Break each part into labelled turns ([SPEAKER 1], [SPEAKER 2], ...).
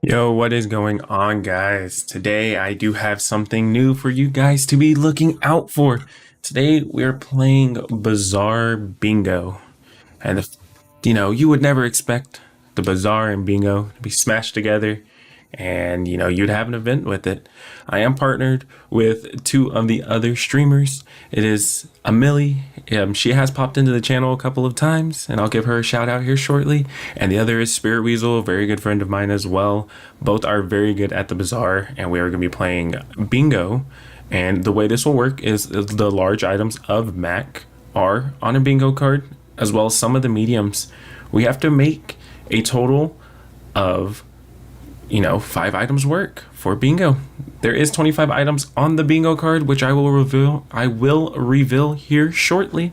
[SPEAKER 1] Yo, what is going on, guys? Today I do have something new for you guys to be looking out for. Today we're playing Bazaar Bingo. And you would never expect the Bazaar and Bingo to be smashed together and you'd have an event with it. I am partnered with two of the other streamers. It is Amelie. She has popped into the channel a couple of times, and I'll give her a shout out here shortly. And the other is Spirit Weasel, a very good friend of mine as well. Both are very good at the Bazaar, and we are going to be playing Bingo. And the way this will work is the large items of Mac are on a bingo card, as well as some of the mediums. We have to make a total of 5 items work for bingo. There is 25 items on the bingo card, which I will reveal here shortly.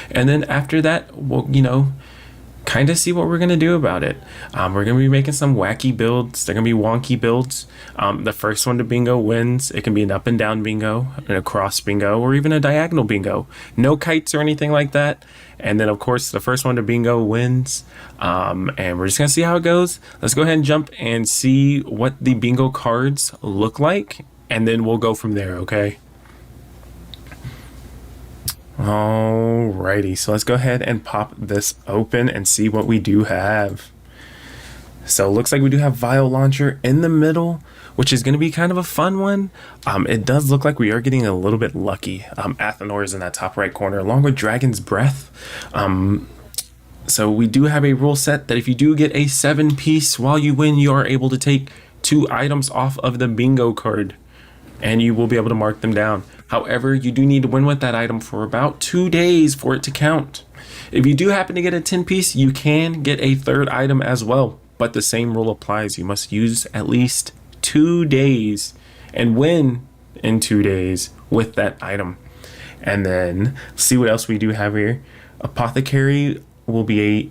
[SPEAKER 1] And then after that, we'll kind of see what we're going to do about it. We're going to be making some wacky builds. They're going to be wonky builds. The first one to bingo wins. It can be an up and down bingo, and a cross bingo, or even a diagonal bingo. No kites or anything like that. And then, of course, the first one to bingo wins. And we're just going to see how it goes. Let's go ahead and jump and see what the bingo cards look like. And then we'll go from there, okay? Alrighty, so let's go ahead and pop this open and see what we do have. So it looks like we do have Vial Launcher in the middle, which is going to be kind of a fun one. It does look like we are getting a little bit lucky. Athenor is in that top right corner, along with Dragon's Breath. So we do have a rule set that if you do get a 7-piece while you win, you are able to take 2 items off of the bingo card, and you will be able to mark them down. However, you do need to win with that item for about 2 days for it to count. If you do happen to get a 10-piece, you can get a third item as well, but the same rule applies. You must use at least 2 days and win in 2 days with that item. And then see what else we do have here. Apothecary will be a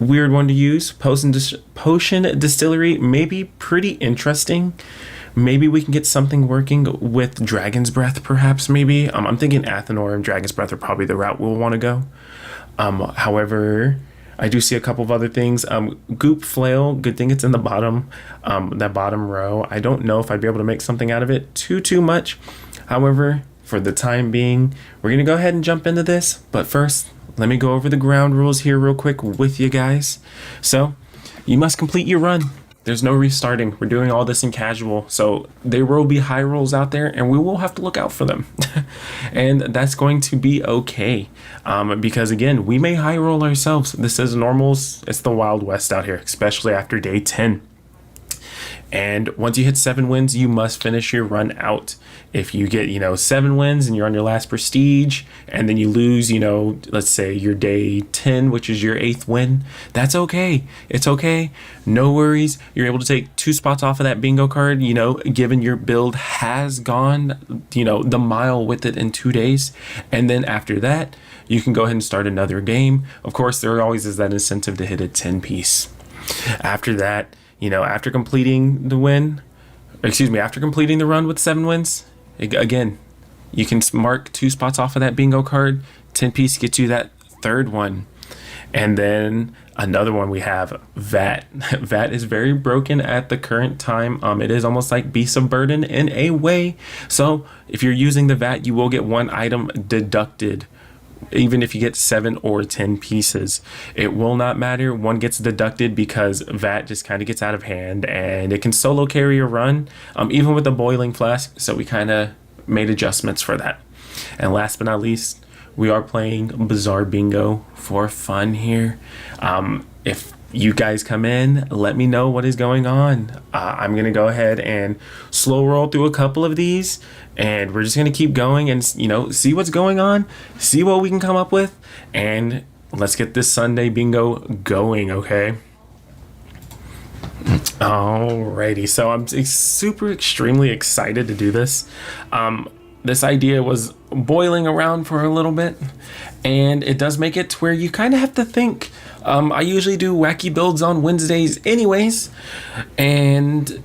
[SPEAKER 1] weird one to use. Potion Distillery may be pretty interesting. Maybe we can get something working with Dragon's Breath, perhaps, maybe. I'm thinking Athenor and Dragon's Breath are probably the route we'll want to go. However, I do see a couple of other things. Goop Flail, good thing it's in the bottom, that bottom row. I don't know if I'd be able to make something out of it too much. However, for the time being, we're going to go ahead and jump into this. But first, let me go over the ground rules here real quick with you guys. So, you must complete your run. There's no restarting. We're doing all this in casual. So there will be high rolls out there, and we will have to look out for them. And that's going to be okay. Because again, we may high roll ourselves. This is normals. It's the Wild West out here, especially after day 10. And once you hit 7 wins, you must finish your run out. If you get, 7 wins and you're on your last prestige, and then you lose, let's say your day 10, which is your 8th win, that's okay. It's okay. No worries. You're able to take 2 spots off of that bingo card, given your build has gone, the mile with it in 2 days. And then after that, you can go ahead and start another game. Of course, there always is that incentive to hit a 10-piece. After that, after completing the run with 7 wins, again, you can mark 2 spots off of that bingo card. 10-piece gets you that 3rd one. And then another one we have, VAT. VAT is very broken at the current time. It is almost like Beasts of Burden in a way. So if you're using the VAT, you will get 1 item deducted. Even if you get 7 or 10 pieces, it will not matter. 1 gets deducted because VAT just kind of gets out of hand, and it can solo carry a run, even with the boiling flask. So we kind of made adjustments for that. And last but not least, we are playing Bazaar Bingo for fun here. If you guys come in, let me know what is going on. I'm going to go ahead and slow roll through a couple of these, and we're just going to keep going and, see what's going on, see what we can come up with, and let's get this Sunday bingo going, okay? Alrighty, so I'm extremely excited to do this. This idea was boiling around for a little bit, and it does make it to where you kind of have to think. I usually do wacky builds on Wednesdays anyways, and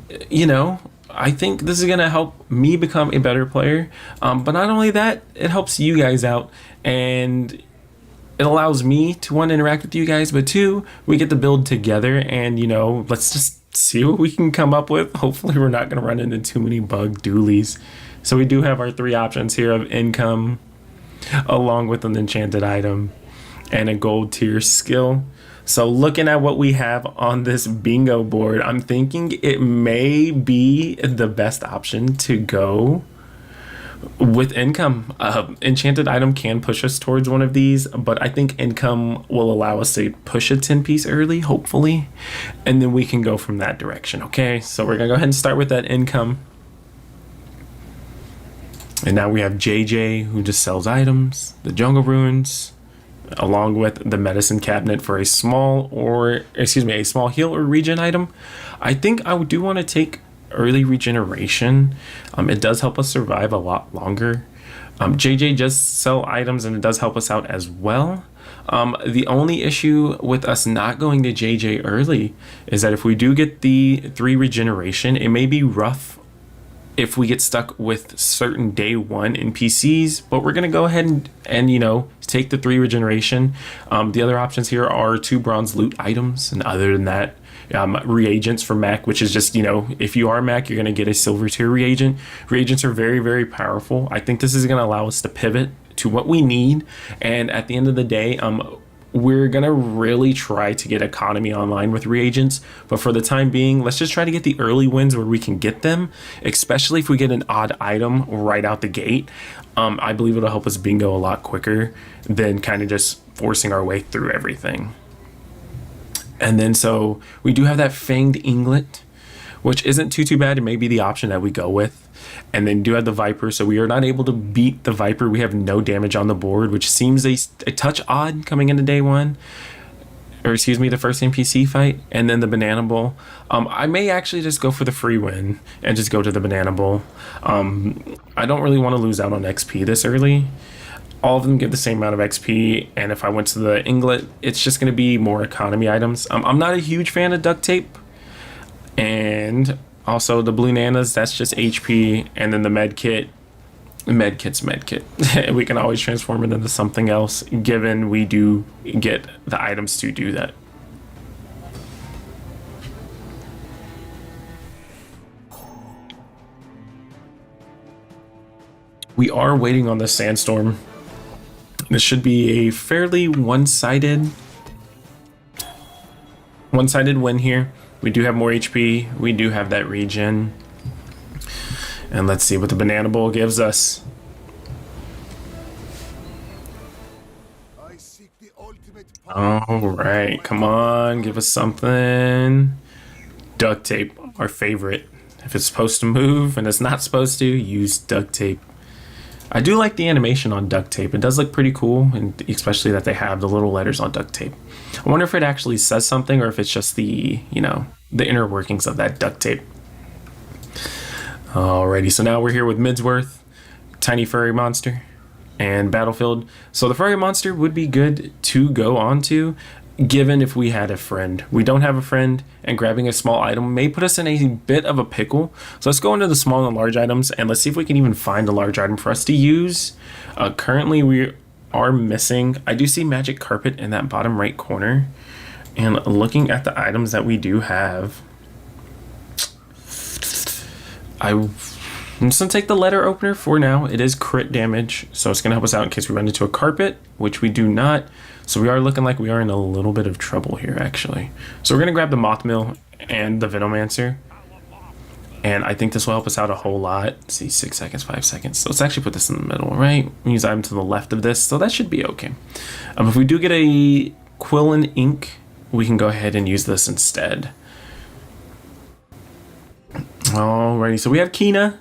[SPEAKER 1] I think this is gonna help me become a better player, but not only that, it helps you guys out, and it allows me to, 1, interact with you guys, but 2, we get to build together, and let's just see what we can come up with. Hopefully we're not going to run into too many bug doolies. So we do have our three options here of income, along with an enchanted item and a gold tier skill. So looking at what we have on this bingo board, I'm thinking it may be the best option to go with income. Enchanted item can push us towards one of these, but I think income will allow us to push a 10 piece early, hopefully, and then we can go from that direction. Okay, so we're gonna go ahead and start with that income. And now we have JJ, who just sells items, the jungle ruins, along with the medicine cabinet for a small heal or regen item. I think I do want to take early regeneration. It does help us survive a lot longer. JJ does sell items and it does help us out as well. The only issue with us not going to JJ early is that if we do get the 3 regeneration, it may be rough if we get stuck with certain day 1 NPCs, but we're gonna go ahead and you know, take the 3 regeneration. The other options here are 2 bronze loot items, and other than that, reagents for Mac, which is just, you know, if you are Mac, you're gonna get a silver tier reagent. Reagents are very, very powerful. I think this is gonna allow us to pivot to what we need, and at the end of the day, we're gonna really try to get economy online with reagents, but for the time being, let's just try to get the early wins where we can get them, especially if we get an odd item right out the gate. I believe it'll help us bingo a lot quicker than kind of just forcing our way through everything. And then so we do have that Fanged Inglet, which isn't too bad. It may be the option that we go with. And then do have the Viper, so we are not able to beat the Viper. We have no damage on the board, which seems a touch odd coming into day 1. Or excuse me, the first NPC fight. And then the Banana Bowl. I may actually just go for the free win and just go to the Banana Bowl. I don't really want to lose out on XP this early. All of them give the same amount of XP, and if I went to the Inglet, it's just going to be more economy items. I'm not a huge fan of duct tape. And also the Blue Nanas, that's just HP, and then the med kit's med kit. We can always transform it into something else, given we do get the items to do that. We are waiting on the sandstorm. This should be a fairly one-sided win here. We do have more HP. We do have that regen. And let's see what the Banana Bowl gives us. All right, come on, give us something. Duct tape, our favorite. If it's supposed to move and it's not supposed to, use duct tape. I do like the animation on duct tape. It does look pretty cool, and especially that they have the little letters on duct tape. I wonder if it actually says something or if it's just the, you know, the inner workings of that duct tape. Alrighty, so now we're here with Midsworth, Tiny Furry Monster, and Battlefield. So the Furry Monster would be good to go on to, given if we had a friend. We don't have a friend, and grabbing a small item may put us in a bit of a pickle. So let's go into the small and large items, and let's see if we can even find a large item for us to use. Currently we are missing, I do see Magic Carpet in that bottom right corner, and looking at the items that we do have, I'm just gonna take the letter opener for now. It is crit damage, so it's gonna help us out in case we run into a carpet, which we do not. So we are looking like we are in a little bit of trouble here, actually. So we're gonna grab the Mothmill and the Venomancer, and I think this will help us out a whole lot. Let's see, 6 seconds, 5 seconds. So let's actually put this in the middle, right? We use item to the left of this, so that should be okay. If we do get a Quill and Ink, we can go ahead and use this instead. Alrighty, so we have Kina,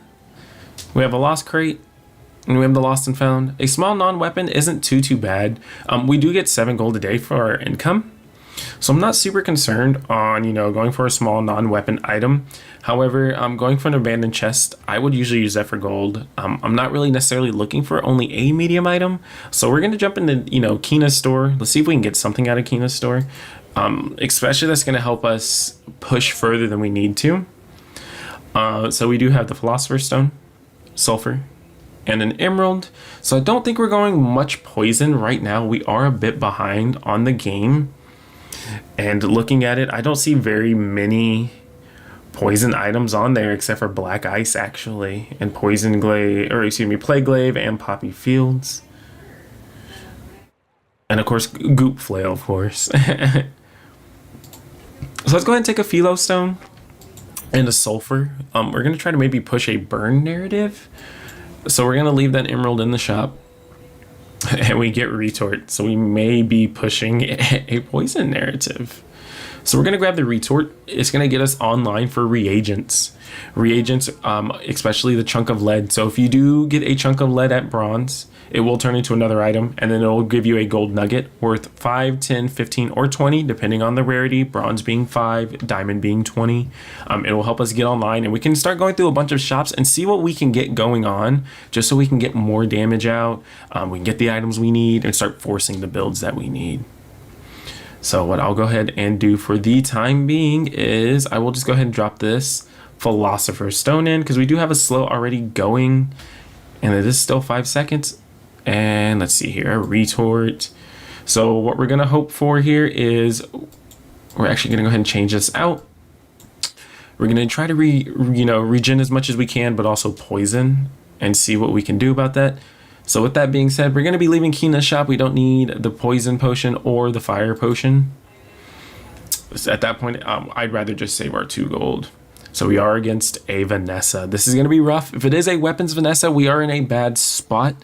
[SPEAKER 1] we have a Lost Crate, and we have the Lost and Found. A small non-weapon isn't too bad. We do get 7 gold a day for our income, so I'm not super concerned on, you know, going for a small non-weapon item. However, going for an abandoned chest, I would usually use that for gold. I'm not really necessarily looking for only a medium item, so we're gonna jump into, you know, Kina's store. Let's see if we can get something out of Kina's store, especially that's gonna help us push further than we need to. So we do have the Philosopher's Stone, Sulfur, and an Emerald. So I don't think we're going much poison right now. We are a bit behind on the game, and looking at it, I don't see very many poison items on there except for black ice actually, and poison glaive, or excuse me, plague glaive and poppy fields. And of course, goop flail, of course. So let's go ahead and take a philo stone and a sulfur. We're gonna try to maybe push a burn narrative. So we're gonna leave that emerald in the shop, and we get retort. So we may be pushing a poison narrative. So we're gonna grab the retort. It's gonna get us online for reagents. Reagents, especially the chunk of lead. So if you do get a chunk of lead at bronze, it will turn into another item, and then it will give you a gold nugget worth 5, 10, 15, or 20, depending on the rarity, bronze being 5, diamond being 20. It will help us get online, and we can start going through a bunch of shops and see what we can get going on, just so we can get more damage out. We can get the items we need and start forcing the builds that we need. So what I'll go ahead and do for the time being is I will just go ahead and drop this Philosopher's Stone in, because we do have a slow already going, and it is still 5 seconds. And let's see here, a retort. So what we're gonna hope for here is we're actually gonna go ahead and change this out. We're gonna try to regen as much as we can, but also poison, and see what we can do about that. So with that being said, we're gonna be leaving key in the shop. We don't need the poison potion or the fire potion. So at that point, I'd rather just save our 2 gold. So we are against a Vanessa. This is going to be rough. If it is a weapons Vanessa, we are in a bad spot.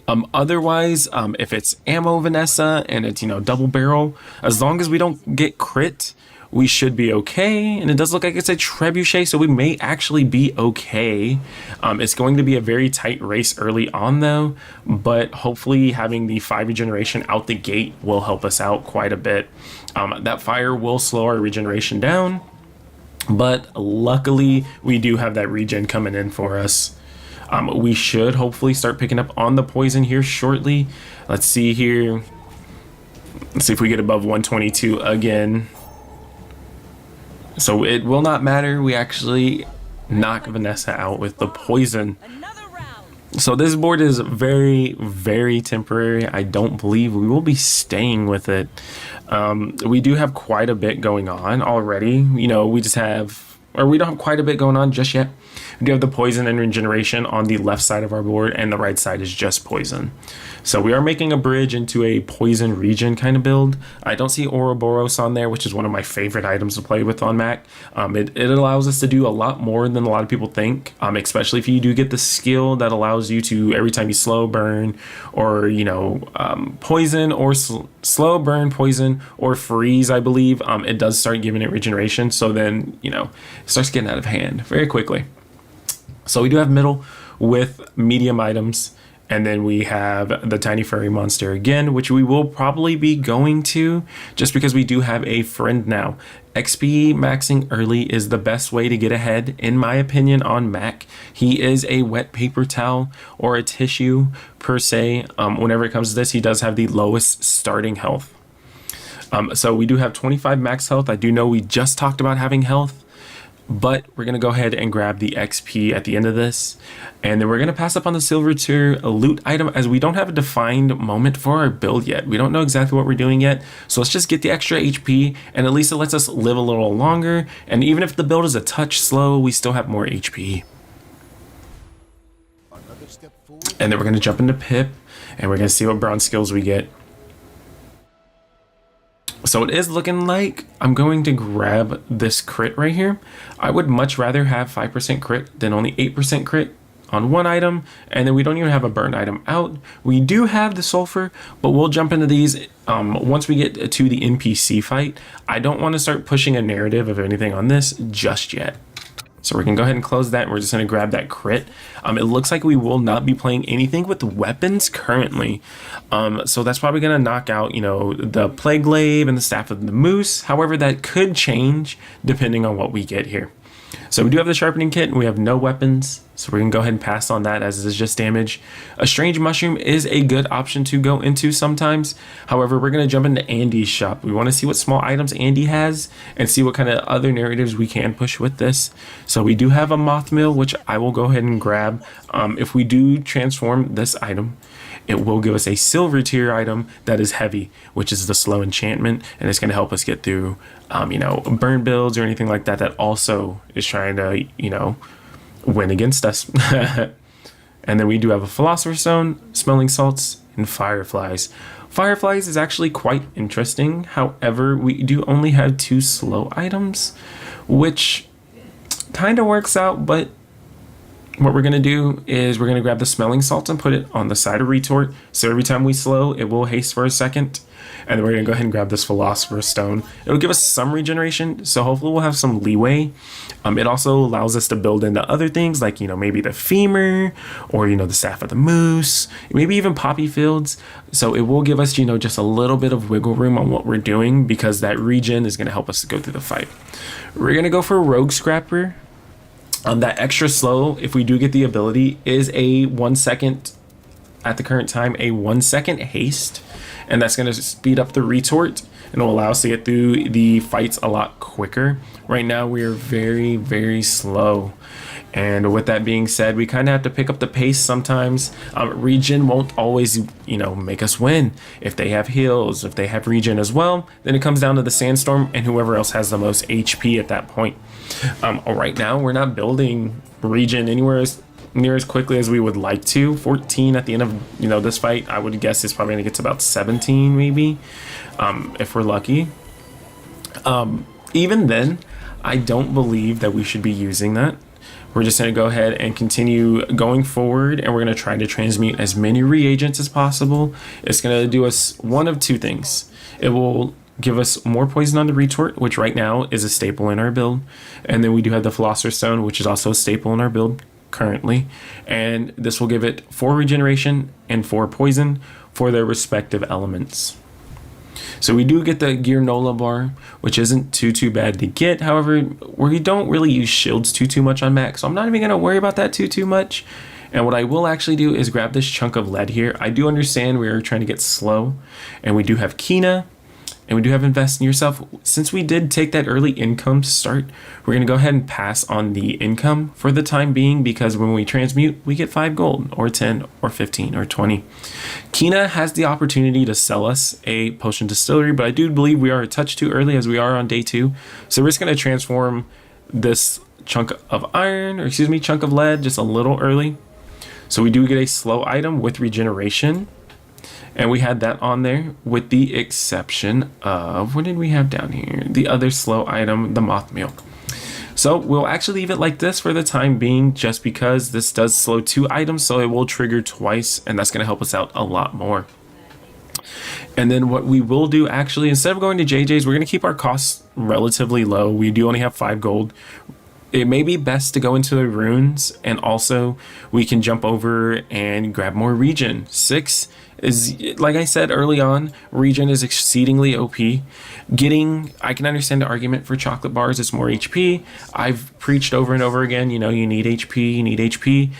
[SPEAKER 1] Otherwise, if it's ammo Vanessa and it's, double barrel, as long as we don't get crit, we should be okay. And it does look like it's a trebuchet, so we may actually be okay. It's going to be a very tight race early on though, but hopefully having the 5 regeneration out the gate will help us out quite a bit. That fire will slow our regeneration down, but luckily we do have that regen coming in for us. We should hopefully start picking up on the poison here shortly. Let's see here. Let's see if we get above 122 again. So it will not matter. We actually knock Vanessa out with the poison. So this board is very, very temporary. I don't believe we will be staying with it. We do have quite a bit going on already. We don't have quite a bit going on just yet. We do have the poison and regeneration on the left side of our board, and the right side is just poison. So we are making a bridge into a poison regen kind of build. I don't see Ouroboros on there, which is one of my favorite items to play with on Mac. It allows us to do a lot more than a lot of people think, especially if you do get the skill that allows you to, every time you slow burn or, poison or slow burn, poison or freeze, I believe, it does start giving it regeneration. So then, it starts getting out of hand very quickly. So we do have middle with medium items, and then we have the tiny furry monster again, which we will probably be going to just because we do have a friend now. XP maxing early is the best way to get ahead, in my opinion, on Mac. He is a wet paper towel or a tissue per se. Whenever it comes to this, he does have the lowest starting health. So we do have 25 max health. I do know we just talked about having health, but we're going to go ahead and grab the XP at the end of this, and then we're going to pass up on the silver tier loot item, as we don't have a defined moment for our build yet. We don't know exactly what we're doing yet, so let's just get the extra HP, and at least it lets us live a little longer, and even if the build is a touch slow, we still have more HP. And then we're going to jump into Pip, and we're going to see what bronze skills we get. So it is looking like I'm going to grab this crit right here. I would much rather have 5% crit than only 8% crit on one item, and then we don't even have a burned item out. We do have the sulfur, but we'll jump into these once we get to the NPC fight. I don't want to start pushing a narrative of anything on this just yet. So we can go ahead and close that, and we're just going to grab that crit. It looks like we will not be playing anything with weapons currently. So that's probably going to knock out, the Plague Glaive and the Staff of the Moose. However, that could change depending on what we get here. So we do have the Sharpening Kit, and we have no weapons. So we're going to go ahead and pass on that, as it's just damage. A Strange Mushroom is a good option to go into sometimes. However, we're going to jump into Andy's shop. We want to see what small items Andy has and see what kind of other narratives we can push with this. So we do have a Moth Mill, which I will go ahead and grab if we do transform this item. it will give us a silver tier item that is heavy, which is the slow enchantment, and it's going to help us get through, burn builds or anything like that that also is trying to, win against us. And then we do have a Philosopher's Stone, Smelling Salts, and Fireflies. Fireflies is actually quite interesting. However, we do only have 2 slow items, which kind of works out, but what we're going to do is we're going to grab the Smelling Salt and put it on the side of Retort. So every time we slow, it will haste for a second. And then we're going to go ahead and grab this Philosopher's Stone. It'll give us some regeneration, so hopefully we'll have some leeway. It also allows us to build into other things like, maybe the Femur or, the Staff of the Moose, maybe even Poppy Fields. So it will give us, just a little bit of wiggle room on what we're doing, because that regen is going to help us to go through the fight. We're going to go for Rogue Scrapper. That extra slow, if we do get the ability, is a 1 second, at the current time, a 1 second haste. And that's going to speed up the retort and will allow us to get through the fights a lot quicker. Right now, we are very, very slow. And with that being said, we kind of have to pick up the pace sometimes. Regen won't always, make us win. If they have heals, if they have regen as well, then it comes down to the Sandstorm and whoever else has the most HP at that point. Right now, we're not building regen anywhere near as quickly as we would like to. 14 at the end of this fight, I would guess is probably going to get to about 17 maybe, if we're lucky. Even then, I don't believe that we should be using that. We're just going to go ahead and continue going forward, and we're going to try to transmute as many reagents as possible. It's going to do us one of 2 things. It will give us more poison on the retort, which right now is a staple in our build. And then we do have the Philosopher's Stone, which is also a staple in our build currently. And this will give it 4 regeneration and 4 poison for their respective elements. So we do get the Gear Nola bar, which isn't too bad to get. However, we don't really use shields too much on max, so I'm not even going to worry about that too much. And what I will actually do is grab this chunk of lead here. I do understand we are trying to get slow, and we do have Kina, and we do have Invest in Yourself. Since we did take that early income to start, we're going to go ahead and pass on the income for the time being, because when we transmute, we get 5 gold, or 10, or 15, or 20. Kina has the opportunity to sell us a potion distillery, but I do believe we are a touch too early as we are on day 2. So we're just going to transform this chunk of lead just a little early. So we do get a slow item with regeneration. And we had that on there, with the exception of, what did we have down here? The other slow item, the Moth Milk. So we'll actually leave it like this for the time being, just because this does slow 2 items, so it will trigger twice, and that's going to help us out a lot more. And then what we will do, actually, instead of going to JJ's, we're going to keep our costs relatively low. We do only have 5 gold. It may be best to go into the runes, and also we can jump over and grab more regen. 6 is, like I said early on, regen is exceedingly OP. I can understand the argument for chocolate bars, it's more HP. I've preached over and over again, you need HP.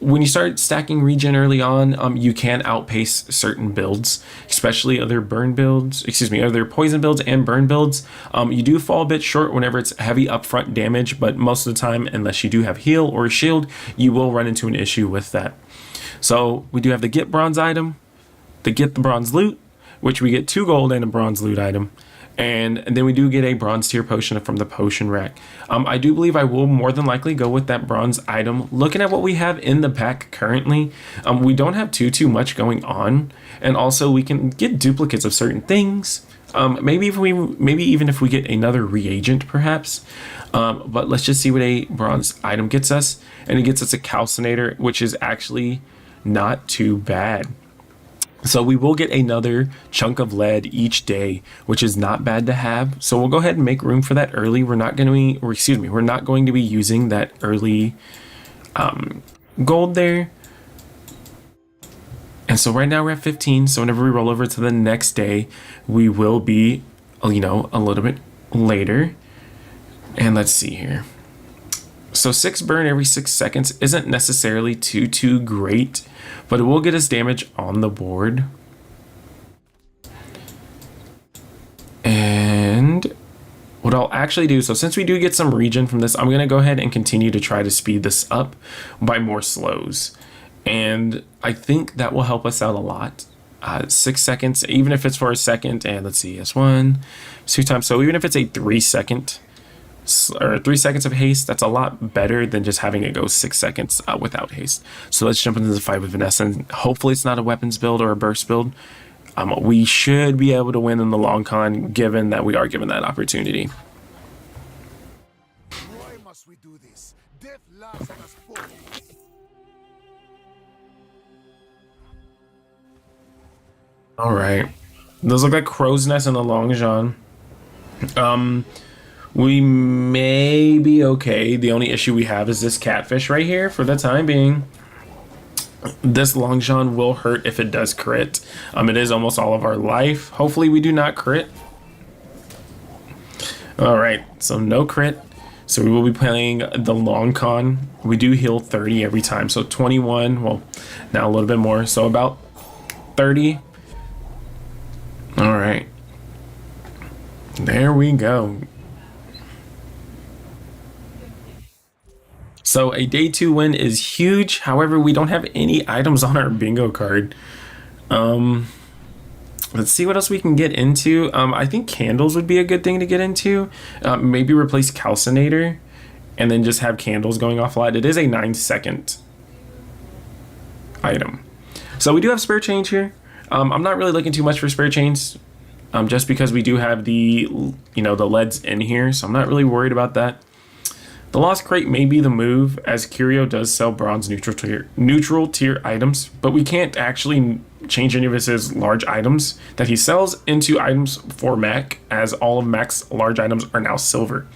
[SPEAKER 1] When you start stacking regen early on, you can outpace certain builds, especially other poison builds and burn builds. You do fall a bit short whenever it's heavy upfront damage, but most of the time, unless you do have heal or shield, you will run into an issue with that. So we do have the Get Bronze item, the Get the Bronze Loot, which we get 2 gold and a bronze loot item. And then we do get a bronze tier potion from the potion rack. I do believe I will more than likely go with that bronze item. Looking at what we have in the pack currently, we don't have too much going on. And also we can get duplicates of certain things. Maybe even if we get another reagent perhaps. But let's just see what a bronze item gets us. And it gets us a calcinator, which is actually not too bad. So we will get another chunk of lead each day, which is not bad to have. So we'll go ahead and make room for that early. We're not going to be using that early gold there. And so right now we're at 15. So whenever we roll over to the next day, we will be, a little bit later. And let's see here. So 6 burn every 6 seconds isn't necessarily too great, but it will get us damage on the board. And what I'll actually do, so since we do get some regen from this, I'm going to go ahead and continue to try to speed this up by more slows. And I think that will help us out a lot. 6 seconds, even if it's for a second, and let's see, it's 2 times. So even if it's a 3 second or 3 seconds of haste, that's a lot better than just having it go 6 seconds without haste. So let's jump into the fight with Vanessa, and hopefully it's not a weapons build or a burst build. We should be able to win in the long con, given that we are given that opportunity.
[SPEAKER 2] Why must we do this? Death laughs at us both.
[SPEAKER 1] All right, those look like crow's nest and a long john. We may be okay. The only issue we have is this catfish right here for the time being. This long john will hurt if it does crit. It is almost all of our life. Hopefully we do not crit. All right, so no crit. So we will be playing the long con. We do heal 30 every time. So 21, well, now a little bit more. So about 30. All right. There we go. So a day 2 win is huge. However, we don't have any items on our bingo card. Let's see what else we can get into. I think candles would be a good thing to get into. Maybe replace calcinator and then just have candles going off a lot. It is a 9-second item. So we do have spare change here. I'm not really looking too much for spare chains, just because we do have the, the leads in here. So I'm not really worried about that. The Lost Crate may be the move, as Curio does sell bronze neutral tier items, but we can't actually change any of his large items that he sells into items for Mac, as all of Mac's large items are now silver.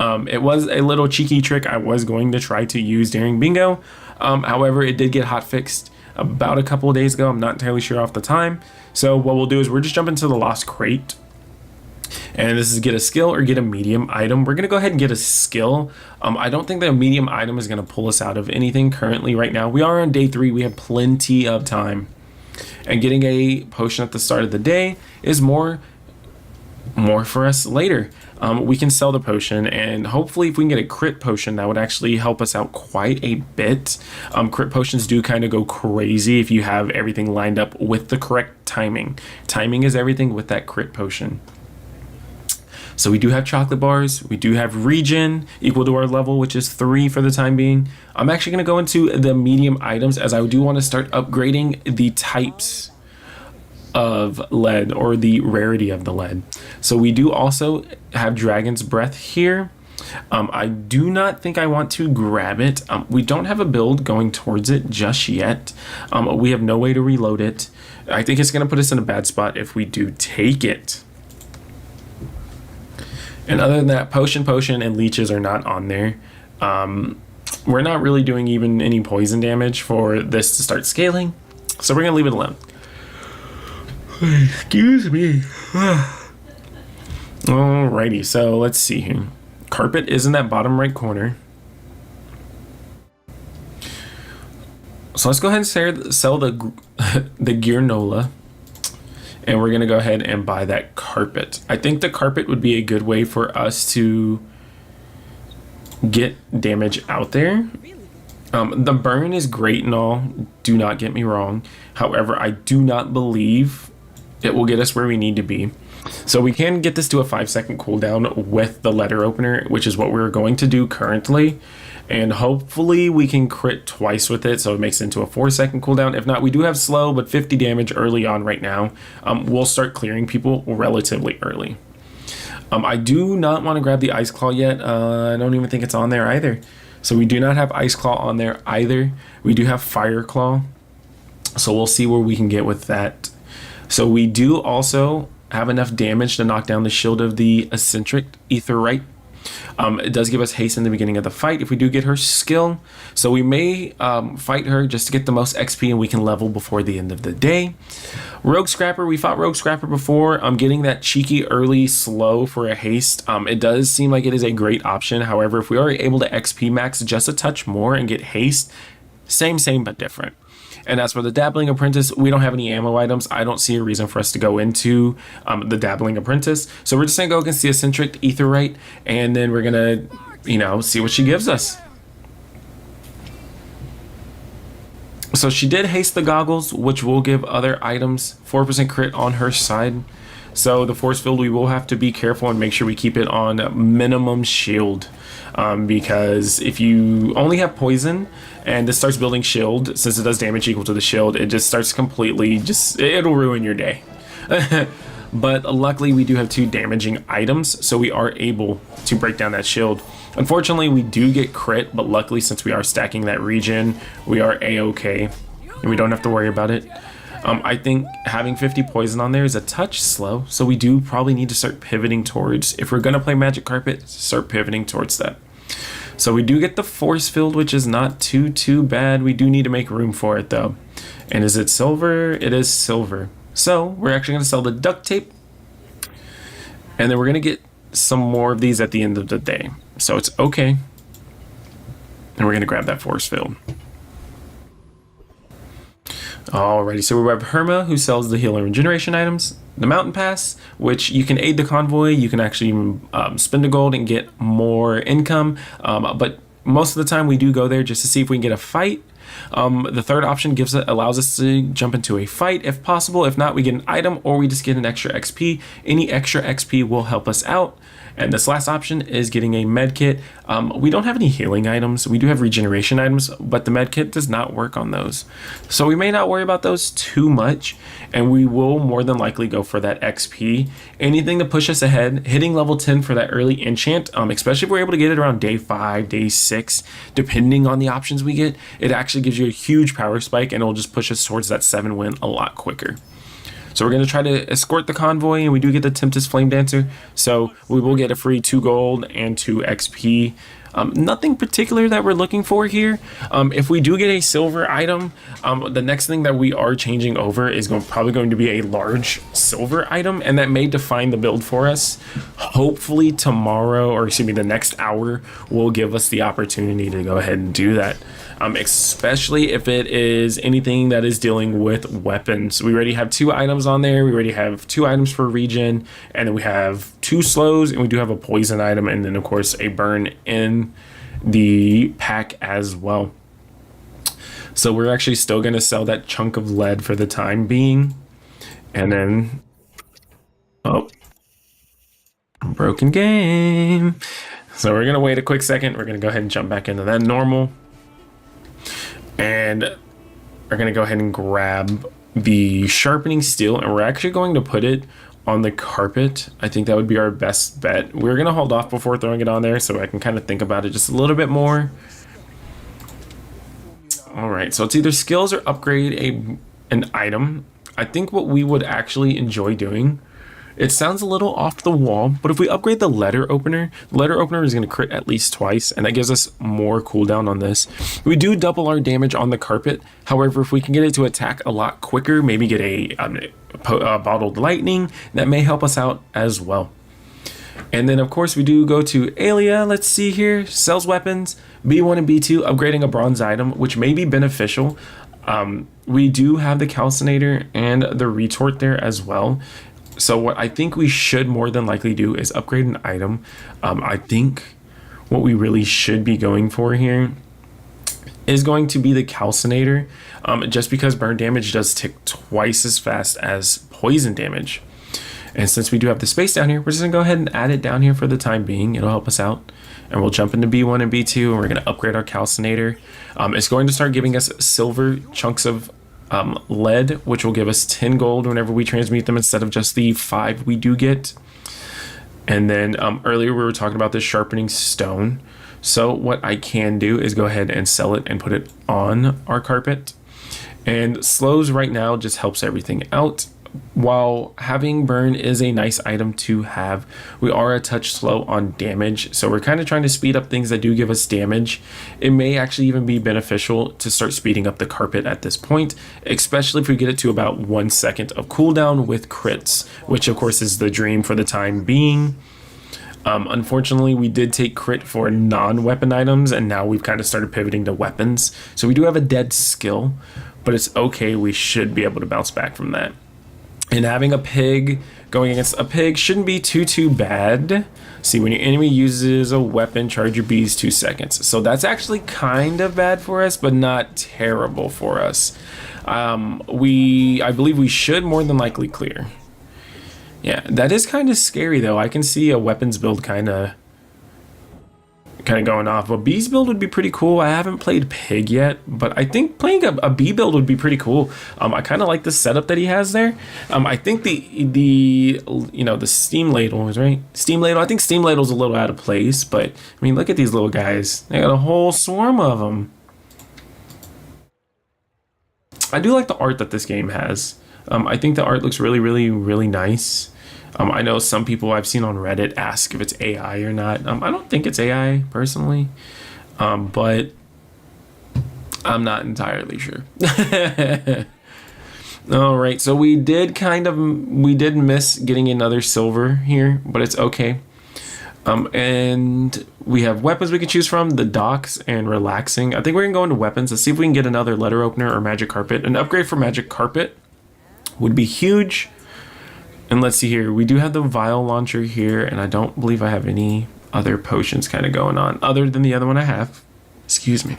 [SPEAKER 1] It was a little cheeky trick I was going to try to use during bingo. However, it did get hot fixed about a couple of days ago. I'm not entirely sure off the time. So what we'll do is we're just jumping to the Lost Crate. And this is get a skill or get a medium item. We're going to go ahead and get a skill. I don't think that a medium item is going to pull us out of anything currently right now. We are on day 3. We have plenty of time. And getting a potion at the start of the day is more for us later. We can sell the potion, and hopefully if we can get a crit potion, that would actually help us out quite a bit. Crit potions do kind of go crazy if you have everything lined up with the correct timing. Timing is everything with that crit potion. So we do have chocolate bars. We do have regen equal to our level, which is 3 for the time being. I'm actually going to go into the medium items, as I do want to start upgrading the types of lead, or the rarity of the lead. So we do also have Dragon's Breath here. I do not think I want to grab it. We don't have a build going towards it just yet. We have no way to reload it. I think it's going to put us in a bad spot if we do take it. And other than that, potion, and leeches are not on there. We're not really doing even any poison damage for this to start scaling. So we're going to leave it alone. Excuse me. Alrighty, so let's see here. Carpet is in that bottom right corner. So let's go ahead and sell the Gearnola. And we're going to go ahead and buy that carpet. I think the carpet would be a good way for us to get damage out there. The burn is great and all. Do not get me wrong. However, I do not believe it will get us where we need to be. So we can get this to a 5-second cooldown with the letter opener, which is what we're going to do currently. And hopefully we can crit twice with it, so it makes it into a 4-second cooldown. If not, we do have slow, but 50 damage early on right now. We'll start clearing people relatively early. I do not want to grab the Ice Claw yet. I don't even think it's on there either. So we do not have Ice Claw on there either. We do have Fire Claw. So we'll see where we can get with that. So we do also have enough damage to knock down the shield of the Eccentric Aetheryte. It does give us haste in the beginning of the fight if we do get her skill. So we may fight her just to get the most XP, and we can level before the end of the day. Rogue Scrapper, we fought Rogue Scrapper before. Getting that cheeky early slow for a haste, it does seem like it is a great option. However, if we are able to XP max just a touch more and get haste, same but different. And as for the Dabbling Apprentice, we don't have any ammo items. I don't see a reason for us to go into the Dabbling Apprentice. So we're just going to go against the Eccentric Aetheryte, and then we're going to, see what she gives us. So she did haste the goggles, which will give other items 4% crit on her side. So the force field, we will have to be careful and make sure we keep it on minimum shield. Because if you only have poison and this starts building shield, since it does damage equal to the shield, it just starts completely, it'll ruin your day. But luckily we do have 2 damaging items, so we are able to break down that shield. Unfortunately, we do get crit, but luckily since we are stacking that regen, we are a-okay, and we don't have to worry about it. I think having 50 poison on there is a touch slow, so we do probably need to start pivoting towards, if we're going to play Magic Carpet, start pivoting towards that. So we do get the force field, which is not too bad. We do need to make room for it though. And is it silver? It is silver. So we're actually going to sell the duct tape, and then we're going to get some more of these at the end of the day. So it's okay. And we're going to grab that force field. Alrighty, so we have Herma, who sells the healer and regeneration items, the mountain pass, which you can aid the convoy. You can actually spend a gold and get more income, but most of the time we do go there just to see if we can get a fight. The third option allows us to jump into a fight if possible. If not, we get an item or we just get an extra XP. Any extra XP will help us out. And this last option is getting a med kit. We don't have any healing items. We do have regeneration items, but the med kit does not work on those. So we may not worry about those too much, and we will more than likely go for that XP. Anything to push us ahead, hitting level 10 for that early enchant, especially if we're able to get it around day 5, day 6, depending on the options we get, it actually gives you a huge power spike and it'll just push us towards that 7 win a lot quicker. So we're going to try to escort the convoy, and we do get the Tempest Flame Dancer, so we will get a free 2 gold and 2 XP. Nothing particular that we're looking for here. If we do get a silver item, the next thing that we are changing over is probably going to be a large silver item, and that may define the build for us. Hopefully tomorrow, or excuse me, the next hour will give us the opportunity to go ahead and do that. Especially if it is anything that is dealing with weapons. We already have 2 items on there. We already have 2 items for regen, and then we have 2 slows, and we do have a poison item, and then of course a burn in the pack as well. So we're actually still going to sell that chunk of lead for the time being. And then, oh, broken game. So we're going to wait a quick second. We're going to go ahead and jump back into that normal. And we're going to go ahead and grab the sharpening steel, and we're actually going to put it on the carpet. I think that would be our best bet. We're going to hold off before throwing it on there so I can kind of think about it just a little bit more. All right, so it's either skills or upgrade an item. I think what we would actually enjoy doing, it sounds a little off the wall, but if we upgrade the letter opener is going to crit at least twice, and that gives us more cooldown on this. We do double our damage on the carpet. However, if we can get it to attack a lot quicker, maybe get a bottled lightning, that may help us out as well. And then of course we do go to Alia. Let's see here, sells weapons, B1 and B2, upgrading a bronze item, which may be beneficial. We do have the calcinator and the retort there as well. So what I think we should more than likely do is upgrade an item. I think what we really should be going for here is going to be the calcinator, just because burn damage does tick twice as fast as poison damage. And since we do have the space down here, we're just gonna go ahead and add it down here for the time being. It'll help us out. And we'll jump into B1 and B2, and we're gonna upgrade our calcinator. It's going to start giving us silver chunks of lead, which will give us 10 gold whenever we transmute them instead of just the 5 we do get. And then earlier we were talking about this sharpening stone. So what I can do is go ahead and sell it and put it on our carpet. And slows right now just helps everything out. While having burn is a nice item to have, we are a touch slow on damage, so we're kind of trying to speed up things that do give us damage. It may actually even be beneficial to start speeding up the carpet at this point, especially if we get it to about 1 second of cooldown with crits, which of course is the dream for the time being. Unfortunately, we did take crit for non-weapon items, and now we've kind of started pivoting to weapons. So we do have a dead skill, but it's okay. We should be able to bounce back from that. And having a pig going against a pig shouldn't be too bad. See, when your enemy uses a weapon, charge your bees 2 seconds. So that's actually kind of bad for us, but not terrible for us. I believe we should more than likely clear. Yeah, that is kind of scary though. I can see a weapons build kind of going off. But B's build would be pretty cool. I haven't played Pig yet, but I think playing a B build would be pretty cool. I kind of like the setup that he has there. I think the steam ladle is right. Steam ladle. I think steam ladle's a little out of place, but I mean, look at these little guys. They got a whole swarm of them. I do like the art that this game has. I think the art looks really nice. I know some people I've seen on Reddit ask if it's AI or not. I don't think it's AI personally, but I'm not entirely sure. All right, so we did miss getting another silver here, but it's okay. And we have weapons we can choose from, the docks and relaxing. I think we're gonna go into weapons. Let's see if we can get another letter opener or magic carpet. An upgrade for magic carpet would be huge. And let's see here. We do have the vial launcher here, and I don't believe I have any other potions kind of going on other than the other one I have. Excuse me.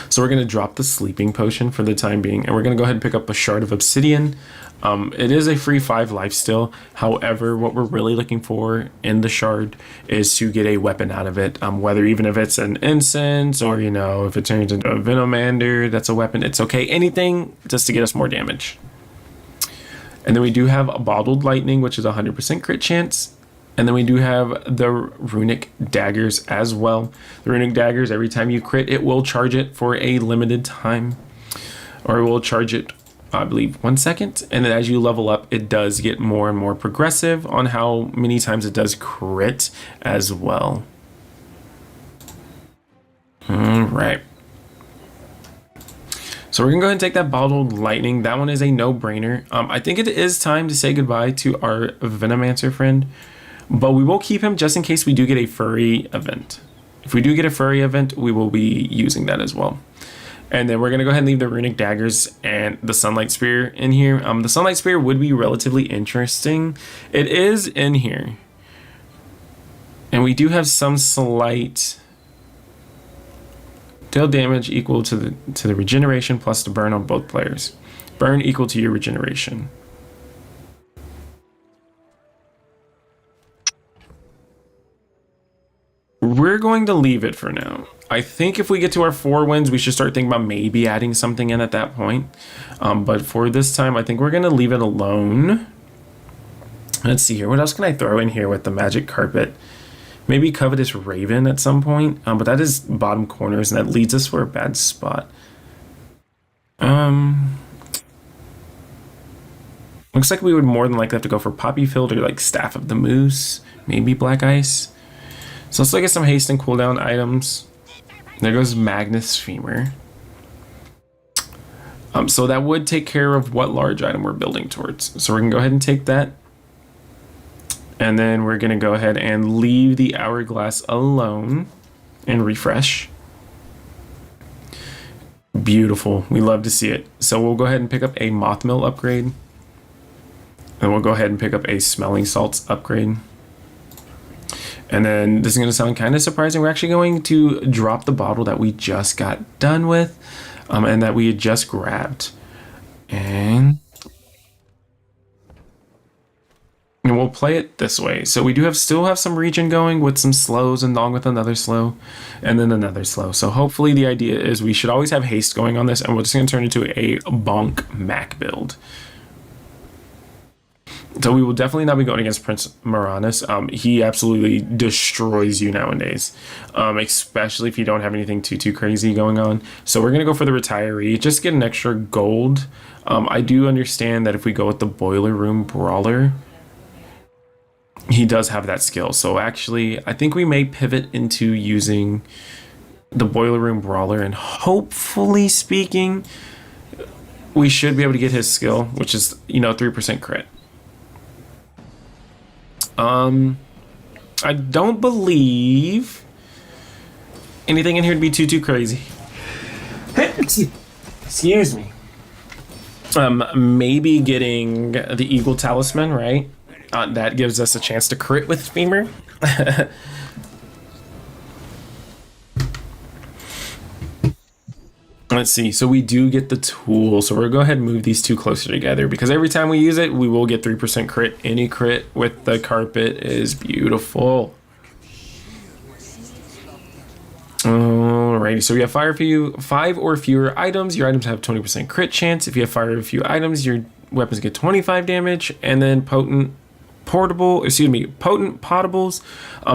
[SPEAKER 1] So we're going to drop the sleeping potion for the time being, and we're going to go ahead and pick up a shard of obsidian. It is a free 5 life still. However, what we're really looking for in the shard is to get a weapon out of it. Whether even if it's an incense or, if it turns into a venomander, that's a weapon. It's okay. Anything just to get us more damage. And then we do have a bottled lightning, which is 100% crit chance. And then we do have the runic daggers as well. The runic daggers, every time you crit, it will charge it for a limited time. Or it will charge it, I believe, 1 second. And then as you level up, it does get more and more progressive on how many times it does crit as well. All right. So we're going to go ahead and take that bottled lightning. That one is a no-brainer. I think it is time to say goodbye to our Venomancer friend. But we will keep him just in case we do get a furry event. If we do get a furry event, we will be using that as well. And then we're going to go ahead and leave the runic daggers and the sunlight spear in here. The sunlight spear would be relatively interesting. It is in here. And we do have some slight deal damage equal to the regeneration plus the burn on both players. Burn equal to your regeneration. We're going to leave it for now. I think if we get to our 4 wins, we should start thinking about maybe adding something in at that point. But for this time, I think we're going to leave it alone. Let's see here. What else can I throw in here with the magic carpet? Maybe Covetous Raven at some point, but that is bottom corners, and that leads us for a bad spot. Looks like we would more than likely have to go for Poppy Field or like Staff of the Moose, maybe Black Ice. So let's look at some haste and cooldown items. There goes Magnus Femur. So that would take care of what large item we're building towards. So we're gonna go ahead and take that. And then we're going to go ahead and leave the hourglass alone and refresh. Beautiful. We love to see it. So we'll go ahead and pick up a moth mill upgrade. And we'll go ahead and pick up a smelling salts upgrade. And then this is going to sound kind of surprising. We're actually going to drop the bottle that we just got done with and that we had just grabbed. And we'll play it this way. So we do still have some regen going with some slows and along with another slow and then another slow. So hopefully the idea is we should always have haste going on this, and we're just going to turn it into a bonk Mac build. So we will definitely not be going against Prince Moranus. He absolutely destroys you nowadays, especially if you don't have anything too crazy going on. So we're going to go for the retiree, just get an extra gold. I do understand that if we go with the Boiler Room Brawler, he does have that skill. So actually, I think we may pivot into using the Boiler Room Brawler, and hopefully speaking, we should be able to get his skill, which is, 3% crit. I don't believe anything in here to be too crazy. Excuse me. Maybe getting the Eagle Talisman, right? That gives us a chance to crit with Femur. Let's see. So we do get the tool. So we're gonna go ahead and move these two closer together because every time we use it, we will get 3% crit. Any crit with the carpet is beautiful. Alrighty, so we have five or fewer items. Your items have 20% crit chance. If you have 5 or fewer items, your weapons get 25 damage. And then potent potables.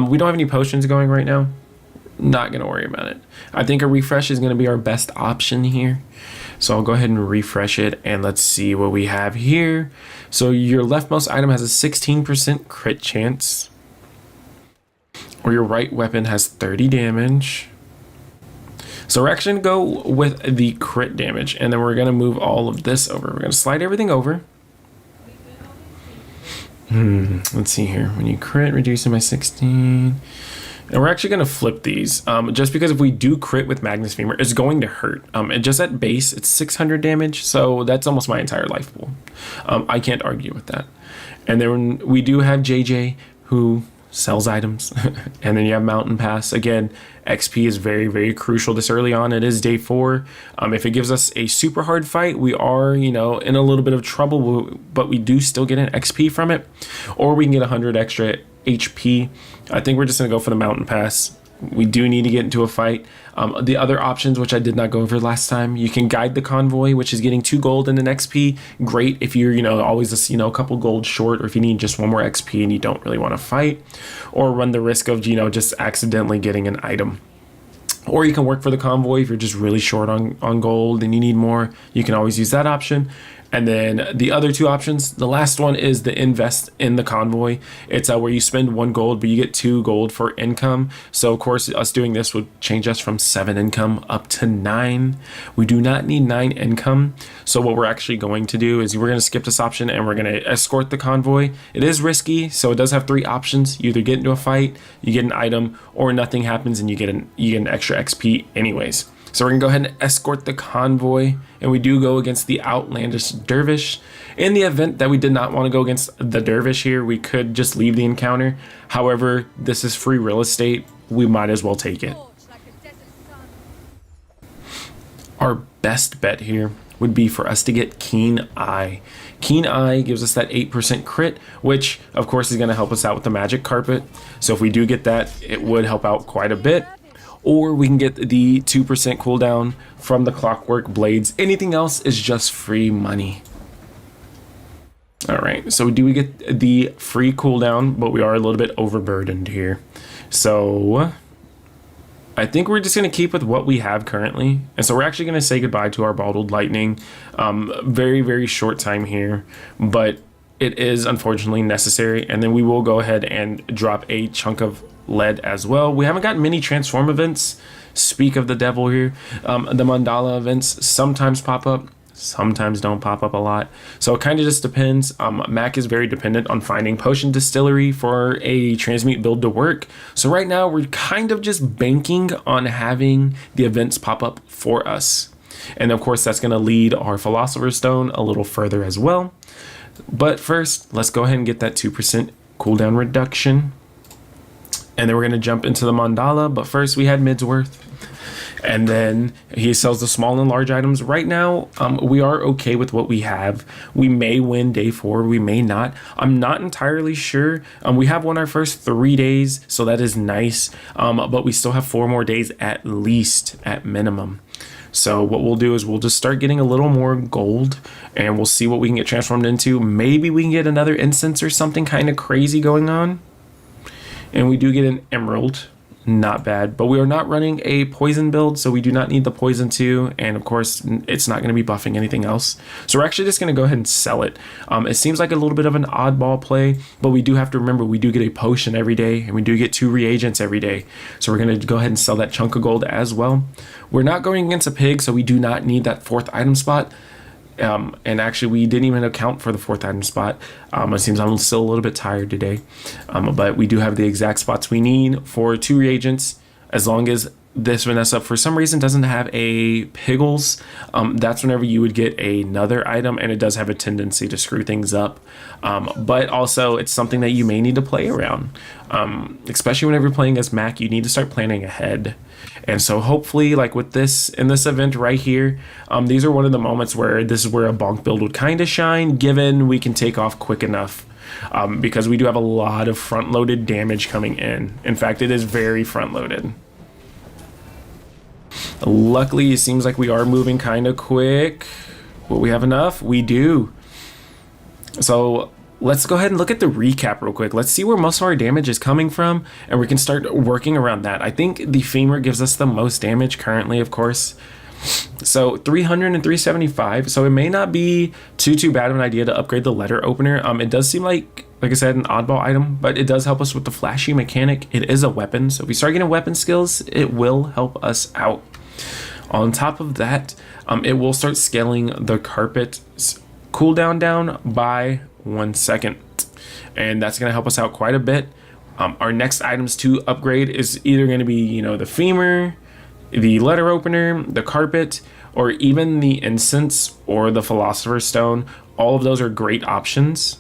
[SPEAKER 1] We don't have any potions going right now. Not gonna worry about it. I think a refresh is gonna be our best option here. So I'll go ahead and refresh it and let's see what we have here. So your leftmost item has a 16% crit chance. Or your right weapon has 30 damage. So we're actually gonna go with the crit damage and then we're gonna move all of this over. We're gonna slide everything over. Let's see here. When you crit, reduce it by 16. And we're actually going to flip these just because if we do crit with Magnus Femur, it's going to hurt. And just at base, it's 600 damage. So that's almost my entire life pool. I can't argue with that. And then we do have JJ who sells items. And then you have Mountain Pass. Again, XP is very, very crucial this early on. It is day 4. If it gives us a super hard fight, we are, in a little bit of trouble, but we do still get an XP from it. Or we can get 100 extra HP. I think we're just going to go for the Mountain Pass. We do need to get into a fight. The other options, which I did not go over last time, you can guide the convoy, which is getting 2 gold and an XP. Great if you're, always, a couple gold short, or if you need just 1 more XP and you don't really want to fight, or run the risk of, just accidentally getting an item. Or you can work for the convoy if you're just really short on gold and you need more. You can always use that option. And then the other 2 options, the last one is the invest in the convoy. It's where you spend 1 gold, but you get 2 gold for income. So of course, us doing this would change us from 7 income up to 9. We do not need 9 income. So what we're actually going to do is we're going to skip this option and we're going to escort the convoy. It is risky, so it does have 3 options. You either get into a fight, you get an item, or nothing happens and you get an extra XP anyways. So we're gonna go ahead and escort the convoy, and we do go against the outlandish dervish. In the event that we did not want to go against the dervish here, we could just leave the encounter. However, this is free real estate. We might as well take it. Our best bet here would be for us to get Keen Eye. Keen Eye gives us that 8% crit, which of course is going to help us out with the magic carpet. So if we do get that, it would help out quite a bit. Or we can get the 2% cooldown from the clockwork blades. Anything else is just free money. All right, so we get the free cooldown, but we are a little bit overburdened here. So I think we're just going to keep with what we have currently. And so we're actually going to say goodbye to our bottled lightning. Very, very short time here, but it is unfortunately necessary. And then we will go ahead and drop a chunk of lead as well. We haven't got many transform events. Speak of the devil here. The mandala events sometimes pop up, sometimes don't pop up a lot. So it kind of just depends. Mac is very dependent on finding potion distillery for a transmute build to work. So right now we're kind of just banking on having the events pop up for us. And of course that's going to lead our philosopher's stone a little further as well. But first, let's go ahead and get that 2% cooldown reduction. And then we're going to jump into the mandala. But first, we had Midsworth. And then he sells the small and large items. Right now, we are okay with what we have. We may win day 4. We may not. I'm not entirely sure. We have won our first 3 days. So that is nice. But we still have 4 more days at least, at minimum. So what we'll do is we'll just start getting a little more gold and we'll see what we can get transformed into. Maybe we can get another incense or something kind of crazy going on. And we do get an emerald. Not bad. But we are not running a poison build, so we do not need the poison 2. And of course, it's not going to be buffing anything else. So we're actually just going to go ahead and sell it. It seems like a little bit of an oddball play, but we do have to remember we do get a potion every day, and we do get 2 reagents every day. So we're going to go ahead and sell that chunk of gold as well. We're not going against a pig, so we do not need that 4th item spot. And actually we didn't even account for the 4th item spot. It seems I'm still a little bit tired today, but we do have the exact spots we need for 2 reagents. As long as this Vanessa for some reason doesn't have a Piggles, that's whenever you would get another item, and it does have a tendency to screw things up. But also it's something that you may need to play around, especially whenever you're playing as Mac. You need to start planning ahead. And so hopefully, like with this, in this event right here, these are one of the moments where this is where a bonk build would kind of shine, given we can take off quick enough. Because we do have a lot of front-loaded damage coming in. In fact, it is very front-loaded. Luckily, it seems like we are moving kind of quick. Will we have enough? We do. So let's go ahead and look at the recap real quick. Let's see where most of our damage is coming from, and we can start working around that. I think the femur gives us the most damage currently, of course. So 300 and 375. So it may not be too bad of an idea to upgrade the letter opener. It does seem like I said, an oddball item, but it does help us with the flashy mechanic. It is a weapon, so if we start getting weapon skills, it will help us out. On top of that, it will start scaling the carpet's cooldown down by 1 second, and that's going to help us out quite a bit. Our next items to upgrade is either going to be, the femur, the letter opener, the carpet, or even the incense or the philosopher's stone. All of those are great options.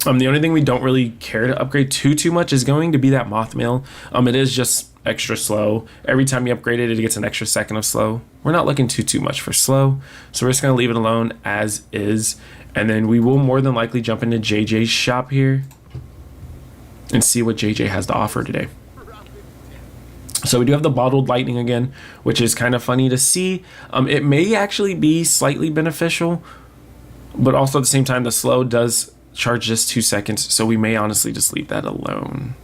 [SPEAKER 1] The only thing we don't really care to upgrade too much is going to be that moth mail. It is just extra slow. Every time you upgrade it, it gets an extra second of slow. We're not looking too much for slow, so we're just gonna leave it alone as is. And then we will more than likely jump into JJ's shop here and see what JJ has to offer today. So we do have the bottled lightning again, which is kind of funny to see. It may actually be slightly beneficial, but also at the same time, the slow does charge just 2 seconds, so we may honestly just leave that alone.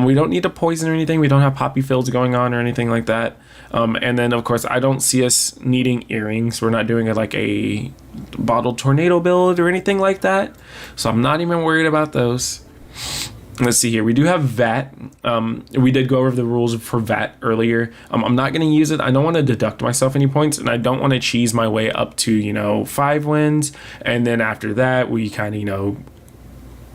[SPEAKER 1] We don't need to poison or anything. We don't have poppy fields going on or anything like that. And then, of course, I don't see us needing earrings. We're not doing like a bottled tornado build or anything like that, so I'm not even worried about those. Let's see here. We do have VAT. We did go over the rules for VAT earlier. I'm not going to use it. I don't want to deduct myself any points, and I don't want to cheese my way up to, 5 wins. And then after that, we kind of,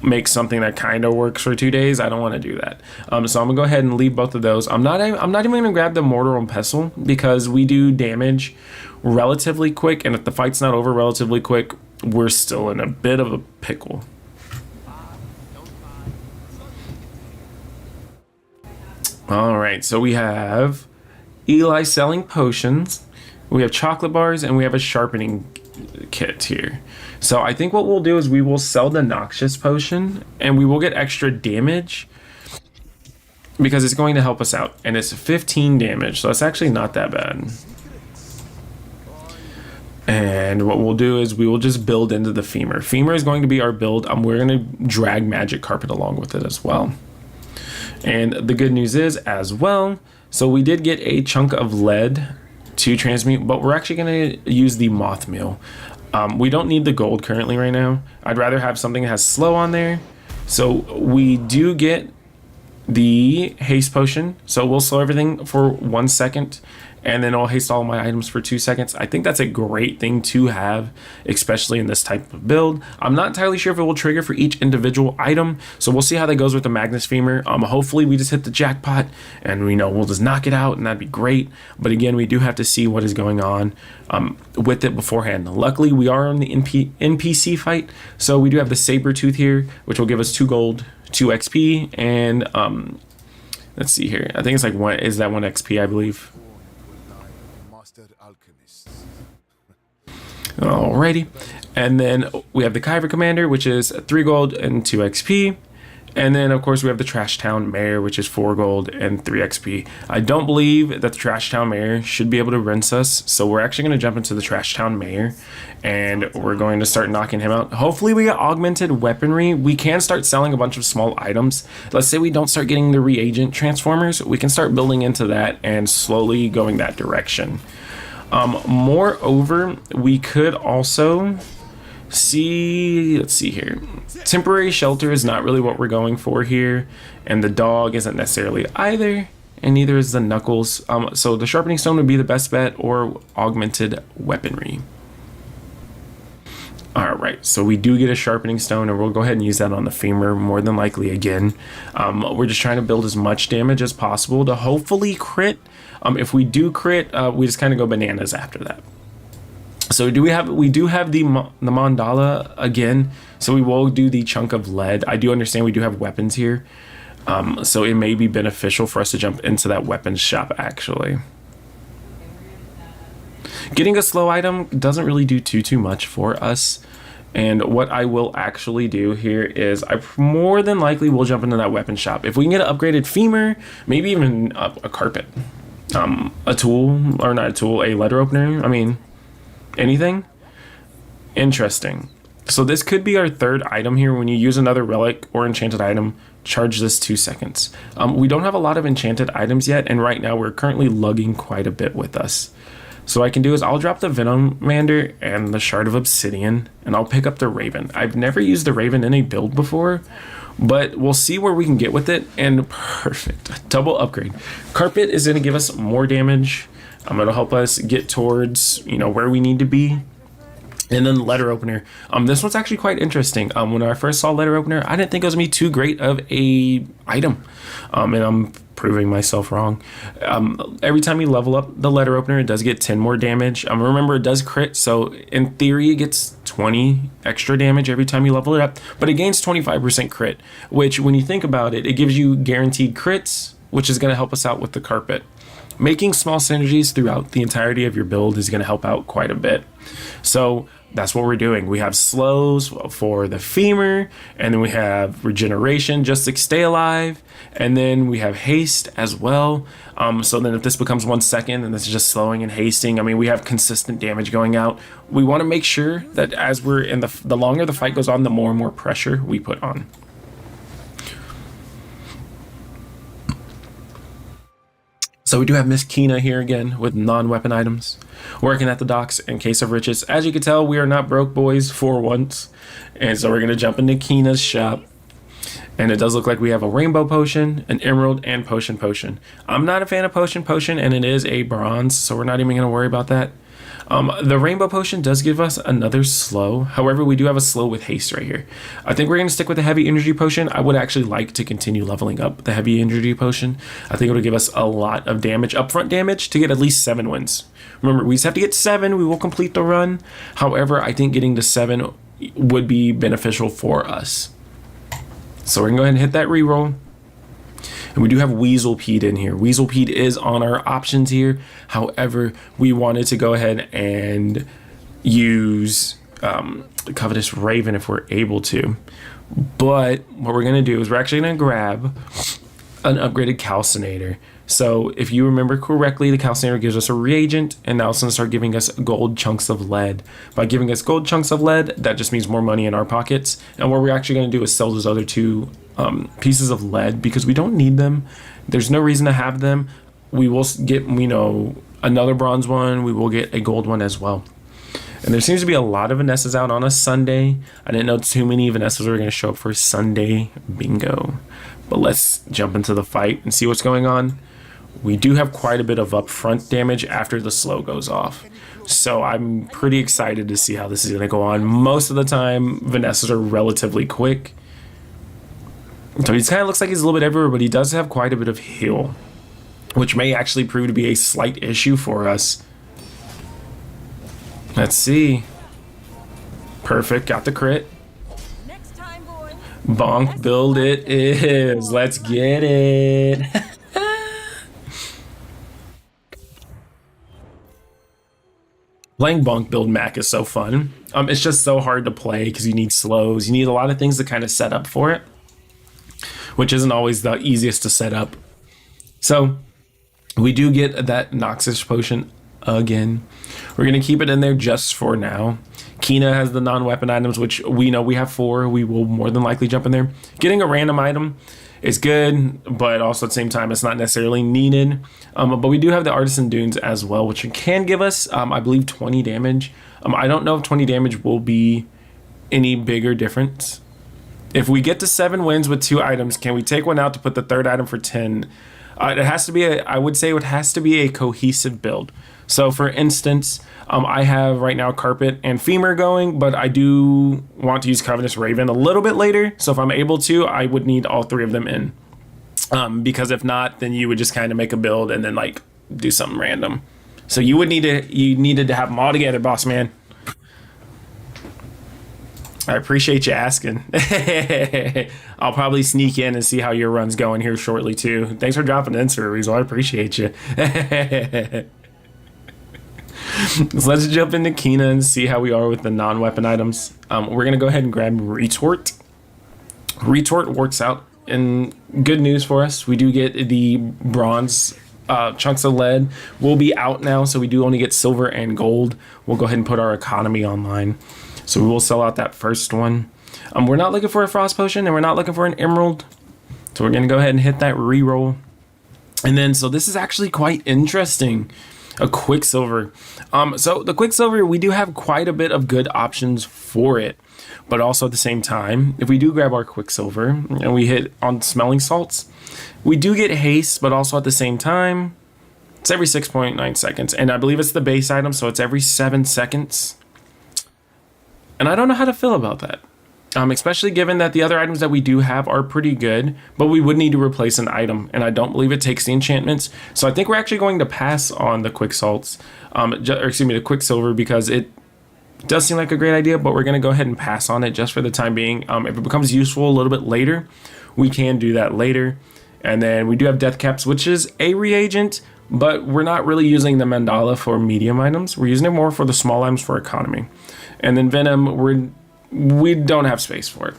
[SPEAKER 1] make something that kind of works for 2 days. I don't want to do that. So I'm going to go ahead and leave both of those. I'm not even going to grab the mortar and pestle because we do damage relatively quick. And if the fight's not over relatively quick, we're still in a bit of a pickle. All right, so we have Eli selling potions, we have chocolate bars, and we have a sharpening kit here. So I think what we'll do is we will sell the noxious potion, and we will get extra damage because it's going to help us out, and it's 15 damage, so it's actually not that bad. And what we'll do is we will just build into the femur. Femur is going to be our build. We're going to drag magic carpet along with it as well. And the good news is as well, so we did get a chunk of lead to transmute, but we're actually going to use the moth meal. We don't need the gold currently right now. I'd rather have something that has slow on there. So we do get the haste potion, so we'll slow everything for 1 second, and then I'll haste all my items for 2 seconds. I think that's a great thing to have, especially in this type of build. I'm not entirely sure if it will trigger for each individual item, so we'll see how that goes with the Magnus Femur. Hopefully we just hit the jackpot and we'll just knock it out, and that'd be great. But again, we do have to see what is going on with it beforehand. Luckily, we are on the NPC fight, so we do have the saber tooth here, which will give us 2 gold, 2 XP, and let's see here. I think it's like 1 XP, I believe. Alrighty, and then we have the Kyber Commander, which is 3 gold and 2 XP, and then of course we have the Trash Town Mayor, which is 4 gold and 3 XP. I don't believe that the Trash Town Mayor should be able to rinse us, so we're actually going to jump into the Trash Town Mayor, and we're going to start knocking him out. Hopefully we get augmented weaponry. We can start selling a bunch of small items. Let's say we don't start getting the reagent transformers, we can start building into that and slowly going that direction. Moreover, we could also see, let's see here, temporary shelter is not really what we're going for here, and the dog isn't necessarily either, and neither is the knuckles. So the sharpening stone would be the best bet, or augmented weaponry. All right, so we do get a sharpening stone, and we'll go ahead and use that on the femur more than likely again. We're just trying to build as much damage as possible to hopefully crit. If we do crit, we just kind of go bananas after that. So we do have the mandala again, so we will do the chunk of lead. I do understand we do have weapons here, so it may be beneficial for us to jump into that weapons shop actually. Getting a slow item doesn't really do too much for us. And what I will actually do here is I more than likely will jump into that weapon shop. If we can get an upgraded femur, maybe even a carpet, a tool, or not a tool, a letter opener. I mean, anything. Interesting. So this could be our third item here. When you use another relic or enchanted item, charge this 2 seconds. We don't have a lot of enchanted items yet, and right now we're currently lugging quite a bit with us. So what I can do is I'll drop the Venomander and the Shard of Obsidian, and I'll pick up the Raven. I've never used the Raven in a build before, but we'll see where we can get with it. And perfect, double upgrade. Carpet is going to give us more damage. It'll help us get towards, where we need to be. And then the letter opener. This one's actually quite interesting. When I first saw letter opener, I didn't think it was gonna be too great of a item. And I'm proving myself wrong. Every time you level up the letter opener, it does get 10 more damage. Remember, it does crit, so in theory, it gets 20 extra damage every time you level it up. But it gains 25% crit, which when you think about it, it gives you guaranteed crits, which is gonna help us out with the carpet. Making small synergies throughout the entirety of your build is gonna help out quite a bit. So that's what we're doing. We have slows for the femur, and then we have regeneration just to stay alive, and then we have haste as well. So then if this becomes 1 second, then this is just slowing and hasting. I mean, we have consistent damage going out. We want to make sure that as we're in the longer the fight goes on, the more and more pressure we put on. So we do have Miss Kina here again with non-weapon items, working at the docks in case of riches. As you can tell, we are not broke boys for once. And so we're going to jump into Kina's shop. And it does look like we have a rainbow potion, an emerald, and potion. I'm not a fan of potion, and it is a bronze, so we're not even going to worry about that. The rainbow potion does give us another slow. However, we do have a slow with haste right here. I think we're going to stick with the heavy energy potion. I would actually like to continue leveling up the heavy energy potion. I think it'll give us a lot of damage, upfront damage, to get at least 7 wins. Remember, we just have to get 7. We will complete the run. However, I think getting to 7 would be beneficial for us. So we're going to go ahead and hit that reroll. And we do have Weaselpede in here. Weaselpede is on our options here. However, we wanted to go ahead and use Covetous Raven if we're able to. But what we're going to do is we're actually going to grab an upgraded Calcinator. So if you remember correctly, the Calcinator gives us a reagent, and now it's going to start giving us gold chunks of lead. By giving us gold chunks of lead, that just means more money in our pockets. And what we're actually going to do is sell those other 2 pieces of lead because we don't need them. There's no reason to have them. We will get, another bronze one. We will get a gold one as well. And there seems to be a lot of Vanessas out on a Sunday. I didn't know too many Vanessas were going to show up for Sunday bingo. But let's jump into the fight and see what's going on. We do have quite a bit of upfront damage after the slow goes off. So I'm pretty excited to see how this is going to go on. Most of the time, Vanessas are relatively quick. So he kind of looks like he's a little bit everywhere, but he does have quite a bit of heal, which may actually prove to be a slight issue for us. Let's see. Perfect, got the crit.
[SPEAKER 3] Next time, boy.
[SPEAKER 1] Bonk build it is. Let's get it. Playing bonk build Mac is so fun. It's just so hard to play because you need slows. You need a lot of things to kind of set up for it, which isn't always the easiest to set up. So we do get that Noxious potion again. We're going to keep it in there just for now. Kina has the non-weapon items, which we know we have 4. We will more than likely jump in there. Getting a random item is good, but also at the same time, it's not necessarily needed. But we do have the Artisan Dunes as well, which can give us, I believe, 20 damage. I don't know if 20 damage will be any bigger difference. If we get to 7 wins with 2 items, can we take one out to put the 3rd item for 10? It has to be I would say it has to be a cohesive build. So for instance, I have right now Carpet and Femur going, but I do want to use Covetous Raven a little bit later. So if I'm able to, I would need all three of them in. Because if not, then you would just kind of make a build and then like do something random. So you needed to have them all together, boss man. I appreciate you asking. I'll probably sneak in and see how your run's going here shortly too. Thanks for dropping in, Sir Weasel. I appreciate you. So let's jump into Kina and see how we are with the non-weapon items. We're gonna go ahead and grab Retort. Retort works out in good news for us. We do get the bronze chunks of lead will be out now, so we do only get silver and gold. We'll go ahead and put our economy online. So we will sell out that first one. We're not looking for a frost potion and we're not looking for an emerald. So we're gonna go ahead and hit that reroll. And then, so this is actually quite interesting. A Quicksilver. So the Quicksilver, we do have quite a bit of good options for it. But also at the same time, if we do grab our Quicksilver and we hit on smelling salts, we do get haste, but also at the same time, it's every 6.9 seconds. And I believe it's the base item, so it's every 7 seconds. And I don't know how to feel about that. Especially given that the other items that we do have are pretty good, but we would need to replace an item, and I don't believe it takes the enchantments. So I think we're actually going to pass on the Quick Salts, the Quicksilver, because it does seem like a great idea, but we're going to go ahead and pass on it just for the time being. If it becomes useful a little bit later, we can do that later. And then we do have Death Caps, which is a reagent, but we're not really using the Mandala for medium items. We're using it more for the small items for economy. And then Venom, we don't have space for it.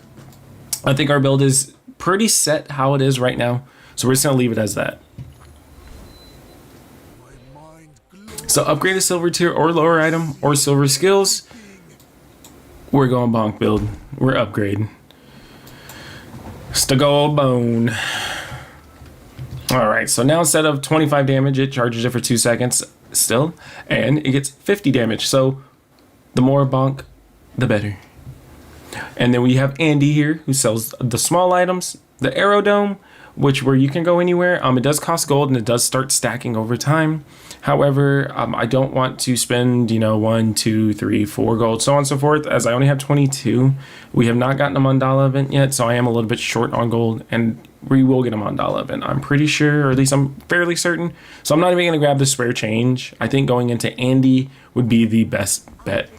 [SPEAKER 1] I think our build is pretty set how it is right now, so we're just gonna leave it as that. So upgrade a silver tier or lower item or silver skills. We're going bonk build. We're upgrading. It's the gold bone. All right, so now instead of 25 damage, it charges it for 2 seconds still, and it gets 50 damage. So the more bonk, the better. And then we have Andy here, who sells the small items, the Aerodome, where you can go anywhere. It does cost gold and it does start stacking over time. However, I don't want to spend 1, 2, 3, 4 gold, so on and so forth, as I only have 22. We have not gotten a Mandala event yet, so I am a little bit short on gold, and we will get a Mandala event, I'm pretty sure, or at least I'm fairly certain. So I'm not even going to grab the spare change. I think going into Andy would be the best bet.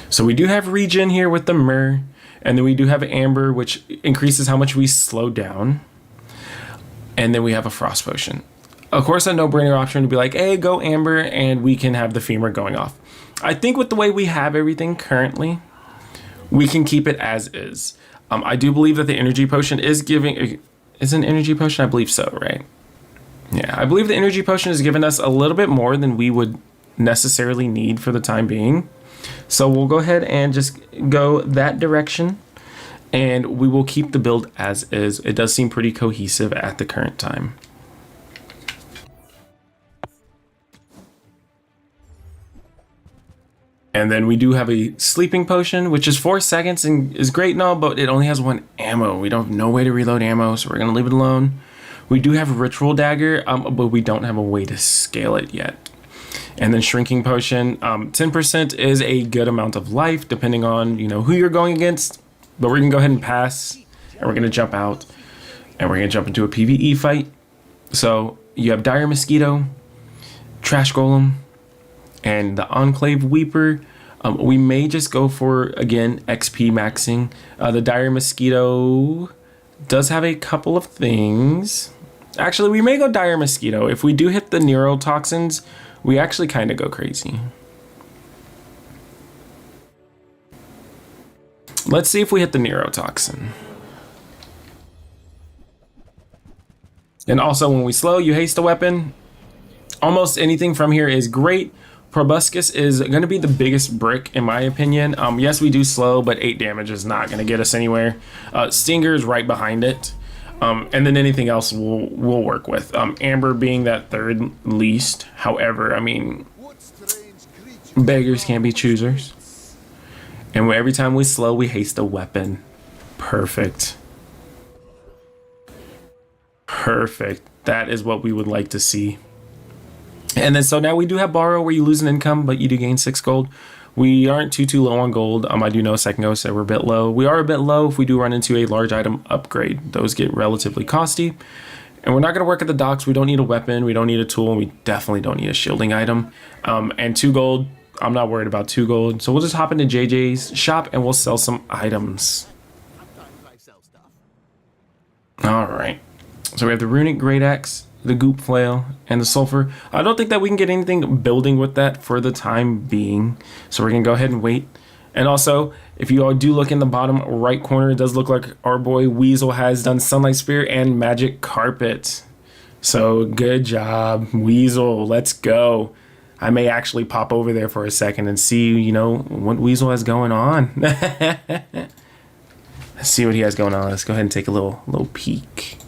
[SPEAKER 1] So we do have Regen here with the Myrrh, and then we do have Amber, which increases how much we slow down. And then we have a Frost Potion. Of course, a no-brainer option to be like, hey, go Amber, and we can have the Femur going off. I think with the way we have everything currently, we can keep it as is. I do believe that the Energy Potion is an Energy Potion? I believe so, right? Yeah, I believe the Energy Potion has given us a little bit more than we would necessarily need for the time being. So we'll go ahead and just go that direction, and we will keep the build as is. It does seem pretty cohesive at the current time. And then we do have a Sleeping Potion, which is 4 seconds and is great and all, but it only has 1 ammo. We don't have no way to reload ammo, so we're going to leave it alone. We do have Ritual Dagger, but we don't have a way to scale it yet. And then Shrinking Potion, 10% is a good amount of life, depending on who you're going against. But we're going to go ahead and pass, and we're going to jump out, and we're going to jump into a PvE fight. So you have Dire Mosquito, Trash Golem, and the Enclave Weeper. We may just go for, again, XP maxing. The Dire Mosquito does have a couple of things. Actually, we may go Dire Mosquito. If we do hit the neurotoxins, we actually kind of go crazy. Let's see if we hit the neurotoxin. And also, when we slow, you haste a weapon. Almost anything from here is great. Proboscis is going to be the biggest brick, in my opinion. Yes, we do slow, but 8 damage is not going to get us anywhere. Stinger is right behind it. And then anything else we'll work with. Amber being that third least. However, I mean, beggars can't be choosers. And every time we slow, we haste a weapon. Perfect. Perfect. That is what we would like to see. And then so now we do have borrow where you lose an income, but you do gain 6 gold. We aren't too low on gold. I do know a second ago said we're a bit low. We are a bit low if we do run into a large item upgrade. Those get relatively costly. And we're not going to work at the docks. We don't need a weapon. We don't need a tool. And we definitely don't need a shielding item. And 2 gold. I'm not worried about 2 gold. So we'll just hop into JJ's shop and we'll sell some items. All right. So we have the runic great axe, the goop flail, and the sulfur. I don't think that we can get anything building with that for the time being. So we're going to go ahead and wait. And also, if you all do look in the bottom right corner, it does look like our boy Weasel has done Sunlight Spear and Magic Carpet. So good job, Weasel. Let's go. I may actually pop over there for a second and see, you know, what Weasel has going on. Let's see what he has going on. Let's go ahead and take a little peek.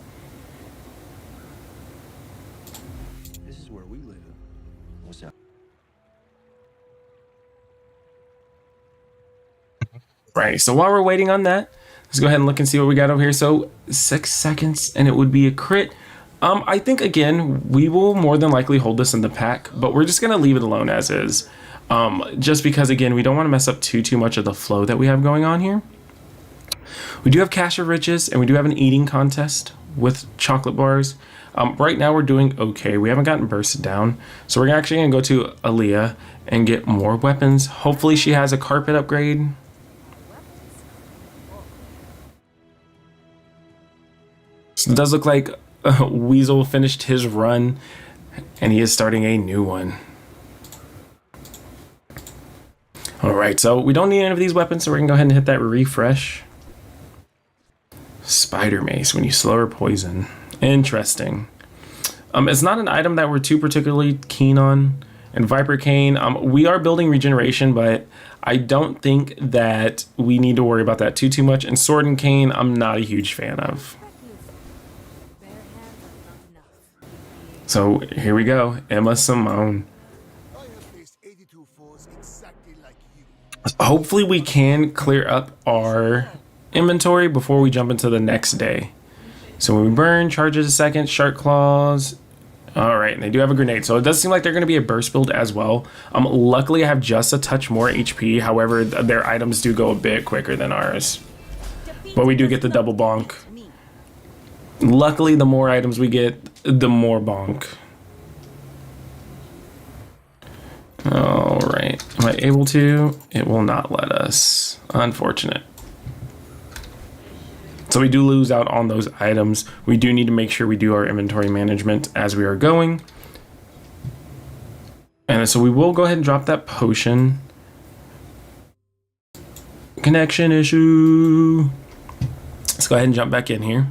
[SPEAKER 4] This is where we live. What's up?
[SPEAKER 1] Right, so while we're waiting on that, let's go ahead and look and see what we got over here. So 6 seconds and it would be a crit. I think again we will more than likely hold this in the pack, but we're just gonna leave it alone as is. Just because again we don't want to mess up too much of the flow that we have going on here. We do have Cache of Riches and we do have an eating contest with chocolate bars. Right now we're doing okay. We haven't gotten bursted down, so we're actually gonna go to Aaliyah and get more weapons. Hopefully she has a carpet upgrade. So it does look like Weasel finished his run and he is starting a new one. All right, so we don't need any of these weapons, so we're gonna go ahead and hit that refresh. Spider mace when you slow or poison. Interesting. It's not an item that we're too particularly keen on. And Viper Cane, we are building regeneration, but I don't think that we need to worry about that too much. And Sword and Cane, I'm not a huge fan of. So here we go, Emma Simone.
[SPEAKER 2] I have faced 82 foes exactly like you.
[SPEAKER 1] Hopefully we can clear up our inventory before we jump into the next day. So when we burn, charges a second, shark claws. All right, and they do have a grenade. So it does seem like they're going to be a burst build as well. Luckily I have just a touch more HP. However, their items do go a bit quicker than ours. But we do get the double bonk. Luckily, the more items we get, the more bonk. All right, am I able to? It will not let us. Unfortunate. So we do lose out on those items. We do need to make sure we do our inventory management as we are going. And so we will go ahead and drop that potion. Connection issue. Let's go ahead and jump back in here.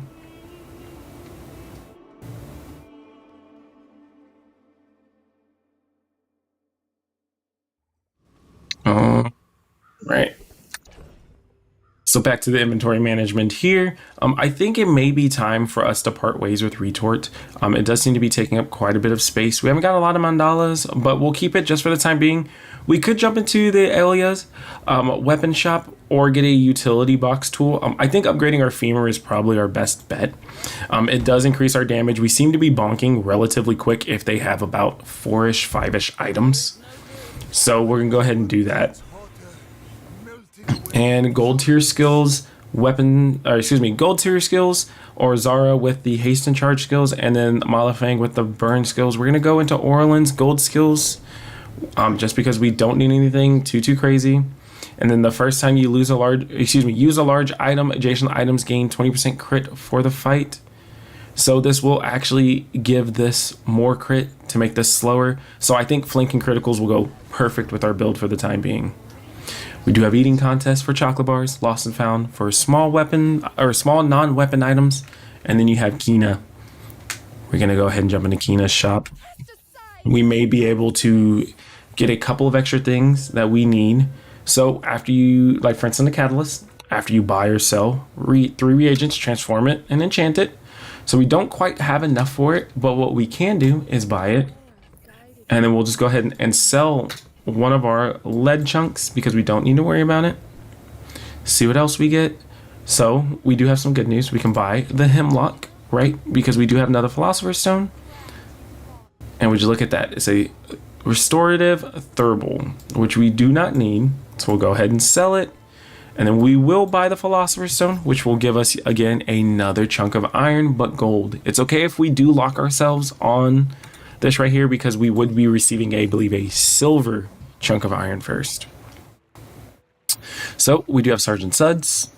[SPEAKER 1] Right. So back to the inventory management here. I think it may be time for us to part ways with Retort. It does seem to be taking up quite a bit of space. We haven't got a lot of mandalas, but we'll keep it just for the time being. We could jump into the Elia's weapon shop or get a utility box tool. I think upgrading our femur is probably our best bet. It does increase our damage. We seem to be bonking relatively quick if they have about 4-ish, 5-ish items. So we're gonna go ahead and do that. And gold tier skills, gold tier skills, or Zara with the haste and charge skills, and then Malafang with the burn skills. We're gonna go into Orlin's gold skills, just because we don't need anything too crazy. And then the first time you use a large item, adjacent items gain 20% crit for the fight. So this will actually give this more crit to make this slower. So I think flanking criticals will go perfect with our build for the time being. We do have eating contests for chocolate bars, lost and found for small weapon or small non-weapon items. And then you have Kina. We're gonna go ahead and jump into Kina's shop. We may be able to get a couple of extra things that we need. So after you, like for instance, the catalyst, after you buy or sell 3 reagents, transform it and enchant it. So we don't quite have enough for it, but what we can do is buy it. And then we'll just go ahead and sell one of our lead chunks because we don't need to worry about it. See what else we get. So we do have some good news. We can buy the hemlock right? Because we do have another Philosopher's Stone. And we just look at that. It's a restorative thurible, which we do not need. So we'll go ahead and sell it. And then we will buy the Philosopher's Stone, which will give us, again, another chunk of iron, but gold. It's okay if we do lock ourselves on this right here, because we would be receiving, I believe, a silver chunk of iron first. So we do have Sergeant Suds,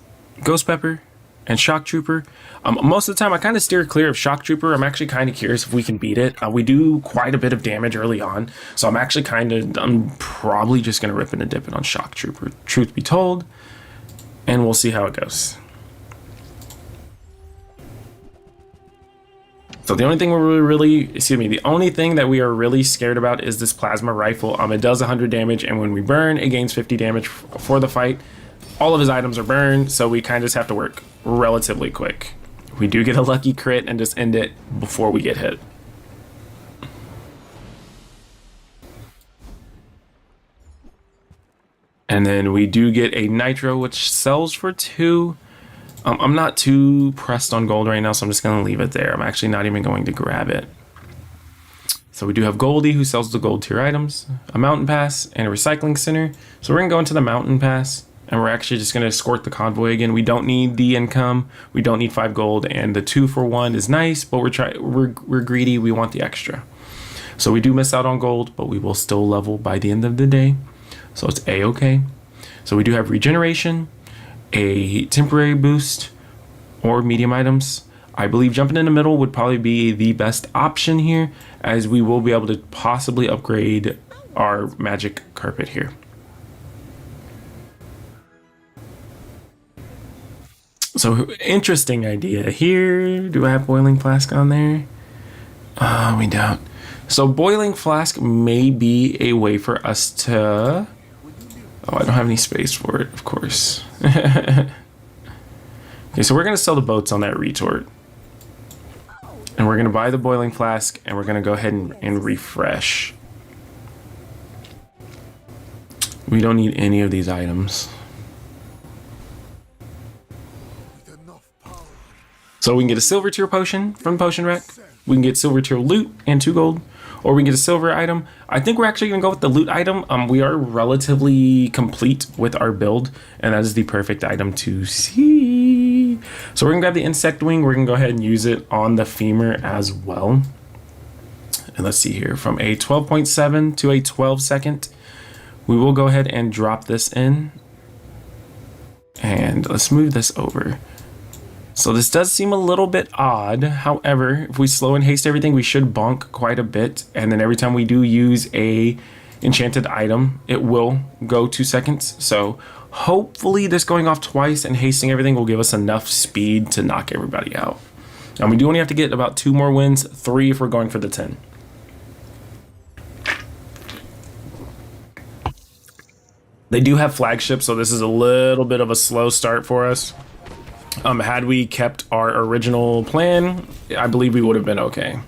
[SPEAKER 1] Ghost Pepper, and Shock Trooper. Most of the time, I kind of steer clear of Shock Trooper. I'm actually kind of curious if we can beat it. We do quite a bit of damage early on, so I'm probably just going to rip and dip it on Shock Trooper, truth be told, and we'll see how it goes. So the only thing the only thing that we are really scared about is this plasma rifle. It does 100 damage, and when we burn, it gains 50 damage for the fight. All of his items are burned, so we kind of just have to work relatively quick. We do get a lucky crit and just end it before we get hit. And then we do get a nitro, which sells for 2. I'm not too pressed on gold right now, so I'm just going to leave it there. I'm actually not even going to grab it. So we do have Goldie, who sells the gold tier items, a mountain pass, and a recycling center. So we're going to go into the mountain pass, and we're actually just going to escort the convoy again. We don't need the income. We don't need 5 gold, and the 2 for 1 is nice, but we're greedy. We want the extra. So we do miss out on gold, but we will still level by the end of the day. So it's A-okay. So we do have regeneration, a temporary boost, or medium items. I believe jumping in the middle would probably be the best option here, as we will be able to possibly upgrade our magic carpet here. So interesting idea here. Do I have boiling flask on there? We don't. So boiling flask may be a way for us to... Oh, I don't have any space for it, of course. Okay, so we're going to sell the boats on that retort. And we're going to buy the boiling flask, and we're going to go ahead and refresh. We don't need any of these items. So we can get a silver tier potion from Potion Rack. We can get silver tier loot and 2 gold. Or we can get a silver item. I think we're actually going to go with the loot item. We are relatively complete with our build, and that is the perfect item to see. So we're going to grab the insect wing. We're going to go ahead and use it on the femur as well. And let's see here. From a 12.7 to a 12 second, we will go ahead and drop this in. And let's move this over. So this does seem a little bit odd. However, if we slow and haste everything, we should bonk quite a bit. And then every time we do use a enchanted item, it will go 2 seconds. So hopefully this going off twice and hasting everything will give us enough speed to knock everybody out. And we do only have to get about 2 more wins, 3 if we're going for the 10. They do have flagships, so this is a little bit of a slow start for us. Had we kept our original plan, I believe we would have been okay.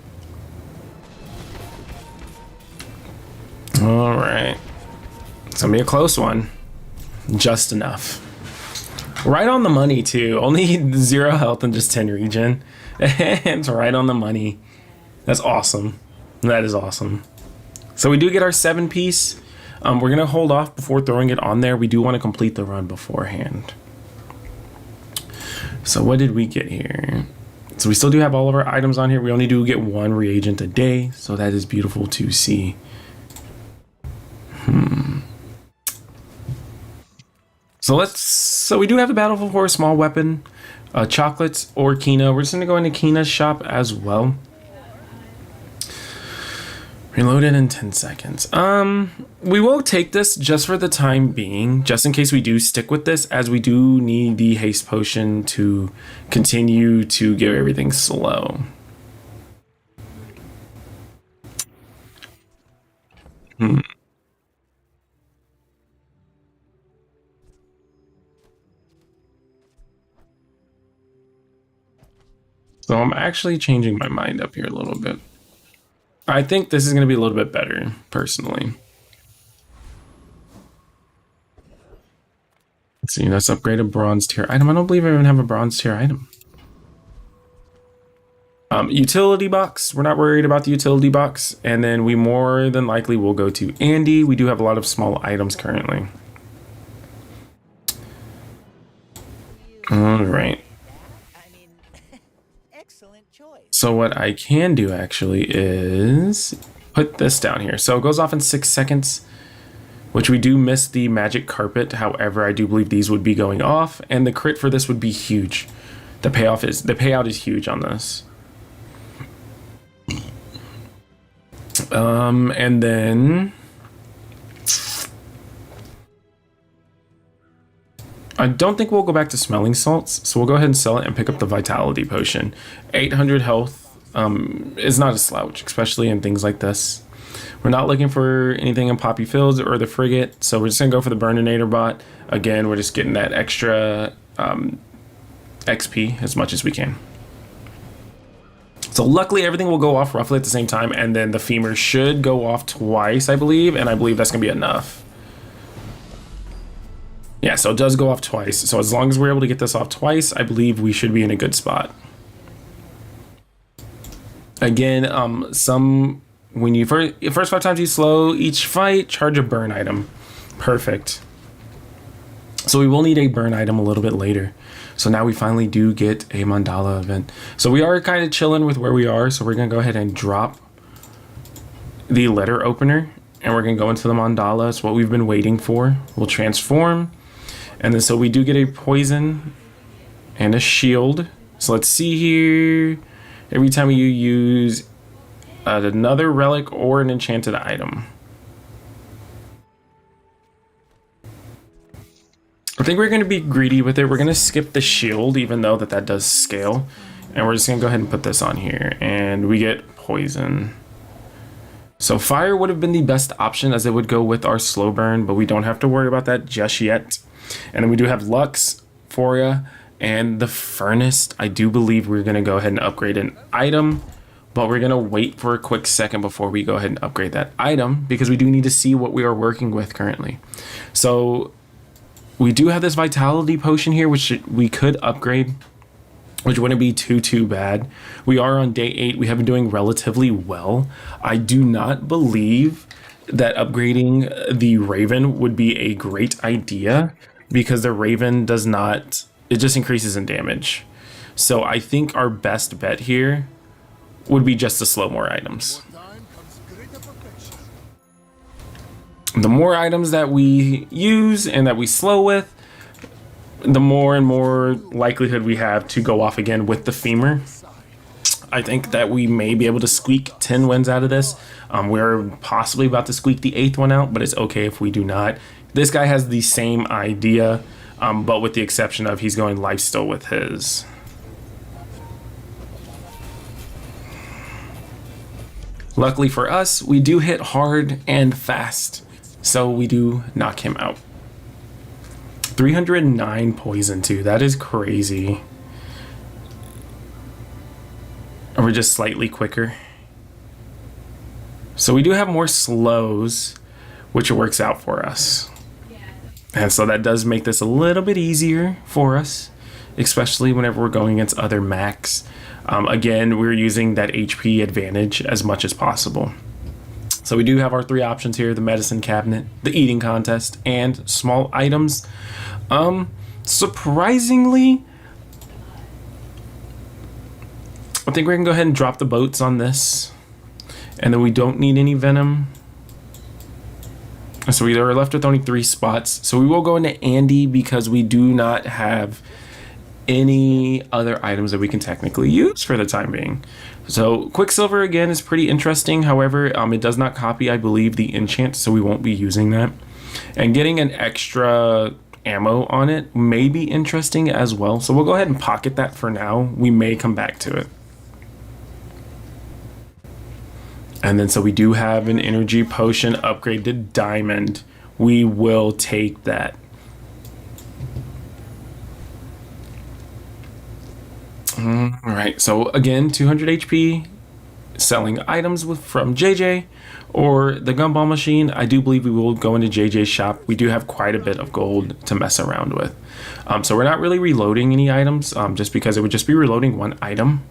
[SPEAKER 1] All right. It's gonna be a close one. Just enough. Right on the money, too. Only 0 health and just 10 regen. It's right on the money. That's awesome. That is awesome. So we do get our 7-piece. We're going to hold off before throwing it on there. We do want to complete the run beforehand. So what did we get here? So we still do have all of our items on here. We only do get 1 reagent a day. So that is beautiful to see. So we do have the Battle for a small weapon, chocolates or Kina. We're just going to go into Kina's shop as well. Reload it in 10 seconds. We will take this just for the time being, just in case we do stick with this, as we do need the haste potion to continue to give everything slow. So I'm actually changing my mind up here a little bit. I think this is going to be a little bit better, personally. Let's see, let's upgrade a bronze tier item. I don't believe I even have a bronze tier item. Utility box. We're not worried about the utility box. And then we more than likely will go to Andy. We do have a lot of small items currently. All right.
[SPEAKER 5] I mean, excellent choice.
[SPEAKER 1] So what I can do actually is put this down here. So it goes off in 6 seconds, which we do miss the magic carpet. However, I do believe these would be going off, and the crit for this would be huge. The payout is huge on this. And then I don't think we'll go back to smelling salts, so we'll go ahead and sell it and pick up the vitality potion. 800 health is not a slouch, especially in things like this. We're not looking for anything in Poppy Fields or the Frigate, so we're just gonna go for the Burninator bot. Again, we're just getting that extra XP as much as we can. So luckily everything will go off roughly at the same time, and then the femur should go off twice, I believe, and I believe that's gonna be enough. Yeah, so it does go off twice. So as long as we're able to get this off twice, I believe we should be in a good spot. Again, when you first 5 times you slow each fight, charge a burn item. Perfect. So we will need a burn item a little bit later. So now we finally do get a mandala event. So we are kind of chilling with where we are. So we're gonna go ahead and drop the letter opener, and we're gonna go into the mandala. It's what we've been waiting for. We'll transform, and then so we do get a poison and a shield. So let's see here. Every time you use another relic or an enchanted item. I think we're going to be greedy with it. We're going to skip the shield, even though that does scale. And we're just going to go ahead and put this on here. And we get poison. So fire would have been the best option, as it would go with our slow burn, but we don't have to worry about that just yet. And then we do have Lux, Foria, and the Furnace. I do believe we're going to go ahead and upgrade an item, but we're going to wait for a quick second before we go ahead and upgrade that item, because we do need to see what we are working with currently. So we do have this vitality potion here, which we could upgrade, which wouldn't be too bad. We are on day 8. We have been doing relatively well. I do not believe that upgrading the Raven would be a great idea, because the Raven does not, it just increases in damage. So I think our best bet here would be just to slow more items.
[SPEAKER 2] Time comes greater perfection.
[SPEAKER 1] The more items that we use and that we slow with, the more and more likelihood we have to go off again with the femur. I think that we may be able to squeak 10 wins out of this. We're possibly about to squeak the 8th one out, but it's okay if we do not. This guy has the same idea, but with the exception of he's going lifesteal with his. Luckily for us, we do hit hard and fast, so we do knock him out. 309 poison too, that is crazy. And we're just slightly quicker. So we do have more slows, which works out for us. And so that does make this a little bit easier for us, especially whenever we're going against other mechs. Again, we're using that HP advantage as much as possible. So we do have our 3 options here: the medicine cabinet, the eating contest, and small items. Surprisingly, I think we're gonna go ahead and drop the boats on this, and then we don't need any venom. So we are left with only 3 spots. So we will go into Andy, because we do not have any other items that we can technically use for the time being. So Quicksilver again is pretty interesting. However, it does not copy, I believe, the enchant, so we won't be using that. And getting an extra ammo on it may be interesting as well. So we'll go ahead and pocket that for now. We may come back to it. And then so we do have an energy potion upgrade to diamond. We will take that. All right, so again, 200 HP, selling items from JJ or the gumball machine. I do believe we will go into JJ's shop. We do have quite a bit of gold to mess around with. So we're not really reloading any items, just because it would just be reloading one item.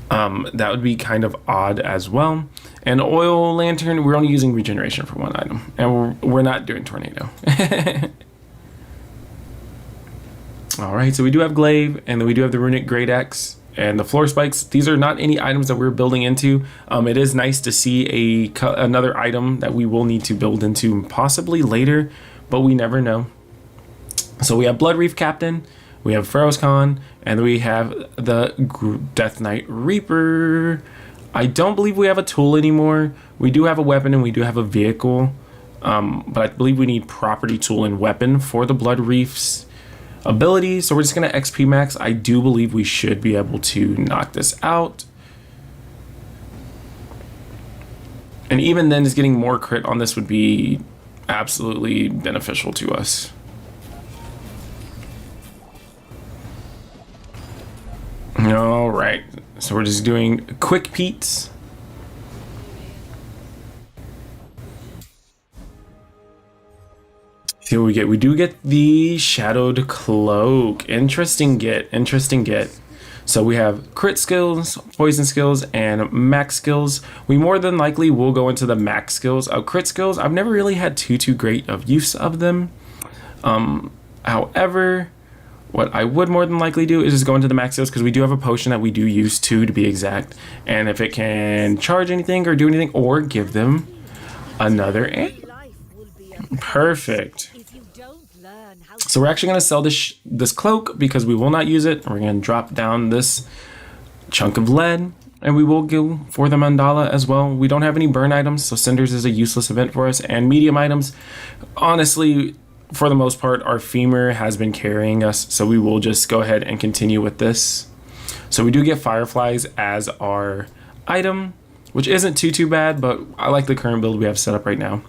[SPEAKER 1] That would be kind of odd as well. And oil lantern, we're only using regeneration for one item, and we're not doing tornado. All right, so we do have glaive, and then we do have the runic great axe and the floor spikes. These are not any items that we're building into. It is nice to see another item that we will need to build into possibly later, but we never know. So we have Blood Reef Captain, we have Pharaoh's Khan, and we have the Death Knight Reaper. I don't believe we have a tool anymore. We do have a weapon and we do have a vehicle, but I believe we need property, tool, and weapon for the Blood Reef's ability. So we're just going to XP max. I do believe we should be able to knock this out. And even then, just getting more crit on this would be absolutely beneficial to us. All right, so we're just doing quick peats. See what we get. We do get the shadowed cloak. Interesting get. So we have crit skills, poison skills, and max skills. We more than likely will go into the max skills. Crit skills, I've never really had too great of use of them. However, what I would more than likely do is just go into the max skills, because we do have a potion that we do use to be exact. And if it can charge anything or do anything or give them another perfect. So we're actually going to sell this cloak because we will not use it. We're going to drop down this chunk of lead, and we will go for the mandala as well. We don't have any burn items, so cinders is a useless event for us. And medium items, honestly, for the most part, our femur has been carrying us, so we will just go ahead and continue with this. So we do get fireflies as our item, which isn't too bad, but I like the current build we have set up right now.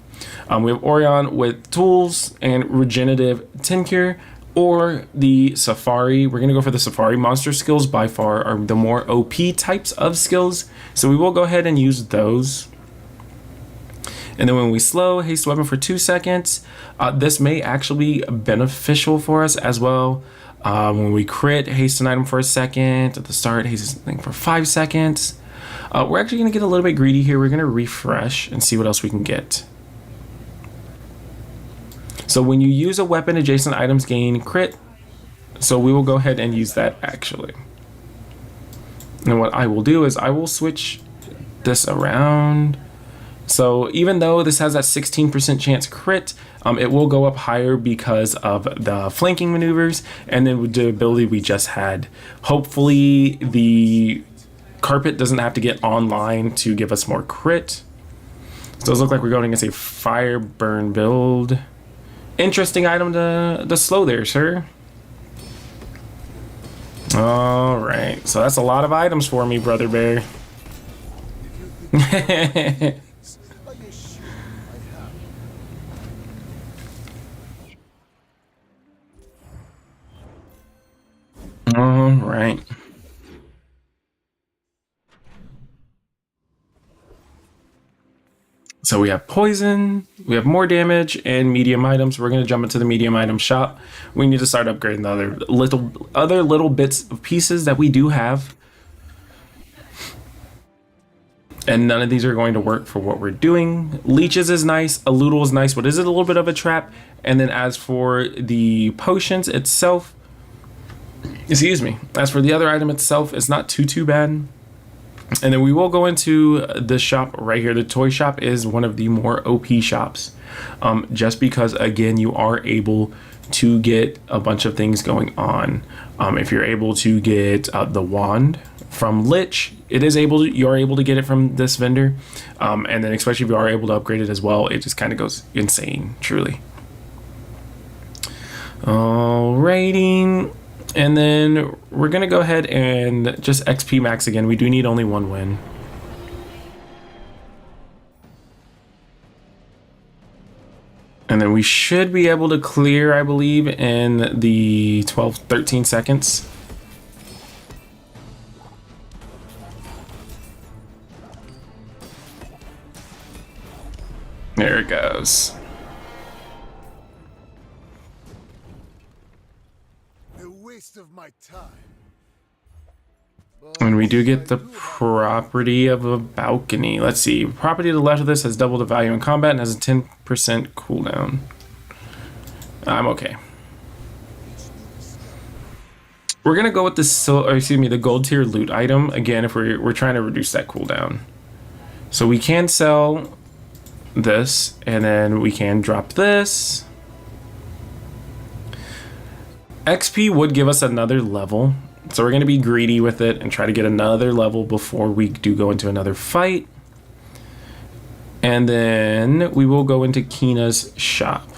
[SPEAKER 1] We have Orion with tools and regenerative tincture, or the Safari. We're going to go for the Safari. Monster skills by far are the more OP types of skills, so we will go ahead and use those. And then when we slow, haste weapon for 2 seconds. This may actually be beneficial for us as well. When we crit, haste an item for a second. At the start, haste something for 5 seconds. We're actually going to get a little bit greedy here. We're going to refresh and see what else we can get. So when you use a weapon, adjacent items gain crit. So we will go ahead and use that actually. And what I will do is I will switch this around. So even though this has that 16% chance crit, it will go up higher because of the flanking maneuvers and then with the ability we just had. Hopefully the carpet doesn't have to get online to give us more crit. So those look like we're going against a fire burn build. Interesting item to slow there, sir. All right, so that's a lot of items for me, Brother Bear. All right. So we have poison, we have more damage, and medium items. We're going to jump into the medium item shop. We need to start upgrading the other little bits of pieces that we do have. And none of these are going to work for what we're doing. Leeches is nice, a Loodle is nice, but is it a little bit of a trap? And then as for the potions itself, excuse me, as for the other item itself, it's not too bad. And then we will go into the shop right here. The toy shop is one of the more OP shops, just because again you are able to get a bunch of things going on. If you're able to get the wand from Lich, you're able to get it from this vendor, and then especially if you are able to upgrade it as well, it just kind of goes insane, truly. Alrighty. And then we're going to go ahead and just XP max again. We do need only one win. And then we should be able to clear, I believe, in the 13 seconds. There it goes.
[SPEAKER 2] A waste of my time.
[SPEAKER 1] And we do get the property of a balcony. Let's see. Property to the left of this has double the value in combat and has a 10% cooldown. I'm okay. We're gonna go with the gold tier loot item again if we're trying to reduce that cooldown. So we can sell this, and then we can drop this. XP would give us another level, so we're gonna be greedy with it and try to get another level before we do go into another fight. And then we will go into Kina's shop.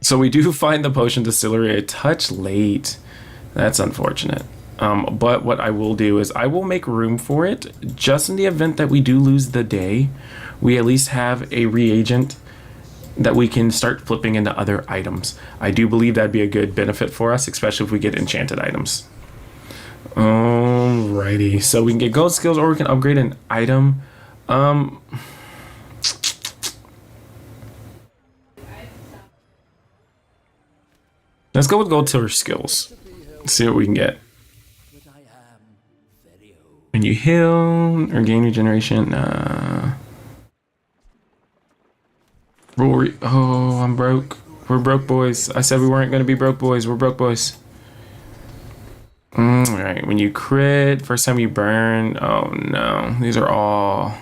[SPEAKER 1] So we do find the potion distillery a touch late. That's unfortunate. But what I will do is I will make room for it just in the event that we do lose the day. We at least have a reagent that we can start flipping into other items. I do believe that'd be a good benefit for us, especially if we get enchanted items. Alrighty, so we can get gold skills or we can upgrade an item. Let's go with gold tier skills. See what we can get. When you heal or gain regeneration, Rory, oh, I'm broke. We're broke boys. I said we weren't gonna be broke boys. We're broke boys. Alright, when you crit, first time you burn, oh no. These are all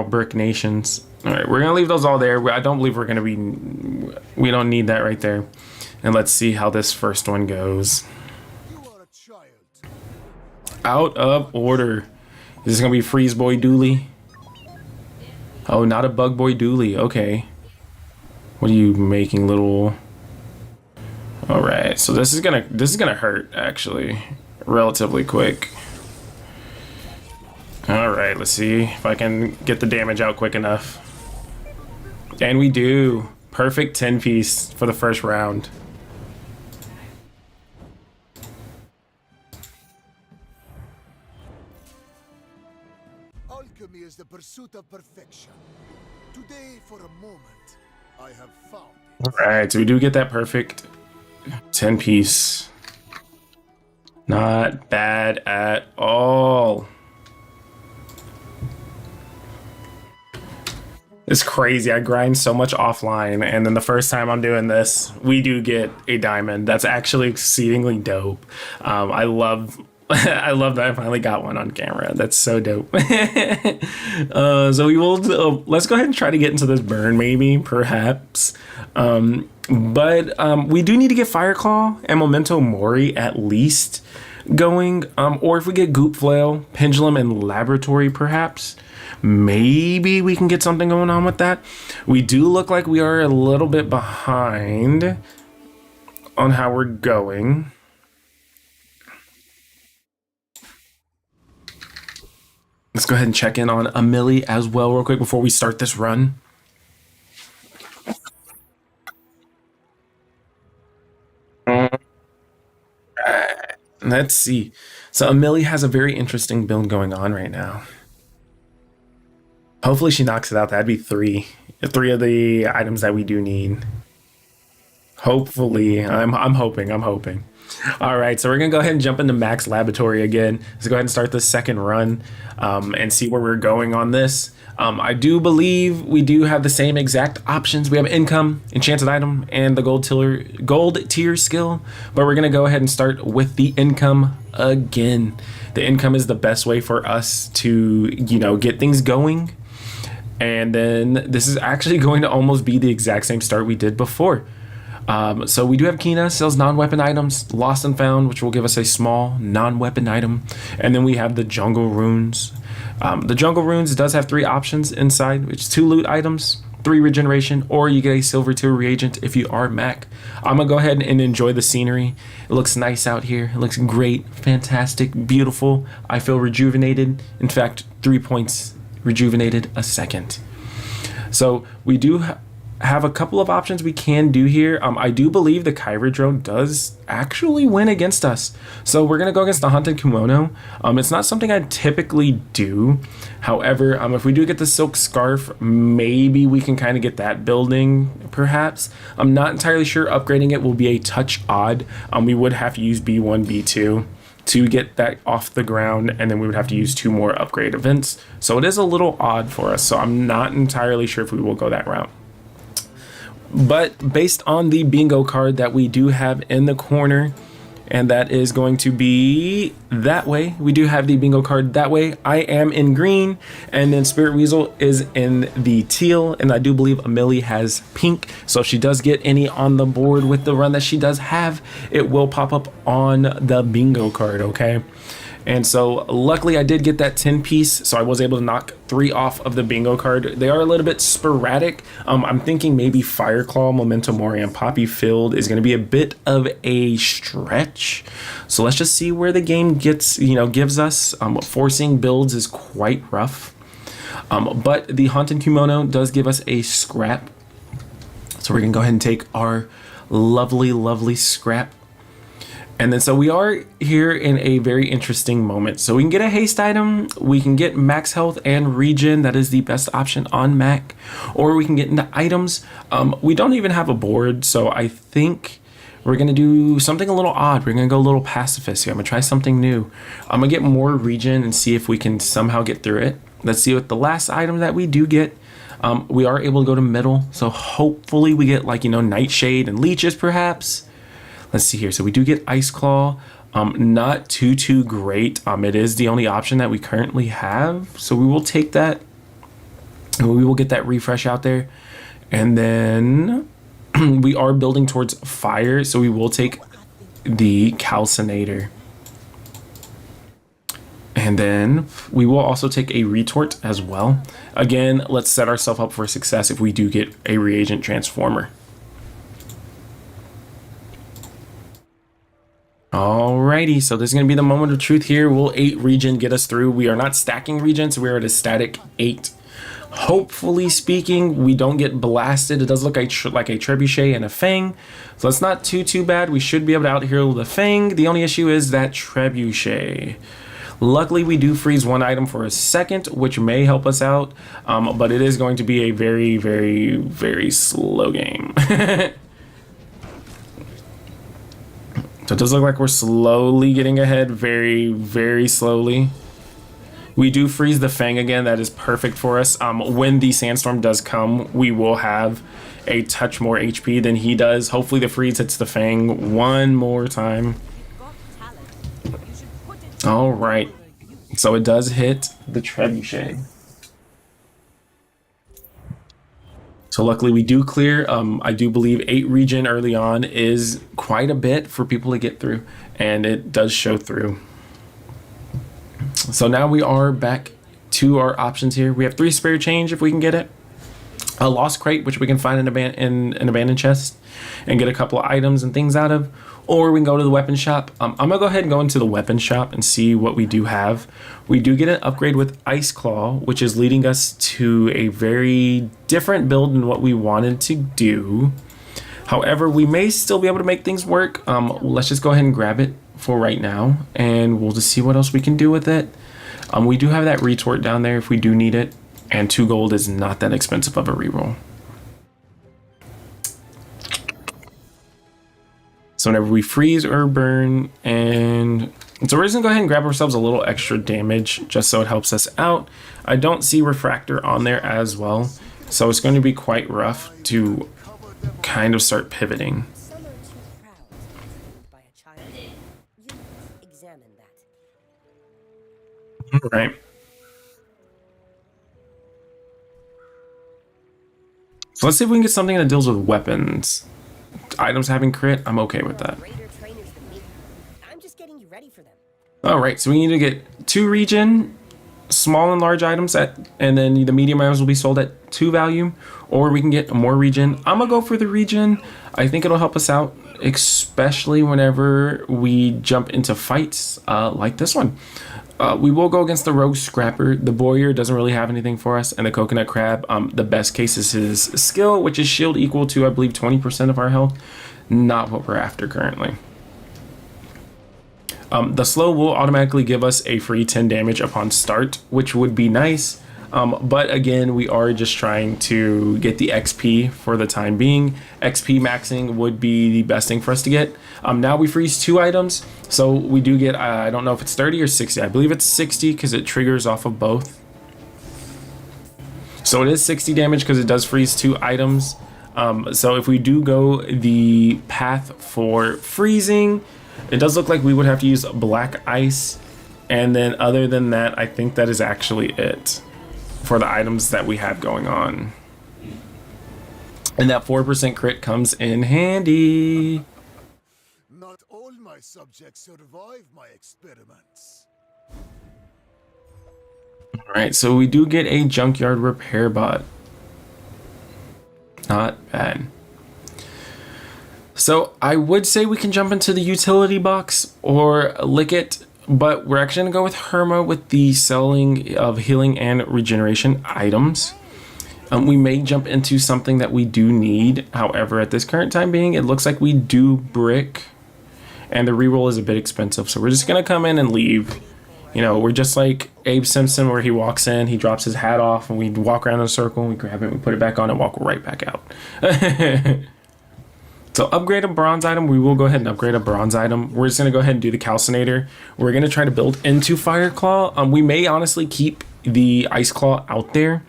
[SPEAKER 1] brick nations. Alright, we're gonna leave those all there. I don't believe we're gonna be, we don't need that right there. And let's see how this first one goes. Out of order. Is this gonna be Freeze Boy Dooley? Oh, not a Bug Boy Dooley. Okay. What are you making, little? All right. So this is gonna hurt actually, relatively quick. All right. Let's see if I can get the damage out quick enough. And we do. Perfect 10-piece for the first round.
[SPEAKER 2] Alchemy is the pursuit of perfection. Today, for a moment, I have found it.
[SPEAKER 1] All right, so we do get that perfect 10-piece. Not bad at all. It's crazy. I grind so much offline, and then the first time I'm doing this, we do get a diamond. That's actually exceedingly dope. I love I love that I finally got one on camera. That's so dope. So we will let's go ahead and try to get into this burn, maybe, perhaps. But we do need to get Fireclaw and Memento Mori at least going. Or if we get Goop Flail, Pendulum, and Laboratory, perhaps. Maybe we can get something going on with that. We do look like we are a little bit behind on how we're going. Let's go ahead and check in on Amelie as well real quick before we start this run. Let's see. So Amelie has a very interesting build going on right now. Hopefully she knocks it out. That'd be three of the items that we do need. Hopefully. I'm hoping. All right, so we're gonna go ahead and jump into Max Laboratory again. Let's go ahead and start the second run and see where we're going on this. I do believe we do have the same exact options. We have income, enchanted item, and the gold tier skill. But we're gonna go ahead and start with the income again. The income is the best way for us to, get things going. And then this is actually going to almost be the exact same start we did before. So we do have Kina, sells non-weapon items, Lost and Found, which will give us a small non-weapon item. And then we have the Jungle Runes. The Jungle Runes does have 3 options inside, which is 2 loot items, 3 regeneration, or you get a silver tier reagent if you are Mac. I'm gonna go ahead and enjoy the scenery. It looks nice out here. It looks great, fantastic, beautiful. I feel rejuvenated. In fact, 3 points rejuvenated a second. So we do have a couple of options we can do here. I do believe the Kyber drone does actually win against us. So we're going to go against the Haunted Kimono. It's not something I typically do. However, if we do get the Silk Scarf, maybe we can kind of get that building, perhaps. I'm not entirely sure. Upgrading it will be a touch odd. We would have to use B1, B2 to get that off the ground, and then we would have to use 2 more upgrade events. So it is a little odd for us. So I'm not entirely sure if we will go that route. But based on the bingo card that we do have in the corner, and that is going to be that way. We do have the bingo card that way. I am in green, and then Spirit Weasel is in the teal, and I do believe Amelie has pink. So if she does get any on the board with the run that she does have, it will pop up on the bingo card, okay? And so luckily I did get that 10 piece, so I was able to knock 3 off of the bingo card. They are a little bit sporadic. I'm thinking maybe Fireclaw, Memento Mori, and Poppy Field is going to be a bit of a stretch. So let's just see where the game gives us. Forcing builds is quite rough. But the Haunted Kimono does give us a scrap. So we're going to go ahead and take our lovely, lovely scrap. And then so we are here in a very interesting moment. So we can get a haste item, we can get max health and regen. That is the best option on Mac. Or we can get into items. We don't even have a board, so I think we're gonna do something a little odd. We're gonna go a little pacifist here. I'm gonna try something new. I'm gonna get more regen and see if we can somehow get through it. Let's see what the last item that we do get. We are able to go to middle, so hopefully we get like, Nightshade and leeches perhaps. Let's see here. So we do get Ice Claw. Not too great. It is the only option that we currently have. So we will take that. And we will get that refresh out there. And then we are building towards fire. So we will take the Calcinator. And then we will also take a retort as well. Again, let's set ourselves up for success if we do get a reagent transformer. Alrighty, so this is going to be the moment of truth here. Will 8 regen get us through? We are not stacking regen, so we're at a static 8. Hopefully speaking, we don't get blasted. It does look like a trebuchet and a fang, so it's not too bad. We should be able to out-hero the fang. The only issue is that trebuchet. Luckily, we do freeze 1 item for a second, which may help us out, but it is going to be a very, very, very slow game. So it does look like we're slowly getting ahead, very, very slowly. We do freeze the Fang again. That is perfect for us. When the Sandstorm does come, we will have a touch more HP than he does. Hopefully the freeze hits the Fang one more time. All right. So it does hit the Trebuchet. So luckily we do clear. I do believe 8 regen early on is quite a bit for people to get through, and it does show through. So now we are back to our options here. We have 3 spare change if we can get it. A lost crate, which we can find in an abandoned chest and get a couple of items and things out of. Or we can go to the weapon shop. I'm gonna go ahead and go into the weapon shop and see what we do have. We do get an upgrade with Ice Claw, which is leading us to a very different build than what we wanted to do. However, we may still be able to make things work. Let's just go ahead and grab it for right now, and we'll just see what else we can do with it. We do have that retort down there if we do need it, and 2 gold is not that expensive of a reroll. So whenever we freeze or burn, and so we're just gonna go ahead and grab ourselves a little extra damage just so it helps us out. I don't see refractor on there as well, so it's going to be quite rough to kind of start pivoting. All right. So let's see if we can get something that deals with weapons. Items having crit, I'm okay with that.
[SPEAKER 5] I'm just getting you ready for them.
[SPEAKER 1] All right, so we need to get 2 regen, small and large items and then the medium items will be sold at 2 value, or we can get more regen. I'm gonna go for the regen. I think it'll help us out especially whenever we jump into fights like this one. We will go against the Rogue Scrapper. The Boyer doesn't really have anything for us, and the Coconut Crab, the best case is his skill, which is shield equal to, I believe, 20% of our health. Not what we're after currently. The Slow will automatically give us a free 10 damage upon start, which would be nice. But again, we are just trying to get the XP for the time being. XP maxing would be the best thing for us to get. Now we freeze 2 items, so we do get, I don't know if it's 30 or 60. I believe it's 60 because it triggers off of both. So it is 60 damage because it does freeze 2 items. So if we do go the path for freezing, it does look like we would have to use black ice. And then other than that, I think that is actually it for the items that we have going on. And that 4% crit comes in handy.
[SPEAKER 2] Not all my subjects survive my experiments.
[SPEAKER 1] Alright, so we do get a junkyard repair bot. Not bad. So I would say we can jump into the utility box or lick it, but we're actually going to go with Herma with the selling of healing and regeneration items. We may jump into something that we do need. However, at this current time being, it looks like we do brick, and the reroll is a bit expensive. So we're just going to come in and leave. You know, we're just like Abe Simpson, where he walks in, he drops his hat off, and we walk around in a circle, we grab it, we put it back on, and walk right back out. So upgrade a bronze item, we will go ahead and upgrade a bronze item. We're just going to go ahead and do the calcinator. We're going to try to build into Fire Claw. We may honestly keep the Ice Claw out there,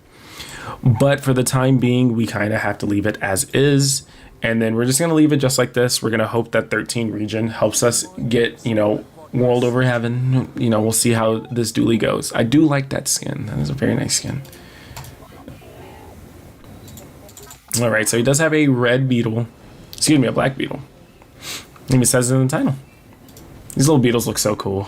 [SPEAKER 1] but for the time being, we kind of have to leave it as is. And then we're just going to leave it just like this. We're going to hope that 13 region helps us get, you know, World Over Heaven. You know, we'll see how this dually goes. I do like that skin. That is a very nice skin. All right, so he does have a red beetle. Excuse me, a black beetle. Even says it in the title. These little beetles look so cool.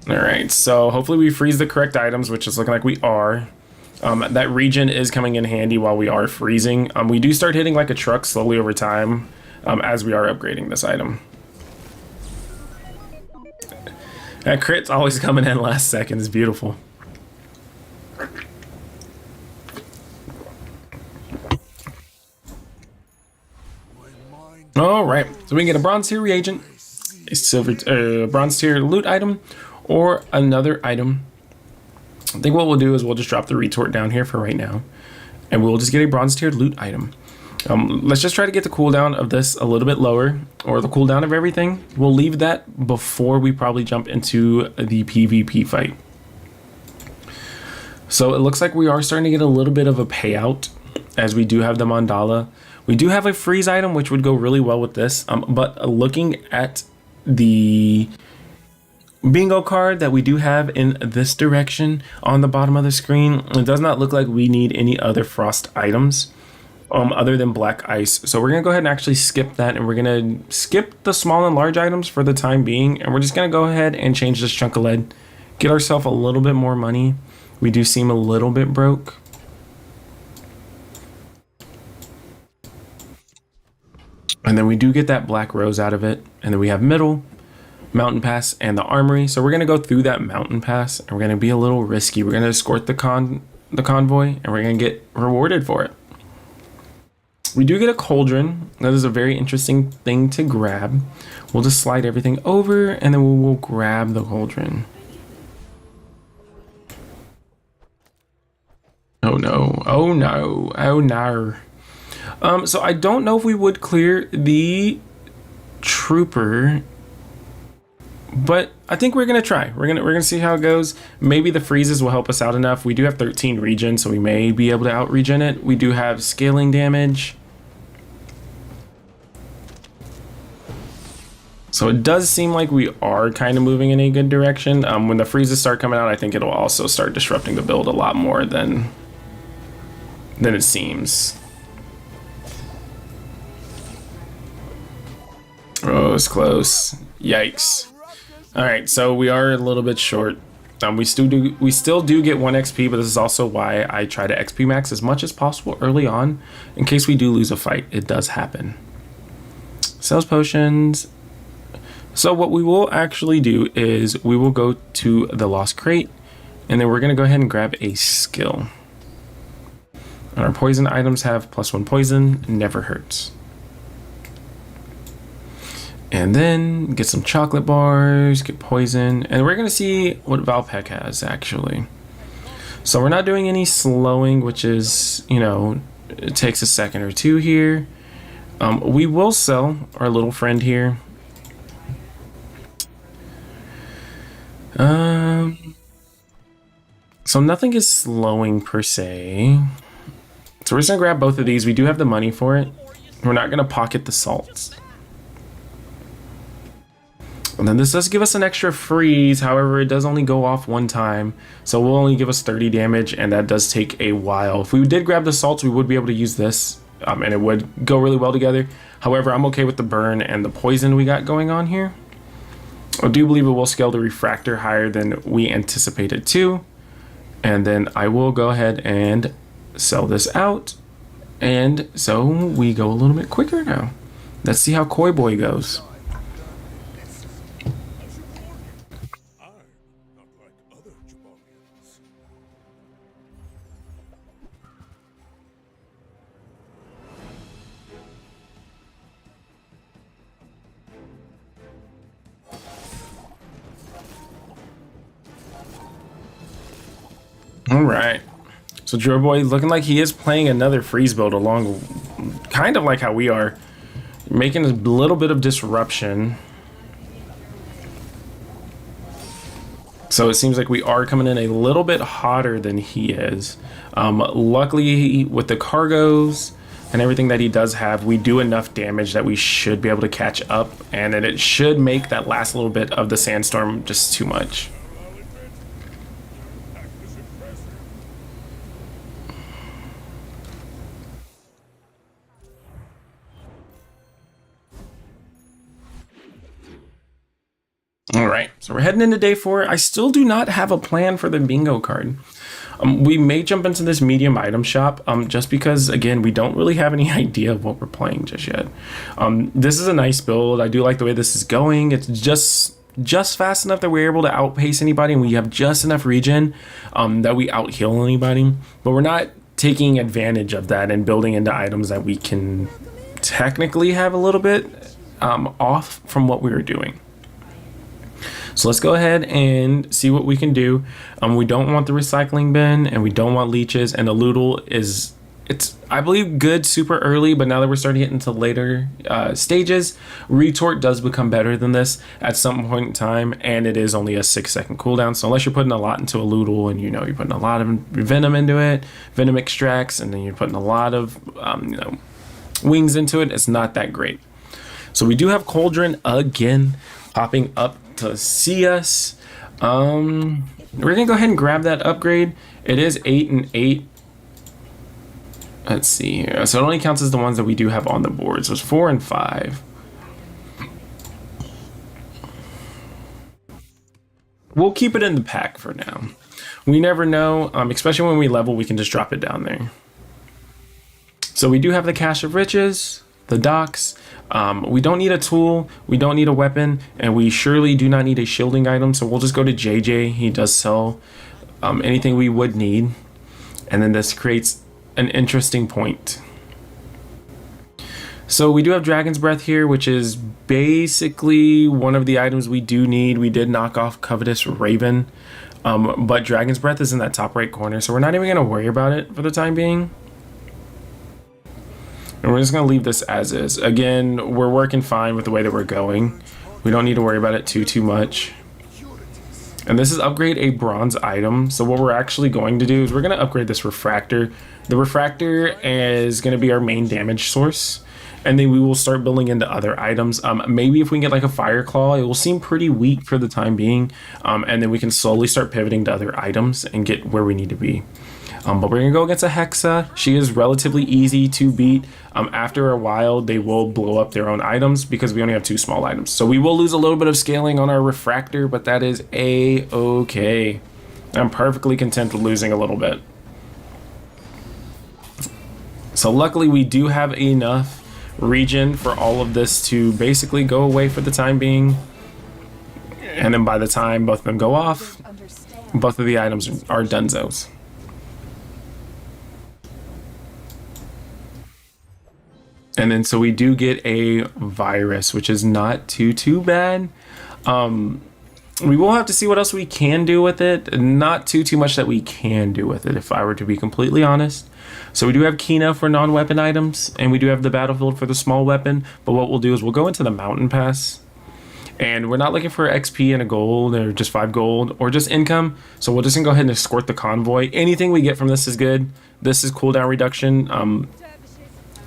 [SPEAKER 1] Alright, so hopefully we freeze the correct items, which is looking like we are. That regen is coming in handy while we are freezing. We do start hitting like a truck slowly over time as we are upgrading this item. That crit's always coming in last second. It's beautiful. All right, so we can get a bronze tier reagent, a silver, bronze tier loot item, or another item. I think what we'll do is we'll just drop the retort down here for right now, and we'll just get a bronze tier loot item. Let's just try to get the cooldown of this a little bit lower, or the cooldown of everything. We'll leave that before we probably jump into the PvP fight. So it looks like we are starting to get a little bit of a payout as we do have the mandala. We do have a freeze item, which would go really well with this. But looking at the bingo card that we do have in this direction on the bottom of the screen, it does not look like we need any other frost items other than black ice. So we're going to go ahead and actually skip that, and we're going to skip the small and large items for the time being. And we're just going to go ahead and change this chunk of lead, get ourselves a little bit more money. We do seem a little bit broke. And then we do get that black rose out of it. And then we have middle, mountain pass, and the armory. So we're going to go through that mountain pass, and we're going to be a little risky. We're going to escort the convoy, and we're going to get rewarded for it. We do get a cauldron. That is a very interesting thing to grab. We'll just slide everything over, and then we will grab the cauldron. Oh no, oh no, oh no. So I don't know if we would clear the trooper, but I think we're gonna try. We're gonna see how it goes. Maybe the freezes will help us out enough. We do have 13 regen, so we may be able to out regen it. We do have scaling damage, so it does seem like we are kind of moving in a good direction. When the freezes start coming out, I think it'll also start disrupting the build a lot more than it seems. Oh, it's close. Yikes. All right, so we are a little bit short. We still do get 1 XP, but this is also why I try to XP max as much as possible early on, in case we do lose a fight. It does happen. Sells potions. So what we will actually do is we will go to the lost crate, and then we're gonna go ahead and grab a skill. And our poison items have +1 poison, never hurts. And then get some chocolate bars, get poison, and we're gonna see what Valpec has actually. So we're not doing any slowing, which is, you know, it takes a second or two here. We will sell our little friend here. So nothing is slowing per se. So we're just gonna grab both of these. We do have the money for it. We're not gonna pocket the salts. And then this does give us an extra freeze, however it does only go off 1 time, so it will only give us 30 damage, and that does take a while. If we did grab the salts, we would be able to use this, and it would go really well together. However, I'm okay with the burn and the poison we got going on here. I do believe it will scale the refractor higher than we anticipated to, and then I will go ahead and sell this out, and so we go a little bit quicker now. Let's see how Koi Boy goes. All right, so Joe Boy looking like he is playing another freeze build along, kind of like how we are, making a little bit of disruption. So it seems like we are coming in a little bit hotter than he is. Luckily, with the cargoes and everything that he does have, we do enough damage that we should be able to catch up, and then it should make that last little bit of the sandstorm just too much. All right, so we're heading into day 4. I still do not have a plan for the bingo card. We may jump into this medium item shop just because, again, we don't really have any idea of what we're playing just yet. This is a nice build. I do like the way this is going. It's just fast enough that we're able to outpace anybody, and we have just enough regen that we out heal anybody. But we're not taking advantage of that and building into items that we can technically have a little bit off from what we were doing. So let's go ahead and see what we can do. We don't want the recycling bin, and we don't want leeches, and the Loodle is, it's, I believe, good super early, but now that we're starting to get into later stages, Retort does become better than this at some point in time, and it is only a 6-second cooldown. So unless you're putting a lot into a Loodle, and you know, you're putting a lot of venom into it, venom extracts, and then you're putting a lot of you know, wings into it, it's not that great. So we do have Cauldron again popping up to see us. We're gonna go ahead and grab that upgrade. It is 8 and 8. Let's see here. So it only counts as the ones that we do have on the board. So it's 4 and 5. We'll keep it in the pack for now. We never know, especially when we level, we can just drop it down there. So we do have the Cache of Riches, the docks. We don't need a tool, we don't need a weapon, and we surely do not need a shielding item, so we'll just go to JJ. He does sell anything we would need, and then this creates an interesting point. So we do have Dragon's Breath here, which is basically one of the items we do need. We did knock off Covetous Raven, but Dragon's Breath is in that top right corner, so we're not even going to worry about it for the time being. And we're just going to leave this as is. Again, we're working fine with the way that we're going. We don't need to worry about it too much. And this is upgrade a bronze item. So what we're actually going to do is we're going to upgrade this refractor. The refractor is going to be our main damage source. And then we will start building into other items. Maybe if we can get like a Fire Claw, it will seem pretty weak for the time being. And then we can slowly start pivoting to other items and get where we need to be. But we're gonna go against a Hexa. She is relatively easy to beat. After a while, they will blow up their own items because we only have 2 small items. So we will lose a little bit of scaling on our refractor, but that is a-okay. I'm perfectly content with losing a little bit. So luckily we do have enough regen for all of this to basically go away for the time being. And then by the time both of them go off, both of the items are dunzos. And then so we do get a virus, which is not too bad. We will have to see what else we can do with it. Not too much that we can do with it, if I were to be completely honest. So we do have Kina for non-weapon items, and we do have the battlefield for the small weapon. But what we'll do is we'll go into the mountain pass, and we're not looking for XP and a gold, or just 5 gold, or just income. So we'll just go ahead and escort the convoy. Anything we get from this is good. This is cooldown reduction.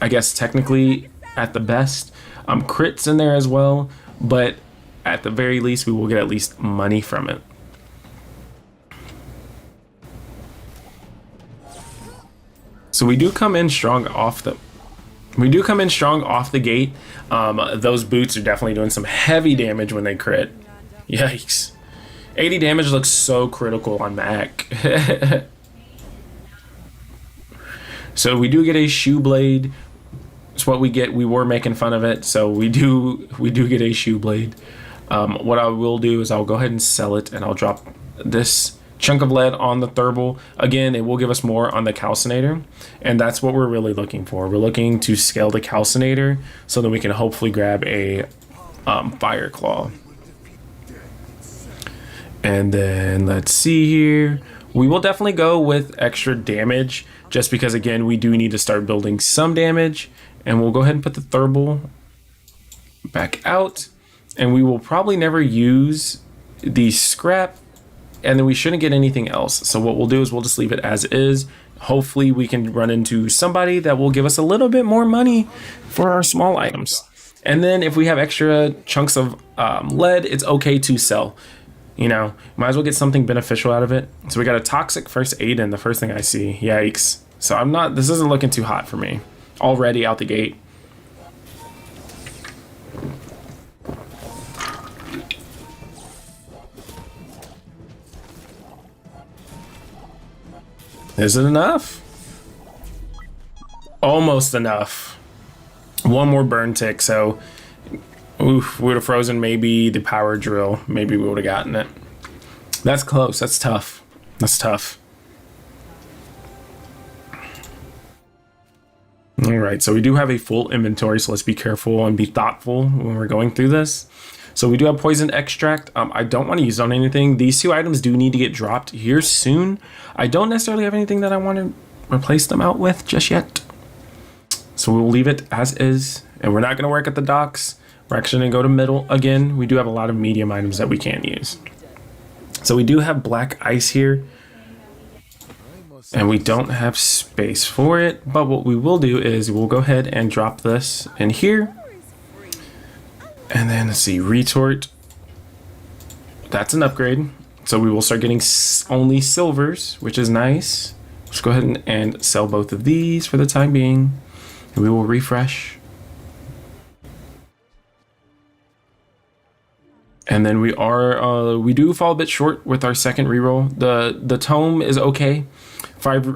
[SPEAKER 1] I guess technically at the best. Crits in there as well, but at the very least we will get at least money from it. So we do come in strong off the gate. Those boots are definitely doing some heavy damage when they crit. Yikes. 80 damage looks so critical on Mac. So we do get a shoe blade. It's what we get. We were making fun of it, so we do get a shoe blade. What I will do is I'll go ahead and sell it, and I'll drop this chunk of lead on the Thurble. Again, it will give us more on the Calcinator, and that's what we're really looking for. We're looking to scale the Calcinator so that we can hopefully grab a Fire Claw. And then let's see here. We will definitely go with extra damage just because, again, we do need to start building some damage. And we'll go ahead and put the Thurble back out. And we will probably never use the scrap. And then we shouldn't get anything else. So what we'll do is we'll just leave it as is. Hopefully we can run into somebody that will give us a little bit more money for our small items. And then if we have extra chunks of lead, it's okay to sell. You know, might as well get something beneficial out of it. So we got a toxic first aid in, the first thing I see. Yikes. So this isn't looking too hot for me. Already out the gate. Is it enough? Almost enough. One more burn tick, so oof, we would have frozen maybe the power drill. Maybe we would have gotten it. That's close. That's tough. That's tough. All right, so we do have a full inventory, so let's be careful and be thoughtful when we're going through this. So we do have poison extract. I don't want to use it on anything. These 2 items do need to get dropped here soon. I don't necessarily have anything that I want to replace them out with just yet. So we'll leave it as is, and we're not going to work at the docks. We're actually going to go to middle again. We do have a lot of medium items that we can't use. So we do have black ice here, and we don't have space for it. But what we will do is we'll go ahead and drop this in here. And then let's see, retort. That's an upgrade. So we will start getting only silvers, which is nice. Let's go ahead and sell both of these for the time being. And we will refresh. And then we do fall a bit short with our second reroll. The tome is okay. 5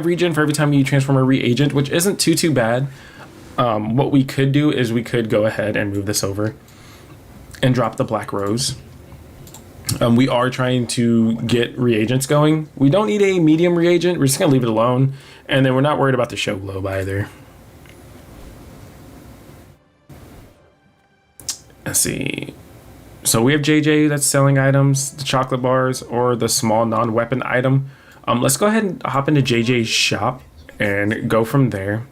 [SPEAKER 1] regen for every time you transform a reagent, which isn't too bad. What we could do is we could go ahead and move this over and drop the black rose. We are trying to get reagents going. We don't need a medium reagent. We're just gonna leave it alone. And then we're not worried about the show globe either. Let's see. So we have JJ that's selling items, the chocolate bars, or the small non-weapon item. Let's go ahead and hop into JJ's shop and go from there.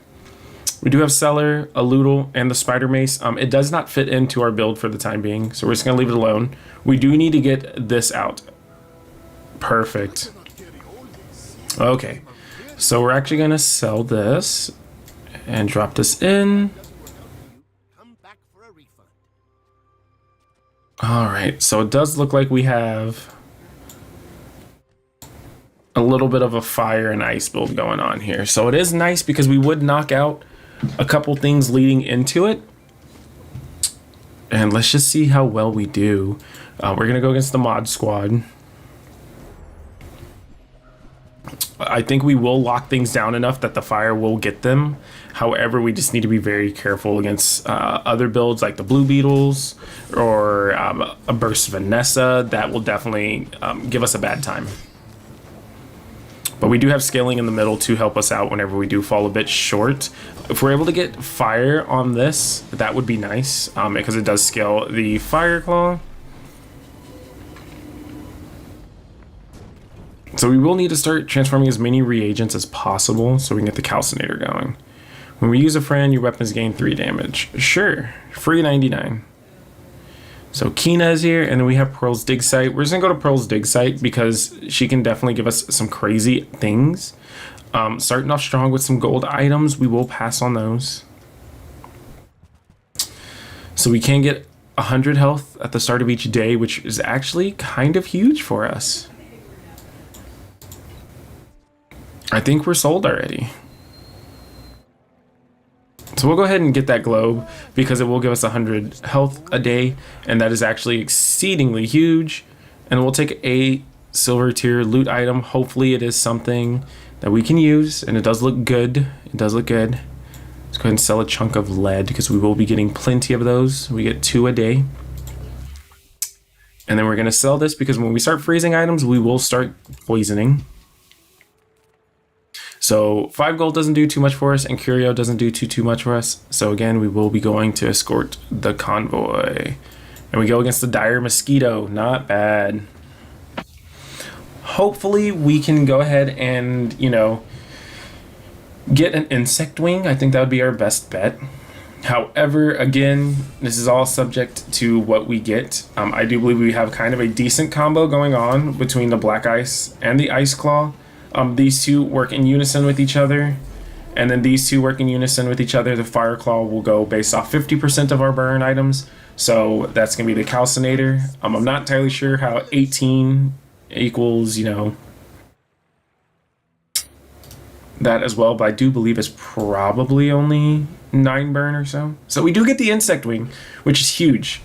[SPEAKER 1] We do have Cellar, a Loodle, and the Spider Mace. It does not fit into our build for the time being, so we're just going to leave it alone. We do need to get this out. Perfect. Okay, so we're actually going to sell this and drop this in. All right, so it does look like we have a little bit of a fire and ice build going on here. So it is nice because we would knock out a couple things leading into it. And let's just see how well we do. We're going to go against the mod squad. I think we will lock things down enough that the fire will get them. However, we just need to be very careful against other builds like the Blue Beetles or a Burst Vanessa. That will definitely give us a bad time. But we do have scaling in the middle to help us out whenever we do fall a bit short. If we're able to get fire on this, that would be nice because it does scale the Fire Claw. So we will need to start transforming as many reagents as possible so we can get the Calcinator going. When we use a friend, your weapons gain 3 damage. Sure, free 99. So Kina is here, and then we have Pearl's Dig Site. We're just gonna go to Pearl's Dig Site because she can definitely give us some crazy things. Starting off strong with some gold items, we will pass on those. So we can get 100 health at the start of each day, which is actually kind of huge for us. I think we're sold already. So we'll go ahead and get that globe because it will give us 100 health a day, and that is actually exceedingly huge. And we'll take a silver tier loot item. Hopefully it is something that we can use, and it does look good. It does look good. Let's go ahead and sell a chunk of lead because we will be getting plenty of those. We get 2 a day. And then we're gonna sell this because when we start freezing items, we will start poisoning. So 5 gold doesn't do too much for us, and Curio doesn't do too much for us. So again, we will be going to escort the convoy. And we go against the Dire Mosquito. Not bad. Hopefully we can go ahead and, you know, get an Insect Wing. I think that would be our best bet. However, again, this is all subject to what we get. I do believe we have kind of a decent combo going on between the Black Ice and the Ice Claw. These two work in unison with each other, and then these two work in unison with each other. The Fire Claw will go based off 50% of our burn items, so that's going to be the Calcinator. I'm not entirely sure how 18 equals, you know, that as well, but I do believe it's probably only 9 burn or so. So we do get the Insect Wing, which is huge.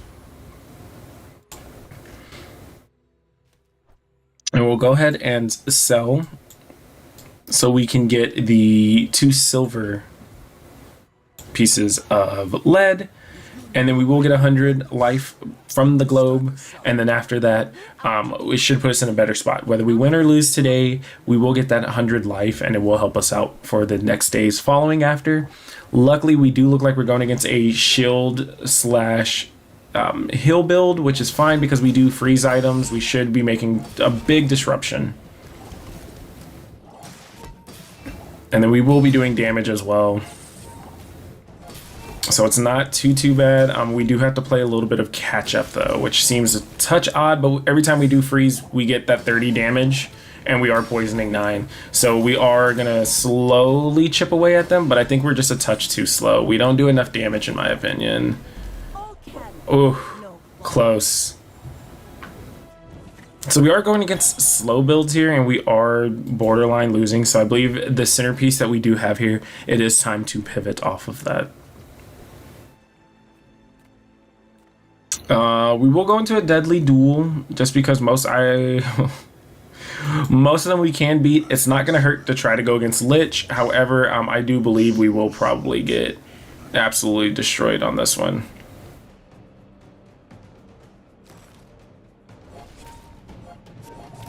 [SPEAKER 1] And we'll go ahead and sell so we can get the 2 silver pieces of lead, and then we will get 100 life from the globe, and then after that it should put us in a better spot. Whether we win or lose today, we will get that 100 life, and it will help us out for the next days following after. Luckily, we do look like we're going against a shield slash heal build, which is fine because we do freeze items. We should be making a big disruption. And then we will be doing damage as well. So it's not too bad. We do have to play a little bit of catch up though, which seems a touch odd, but every time we do freeze, we get that 30 damage, and we are poisoning 9. So we are gonna slowly chip away at them, but I think we're just a touch too slow. We don't do enough damage in my opinion. Oh, close. So we are going against slow builds here, and we are borderline losing. So I believe the centerpiece that we do have here, it is time to pivot off of that. We will go into a deadly duel just because most of them we can beat. It's not going to hurt to try to go against Lich. However, I do believe we will probably get absolutely destroyed on this one.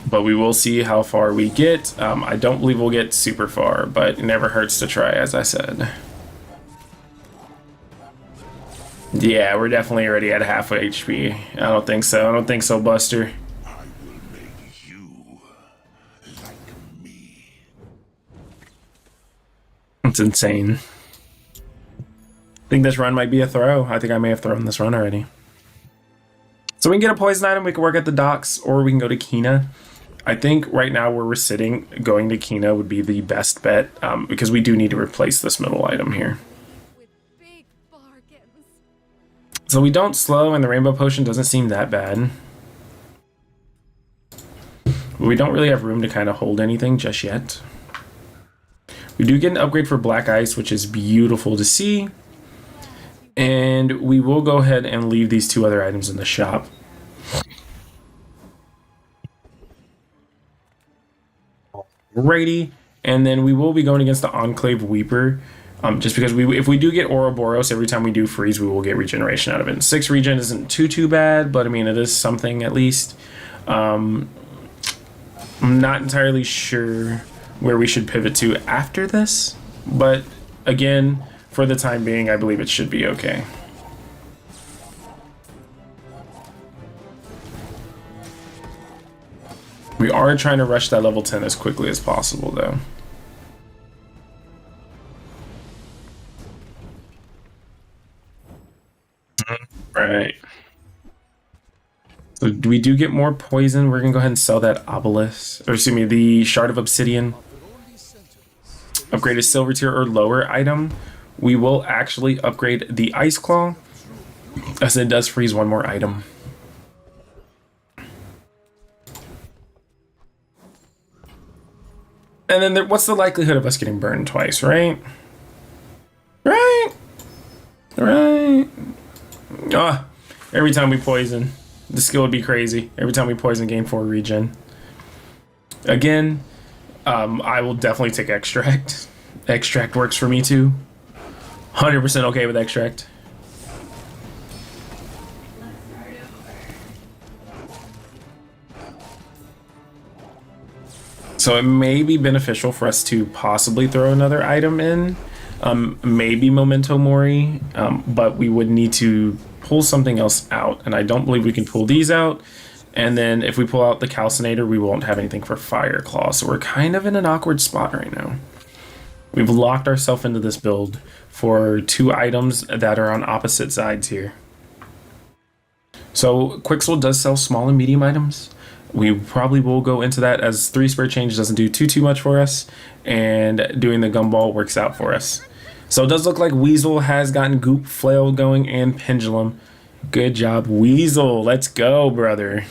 [SPEAKER 1] But we will see how far we get. I don't believe we'll get super far, but it never hurts to try, as I said. Yeah, we're definitely already at half HP. I don't think so. I don't think so, Buster.
[SPEAKER 2] I will make you like me.
[SPEAKER 1] It's insane. I think this run might be a throw. I think I may have thrown this run already. So we can get a poison item, we can work at the docks, or we can go to Kina. I think right now where we're sitting, going to Kina would be the best bet, because we do need to replace this middle item here.
[SPEAKER 3] With big bargains.
[SPEAKER 1] So we don't slow, and the rainbow potion doesn't seem that bad. But we don't really have room to kind of hold anything just yet. We do get an upgrade for Black Ice, which is beautiful to see. And we will go ahead and leave these 2 other items in the shop. Alrighty. And then we will be going against the Enclave Weeper. Just because if we do get Ouroboros, every time we do freeze, we will get regeneration out of it. And 6 regen isn't too bad, but I mean, it is something at least. I'm not entirely sure where we should pivot to after this, but again, for the time being, I believe it should be okay. We are trying to rush that level 10 as quickly as possible, though. Right. So we do get more poison. We're gonna go ahead and sell that obelisk, or excuse me, the shard of obsidian. Upgrade a silver tier or lower item. We will actually upgrade the ice claw, as it does freeze 1 more item. And then what's the likelihood of us getting burned twice, right? Right. Ah, every time we poison, the skill would be crazy. Every time we poison, gain 4 regen. Again, I will definitely take extract. Extract works for me too. 100% okay with extract. So it may be beneficial for us to possibly throw another item in. Maybe Memento Mori, but we would need to pull something else out, and I don't believe we can pull these out. And then if we pull out the Calcinator, we won't have anything for Fire Claw, so we're kind of in an awkward spot right now. We've locked ourselves into this build for 2 items that are on opposite sides here. So Quixel does sell small and medium items. We probably will go into that, as 3 Spirit Change doesn't do too much for us, and doing the Gumball works out for us. So it does look like Weasel has gotten Goop, Flail going, and Pendulum. Good job, Weasel. Let's go, brother.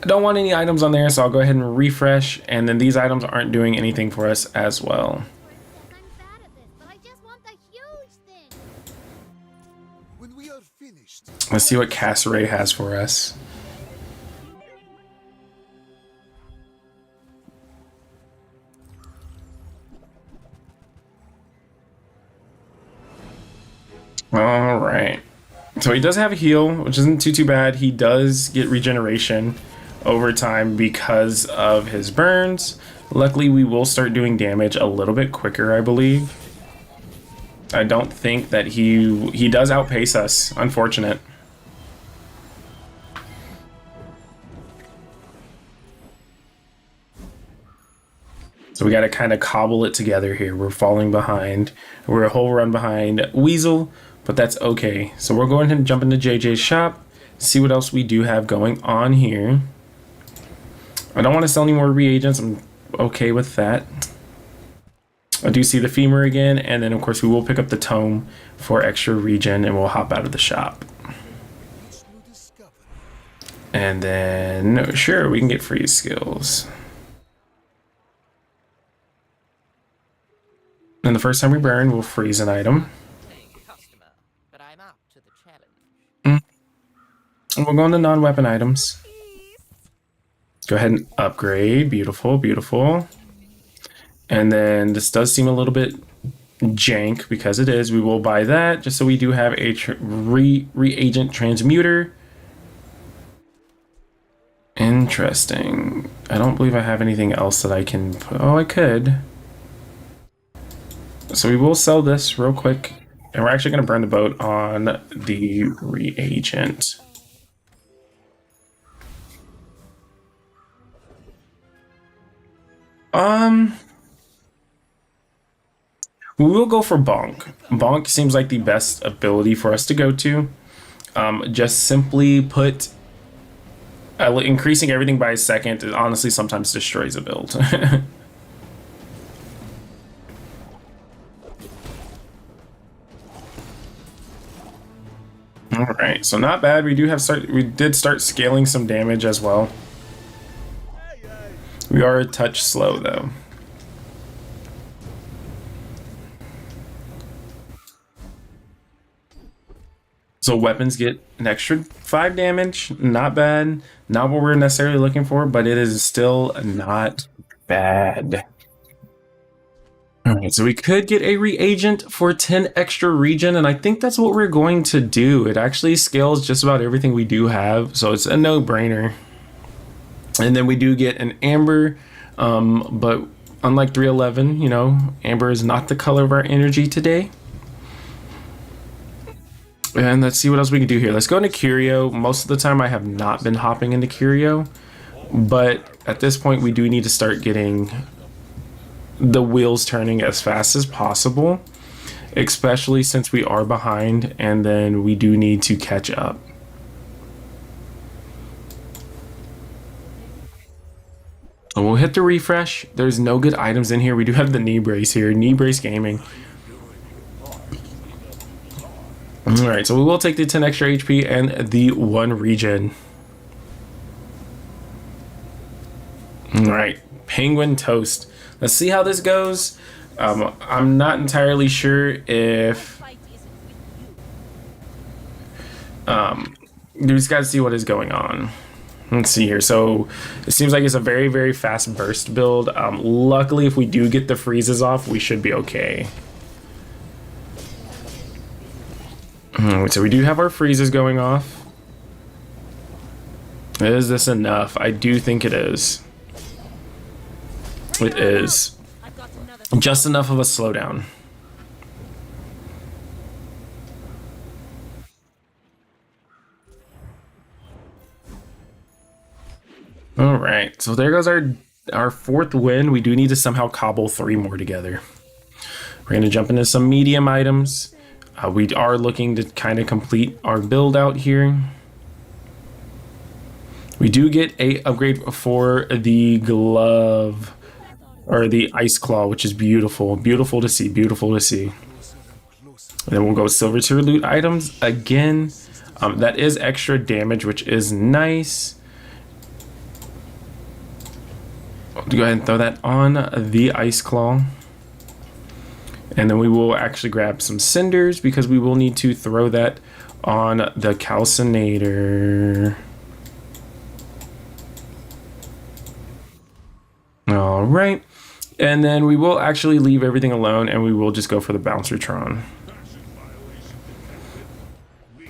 [SPEAKER 1] I don't want any items on there, so I'll go ahead and refresh, and then these items aren't doing anything for us as well.
[SPEAKER 3] I'm bad at this, but I just want the huge thing.
[SPEAKER 2] When we are finished,
[SPEAKER 1] Let's see what Casseray has for us. All right. So he does have a heal, which isn't too bad. He does get regeneration over time because of his burns. Luckily, we will start doing damage a little bit quicker, I believe. I don't think that he does outpace us. Unfortunate. So we got to kind of cobble it together here. We're falling behind. We're a whole run behind Weasel, but that's okay. So we're going to jump into JJ's shop, see what else we do have going on here. I don't want to sell any more reagents. I'm okay with that. I do see the femur again, and then of course we will pick up the tome for extra regen, and we'll hop out of the shop. And then, sure, we can get freeze skills. And the first time we burn, we'll freeze an item.
[SPEAKER 6] Customer, but I'm up to the challenge.
[SPEAKER 1] And we'll go into non-weapon items. Go ahead and upgrade. Beautiful, beautiful. And then this does seem a little bit jank because it is. We will buy that just so we do have a reagent transmuter. Interesting. I don't believe I have anything else that I can put. Oh, I could. So we will sell this real quick, and we're actually going to burn the boat on the reagent. We will go for Bonk. Bonk seems like the best ability for us to go to. Just simply put, increasing everything by a second honestly sometimes destroys a build. All right, so not bad. We did start scaling some damage as well. We are a touch slow though. So weapons get an extra 5 damage. Not bad. Not what we're necessarily looking for, but it is still not bad. All right, so we could get a reagent for 10 extra regen, and I think that's what we're going to do. It actually scales just about everything we do have, so it's a no-brainer. And then we do get an amber, but unlike 311, you know, amber is not the color of our energy today. And let's see what else we can do here. Let's go into Curio. Most of the time I have not been hopping into Curio, but at this point we do need to start getting the wheels turning as fast as possible, especially since we are behind, and then we do need to catch up. And we'll hit the refresh. There's no good items in here. We do have the knee brace here, knee brace gaming. All right, so we will take the 10 extra HP and the 1 regen. All right, penguin toast. Let's see how this goes. I'm not entirely sure if we just got to see what is going on. Let's see here. So it seems like it's a very, very fast burst build. Luckily, if we do get the freezes off, we should be okay. So we do have our freezes going off. Is this enough? I do think it is. It is. Just enough of a slowdown. All right, so there goes our 4th win. We do need to somehow cobble 3 more together. We're going to jump into some medium items. We are looking to kind of complete our build out here. We do get a upgrade for the glove, or the ice claw, which is beautiful. Beautiful to see, beautiful to see. And then we'll go silver tier loot items again. That is extra damage, which is nice. I'll go ahead and throw that on the ice claw. And then we will actually grab some cinders because we will need to throw that on the calcinator. All right. And then we will actually leave everything alone and we will just go for the Bouncertron.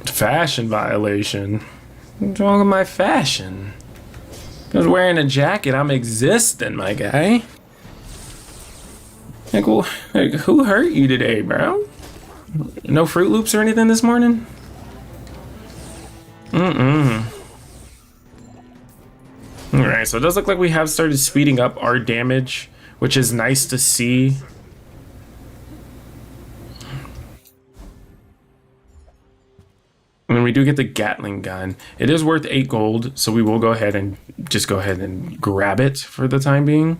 [SPEAKER 1] Fashion violation? What's wrong with my fashion? I was wearing a jacket. I'm existing, my guy. Like, well, who hurt you today, bro? No Fruit Loops or anything this morning? Alright, so it does look like we have started speeding up our damage, which is nice to see. And we do get the Gatling gun. It is worth 8 gold, so we will go ahead and just go ahead and grab it for the time being.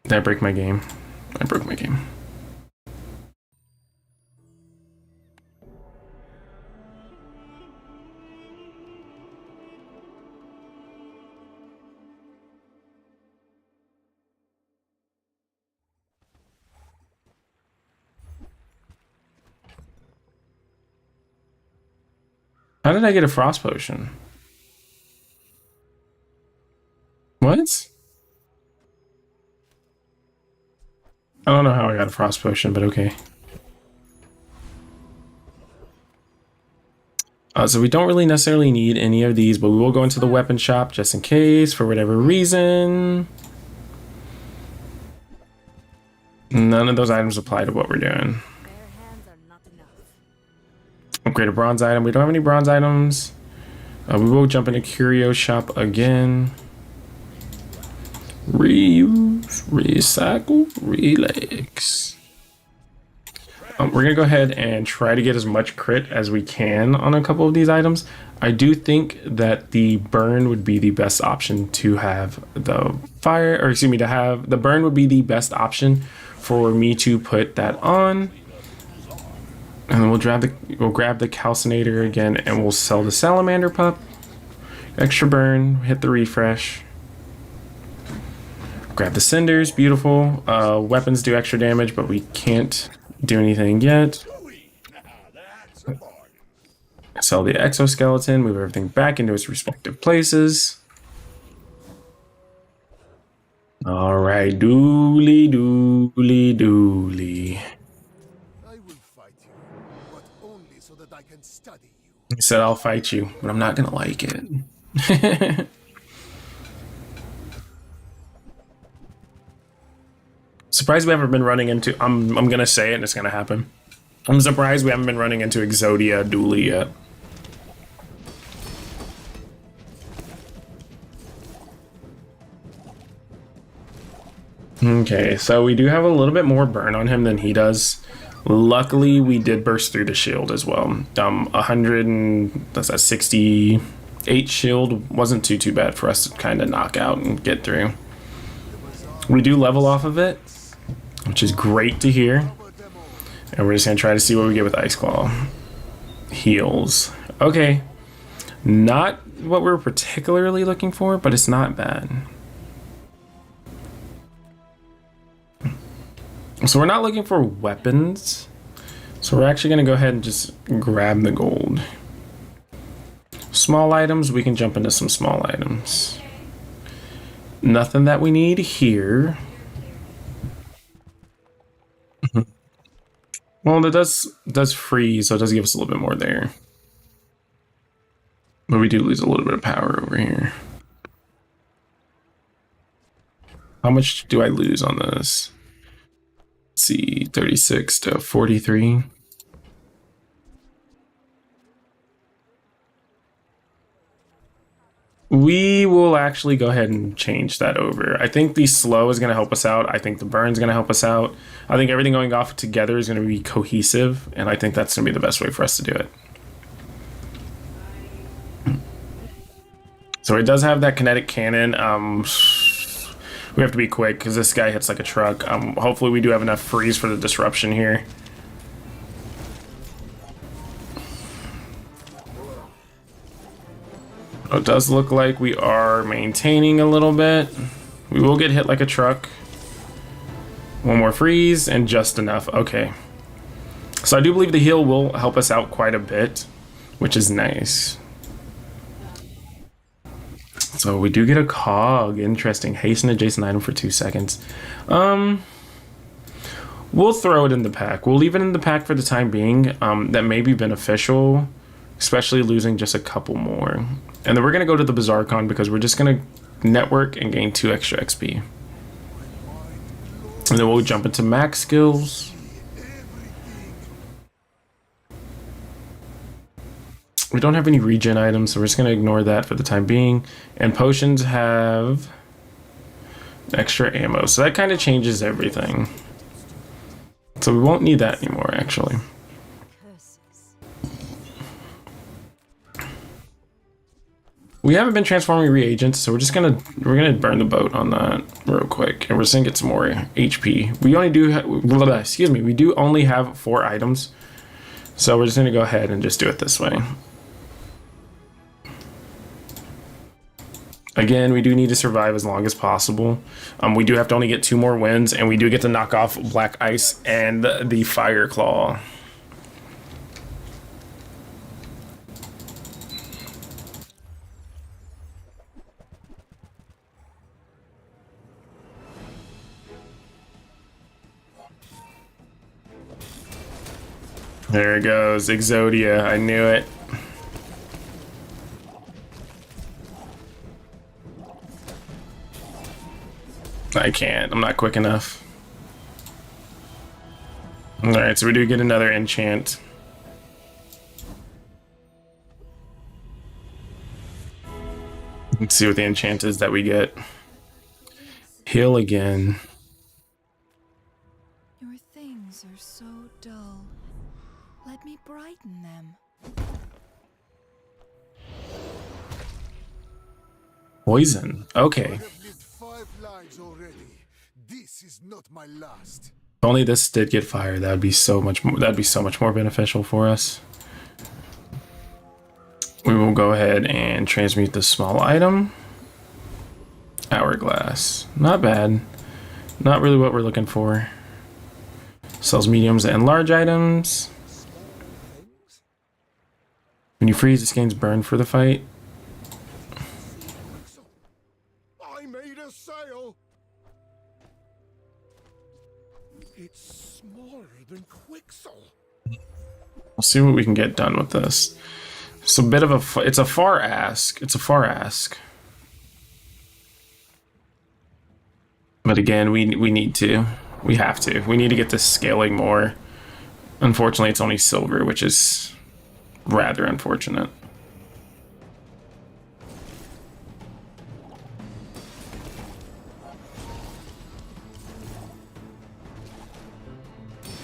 [SPEAKER 1] Did I break my game? I broke my game. How did I get a frost potion? What? I don't know how I got a frost potion, but okay. So we don't really necessarily need any of these, but we will go into the weapon shop just in case, for whatever reason. None of those items apply to what we're doing. Upgrade a bronze item. We don't have any bronze items. We will jump into Curio shop again. Reuse, recycle, relax. We're gonna go ahead and try to get as much crit as we can on a couple of these items. I do think that the burn would be the best option to have the fire, or excuse me, to have the burn would be the best option for me to put that on. And then we'll grab the calcinator again, and we'll sell the salamander pup. Extra burn, hit the refresh. Grab the cinders, beautiful. Weapons do extra damage, but we can't do anything yet. Sell the exoskeleton, move everything back into its respective places. All right, dooley, dooley, dooley.
[SPEAKER 2] I will fight you, but only so that I can study you.
[SPEAKER 1] He said I'll fight you, but I'm not gonna like it. Surprised we haven't been running into. I'm gonna say it and it's gonna happen. I'm surprised we haven't been running into Exodia Dooley yet. Okay, so we do have a little bit more burn on him than he does. Luckily, we did burst through the shield as well. 100 and that's a 68 shield wasn't too bad for us to kind of knock out and get through. We do level off of it, which is great to hear. And we're just gonna try to see what we get with Ice Claw. Heals. Okay, not what we're particularly looking for, but it's not bad. So we're not looking for weapons. So we're actually going to go ahead and just grab the gold. Small items, we can jump into some small items. Nothing that we need here. Well, it does freeze, so it does give us a little bit more there. But we do lose a little bit of power over here. How much do I lose on this? Let's see, 36 to 43. We will actually go ahead and change that over. I think the slow is going to help us out. I think the burn is going to help us out. I think everything going off together is going to be cohesive, and I think that's going to be the best way for us to do it. So it does have that kinetic cannon. We have to be quick because this guy hits like a truck. Hopefully we do have enough freeze for the disruption here. It does look like we are maintaining a little bit. We will get hit like a truck. One more freeze and just enough. Okay. So I do believe the heal will help us out quite a bit, which is nice. So we do get a cog. Interesting. Hasten adjacent item for 2 seconds. We'll throw it in the pack. We'll leave it in the pack for the time being. That may be beneficial, especially losing just a couple more. And then we're going to go to the Bazaar Con because we're just going to network and gain 2 extra XP. And then we'll jump into max skills. We don't have any regen items, so we're just going to ignore that for the time being. And potions have extra ammo, so that kind of changes everything. So we won't need that anymore, actually. We haven't been transforming reagents, so we're gonna burn the boat on that real quick, and we're just gonna get some more HP. We only do we do only have 4 items, so we're just gonna go ahead and just do it this way. Again, we do need to survive as long as possible. We do have to only get 2 more wins, and we do get to knock off Black Ice and the Fire Claw. There it goes, Exodia. I knew it. I can't. I'm not quick enough. Alright, so we do get another enchant. Let's see what the enchant is that we get. Heal again.
[SPEAKER 7] Your things are so dull. Let me brighten them.
[SPEAKER 2] I
[SPEAKER 1] Poison. Okay.
[SPEAKER 2] have lived 5 lives already. This is not my last.
[SPEAKER 1] only this did get fired, that would be so much more, that'd be so much more beneficial for us. We will go ahead and transmute the small item. Hourglass. Not bad. Not really what we're looking for. Sells mediums and large items. When you freeze, this gains burn for the fight.
[SPEAKER 2] I made a sale. It's smaller than Quixel.
[SPEAKER 1] We'll see what we can get done with this. It's a bit of a, it's a far ask. It's a far ask. But again, we need to. We have to. We need to get this scaling more. Unfortunately, it's only silver, which is rather unfortunate.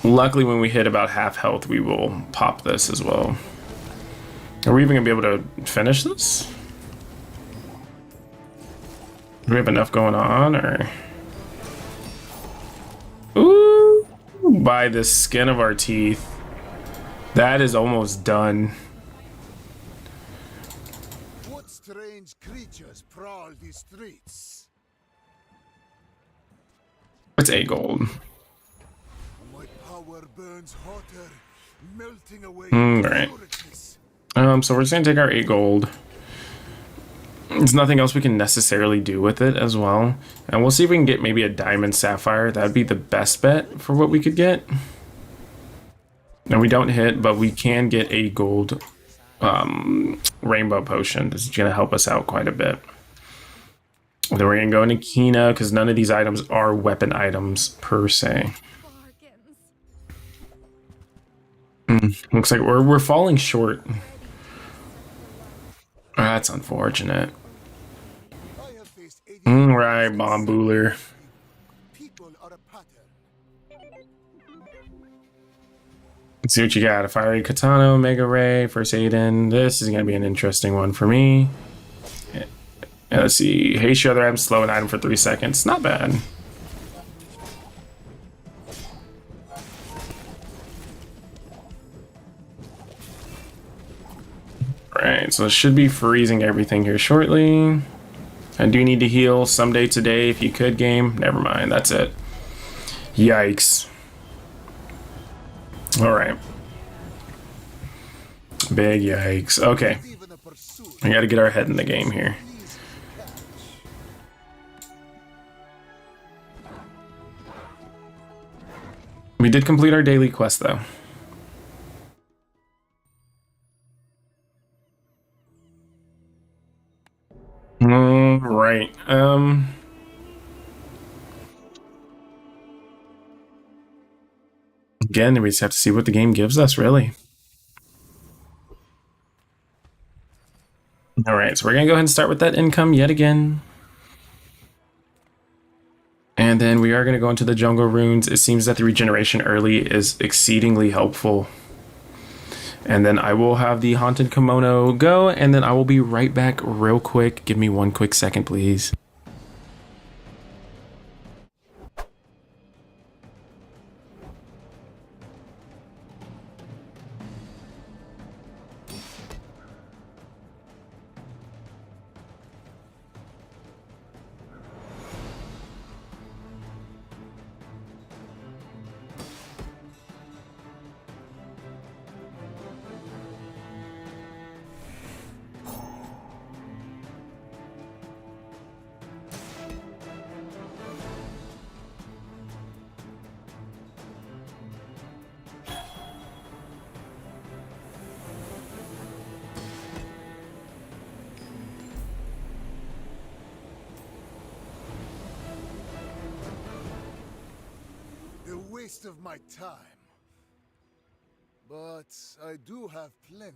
[SPEAKER 1] Luckily, when we hit about half health, we will pop this as well. Are we even gonna be able to finish this? Do we have enough going on, or? Ooh, by the skin of our teeth. That is almost done.
[SPEAKER 2] What strange creatures prowl these streets?
[SPEAKER 1] It's 8 gold.
[SPEAKER 2] My power burns hotter, melting away
[SPEAKER 1] Alright.
[SPEAKER 2] impurities.
[SPEAKER 1] So we're just gonna take our 8 gold. There's nothing else we can necessarily do with it as well. And we'll see if we can get maybe a diamond sapphire. That'd be the best bet for what we could get. Now we don't hit, but we can get a gold rainbow potion. This is gonna help us out quite a bit. Then we're gonna go into Kina because none of these items are weapon items per se. Looks like we're falling short. That's unfortunate.
[SPEAKER 2] I have faced 80
[SPEAKER 1] Right, Bomb Booler.
[SPEAKER 2] people are a pattern.
[SPEAKER 1] Let's see what you got. A Fiery Katana, Mega Ray, First Aiden. This is going to be an interesting one for me. Yeah, let's see. Haste your other item, slow an item for 3 seconds. Not bad. Alright, so it should be freezing everything here shortly. I do need to heal someday today if you could, game. Never mind, that's it. Yikes. Alright. Big yikes. Okay.
[SPEAKER 2] Even a pursuit
[SPEAKER 1] We gotta get our head in the game here. We did complete our daily quest though. Right. Again, we just have to see what the game gives us, really. All right, so we're gonna go ahead and start with that income yet again. And then we are gonna go into the jungle runes. It seems that the regeneration early is exceedingly helpful. And then I will have the Haunted Kimono go, and then I will be right back real quick. Give me 1 quick second, please.
[SPEAKER 2] a waste of my time. But I do have plenty.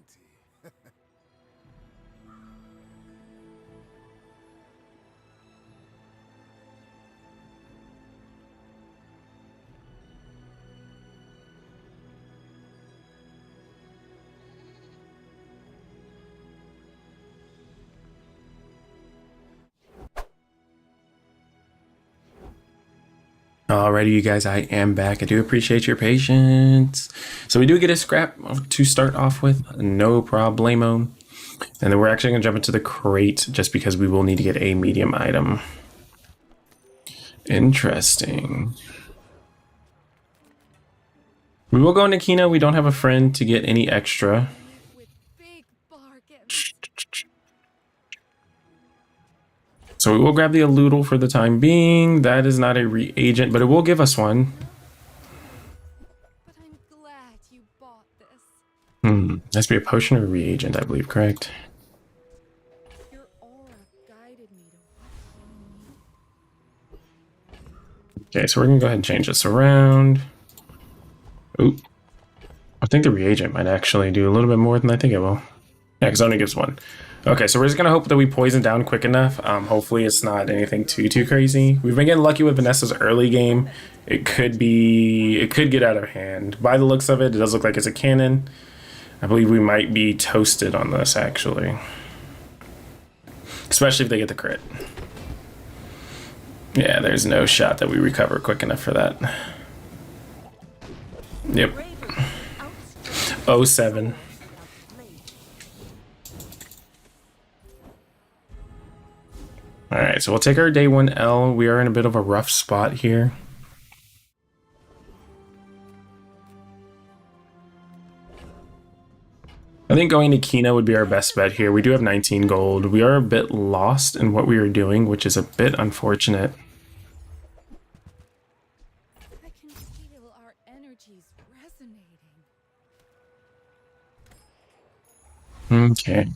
[SPEAKER 1] Alrighty, you guys, I am back. I do appreciate your patience. So we do get a scrap to start off with, no problemo. And then we're actually going to jump into the crate just because we will need to get a medium item. Interesting. We will go into Kino. We don't have a friend to get any extra.
[SPEAKER 7] With big bargains.
[SPEAKER 1] So we will grab the Elutal for the time being. That is not a reagent, but it will give us one.
[SPEAKER 7] But I'm glad you bought this.
[SPEAKER 1] Has to be a potion or a reagent, I believe, correct?
[SPEAKER 7] Your aura guided me to
[SPEAKER 1] Okay, so we're going to go ahead and change this around. Oop. I think the reagent might actually do a little bit more than I think it will. Yeah, because it only gives one. Okay, so we're just going to hope that we poison down quick enough. Hopefully it's not anything too crazy. We've been getting lucky with Vanessa's early game. It could get out of hand. By the looks of it, it does look like it's a cannon. I believe we might be toasted on this, actually. Especially if they get the crit. Yeah, there's no shot that we recover quick enough for that. Yep. 07. Alright, so we'll take our day 1 L. We are in a bit of a rough spot here. I think going to Kino would be our best bet here. We do have 19 gold. We are a bit lost in what we are doing, which is a bit unfortunate.
[SPEAKER 7] I can feel our energies resonating.
[SPEAKER 1] Okay.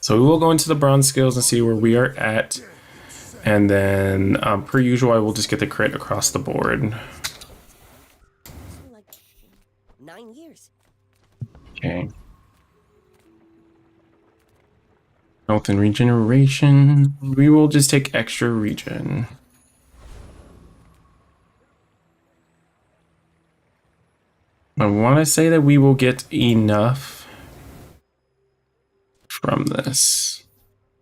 [SPEAKER 1] So we will go into the bronze skills and see where we are at. And then, per usual, I will just get the crit across the board.
[SPEAKER 5] Like 9 years.
[SPEAKER 1] Okay. Health and regeneration. We will just take extra regen. I want to say that we will get enough from this.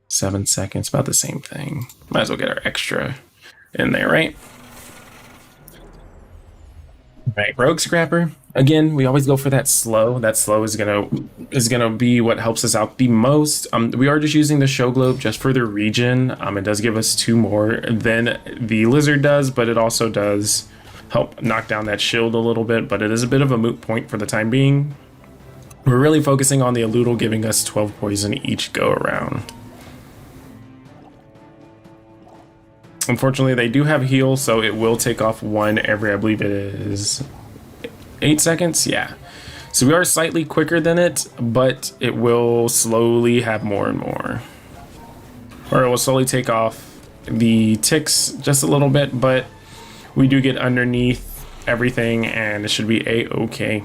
[SPEAKER 1] 7 seconds, about the same thing. Might as well get our extra in there, right? Right, Rogue Scrapper. Again, we always go for that slow. That slow is gonna be what helps us out the most. We are just using the show globe just for the regen. It does give us 2 more than the lizard does, but it also does help knock down that shield a little bit. But it is a bit of a moot point for the time being. We're really focusing on the Elutal giving us 12 poison each go around. Unfortunately, they do have heal, so it will take off 1 every, I believe it is 8 seconds. Yeah. So we are slightly quicker than it, but it will slowly have more and more. Or it will slowly take off the ticks just a little bit, but we do get underneath everything and it should be a-okay.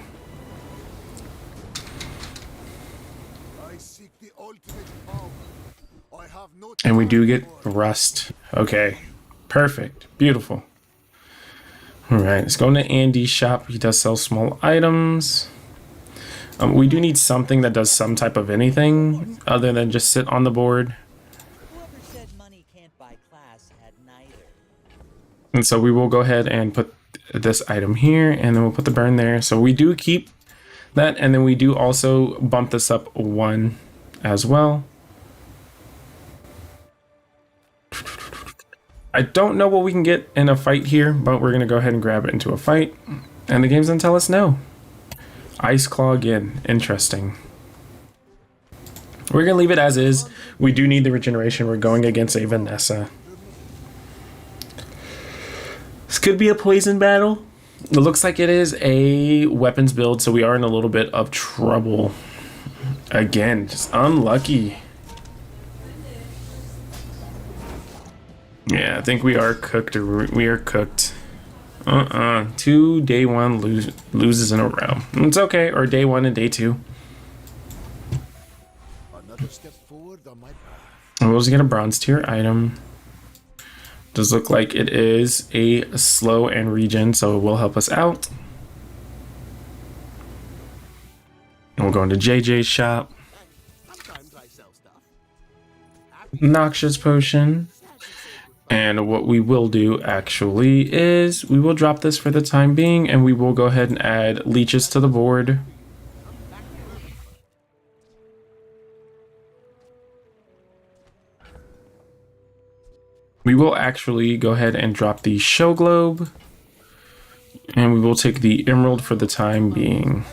[SPEAKER 1] And we do get rust. Okay. Perfect. Beautiful. Alright, let's go into Andy's shop. He does sell small items. We do need something that does some type of anything other than just sit on the board.
[SPEAKER 8] Whoever said money can't buy class had neither.
[SPEAKER 1] And so we will go ahead and put this item here, and then we'll put the burn there. So we do keep that, and then we do also bump this up 1 as well. I don't know what we can get in a fight here, but we're going to go ahead and grab it into a fight. And the game's going to tell us no. Ice Claw again. Interesting. We're going to leave it as is. We do need the regeneration. We're going against a Vanessa. This could be a poison battle. It looks like it is a weapons build, so we are in a little bit of trouble. Again, just unlucky. Yeah, I think we are cooked. We are cooked. 2 day 1 loses in a row. It's okay, or day 1 and day 2.
[SPEAKER 2] Another step forward on my path.
[SPEAKER 1] We'll just get a bronze tier item. Does look like it is a slow and regen, so it will help us out. And we'll go into JJ's shop.
[SPEAKER 2] Sometimes I sell stuff.
[SPEAKER 1] Noxious potion. And what we will do actually is we will drop this for the time being, and we will go ahead and add leeches to the board. We will actually go ahead and drop the show globe, and we will take the emerald for the time being.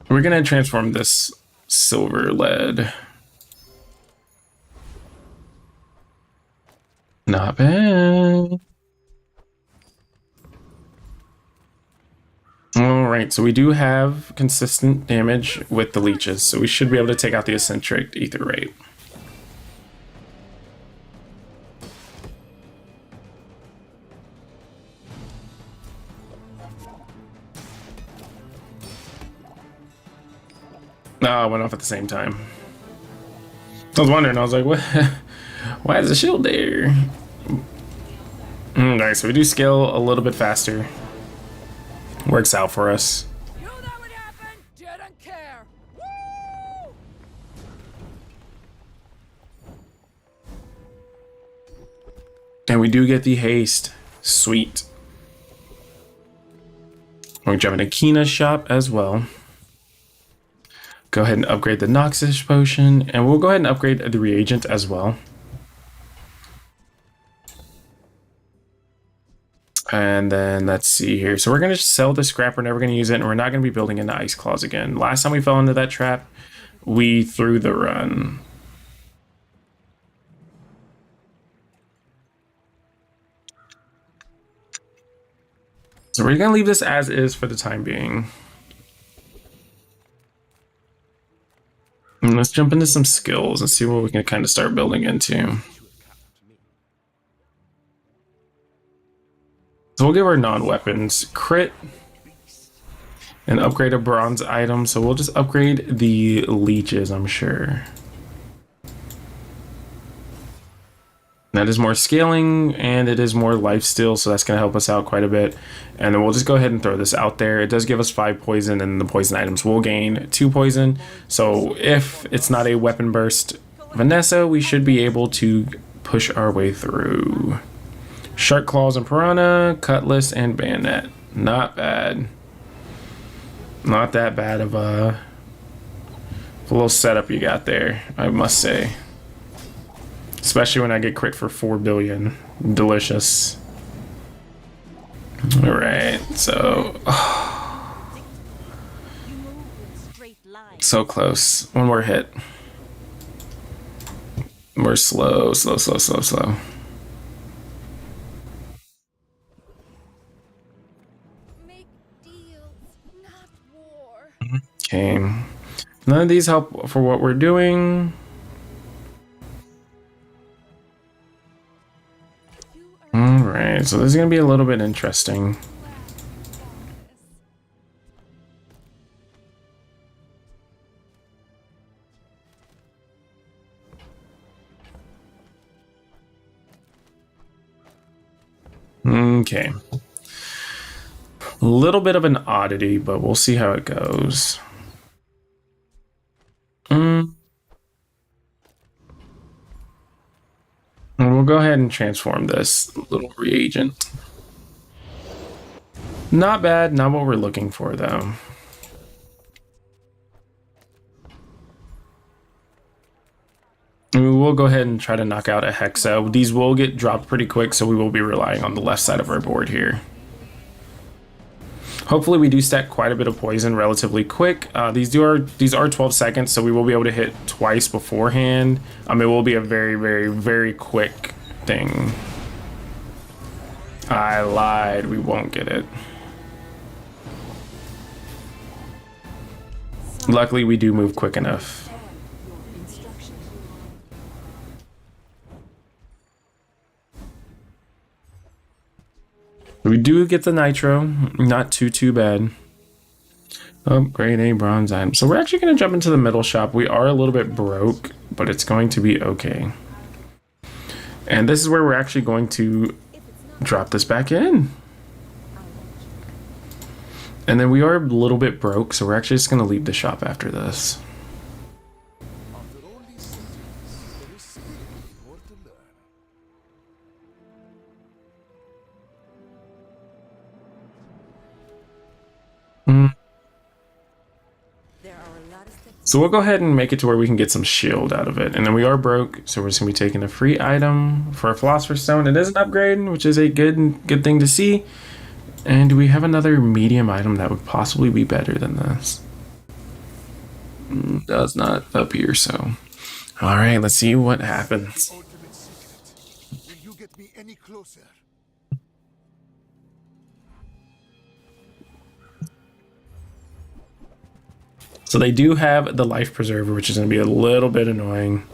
[SPEAKER 1] We're gonna transform this silver lead. Not bad. All right, so we do have consistent damage with the leeches, so we should be able to take out the eccentric ether rate. Oh, it went off at the same time. I was wondering, I was like, what? Why is the shield there? Alright, so we do scale a little bit faster. Works out for us.
[SPEAKER 7] Knew that would happen. Didn't care. Woo!
[SPEAKER 1] And we do get the haste. Sweet. We're jumping to Kina's shop as well. Go ahead and upgrade the Noxish potion, and we'll go ahead and upgrade the reagent as well. And then let's see here. So we're going to sell the scrap. We're never going to use it, and we're not going to be building into Ice Claws again. Last time we fell into that trap, we threw the run. So we're going to leave this as is for the time being. And let's jump into some skills and see what we can kind of start building into. So we'll give our non-weapons crit and upgrade a bronze item. So we'll just upgrade the leeches, I'm sure. That is more scaling and it is more life steal, so that's going to help us out quite a bit. And then we'll just go ahead and throw this out there. It does give us 5 poison, and the poison items will gain 2 poison. So if it's not a weapon burst Vanessa, we should be able to push our way through. Shark Claws and Piranha, Cutlass, and Bayonet. Not bad. Not that bad of a little setup you got there, I must say. Especially when I get crit for 4 billion. Delicious. Alright, so... so close. One more hit. We're slow.
[SPEAKER 3] Make deals, not war.
[SPEAKER 1] Okay. None of these help for what we're doing. Alright, so this is going to be a little bit interesting. Okay. A little bit of an oddity, but we'll see how it goes. And we'll go ahead and transform this little reagent. Not bad, not what we're looking for though. And we will go ahead and try to knock out a Hexa. These will get dropped pretty quick, so we will be relying on the left side of our board here. Hopefully we do stack quite a bit of poison relatively quick. These are 12 seconds, so we will be able to hit twice beforehand. It will be a very, very, very quick thing. I lied, we won't get it. Luckily we do move quick enough. We do get the nitro, not too bad. Upgrade a bronze item. So we're actually going to jump into the middle shop. We are a little bit broke, but it's going to be okay. And this is where we're actually going to drop this back in. And then we are a little bit broke, so we're actually just going to leave the shop after this.
[SPEAKER 2] After all these centuries, there is still more to learn.
[SPEAKER 5] There are a lot of steps.
[SPEAKER 1] So we'll go ahead and make it to where we can get some shield out of it. And then we are broke, so we're just going to be taking a free item for a Philosopher's Stone. It is an upgrade, which is a good thing to see. And do we have another medium item that would possibly be better than this? Does not appear so. All right, let's see what happens.
[SPEAKER 2] Ultimate secret. Will you get me any closer?
[SPEAKER 1] So they do have the life preserver, which is going to be a little bit annoying.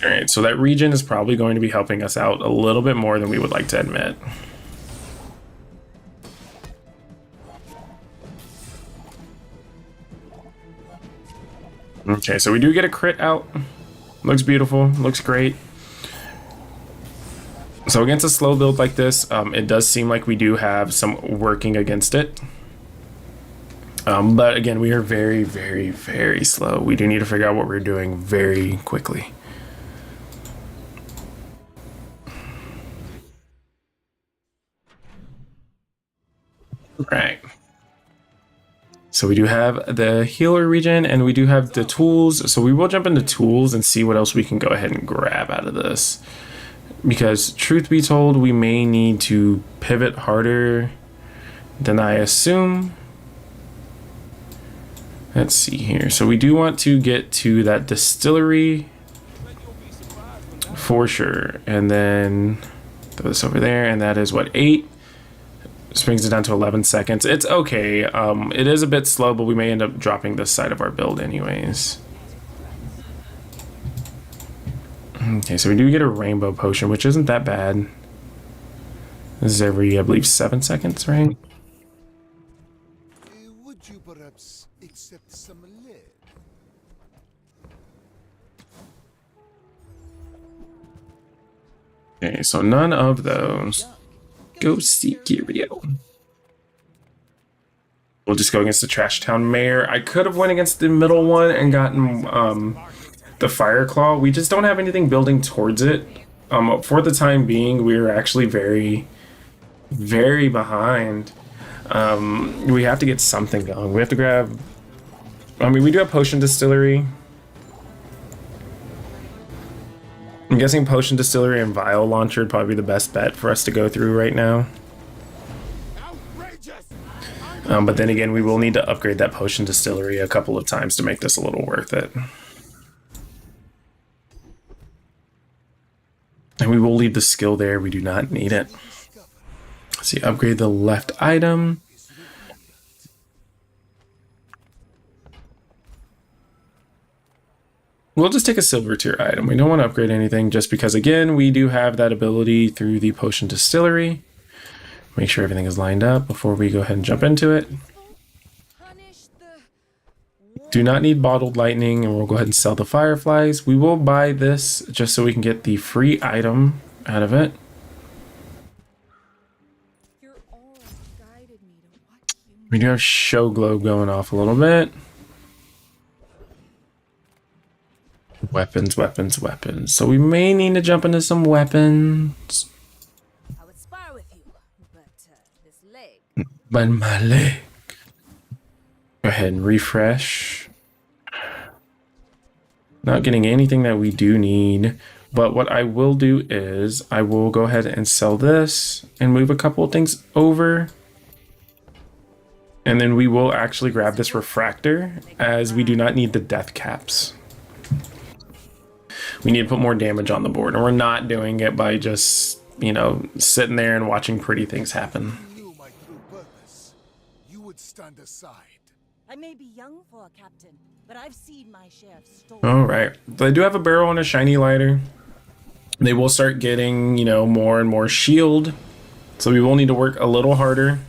[SPEAKER 1] All right, so that regen is probably going to be helping us out a little bit more than we would like to admit. Okay, so we do get a crit out. Looks beautiful, looks great. So against a slow build like this, it does seem like we do have some working against it. But again, we are very, very, very slow. We do need to figure out what we're doing very quickly. Right. So we do have the healer regen and we do have the tools. So we will jump into tools and see what else we can go ahead and grab out of this. Because truth be told, we may need to pivot harder than I assume. Let's see here. So we do want to get to that distillery for sure. And then throw this over there. And that is what, 8? This brings it down to 11 seconds. It's okay. It is a bit slow, but we may end up dropping this side of our build anyways. Okay, so we do get a rainbow potion, which isn't that bad. This is every, I believe, 7 seconds, right?
[SPEAKER 2] Would you perhaps accept some lead?
[SPEAKER 1] Okay, so none of those. Go see Kirio. We'll just go against the Trash Town Mayor. I could have went against the middle one and gotten the Fire Claw. We just don't have anything building towards it. For the time being, we're actually very, very behind. We have to get something going. We have to grab... I mean, we do have Potion Distillery. I'm guessing Potion Distillery and Vial Launcher would probably be the best bet for us to go through right now. But then again, we will need to upgrade that Potion Distillery a couple of times to make this a little worth it. And we will leave the skill there. We do not need it. Let's see, upgrade the left item. We'll just take a silver tier item. We don't want to upgrade anything just because, again, we do have that ability through the Potion Distillery. Make sure everything is lined up before we go ahead and jump into it. Do not need bottled lightning, and we'll go ahead and sell the fireflies. We will buy this just so we can get the free item out of it. We do have Show Glow going off a little bit. Weapons, weapons, weapons. So we may need to jump into some weapons.
[SPEAKER 5] I would spar with you, but this leg.
[SPEAKER 1] But my leg. Go ahead and refresh. Not getting anything that we do need. But what I will do is I will go ahead and sell this and move a couple of things over. And then we will actually grab this refractor as we do not need the death caps. We need to put more damage on the board, and we're not doing it by just, you know, sitting there and watching pretty things happen.
[SPEAKER 2] If you knew my true purpose, you would stand aside.
[SPEAKER 5] I may be young for a captain, but I've seen my share of stories.
[SPEAKER 1] All right. They do have a barrel and a shiny lighter. They will start getting, you know, more and more shield. So we will need to work a little harder.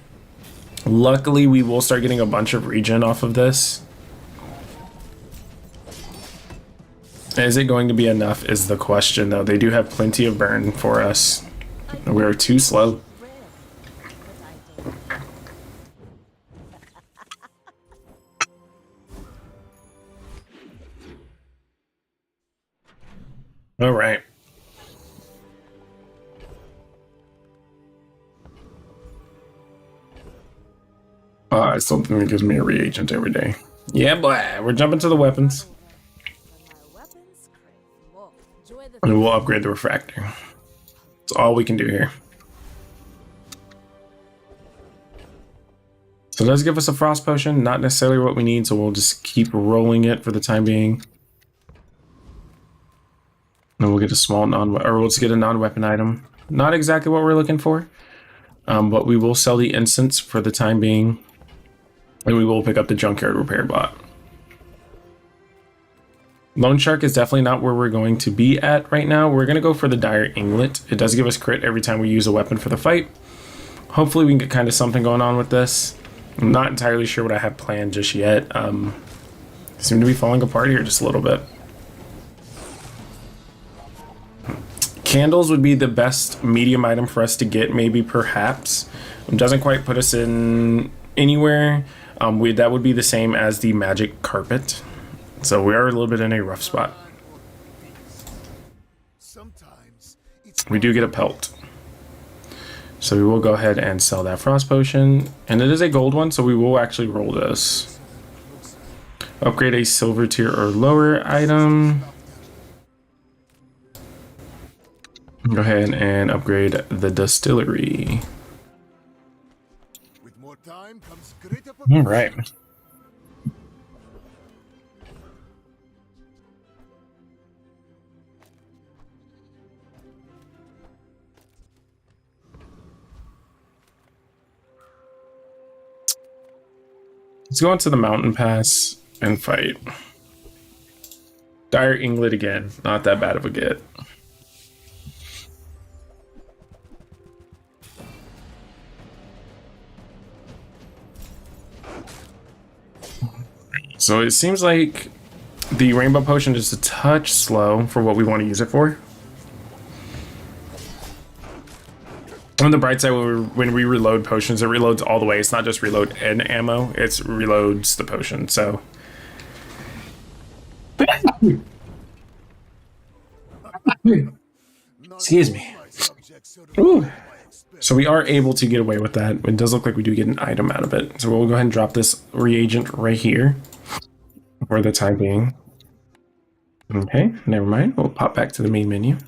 [SPEAKER 1] Luckily, we will start getting a bunch of regen off of this. Is it going to be enough is the question, though. They do have plenty of burn for us. We're too slow. All right. I still think it gives me a reagent every day. Yeah, boy. We're jumping to the weapons. And we'll upgrade the refractor. That's all we can do here. So it does give us a frost potion, not necessarily what we need, so we'll just keep rolling it for the time being. And we'll get a small we'll just get a non-weapon item. Not exactly what we're looking for, but we will sell the instance for the time being, and we will pick up the junkyard repair bot. Lone Shark is definitely not where we're going to be at right now. We're going to go for the Dire Inglet. It does give us crit every time we use a weapon for the fight. Hopefully we can get kind of something going on with this. I'm not entirely sure what I have planned just yet. Seem to be falling apart here just a little bit. Candles would be the best medium item for us to get, maybe, perhaps. It doesn't quite put us in anywhere. That would be the same as the magic carpet. So we are a little bit in a rough spot. We do get a pelt. So we will go ahead and sell that frost potion. And it is a gold one, so we will actually roll this. Upgrade a silver tier or lower item. Go ahead and upgrade the distillery.
[SPEAKER 2] With more time comes greater
[SPEAKER 1] All right. Let's go into the mountain pass and fight. Dire Inglet again. Not that bad of a get. So it seems like the rainbow potion is a touch slow for what we want to use it for. On the bright side, when we reload potions, it reloads all the way. It's not just reload and ammo, it reloads the potion, so. Excuse me. Ooh. So we are able to get away with that. It does look like we do get an item out of it. So we'll go ahead and drop this reagent right here for the time being. Okay, never mind. We'll pop back to the main menu.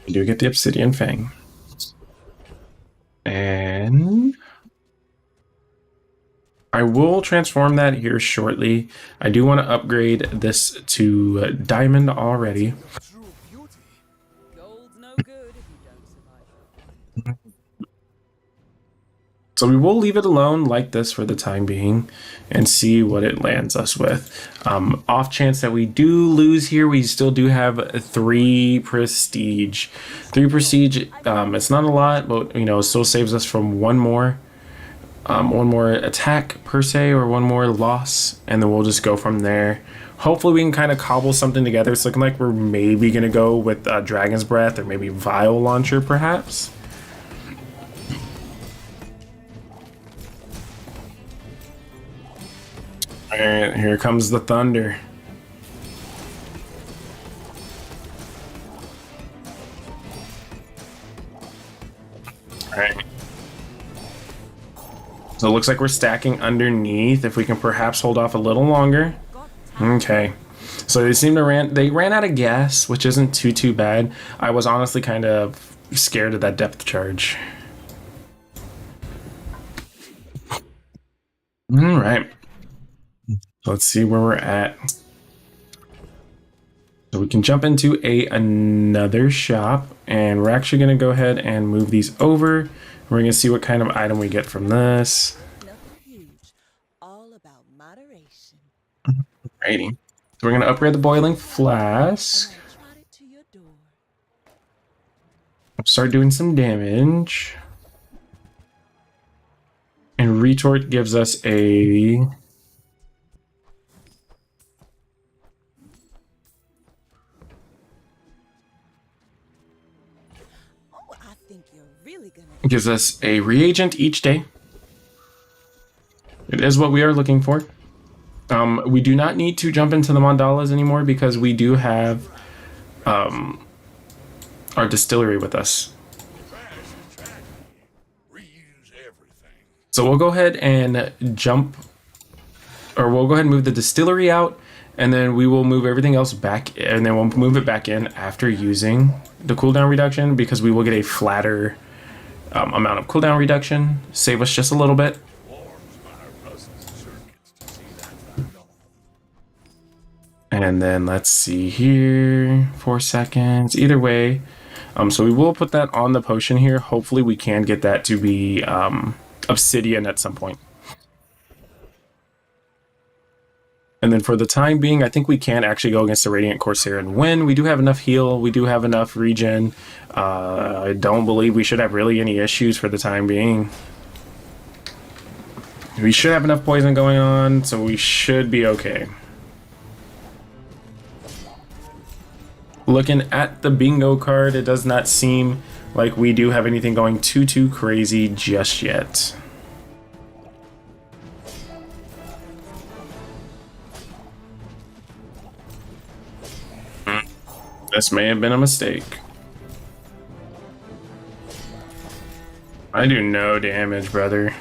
[SPEAKER 1] We do get the Obsidian Fang. And I will transform that here shortly. I do want to upgrade this to diamond already.
[SPEAKER 5] Gold's no good if you don't survive.
[SPEAKER 1] So we will leave it alone like this for the time being and see what it lands us with. Off chance that we do lose here, we still do have 3 prestige. 3 prestige, it's not a lot, but you know, it still saves us from one more attack per se, or one more loss, and then we'll just go from there. Hopefully we can kind of cobble something together. It's looking like we're maybe going to go with Dragon's Breath or maybe Vial Launcher perhaps. Alright, here comes the thunder. Alright. So it looks like we're stacking underneath. If we can perhaps hold off a little longer. Okay. So they ran out of gas, which isn't too bad. I was honestly kind of scared of that depth charge. Alright. Let's see where we're at. So we can jump into another shop, and we're actually going to go ahead and move these over. We're going to see what kind of item we get from this.
[SPEAKER 5] Nothing huge. All about moderation.
[SPEAKER 1] Alrighty. So we're going to upgrade the boiling
[SPEAKER 5] And
[SPEAKER 1] flask.
[SPEAKER 5] I'll trot it to your door.
[SPEAKER 1] Start doing some damage. And retort gives us a...
[SPEAKER 5] Oh, I think you're really gonna.
[SPEAKER 1] gives us a reagent each day. It is what we are looking for. We do not need to jump into the mandalas anymore because we do have our distillery with us. So we'll go ahead and jump, or we'll go ahead and move the distillery out, and then we will move everything else back, and then we'll move it back in after using the cooldown reduction because we will get a flatter amount of cooldown reduction, save us just a little bit. And then let's see here, 4 seconds. Either way, so we will put that on the potion here. Hopefully we can get that to be obsidian at some point. And then for the time being, I think we can actually go against the Radiant Corsair and win. We do have enough heal. We do have enough regen. I don't believe we should have really any issues for the time being. We should have enough poison going on, so we should be okay. Looking at the bingo card, it does not seem like we do have anything going too crazy just yet. This may have been a mistake. I do no damage, brother.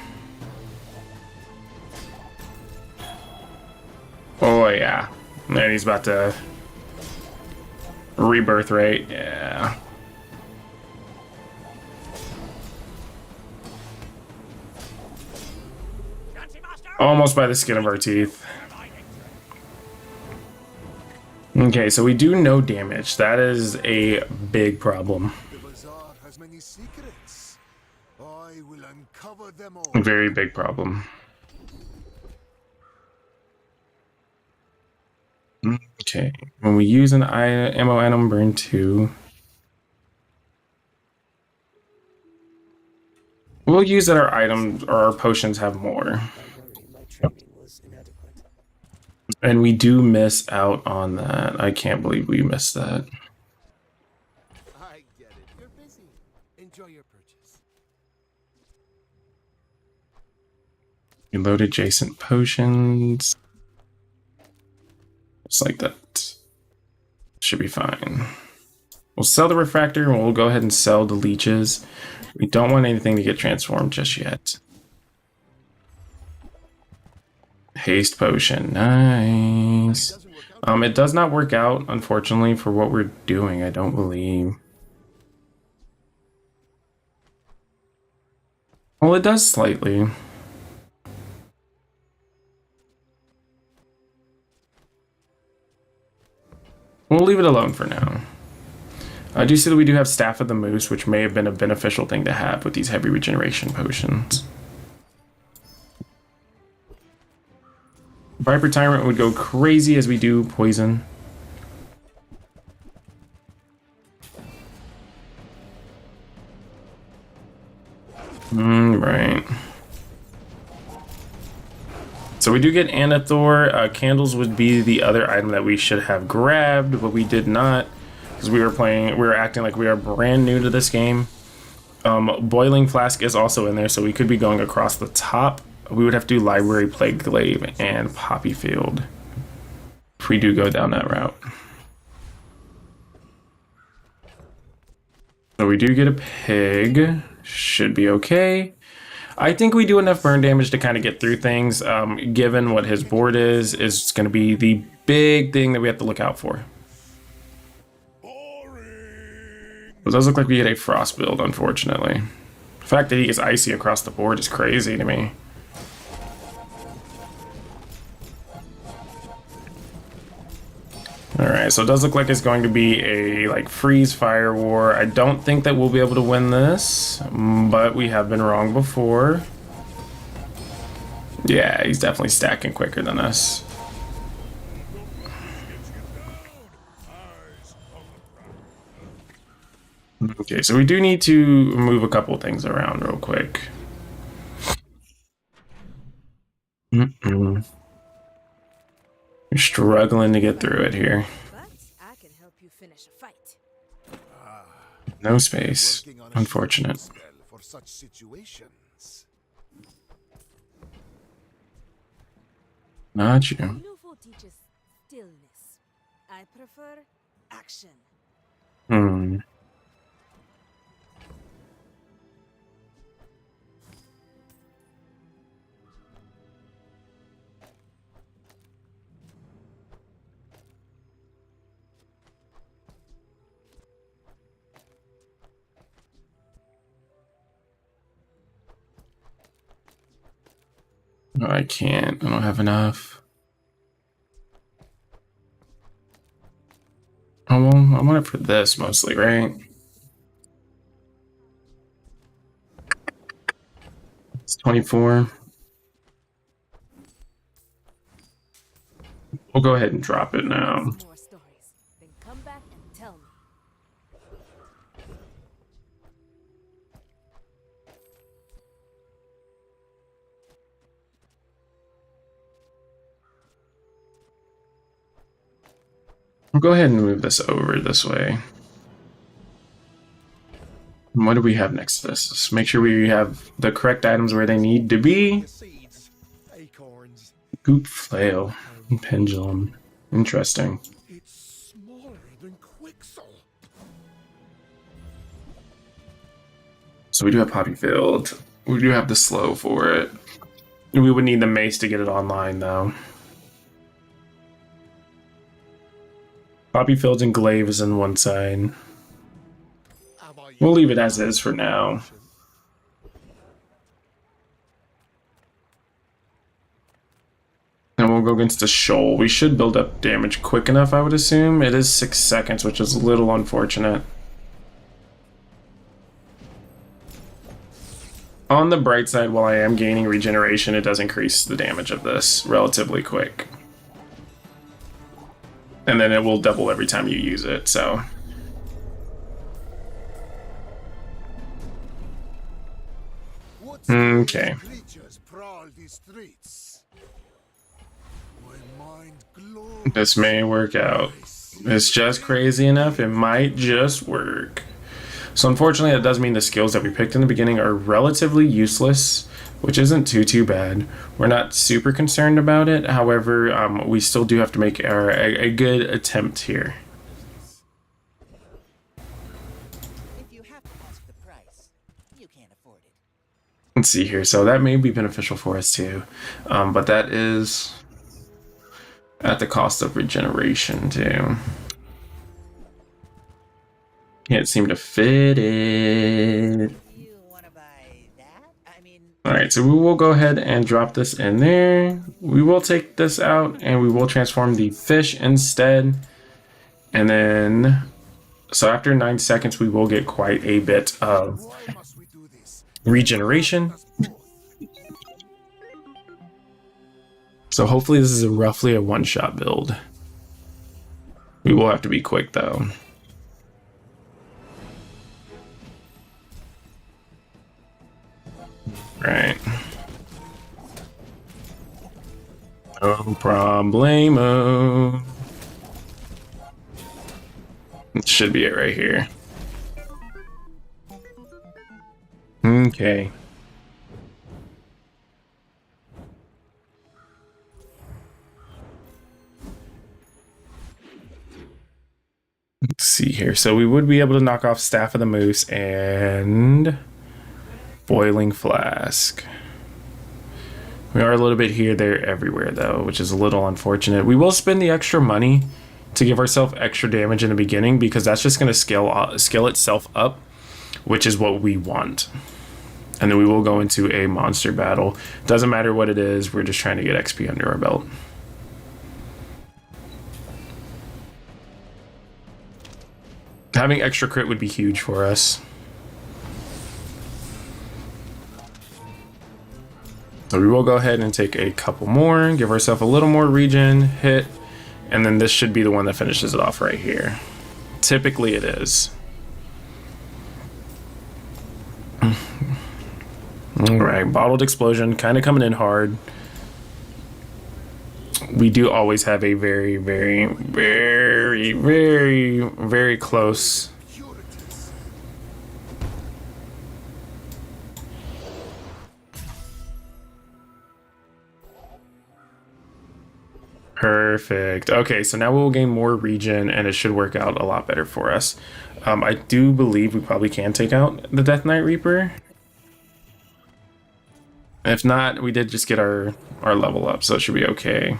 [SPEAKER 1] Oh yeah. And he's about to rebirth rate, yeah. Almost by the skin of our teeth. Okay, so we do no damage. That is a big problem.
[SPEAKER 2] The Bazaar has many secrets. I will uncover them all.
[SPEAKER 1] Very big problem. Okay, when we use an ammo item, burn 2. We'll use that our items or our potions have more.
[SPEAKER 4] My training was inadequate.
[SPEAKER 1] And we do miss out on that. I can't believe we missed that.
[SPEAKER 2] I get it. You're busy. Enjoy your purchase.
[SPEAKER 1] Reload adjacent potions. Just like that. Should be fine. We'll sell the refractor and we'll go ahead and sell the leeches. We don't want anything to get transformed just yet. Haste potion, nice. It does not work out, unfortunately, for what we're doing, I don't believe. Well, it does slightly. We'll leave it alone for now. I do see that we do have Staff of the Moose, which may have been a beneficial thing to have with these heavy regeneration potions. Viper Tyrant would go crazy as we do poison. Right. So we do get Anathor. Candles would be the other item that we should have grabbed, but we did not because we were acting like we are brand new to this game. Boiling Flask is also in there, so we could be going across the top. We would have to do Library, Plague Glaive, and Poppy Field if we do go down that route. So we do get a pig. Should be okay. I think we do enough burn damage to kind of get through things. Given what his board is going to be the big thing that we have to look out for. It does look like we get a frost build, unfortunately. The fact that he gets icy across the board is crazy to me. Alright, so it does look like it's going to be a freeze fire war. I don't think that we'll be able to win this, but we have been wrong before. Yeah, he's definitely stacking quicker than us. Okay, so we do need to move a couple things around real quick. We're struggling to get through it here.
[SPEAKER 7] But I can help you finish a fight.
[SPEAKER 1] No space.
[SPEAKER 2] Working on a
[SPEAKER 1] Unfortunate.
[SPEAKER 2] shooting spell for such situations.
[SPEAKER 1] Not you.
[SPEAKER 7] Nufo teaches stillness. I prefer action.
[SPEAKER 1] Hmm. No, I can't. I don't have enough. Oh, well, I want it for this mostly, right? It's 24. We'll go ahead and drop it now.
[SPEAKER 7] More stories. Then come back and tell me.
[SPEAKER 1] We'll go ahead and move this over this way. And what do we have next to this? Let's make sure we have the correct items where they need to be.
[SPEAKER 2] Seeds, acorns.
[SPEAKER 1] Goop flail. Pendulum. Interesting.
[SPEAKER 2] It's smaller than Quixel.
[SPEAKER 1] So we do have Poppy Field. We do have the slow for it. We would need the mace to get it online though. Poppy Fields and Glaive is on one side. We'll leave it as is for now. And we'll go against the Shoal. We should build up damage quick enough, I would assume. It is 6 seconds, which is a little unfortunate. On the bright side, while I am gaining regeneration, it does increase the damage of this relatively quick. And then it will double every time you use it, so. Okay.
[SPEAKER 2] Creatures prowl these streets. My mind glows.
[SPEAKER 1] This may work out. It's just crazy enough, it might just work. So unfortunately, that does mean the skills that we picked in the beginning are relatively useless, which isn't too bad. We're not super concerned about it. However, we still do have to make a good attempt here.
[SPEAKER 8] If you have to ask the price, you can't afford it.
[SPEAKER 1] Let's see here. So that may be beneficial for us too, but that is at the cost of regeneration too. Can't seem to fit it.
[SPEAKER 8] You want to buy that? I mean,
[SPEAKER 1] All right, so we will go ahead and drop this in there. We will take this out and we will transform the fish instead. And then, so after 9 seconds, we will get quite a bit of
[SPEAKER 2] Why must we do this?
[SPEAKER 1] regeneration. So hopefully this is roughly a one-shot build. We will have to be quick though. Right. No problemo. It should be it right here. Okay. Let's see here. So we would be able to knock off Staff of the Moose and Boiling Flask. We are a little bit here, there, everywhere though, which is a little unfortunate. We will spend the extra money to give ourselves extra damage in the beginning because that's just going to scale itself up, which is what we want. And then we will go into a monster battle. Doesn't matter what it is, we're just trying to get XP under our belt. Having extra crit would be huge for us. So we will go ahead and take a couple more, give ourselves a little more regen, hit, and then this should be the one that finishes it off right here. Typically it is. All right, bottled explosion kind of coming in hard. We do always have a very, very, very, very, very close.
[SPEAKER 2] Securities.
[SPEAKER 1] Perfect. Okay, so now we'll gain more region and it should work out a lot better for us. I do believe we probably can take out the Death Knight Reaper. If not, we did just get our level up, so it should be okay.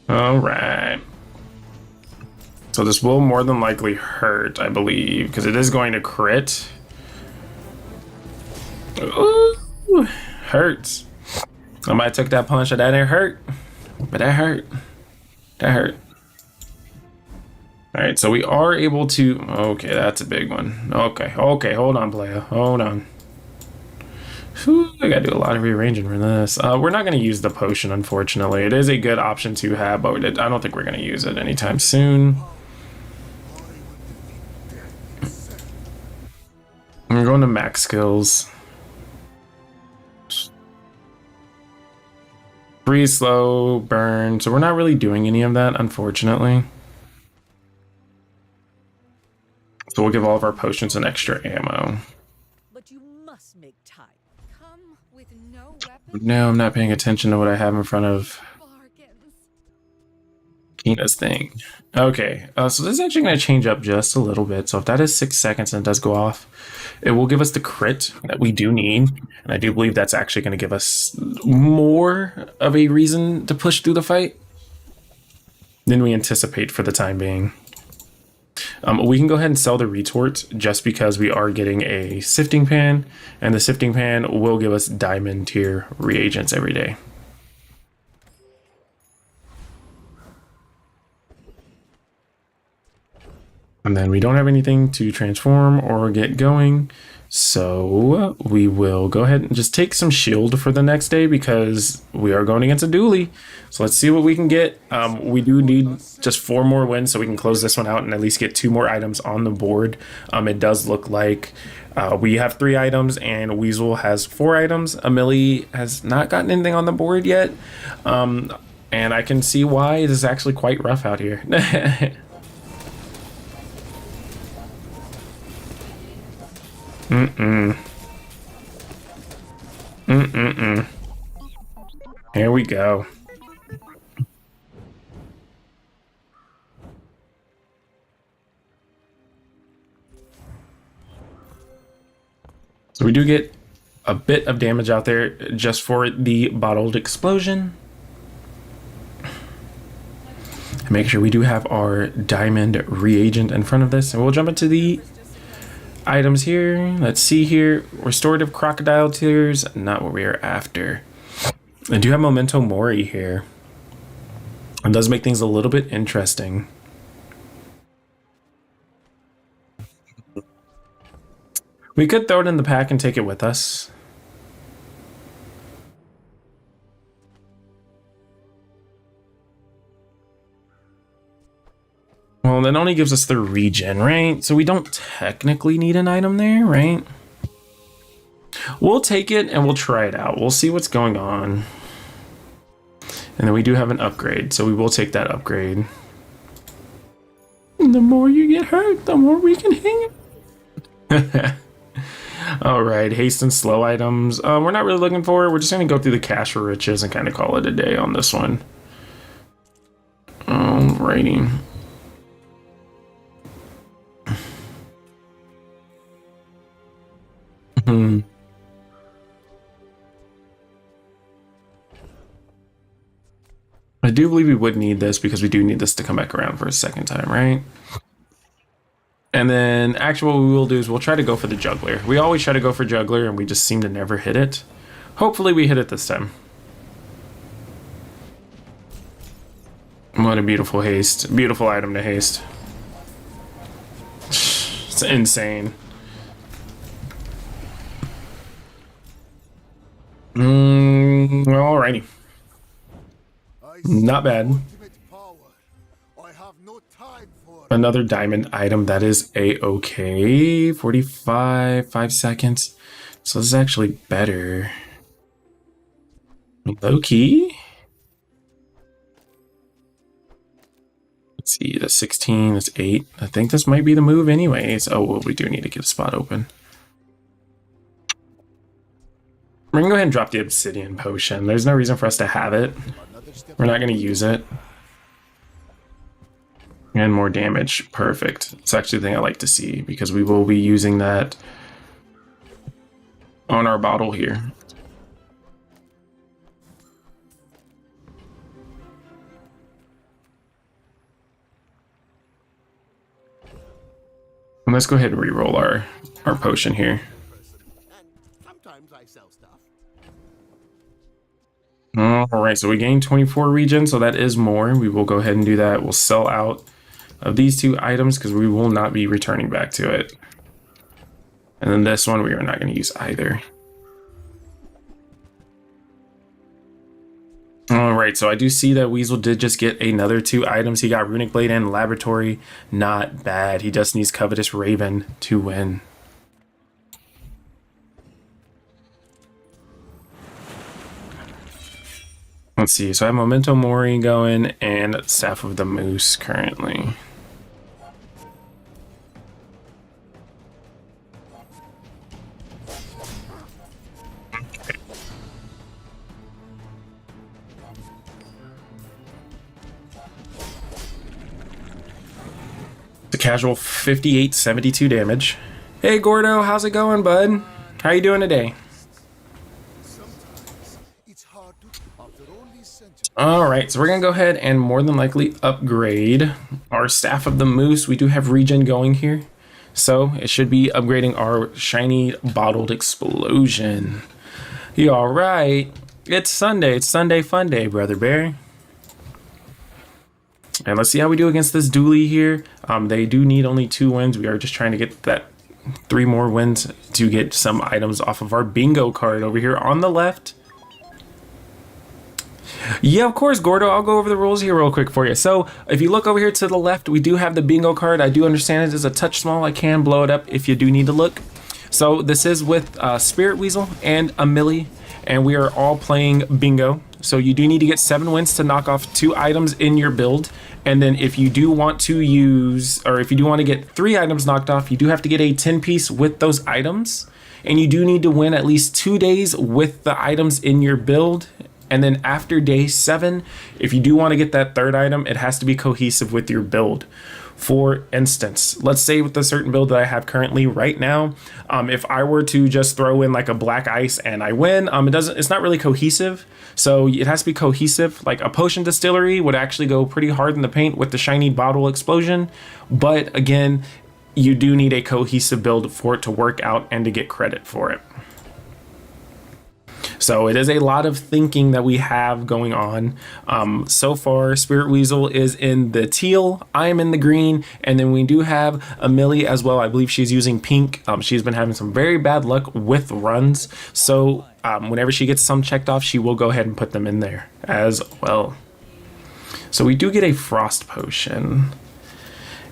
[SPEAKER 1] All right. So this will more than likely hurt, I believe, because it is going to crit. Ooh, hurts. Somebody took that punch, that didn't hurt, but that hurt. That hurt. All right, so we are able to. Okay, that's a big one. Okay, hold on, player. Hold on. Whew, I gotta do a lot of rearranging for this. We're not gonna use the potion, unfortunately. It is a good option to have, but I don't think we're gonna use it anytime soon. We're going to max skills. Freeze, slow, burn. So we're not really doing any of that, unfortunately. So we'll give all of our potions an extra ammo.
[SPEAKER 5] But you must make time.
[SPEAKER 7] Come with no weapon.
[SPEAKER 1] No, I'm not paying attention to what I have in front of
[SPEAKER 7] Bargains.
[SPEAKER 1] Kina's thing. Okay, so this is actually going to change up just a little bit. So if that is 6 seconds and it does go off, it will give us the crit that we do need. And I do believe that's actually going to give us more of a reason to push through the fight than we anticipate for the time being. We can go ahead and sell the retort just because we are getting a sifting pan, and the sifting pan will give us diamond tier reagents every day. And then we don't have anything to transform or get going, so we will go ahead and just take some shield for the next day because we are going against a dually. So let's see what we can get. We do need just 4 more wins so we can close this one out and at least get 2 more items on the board. It does look like we have 3 items and Weasel has 4 items. Amelie has not gotten anything on the board yet, and I can see why. It is actually quite rough out here. Here we go. So we do get a bit of damage out there just for the bottled explosion. Make sure we do have our diamond reagent in front of this, and we'll jump into the items here. Let's see here. Restorative crocodile tears, not what we are after. I do have memento mori here. It does make things a little bit interesting. We could throw it in the pack and take it with us. Well, that only gives us the regen, right? So we don't technically need an item there, right? We'll take it and we'll try it out. We'll see what's going on. And then we do have an upgrade, so we will take that upgrade. And the more you get hurt, the more we can hang. All right, haste and slow items. We're not really looking for it. We're just going to go through the cash for riches and kind of call it a day on this one. Alrighty. I do believe we would need this because we do need this to come back around for a second time, right? And then actually what we will do is we'll try to go for the juggler. We always try to go for juggler and we just seem to never hit it. Hopefully we hit it this time. What a beautiful haste. Beautiful item to haste. It's insane. Alrighty. Not bad.
[SPEAKER 2] Ultimate power. I have no time for
[SPEAKER 1] Another diamond item, that is a-okay. 45, 5 seconds. So this is actually better. Low key. Let's see, that's 16, that's 8. I think this might be the move anyways. Oh, well, we do need to get a spot open. We're gonna go ahead and drop the obsidian potion. There's no reason for us to have it. We're not gonna use it. And more damage. Perfect. It's actually the thing I like to see because we will be using that on our bottle here. And let's go ahead and re-roll our potion here.
[SPEAKER 2] And sometimes I sell stuff.
[SPEAKER 1] Alright, so we gained 24 regen, so that is more. We will go ahead and do that. We'll sell out of these 2 items because we will not be returning back to it. And then this one we are not going to use either. Alright, so I do see that Weasel did just get another 2 items. He got Runic Blade and Laboratory. Not bad. He just needs Covetous Raven to win. Let's see, so I have Memento Mori going and Staff of the Moose currently. The casual 58, 72 damage. Hey Gordo, how's it going, bud? How you doing today?
[SPEAKER 2] It's hard to after all these centuries.
[SPEAKER 1] Alright, so we're gonna go ahead and more than likely upgrade our Staff of the Moose. We do have regen going here, so it should be upgrading our shiny bottled explosion. You alright? It's Sunday fun day, Brother Bear. And let's see how we do against this dually here. They do need only 2 wins. We are just trying to get that 3 more wins to get some items off of our bingo card over here on the left. Yeah, of course, Gordo. I'll go over the rules here real quick for you. So if you look over here to the left, we do have the bingo card. I do understand it is a touch small. I can blow it up if you do need to look. So this is with Spirit Weasel and a Millie, and we are all playing bingo. So you do need to get 7 wins to knock off 2 items in your build. And then if you do want to use, or if you do want to get 3 items knocked off, you do have to get a 10-piece with those items. And you do need to win at least 2 days with the items in your build. And then after day 7, if you do want to get that 3rd item, it has to be cohesive with your build. For instance, let's say with the certain build that I have currently right now, if I were to just throw in like a black ice and I win, it's not really cohesive. So it has to be cohesive. Like a potion distillery would actually go pretty hard in the paint with the shiny bottle explosion. But again, you do need a cohesive build for it to work out and to get credit for it. So it is a lot of thinking that we have going on. So far, Spirit Weasel is in the teal, I am in the green, and then we do have Amelie as well. I believe she's using pink. She's been having some very bad luck with runs. So whenever she gets some checked off, she will go ahead and put them in there as well. So we do get a frost potion.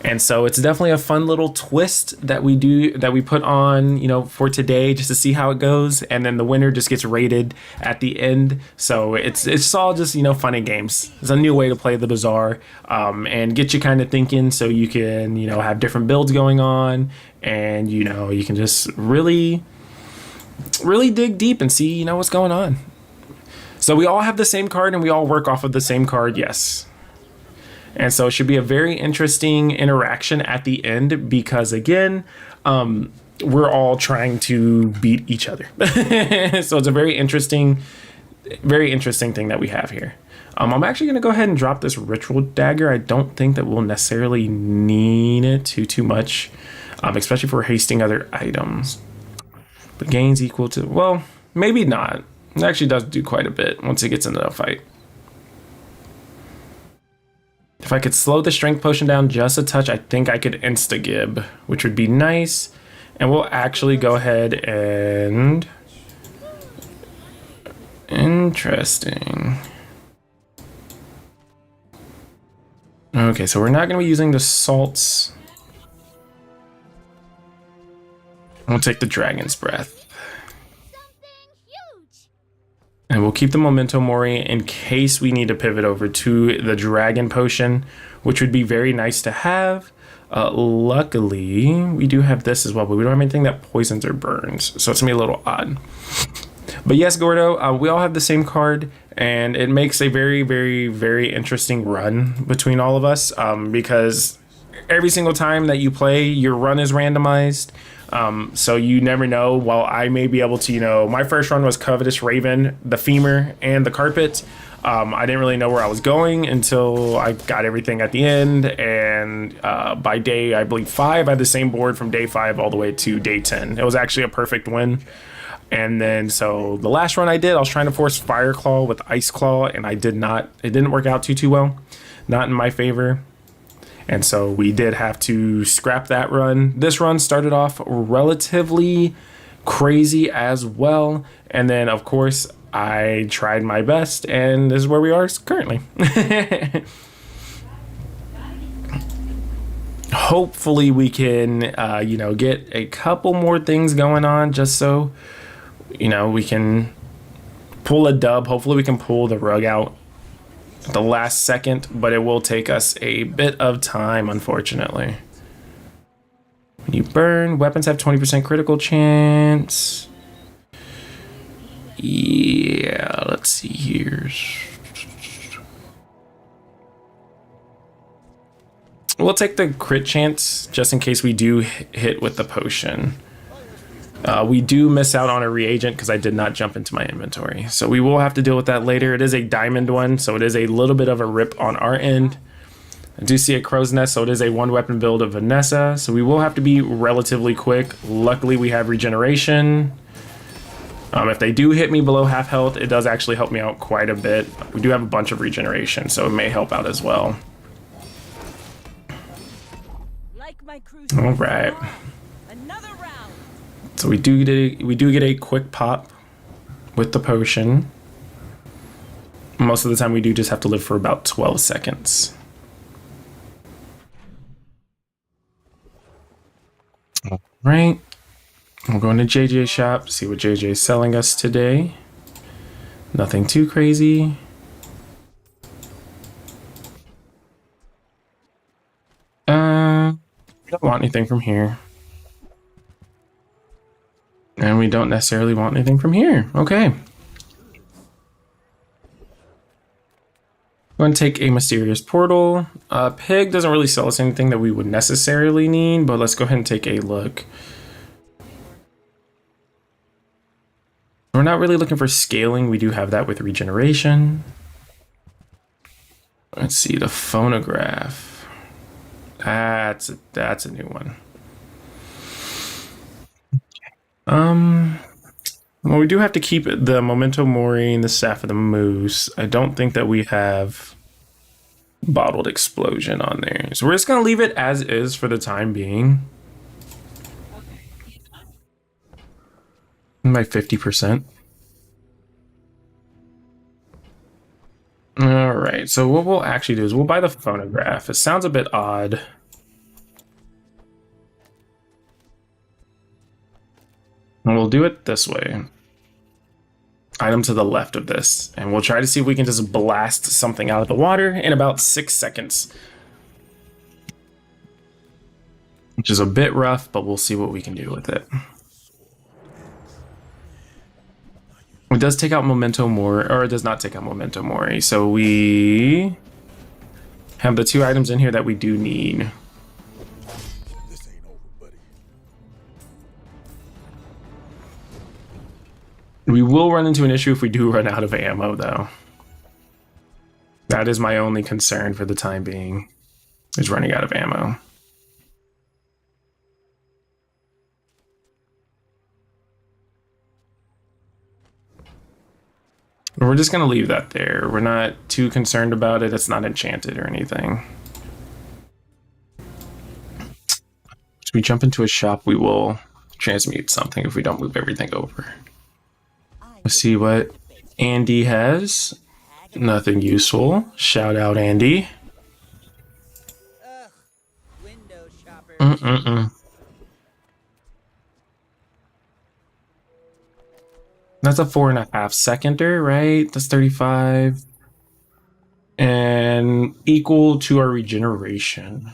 [SPEAKER 1] And so it's definitely a fun little twist that we put on, you know, for today just to see how it goes. And then the winner just gets rated at the end. So it's all just, you know, fun and games. It's a new way to play the Bazaar and get you kind of thinking so you can, you know, have different builds going on and, you know, you can just really dig deep and see, you know, what's going on. So we all have the same card and we all work off of the same card. Yes. And so it should be a very interesting interaction at the end because, again, we're all trying to beat each other. So it's a very interesting thing that we have here. I'm actually going to go ahead and drop this Ritual Dagger. I don't think that we'll necessarily need it too much, especially for hasting other items. But gains equal to, well, maybe not. It actually does do quite a bit once it gets into a fight. If I could slow the strength potion down just a touch, I think I could insta-gib, which would be nice. And we'll actually go ahead and... Interesting. Okay, so we're not going to be using the salts. We'll take the Dragon's Breath.
[SPEAKER 3] Something huge.
[SPEAKER 1] And we'll keep the Memento Mori in case we need to pivot over to the Dragon Potion, which would be very nice to have. Luckily, we do have this as well, but we don't have anything that poisons or burns, so it's gonna be a little odd. But yes, Gordo, we all have the same card, and it makes a very, very, very interesting run between all of us, because every single time that you play, your run is randomized. So you never know. While I may be able to, you know, my first run was Covetous Raven, the Femur, and the Carpet. I didn't really know where I was going until I got everything at the end. And by day, I believe 5, I had the same board from day 5 all the way to day 10. It was actually a perfect win. And then, so the last run I did, I was trying to force Fire Claw with Ice Claw, and I did not. It didn't work out too well. Not in my favor. And so we did have to scrap that run. This run started off relatively crazy as well. And then, of course, I tried my best, and this is where we are currently. Hopefully we can, you know, get a couple more things going on just so, you know, we can pull a dub. Hopefully we can pull the rug out at the last second, but it will take us a bit of time, unfortunately. When you burn, weapons have 20% critical chance. Yeah, let's see here. We'll take the crit chance just in case we do hit with the potion. We do miss out on a reagent because I did not jump into my inventory. So we will have to deal with that later. It is a diamond one, so it is a little bit of a rip on our end. I do see a crow's nest, so it is a 1-weapon build of Vanessa. So we will have to be relatively quick. Luckily, we have regeneration. If they do hit me below half health, it does actually help me out quite a bit. We do have a bunch of regeneration, so it may help out as well.
[SPEAKER 5] Like my cruise.
[SPEAKER 1] All right.
[SPEAKER 5] Another round.
[SPEAKER 1] So we do get a quick pop with the potion. Most of the time we do just have to live for about 12 seconds. All right. We'll go into JJ shop, see what JJ is selling us today. Nothing too crazy. We don't want anything from here. And we don't necessarily want anything from here. Okay. We're going to take a mysterious portal. Pig doesn't really sell us anything that we would necessarily need, but let's go ahead and take a look. We're not really looking for scaling. We do have that with regeneration. Let's see, the phonograph. That's a new one. Well, we do have to keep the Memento Mori and the Staff of the Moose. I don't think that we have Bottled Explosion on there. So we're just going to leave it as is for the time being. By 50%. All right, so what we'll actually do is we'll buy the phonograph. It sounds a bit odd. And we'll do it this way. Item to the left of this. And we'll try to see if we can just blast something out of the water in about 6 seconds. Which is a bit rough, but we'll see what we can do with it. It does take out Memento Mori, or it does not take out Memento Mori. So we have the 2 items in here that we do need.
[SPEAKER 2] This ain't over, buddy.
[SPEAKER 1] We will run into an issue if we do run out of ammo, though. That is my only concern for the time being, is running out of ammo. We're just going to leave that there. We're not too concerned about it. It's not enchanted or anything. As we jump into a shop, we will transmute something if we don't move everything over. Let's see what Andy has. Nothing useful. Shout out, Andy. Mm-mm-mm. That's a 4.5 seconder, right? That's 35. And equal to our regeneration.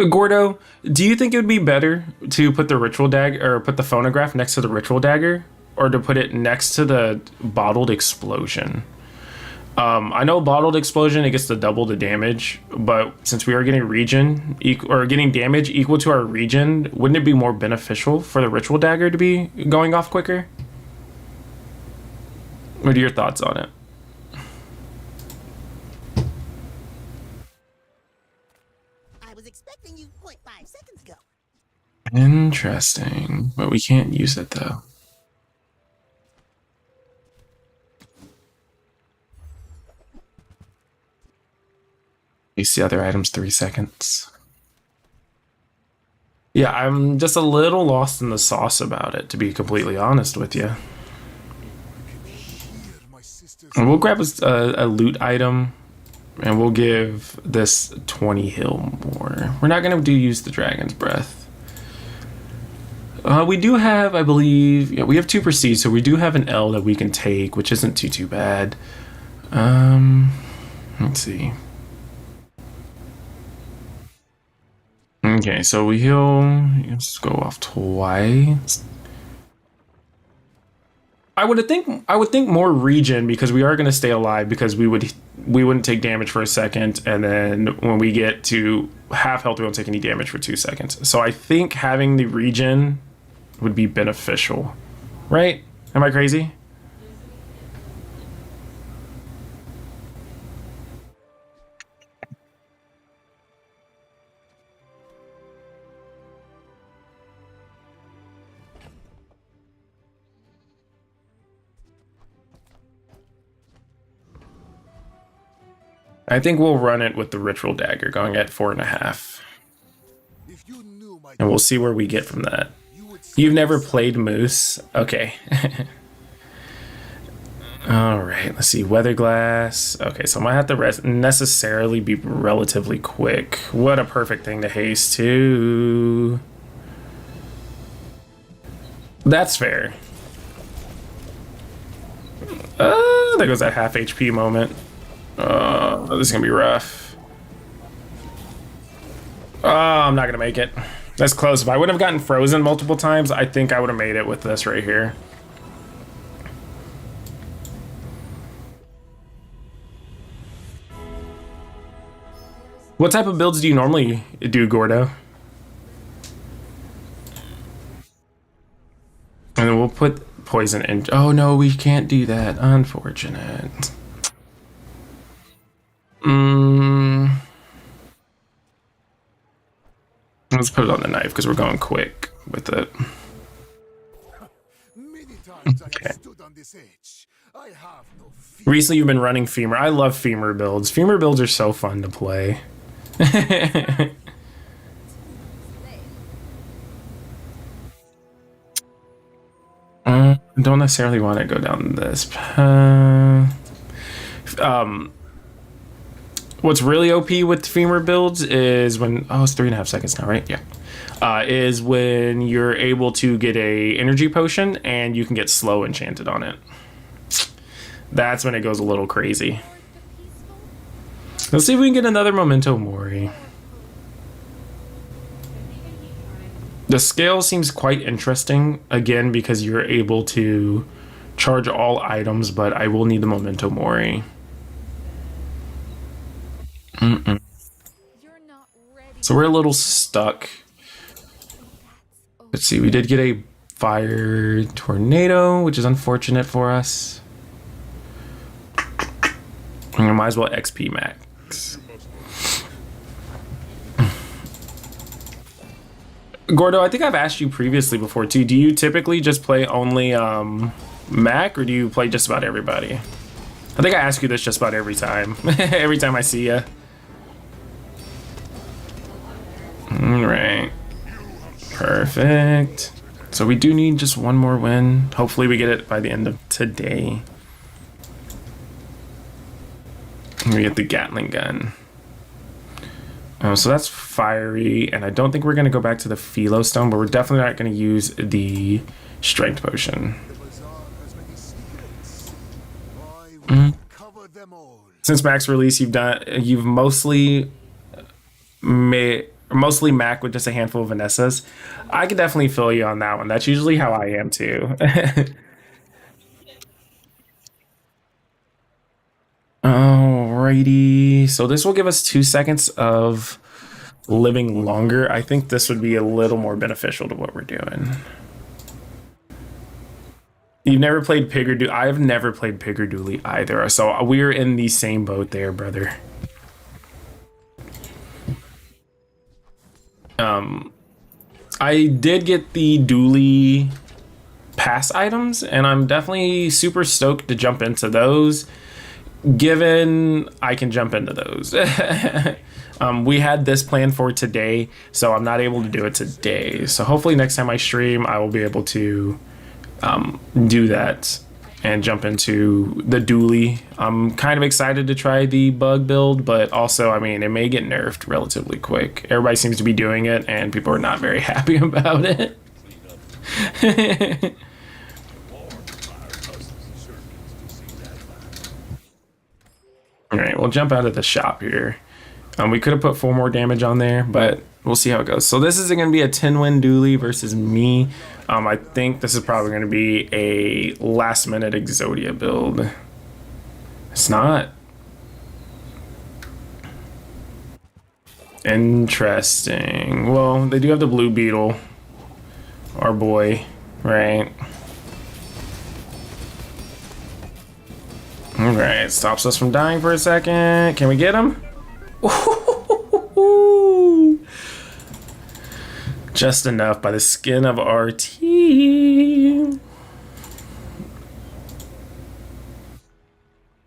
[SPEAKER 1] Gordo, do you think it would be better to put the ritual dagger or put the phonograph next to the ritual dagger, or to put it next to the bottled explosion? I know bottled explosion, it gets to double the damage, but since we are getting regen or getting damage equal to our regen, wouldn't it be more beneficial for the ritual dagger to be going off quicker? What are your thoughts on it?
[SPEAKER 8] I was expecting you 0.5 seconds ago.
[SPEAKER 1] Interesting, but we can't use it though. You see other items 3 seconds. Yeah, I'm just a little lost in the sauce about it, to be completely honest with you.
[SPEAKER 2] Hear my sister's
[SPEAKER 1] And we'll grab a loot item, and we'll give this 20 heal more. We're not gonna use the dragon's breath. We do have, I believe, yeah, we have 2 prestige, so we do have an L that we can take, which isn't too bad. Let's see. Okay, so we heal. Let's go off twice. I would think more regen, because we are going to stay alive, because we wouldn't take damage for a second, and then when we get to half health, we won't take any damage for 2 seconds. So I think having the regen would be beneficial, right? Am I crazy? I think we'll run it with the ritual dagger going at 4.5,
[SPEAKER 2] If you knew my
[SPEAKER 1] and we'll see where we get from that.
[SPEAKER 2] you would
[SPEAKER 1] You've never played Moose? Okay. All right, let's see. Weather glass. Okay, so I might have to necessarily be relatively quick. What a perfect thing to haste to. That's fair. There goes that half HP moment. This is gonna be rough. Oh, I'm not gonna make it. That's close. If I would have gotten frozen multiple times, I think I would have made it with this right here. What type of builds do you normally do, Gordo? And then we'll put poison in. Oh no, we can't do that. Unfortunate. Let's put it on the knife because we're going quick with it.
[SPEAKER 2] many times I have stood on this edge. I have no fear.
[SPEAKER 1] Recently, you've been running femur. I love femur builds. Femur builds are so fun to play. Don't necessarily want to go down this path. What's really OP with femur builds is when it's 3.5 seconds now, right? Yeah. Is when you're able to get a energy potion and you can get slow enchanted on it. That's when it goes a little crazy. Let's see if we can get another Memento Mori. The scale seems quite interesting, again, because you're able to charge all items, but I will need the Memento Mori. So we're a little stuck. Let's see, we did get a fire tornado, which is unfortunate for us. I might as well XP max. Gordo, I think I've asked you previously before too. Do you typically just play only Mac, or do you play just about everybody? I think I ask you this just about every time. Every time I see you. All right. Perfect. So we do need just one more win. Hopefully we get it by the end of today. We get the Gatling gun. So that's fiery, and I don't think we're going to go back to the Philo Stone, but we're definitely not going to use the Strength Potion.
[SPEAKER 2] The Bazaar has many secrets. I will cover them all.
[SPEAKER 1] Since max release, you've mostly Mac with just a handful of Vanessas. I could definitely feel you on that one. That's usually how I am too. Alrighty, so this will give us 2 seconds of living longer. I think this would be a little more beneficial to what we're doing. You've never played Pig or Dooley? I've never played Pig or Dooley either, so we're in the same boat there, brother. I did get the Dooley pass items, and I'm definitely super stoked to jump into those, given I can jump into those. We had this planned for today, so I'm not able to do it today. So hopefully next time I stream, I will be able to do that and jump into the Dooley. I'm kind of excited to try the bug build, but also, I mean, it may get nerfed relatively quick. Everybody seems to be doing it, and people are not very happy about it. All right, we'll jump out of the shop here. We could have put 4 more damage on there, but we'll see how it goes. So this is going to be a 10-win Dooley versus me. I think this is probably going to be a last-minute Exodia build. It's not. Interesting. Well, they do have the Blue Beetle, our boy, right? All right, stops us from dying for a second. Can we get him? Just enough by the skin of our teeth.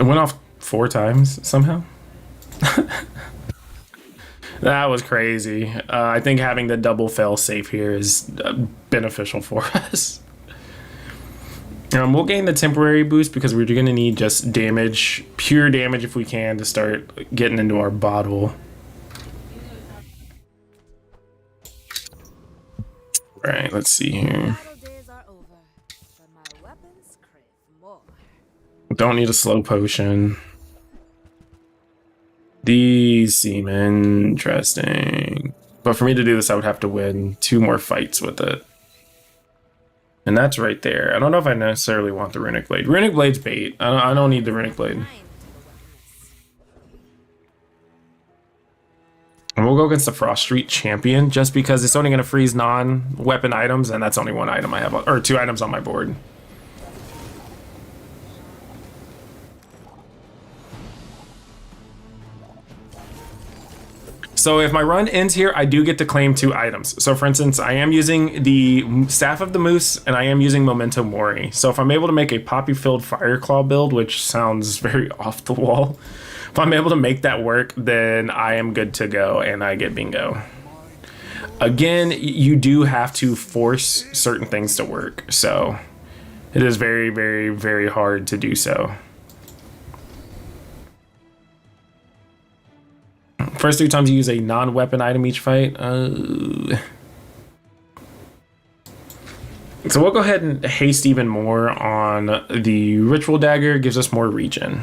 [SPEAKER 1] It went off 4 times somehow. That was crazy. I think having the double fail safe here is beneficial for us. We'll gain the temporary boost because we're going to need just damage, pure damage if we can, to start getting into our bottle. All right, let's see here. Don't need a slow potion. These seem interesting. But for me to do this, I would have to win 2 more fights with it. And that's right there. I don't know if I necessarily want the Runic Blade. Runic Blade's bait. I don't need the Runic Blade. And we'll go against the Frost Street Champion just because it's only going to freeze non-weapon items, and that's only 1 item I have, or 2 items on my board. So if my run ends here, I do get to claim 2 items. So for instance, I am using the Staff of the Moose, and I am using Memento Mori. So if I'm able to make a Poppy-filled Fireclaw build, which sounds very off the wall, if I'm able to make that work, then I am good to go, and I get bingo. Again, you do have to force certain things to work, so it is very, very, very hard to do so. First 3 times you use a non-weapon item each fight. So we'll go ahead and haste even more on the Ritual Dagger. Gives us more regen.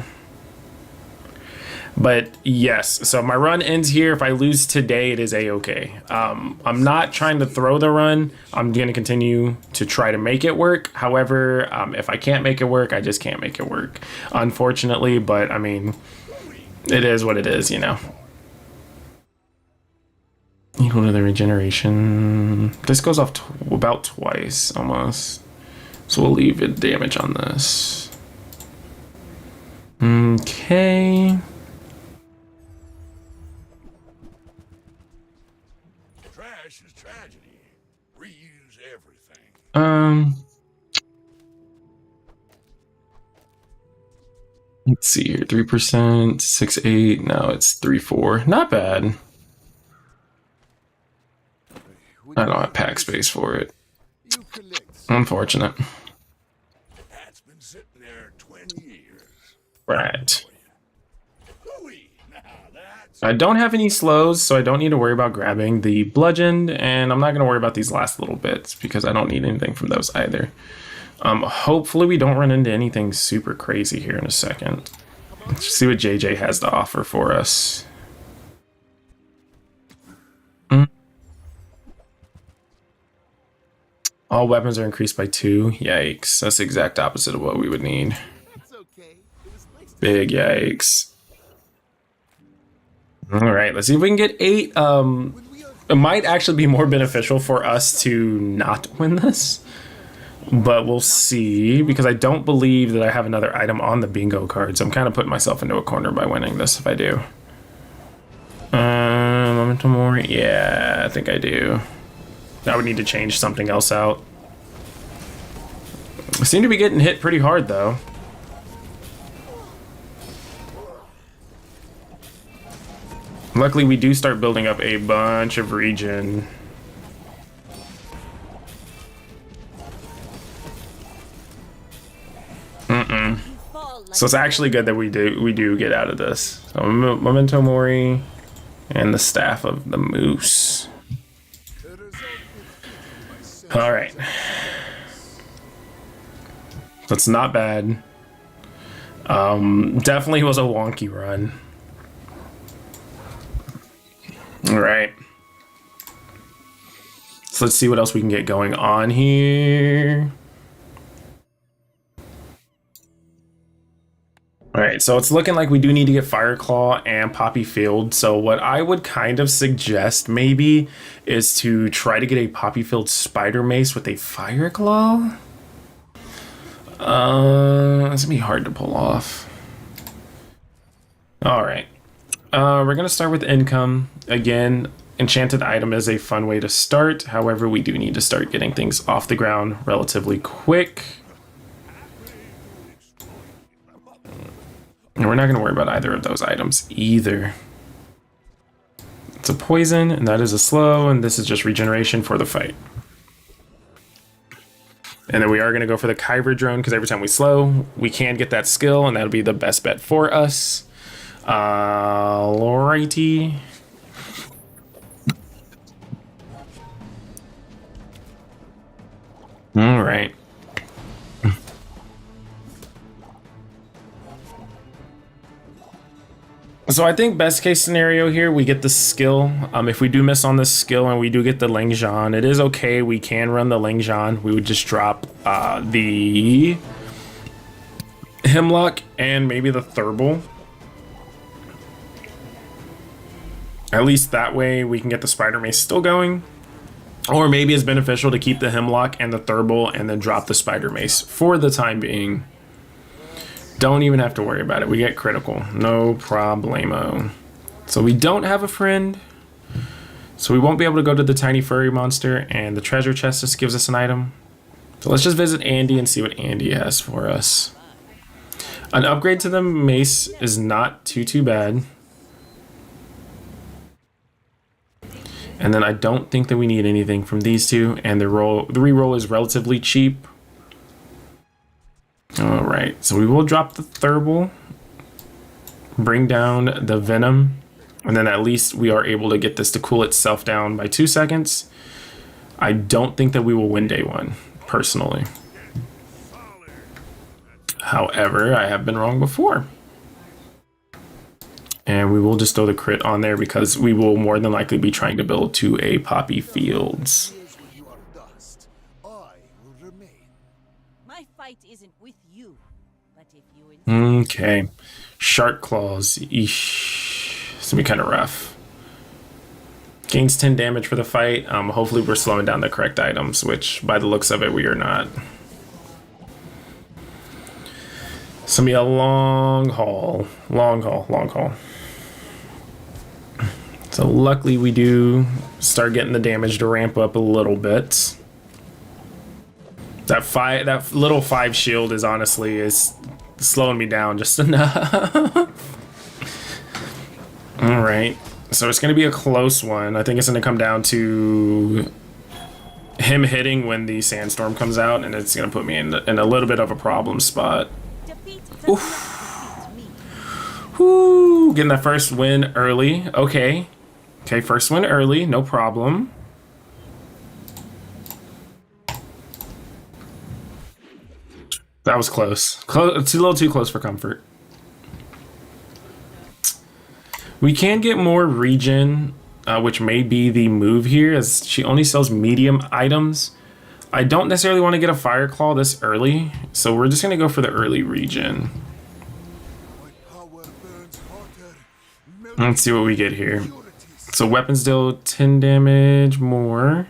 [SPEAKER 1] But yes, so my run ends here. If I lose today, it is a-okay. I'm not trying to throw the run. I'm going to continue to try to make it work. However, if I can't make it work, I just can't make it work, unfortunately. But I mean, it is what it is, you know. Equal to the regeneration. This goes off about twice, almost. So we'll leave it damage on this. Okay.
[SPEAKER 2] Trash is tragedy. Reuse everything.
[SPEAKER 1] Let's see here. 3%, 6.8. No, it's 3.4. Not bad. I don't have pack space for it. Unfortunate.
[SPEAKER 2] That's been sitting there 20 years.
[SPEAKER 1] Right.
[SPEAKER 2] Hooey! Now that's
[SPEAKER 1] I don't have any slows, so I don't need to worry about grabbing the bludgeoned, and I'm not going to worry about these last little bits because I don't need anything from those either. Hopefully we don't run into anything super crazy here in a second. Let's see what JJ has to offer for us. All weapons are increased by 2. Yikes. That's the exact opposite of what we would need.
[SPEAKER 2] That's okay. It was nice to
[SPEAKER 1] Big yikes. Alright, let's see if we can get 8. It might actually be more beneficial for us to not win this. But we'll see, because I don't believe that I have another item on the bingo cards. I'm kind of putting myself into a corner by winning this if I do. Memento Mori? Yeah, I think I do. I would need to change something else out. I seem to be getting hit pretty hard, though. Luckily, we do start building up a bunch of regen. So it's actually good that we do get out of this. So Memento Mori and the Staff of the Moose. All right. That's not bad. Definitely was a wonky run. All right. So let's see what else we can get going on here. All right, so it's looking like we do need to get Fireclaw and Poppy Field. So what I would kind of suggest maybe is to try to get a Poppy Field Spider Mace with a Fireclaw. It's gonna be hard to pull off. All right, we're gonna start with income. Again, enchanted item is a fun way to start. However, we do need to start getting things off the ground relatively quick. And we're not going to worry about either of those items either. It's a poison, and that is a slow, and this is just regeneration for the fight. And then we are going to go for the Kyber drone, because every time we slow, we can get that skill, and that'll be the best bet for us. Alrighty. All right. So I think best case scenario here, we get the skill. If we do miss on this skill and we do get the Lingzhan, it is okay. We can run the Lingzhan. We would just drop the Hemlock and maybe the Thurble. At least that way we can get the Spider Mace still going. Or maybe it's beneficial to keep the Hemlock and the Thurble and then drop the Spider Mace for the time being. Don't even have to worry about it. We get critical. No problemo. So we don't have a friend. So we won't be able to go to the tiny furry monster, and the treasure chest just gives us an item. So let's just visit Andy and see what Andy has for us. An upgrade to the mace is not too bad. And then I don't think that we need anything from these two, and the reroll is relatively cheap. All right, so we will drop the Thurble, bring down the Venom, and then at least we are able to get this to cool itself down by 2 seconds. I don't think that we will win day one, personally. However, I have been wrong before. And we will just throw the crit on there because we will more than likely be trying to build to a Poppy Fields.
[SPEAKER 5] My fight isn't with you, but if you
[SPEAKER 1] Okay. Shark Claws. Eesh. It's gonna be kind of rough. Gains 10 damage for the fight. Hopefully we're slowing down the correct items, which by the looks of it, we are not. It's gonna be a long haul. Long haul. So luckily we do start getting the damage to ramp up a little bit. That little 5 shield is honestly slowing me down just enough. All right, so it's gonna be a close one. I think it's gonna come down to him hitting when the sandstorm comes out, and it's gonna put me in a little bit of a problem spot.
[SPEAKER 5] defeat does not defeat me.
[SPEAKER 1] Whoo! Getting that first win early. Okay. Okay, first win early. No problem. That was close. It's a little too close for comfort. We can get more regen, which may be the move here, as she only sells medium items. I don't necessarily want to get a Fire Claw this early, so we're just going to go for the early regen.
[SPEAKER 2] My power burns hotter,
[SPEAKER 1] Let's see what we get here. So weapons deal 10 damage more.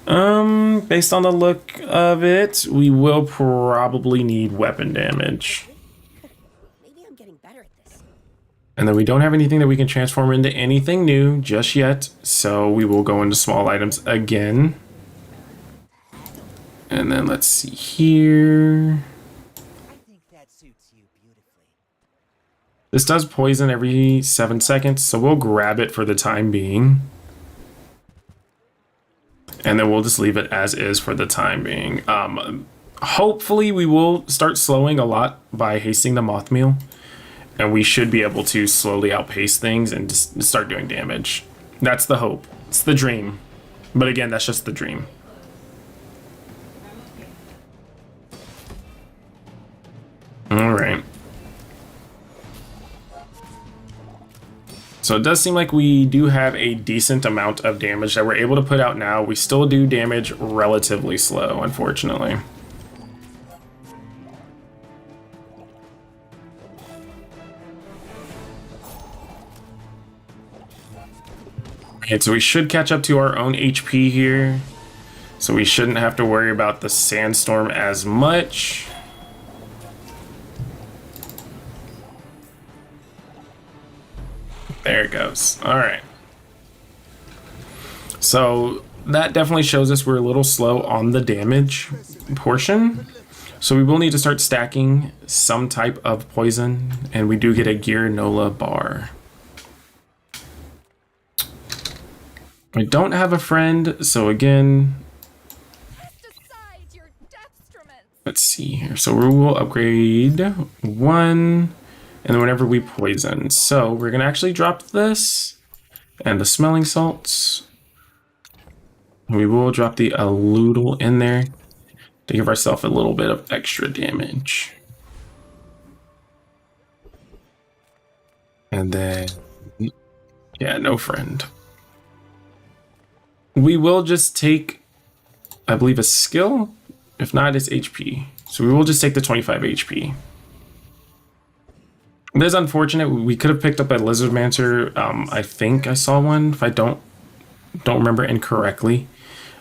[SPEAKER 1] Based on the look of it, we will probably need weapon damage.
[SPEAKER 3] Maybe I'm getting better at this.
[SPEAKER 1] And then we don't have anything that we can transform into anything new just yet, so we will go into small items again. And then let's see here.
[SPEAKER 8] I think that suits you beautifully.
[SPEAKER 1] This does poison every 7 seconds, so we'll grab it for the time being. And then we'll just leave it as is for the time being. Hopefully we will start slowing a lot by hasting the moth meal. And we should be able to slowly outpace things and just start doing damage. That's the hope. It's the dream. But again, that's just the dream. Alright. So it does seem like we do have a decent amount of damage that we're able to put out now. We still do damage relatively slow, unfortunately. Alright, so we should catch up to our own HP here. So we shouldn't have to worry about the sandstorm as much. There it goes. All right. So that definitely shows us we're a little slow on the damage portion. So we will need to start stacking some type of poison, and we do get a Gear Nola bar. I don't have a friend, so again, let's see here. So we will upgrade 1. And then whenever we poison. So we're going to actually drop this and the smelling salts. We will drop the Aludel in there to give ourselves a little bit of extra damage. And then, yeah, no friend. We will just take, I believe, a skill. If not, it's HP. So we will just take the 25 HP. It is unfortunate. We could have picked up a Lizardmancer. I think I saw one. If I don't remember incorrectly,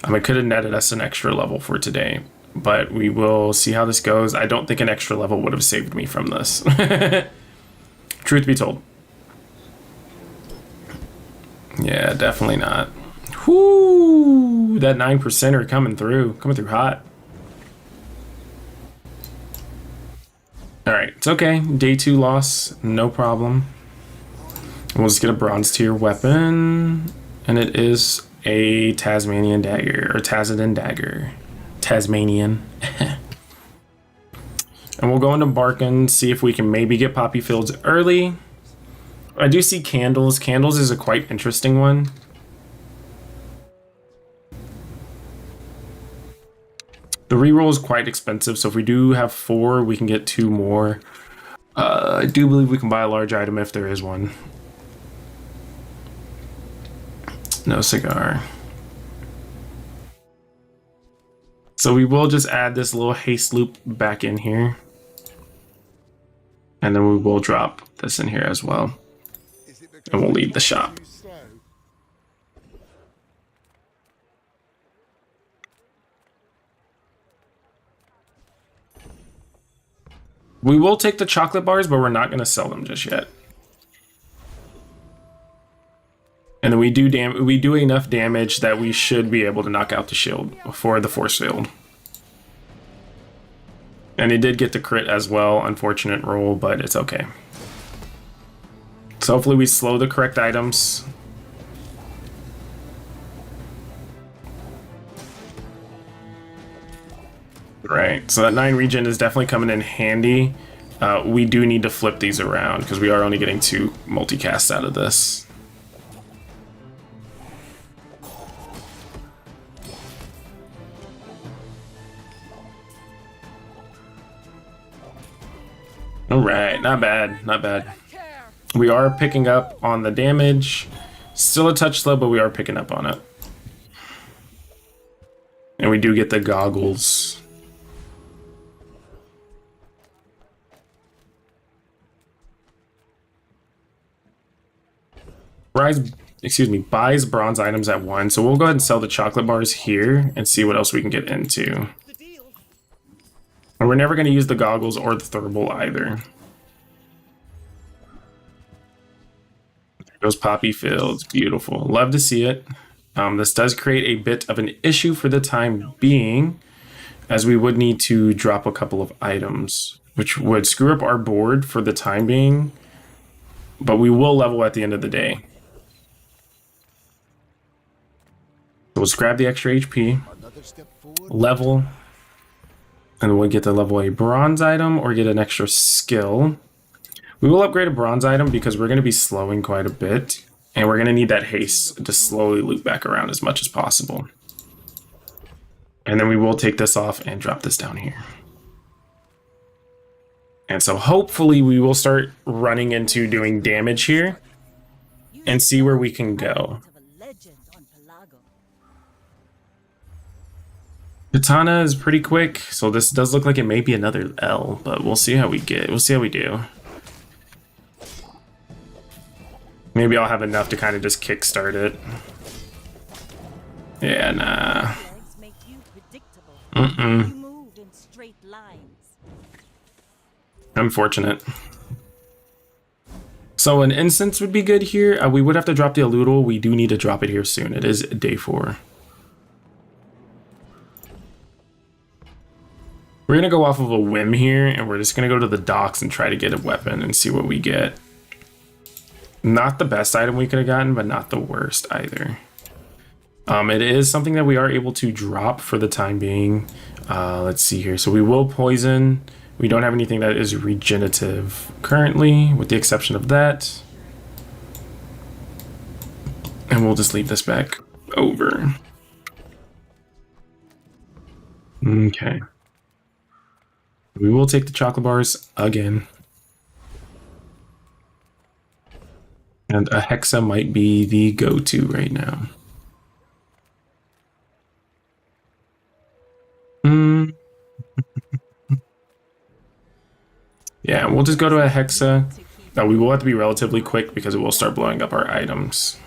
[SPEAKER 1] it could have netted us an extra level for today. But we will see how this goes. I don't think an extra level would have saved me from this. Truth be told. Yeah, definitely not. Whoo! That 9%er coming through hot. Alright, it's okay. Day 2 loss, no problem. We'll just get a bronze tier weapon. And it is a Tasmanian dagger, or Tazadin dagger. Tasmanian. And we'll go into Barkin, see if we can maybe get Poppy Fields early. I do see Candles. Candles is a quite interesting one. The reroll is quite expensive, so if we do have 4, we can get 2 more. I do believe we can buy a large item if there is one. No cigar. So we will just add this little haste loop back in here. And then we will drop this in here as well. And we'll leave the shop. We will take the chocolate bars, but we're not going to sell them just yet. And then we do enough damage that we should be able to knock out the shield for the force field. And it did get the crit as well. Unfortunate roll, but it's okay. So hopefully we slow the correct items. Right, so that 9 regen is definitely coming in handy we do need to flip these around because we are only getting 2 multicasts out of this. All right, not bad, not bad. We are picking up on the damage. Still a touch slow, but we are picking up on it. And we do get the goggles. Buys bronze items at 1. So we'll go ahead and sell the chocolate bars here and see what else we can get into. And we're never going to use the goggles or the thermal either. There goes Poppy Fields. Beautiful. Love to see it. This does create a bit of an issue for the time being, as we would need to drop a couple of items, which would screw up our board for the time being, but we will level at the end of the day. So let's grab the extra HP,
[SPEAKER 2] Another step forward.
[SPEAKER 1] level, and we'll get to level a bronze item or get an extra skill. We will upgrade a bronze item because we're going to be slowing quite a bit, and we're going to need that haste to slowly loop back around as much as possible. And then we will take this off and drop this down here. And so hopefully we will start running into doing damage here and see where we can go. Katana is pretty quick, so this does look like it may be another L, but we'll see how we get. We'll see how we do. Maybe I'll have enough to kind of just kickstart it. Yeah, nah. Unfortunate. So an instance would be good here. We would have to drop the Aludel. We do need to drop it here soon. It is day 4. We're going to go off of a whim here, and we're just going to go to the docks and try to get a weapon and see what we get. Not the best item we could have gotten, but not the worst either. It is something that we are able to drop for the time being. Let's see here. So we will poison. We don't have anything that is regenerative currently, with the exception of that. And we'll just leave this back over. Okay. We will take the chocolate bars again. And a Hexa might be the go-to right now. Yeah, we'll just go to a Hexa. Now we will have to be relatively quick because it will start blowing up our items.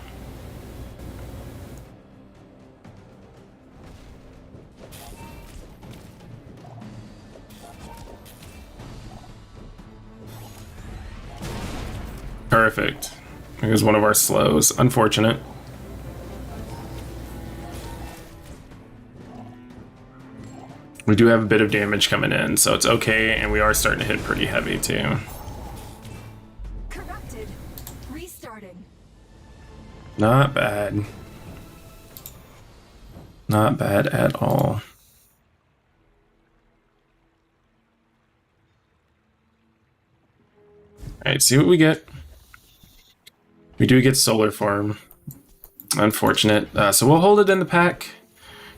[SPEAKER 1] Perfect. Here's one of our slows. Unfortunate. We do have a bit of damage coming in, so it's okay, and we are starting to hit pretty heavy too.
[SPEAKER 7] Corrupted. Restarting.
[SPEAKER 1] Not bad. Not bad at all. Alright, see what we get. We do get Solar Farm. Unfortunate. So we'll hold it in the pack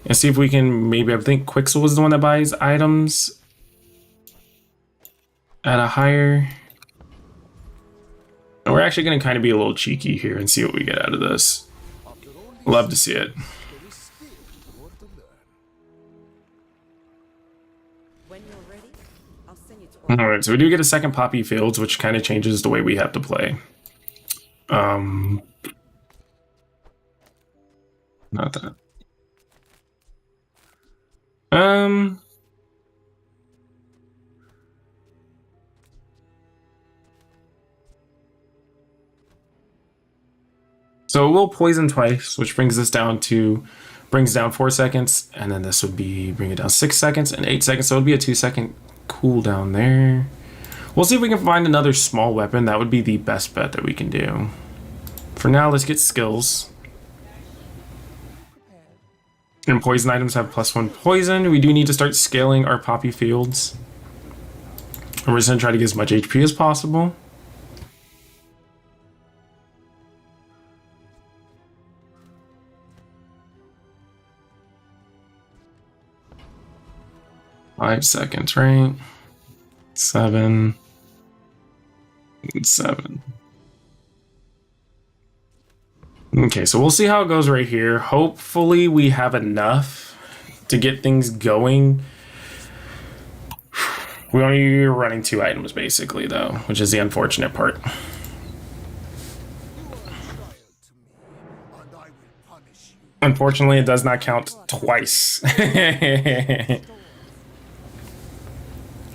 [SPEAKER 1] and see if we can maybe, I think Quixel was the one that buys items at a higher. And we're actually going to kind of be a little cheeky here and see what we get out of this. Love to see it.
[SPEAKER 2] There is still more to learn.
[SPEAKER 5] When you're ready, I'll send you to
[SPEAKER 1] Alright, so we do get a second Poppy Fields, which kind of changes the way we have to play. Not that. So we'll poison twice, which brings us down to, brings down 4 seconds, and then this would be, bring it down 6 seconds and 8 seconds, so it would be a 2-second cooldown there. We'll see if we can find another small weapon. That would be the best bet that we can do. For now, let's get skills. And poison items have +1 poison. We do need to start scaling our Poppy Fields. And we're just gonna try to get as much HP as possible. Five seconds, right? 7 and 7. Okay, so we'll see how it goes right here. Hopefully we have enough to get things going. We only are running 2 items basically though, which is the unfortunate part.
[SPEAKER 2] You are a child to me, and I will punish you.
[SPEAKER 1] Unfortunately, it does not count twice.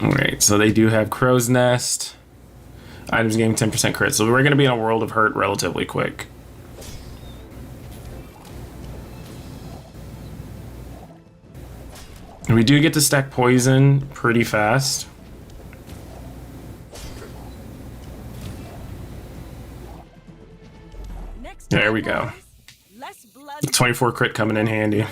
[SPEAKER 1] Alright, so they do have Crow's Nest. Items gain 10% crit, so we're going to be in a world of hurt relatively quick. We do get to stack poison pretty fast.
[SPEAKER 5] Next
[SPEAKER 1] There we
[SPEAKER 5] time,
[SPEAKER 1] go.
[SPEAKER 5] boys. Less blood.
[SPEAKER 1] 24 crit coming in handy.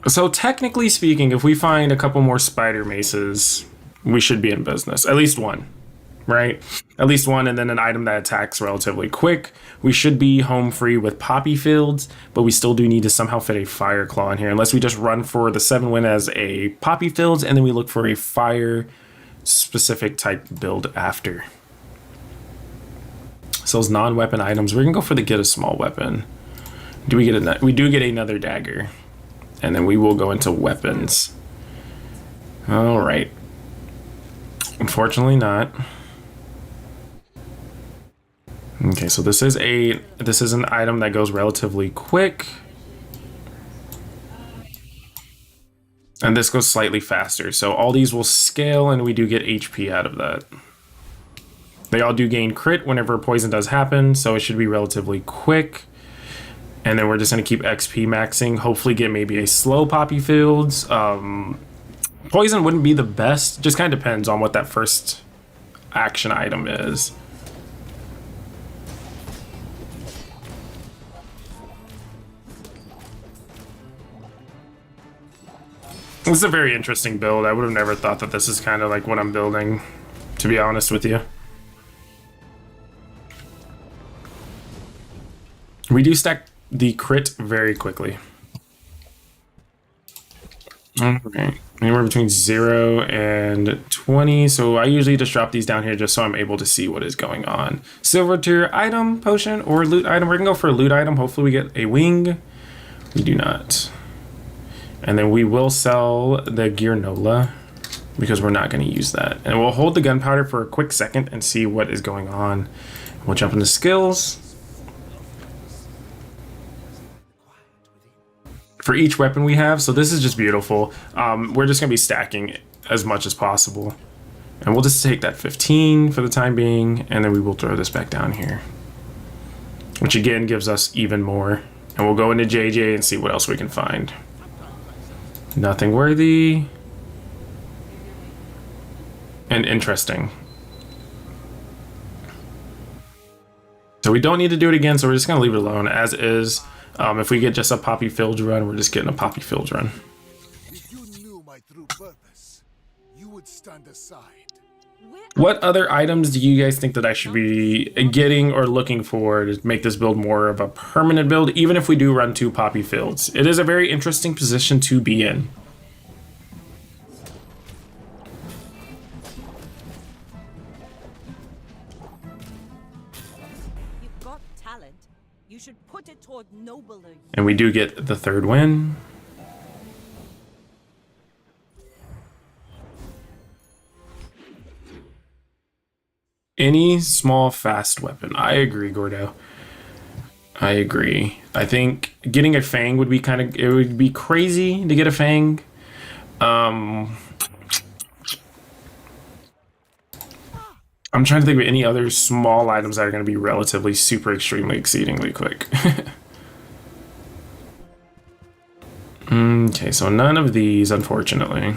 [SPEAKER 1] So technically speaking, if we find a couple more spider maces, we should be in business. At least one, right? At least one, and then an item that attacks relatively quick. We should be home free with poppy fields, but we still do need to somehow fit a fire claw in here, unless we just run for the 7 win as a poppy fields, and then we look for a fire specific type build after. So those non-weapon items, we're gonna go for the get a small weapon. Do we get a? We do get another dagger. And then we will go into weapons. All right. Unfortunately not. Okay, so this is an item that goes relatively quick. And this goes slightly faster. So all these will scale and we do get HP out of that. They all do gain crit whenever poison does happen, so it should be relatively quick. And then we're just going to keep XP maxing, hopefully get maybe a slow poppy fields. Poison wouldn't be the best, just kind of depends on what that first action item is. This is a very interesting build. I would have never thought that this is kind of like what I'm building, to be honest with you. We do stack the crit very quickly. Okay, anywhere between 0 and 20. So I usually just drop these down here just so I'm able to see what is going on. Silver tier item, potion, or loot item. We're gonna go for a loot item. Hopefully we get a wing. We do not. And then we will sell the Gearnola because we're not gonna use that. And we'll hold the gunpowder for a quick second and see what is going on. We'll jump into skills. For each weapon we have, so this is just beautiful. We're just gonna be stacking as much as possible, and we'll just take that 15 for the time being, and then we will throw this back down here, which again gives us even more. And we'll go into JJ and see what else we can find. Nothing worthy and interesting. So we don't need to do it again, so we're just gonna leave it alone as is. If we get just a poppy fields run, we're just getting a poppy fields run.
[SPEAKER 2] If you knew my true purpose, you would stand aside.
[SPEAKER 1] What other items do you guys think that I should be getting or looking for to make this build more of a permanent build, even if we do run 2 poppy fields? It is a very interesting position to be in.
[SPEAKER 5] You've got talent. You should put it toward nobler.
[SPEAKER 1] And we do get the 3rd win. Any small fast weapon. I agree, Gordo. I agree. I think getting a fang would be it would be crazy to get a fang. I'm trying to think of any other small items that are going to be relatively super extremely exceedingly quick. Okay, so none of these, unfortunately.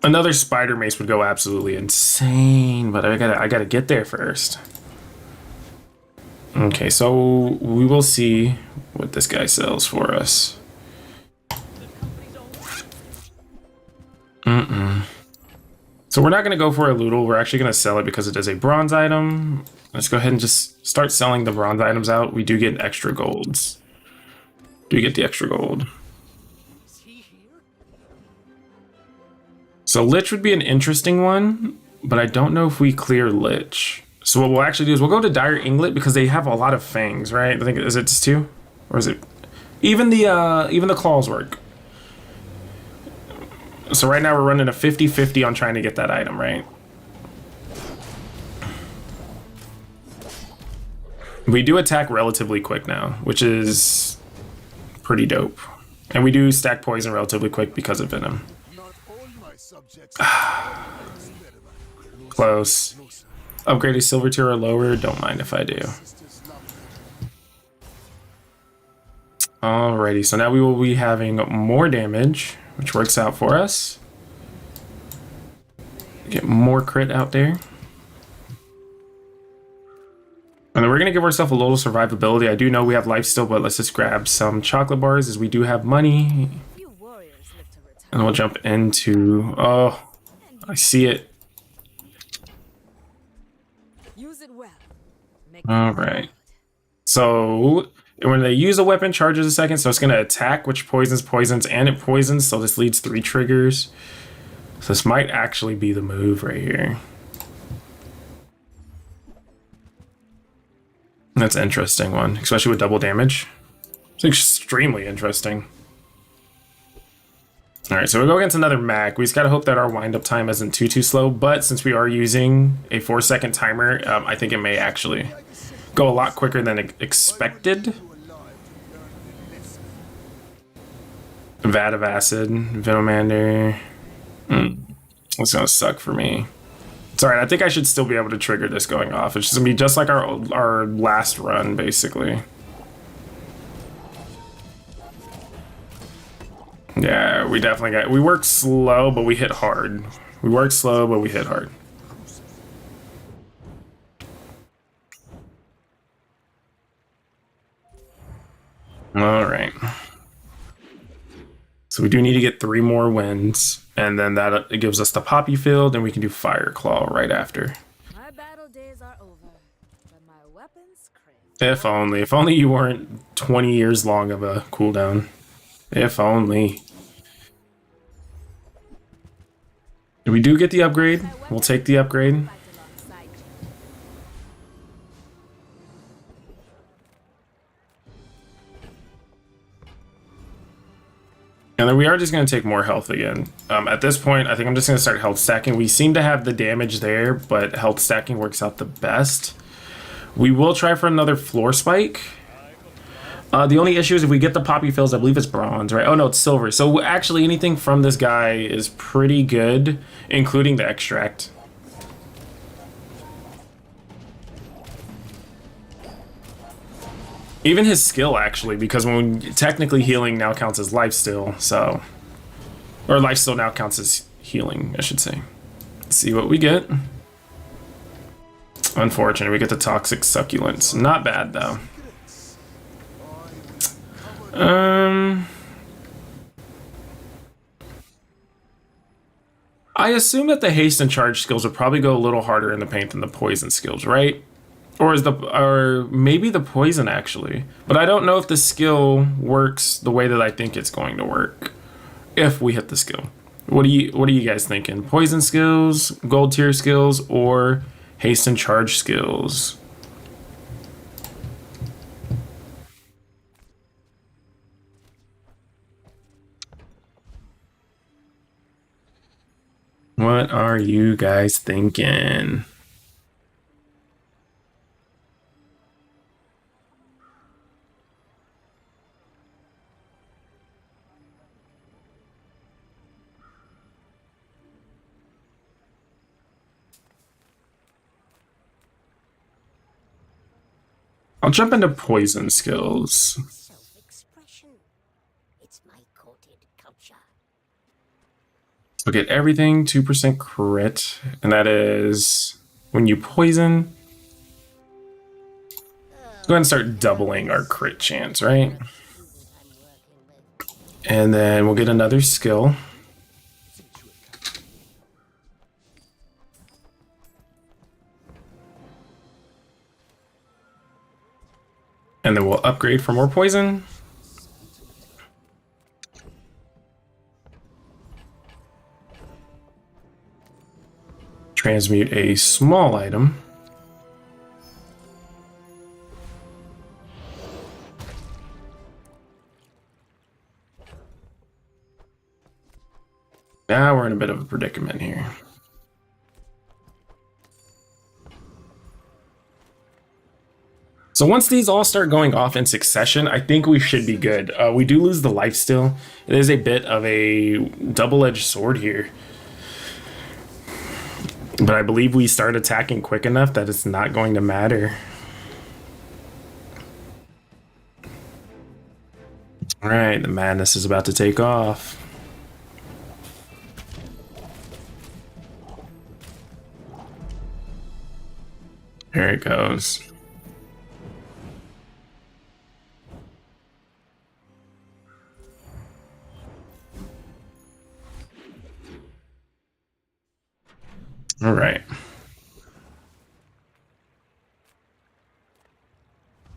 [SPEAKER 1] Another spider mace would go absolutely insane, but I gotta get there first. Okay, so we will see what this guy sells for us. So we're not going to go for a Loodle. We're actually going to sell it because it is a bronze item. Let's go ahead and just start selling the bronze items out. We do get extra golds. Do get the extra gold. So Lich would be an interesting one, but I don't know if we clear Lich. So what we'll actually do is we'll go to Dire Inglet because they have a lot of fangs, right? I think, is it just 2? Or is it even the claws work? So right now we're running a 50-50 on trying to get that item, right? We do attack relatively quick now, which is pretty dope. And we do stack poison relatively quick because of Venom. Close. Upgrade a silver tier or lower, don't mind if I do. Alrighty, so now we will be having more damage, which works out for us. Get more crit out there. And then we're going to give ourselves a little survivability. I do know we have life still, but let's just grab some chocolate bars as we do have money. And we'll jump into... Oh, I see it.
[SPEAKER 5] Use it well.
[SPEAKER 1] Alright. So... when they use a weapon, charges a second, so it's going to attack, which poisons, and it poisons, so this leads 3 triggers. So this might actually be the move right here. That's an interesting one, especially with double damage. It's extremely interesting. Alright, so we'll go against another Mac. We just gotta hope that our wind-up time isn't too slow, but since we are using a 4-second timer, I think it may actually go a lot quicker than expected. Vat of Acid, Venomander. That's gonna suck for me. It's alright, I think I should still be able to trigger this going off. It's just gonna be just like our last run, basically. Yeah, we definitely got... we worked slow, but we hit hard. We worked slow, but we hit hard. Alright. So we do need to get 3 more wins, and then that it gives us the Poppy Field, and we can do Fire Claw right after.
[SPEAKER 5] My battle days are over, but my weapons crave.
[SPEAKER 1] If only you weren't 20 years long of a cooldown. If only. We do get the upgrade. We'll take the upgrade. And then we are just going to take more health again. At this point, I think I'm just going to start health stacking. We seem to have the damage there, but health stacking works out the best. We will try for another floor spike. The only issue is if we get the Poppy Fills, I believe it's bronze, right? Oh no, it's silver. So actually anything from this guy is pretty good, including the extract. Even his skill, actually, because when technically healing now counts as life still, so... or life still now counts as healing, I should say. Let's see what we get. Unfortunate, we get the Toxic Succulents. Not bad, though. I assume that the haste and charge skills would probably go a little harder in the paint than the poison skills, right? Or maybe the poison actually. But I don't know if the skill works the way that I think it's going to work if we hit the skill. What are you guys thinking? Poison skills, gold tier skills, or haste and charge skills? What are you guys thinking? I'll jump into poison skills.
[SPEAKER 3] Self-expression. It's my coated culture.
[SPEAKER 1] So get everything, 2% crit, and that is when you poison. Go ahead and start doubling our crit chance, right? And then we'll get another skill. And then we'll upgrade for more poison. Transmute a small item. Now we're in a bit of a predicament here. So once these all start going off in succession, I think we should be good. We do lose the life still. It is a bit of a double-edged sword here. But I believe we start attacking quick enough that it's not going to matter. All right, the madness is about to take off. There it goes. All right.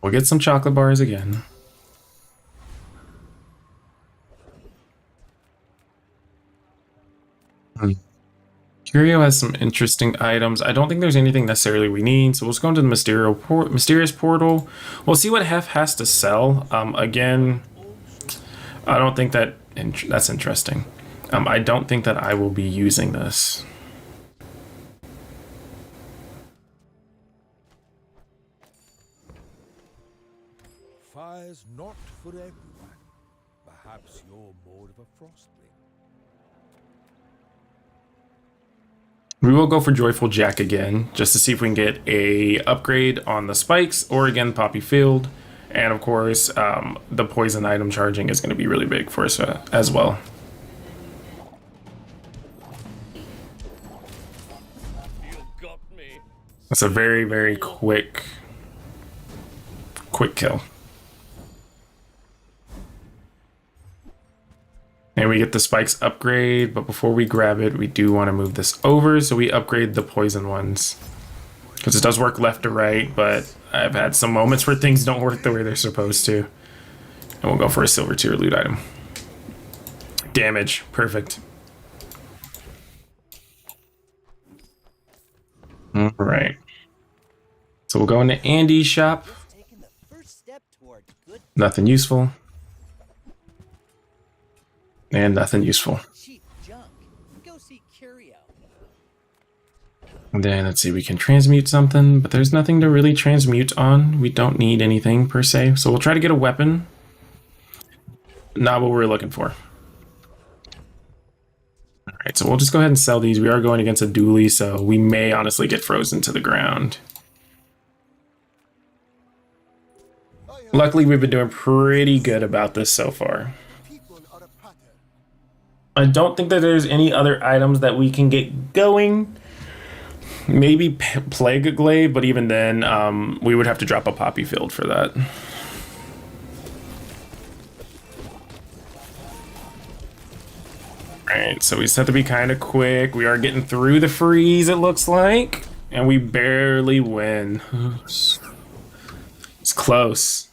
[SPEAKER 1] We'll get some chocolate bars again. Curio has some interesting items. I don't think there's anything necessarily we need, so we'll just go into the mysterious portal. We'll see what Hef has to sell. Again, I don't think that that's interesting. I don't think that I will be using this.
[SPEAKER 2] Fire's not for everyone. Perhaps you're more of a frostling.
[SPEAKER 1] We will go for Joyful Jack again, just to see if we can get a upgrade on the spikes, or again, Poppy Field. And of course, the poison item charging is going to be really big for us as well. That's a very, very quick kill. And we get the spikes upgrade, but before we grab it, we do want to move this over, so we upgrade the poison ones. Because it does work left to right, but I've had some moments where things don't work the way they're supposed to. And we'll go for a silver tier loot item. Damage, perfect. All right. So we'll go into Andy's shop.
[SPEAKER 8] Taking the first step toward good
[SPEAKER 1] Nothing useful. And nothing useful.
[SPEAKER 8] cheap junk. Go see Curio.
[SPEAKER 1] And then let's see, we can transmute something, but there's nothing to really transmute on. We don't need anything per se. So we'll try to get a weapon. Not what we're looking for. Alright, so we'll just go ahead and sell these. We are going against a dually, so we may honestly get frozen to the ground. Luckily, we've been doing pretty good about this so far.
[SPEAKER 2] People are a pattern.
[SPEAKER 1] I don't think that there's any other items that we can get going. Maybe Plague Glaive, but even then, we would have to drop a Poppy Field for that. Alright, so we just have to be kind of quick. We are getting through the freeze, it looks like. And we barely win. It's close.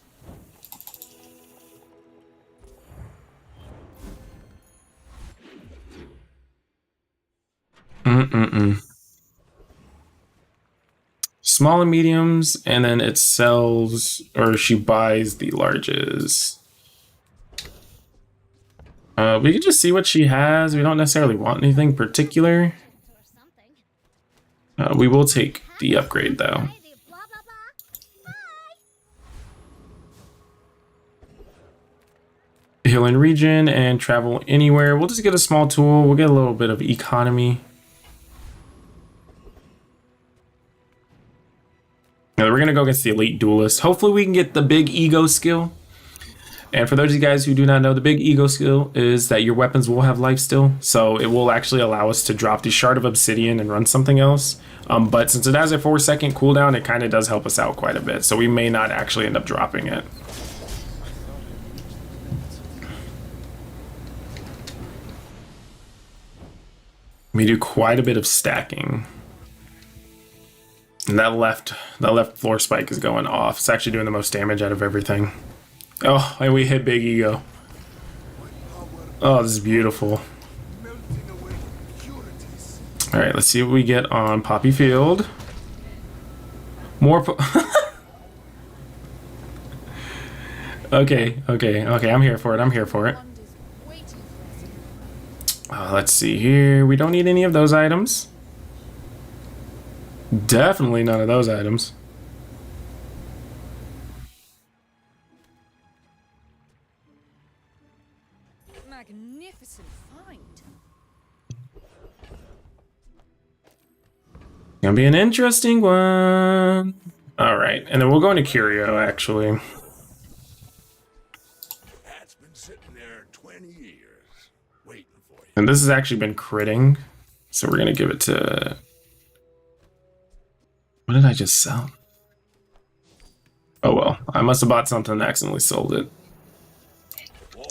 [SPEAKER 1] Small and mediums, and then it sells, or she buys the larges. We can just see what she has. We don't necessarily want anything particular.
[SPEAKER 3] Or something.
[SPEAKER 1] We will take the upgrade though.
[SPEAKER 3] Maybe blah blah blah. Bye.
[SPEAKER 1] Heal in region and travel anywhere. We'll just get a small tool. We'll get a little bit of economy. Now we're gonna go against the elite duelist. Hopefully we can get the big ego skill. And for those of you guys who do not know, the big ego skill is that your weapons will have life still. So it will actually allow us to drop the shard of obsidian and run something else. But since it has a 4-second cooldown, it kind of does help us out quite a bit. So we may not actually end up dropping it. We do quite a bit of stacking. And that left floor spike is going off. It's actually doing the most damage out of everything. Oh, and we hit Big Ego. Oh, this is beautiful. All right, let's see what we get on Poppy Field. More. Okay. I'm here for it. Let's see here. We don't need any of those items. Definitely none of those items.
[SPEAKER 7] Magnificent find.
[SPEAKER 1] Gonna be an interesting one. All right, and then we'll go into Curio actually.
[SPEAKER 2] That's been sitting there 20 years, waiting for you.
[SPEAKER 1] And this has actually been critting, so we're gonna give it to. What did I just sell? Oh well, I must have bought something and accidentally sold it.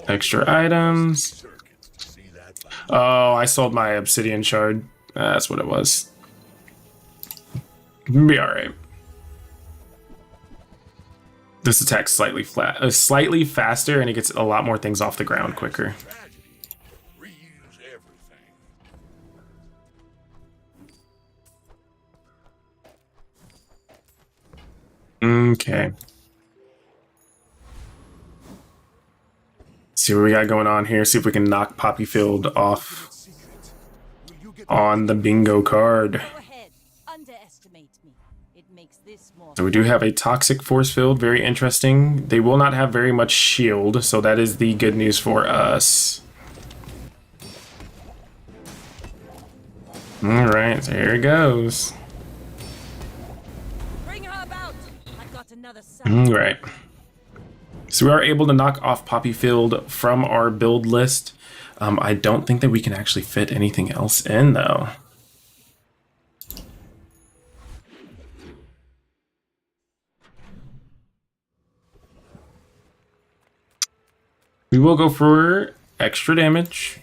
[SPEAKER 1] Extra items. Oh, I sold my obsidian shard. That's what it was. Be alright. This attacks slightly slightly faster, and it gets a lot more things off the ground quicker.
[SPEAKER 2] Reuse everything.
[SPEAKER 1] Okay. See what we got going on here. See if we can knock Poppy Field off on the bingo card.
[SPEAKER 5] Go ahead. Underestimate me. It makes this more.
[SPEAKER 1] So we do have a toxic force field. Very interesting. They will not have very much shield, so that is the good news for us. Alright, so here it goes.
[SPEAKER 5] Bring her about. I've got another son.
[SPEAKER 1] Alright. So we are able to knock off Poppy Field from our build list. I don't think that we can actually fit anything else in, though. We will go for extra damage.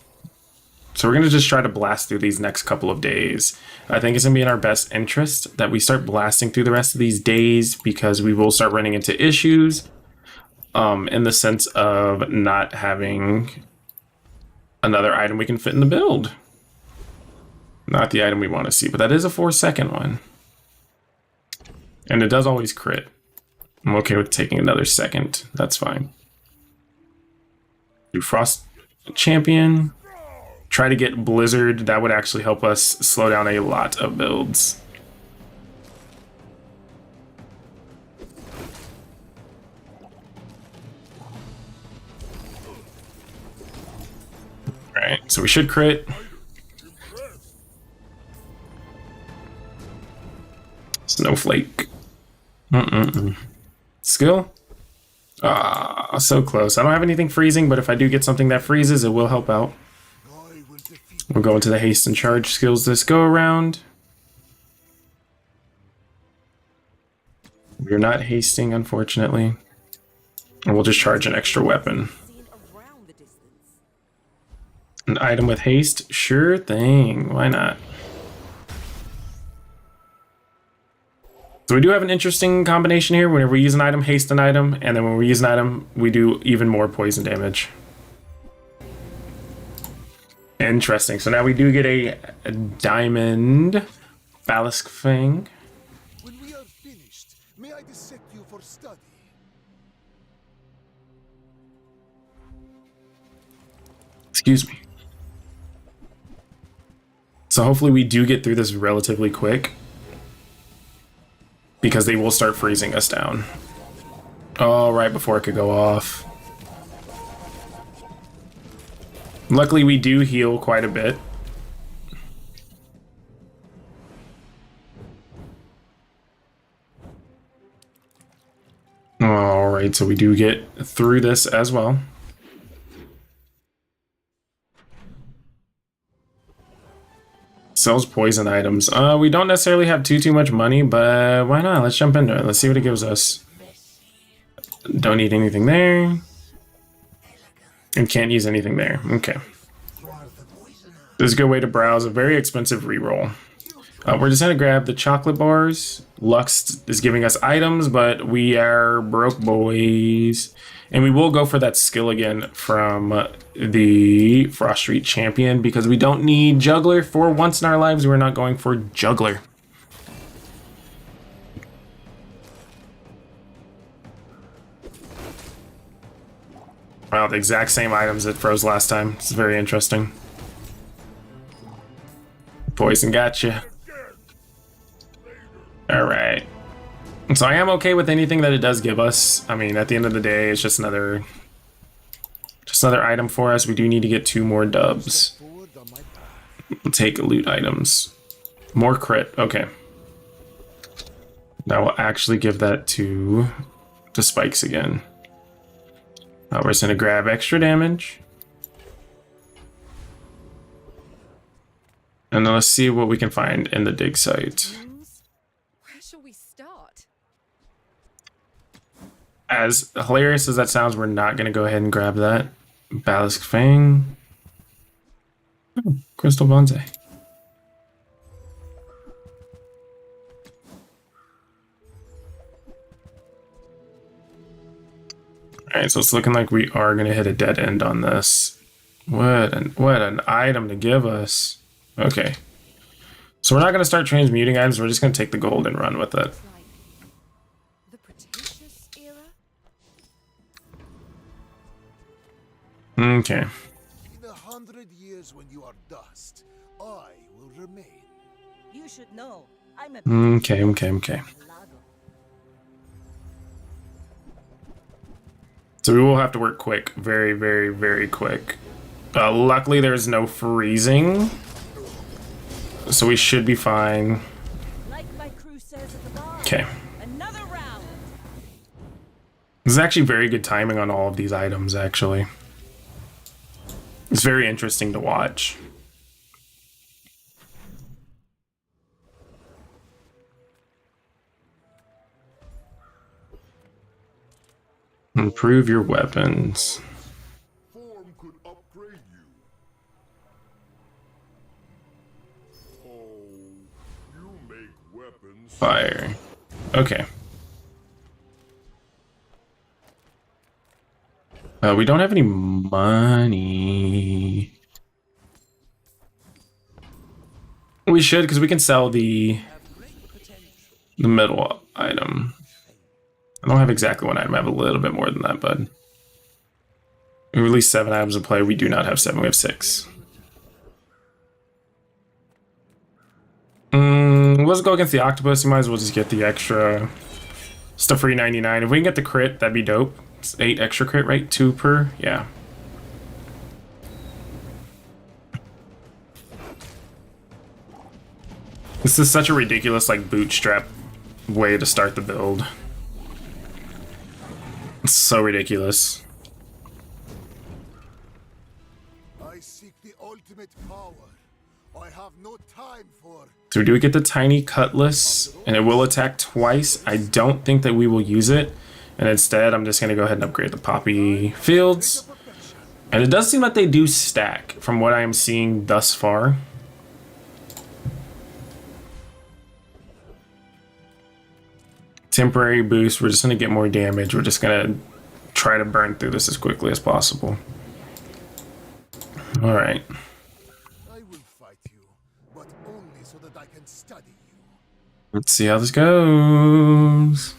[SPEAKER 1] So we're going to just try to blast through these next couple of days. I think it's going to be in our best interest that we start blasting through the rest of these days, because we will start running into issues in the sense of not having another item we can fit in the build. Not the item we want to see, but that is a 4-second one. And it does always crit. I'm okay with taking another second. That's fine. Do Frost Champion. Try to get Blizzard. That would actually help us slow down a lot of builds. Alright, so we should crit. Snowflake. Skill? Ah, so close. I don't have anything freezing, but if I do get something that freezes, it will help out. We'll go into the haste and charge skills this go around. We're not hasting, unfortunately. And we'll just charge an extra weapon. An item with haste? Sure thing. Why not? So we do have an interesting combination here. Whenever we use an item, haste an item, and then when we use an item, we do even more poison damage. Interesting. So now we do get a diamond Balisk Fang.
[SPEAKER 2] When we are finished, may I dissect you for study?
[SPEAKER 1] Excuse me. So hopefully we do get through this relatively quick, because they will start freezing us down. Oh, right before it could go off. Luckily, we do heal quite a bit. Alright, so we do get through this as well. Sells poison items. We don't necessarily have too much money, but why not? Let's jump into it. Let's see what it gives us. Don't need anything there. And can't use anything there. Okay. This is a good way to browse. A very expensive reroll. We're just gonna grab the chocolate bars. Lux is giving us items, but we are broke boys. And we will go for that skill again from the Frost Street Champion because we don't need Juggler. For once in our lives, we're not going for Juggler. Wow, the exact same items that froze last time. It's very interesting. Poison gotcha. Alright. So I am okay with anything that it does give us. I mean, at the end of the day, it's just another item for us. We do need to get 2 more dubs. Take loot items. More crit. Okay. Now we'll actually give that to spikes again. We're just gonna grab extra damage. And then let's see what we can find in the dig site.
[SPEAKER 7] Where shall we start?
[SPEAKER 1] As hilarious as that sounds, we're not gonna go ahead and grab that. Balisk Fang. Oh, Crystal Bonsai. Alright, so it's looking like we are gonna hit a dead end on this. What an item to give us. Okay. So we're not gonna start transmuting items, we're just gonna take the gold and run with it.
[SPEAKER 7] The Cretaceous era?
[SPEAKER 1] Okay.
[SPEAKER 2] In 100 years when you are dust, I will remain.
[SPEAKER 5] You should know. I'm a
[SPEAKER 1] Okay.
[SPEAKER 5] Lago.
[SPEAKER 1] So we will have to work quick. Very, very, very quick. Luckily there's no freezing. So we should be fine.
[SPEAKER 5] Like my crew says at the bar.
[SPEAKER 1] Okay.
[SPEAKER 5] Another round.
[SPEAKER 1] This is actually very good timing on all of these items, actually. It's very interesting to watch. Improve your weapons.
[SPEAKER 2] Form could upgrade you. Oh, you make weapons.
[SPEAKER 1] Fire. Okay. We don't have any money. We should, because we can sell the middle item. I don't have exactly one item. I have a little bit more than that, bud. We released 7 items of play. We do not have 7. We have 6. Let's go against the octopus. You might as well just get the extra. It's the free 99. If we can get the crit, that'd be dope. It's 8 extra crit, right? 2 per. Yeah. This is such a ridiculous, like, bootstrap way to start the build. It's so ridiculous.
[SPEAKER 2] I seek the ultimate power. I have no time for.
[SPEAKER 1] So we do get the tiny cutlass, and it will attack twice. I don't think that we will use it, and instead I'm just going to go ahead and upgrade the poppy fields. And it does seem like they do stack from what I am seeing thus far. Temporary boost, we're just going to get more damage. We're just going to try to burn through this as quickly as possible. All right.
[SPEAKER 2] I will fight you, but only so that I can study you.
[SPEAKER 1] Let's see how this goes.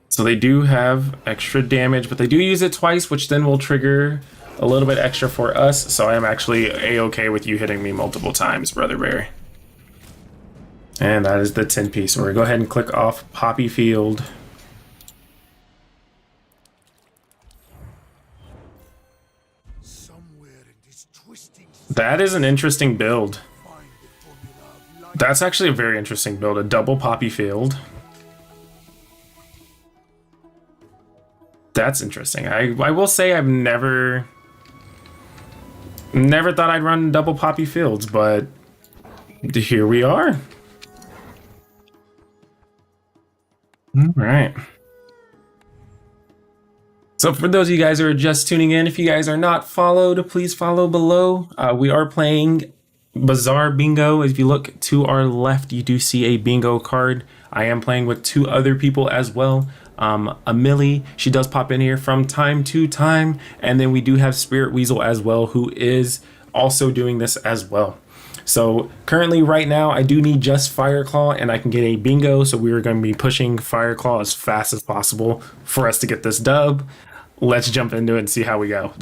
[SPEAKER 1] So they do have extra damage, but they do use it twice, which then will trigger a little bit extra for us. So I am actually a-okay with you hitting me multiple times, Brother Bear. And that is the 10 piece. So we're gonna go ahead and click off Poppy Field.
[SPEAKER 2] Somewhere in this twisting
[SPEAKER 1] That is an interesting build.
[SPEAKER 2] find the formula of life.
[SPEAKER 1] That's actually a very interesting build. A double Poppy Field. That's interesting. I will say I've never thought I'd run double Poppy Fields, but here we are. All right. So for those of you guys who are just tuning in, if you guys are not followed, please follow below. We are playing Bazaar Bingo. If you look to our left, you do see a bingo card. I am playing with 2 other people as well. Amelie, she does pop in here from time to time. And then we do have Spirit Weasel as well, who is also doing this as well. So currently right now, I do need just Fireclaw and I can get a bingo. So we are going to be pushing Fireclaw as fast as possible for us to get this dub. Let's jump into it and see how we go.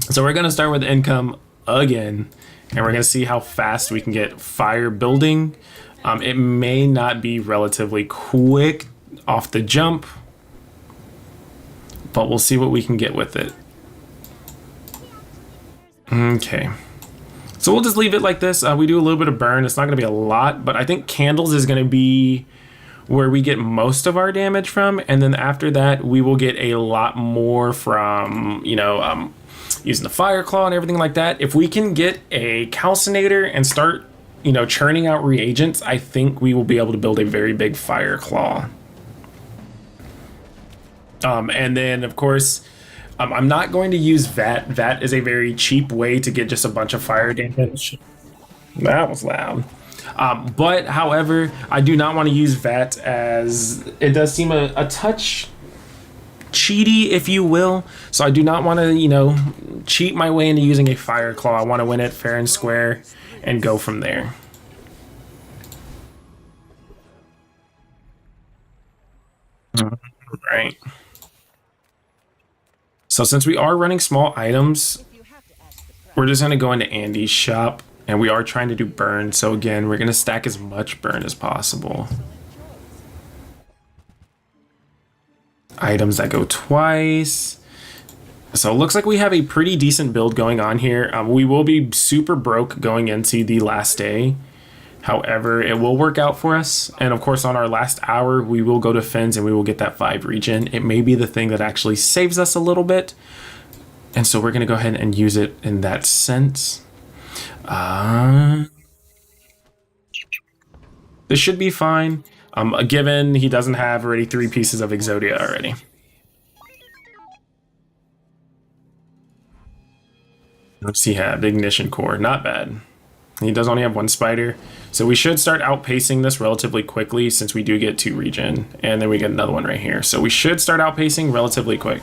[SPEAKER 1] So we're going to start with income again, and we're going to see how fast we can get fire building. It may not be relatively quick off the jump, but we'll see what we can get with it. Okay. So we'll just leave it like this. We do a little bit of burn. It's not going to be a lot, but I think candles is going to be where we get most of our damage from, and then after that we will get a lot more from, you know, using the fire claw and everything like that. If we can get a calcinator and start, you know, churning out reagents, I think we will be able to build a very big fire claw. And then of course, I'm not going to use VAT. VAT is a very cheap way to get just a bunch of fire damage. That was loud. But however, I do not want to use VAT, as it does seem a touch cheaty, if you will. So I do not want to, you know, cheat my way into using a fire claw. I want to win it fair and square and go from there. Right. So since we are running small items, we're just going to go into Andy's shop. And we are trying to do burn, so again, we're going to stack as much burn as possible. Items that go twice. So it looks like we have a pretty decent build going on here. We will be super broke going into the last day. However, it will work out for us. And of course, on our last hour, we will go to Fins and we will get that 5 regen. It may be the thing that actually saves us a little bit. And so we're going to go ahead and use it in that sense. This should be fine, given he doesn't have already 3 pieces of Exodia already. Let's see, have the ignition core, not bad. He does only have 1 spider, so we should start outpacing this relatively quickly since we do get 2 regen, and then we get another one right here. So we should start outpacing relatively quick.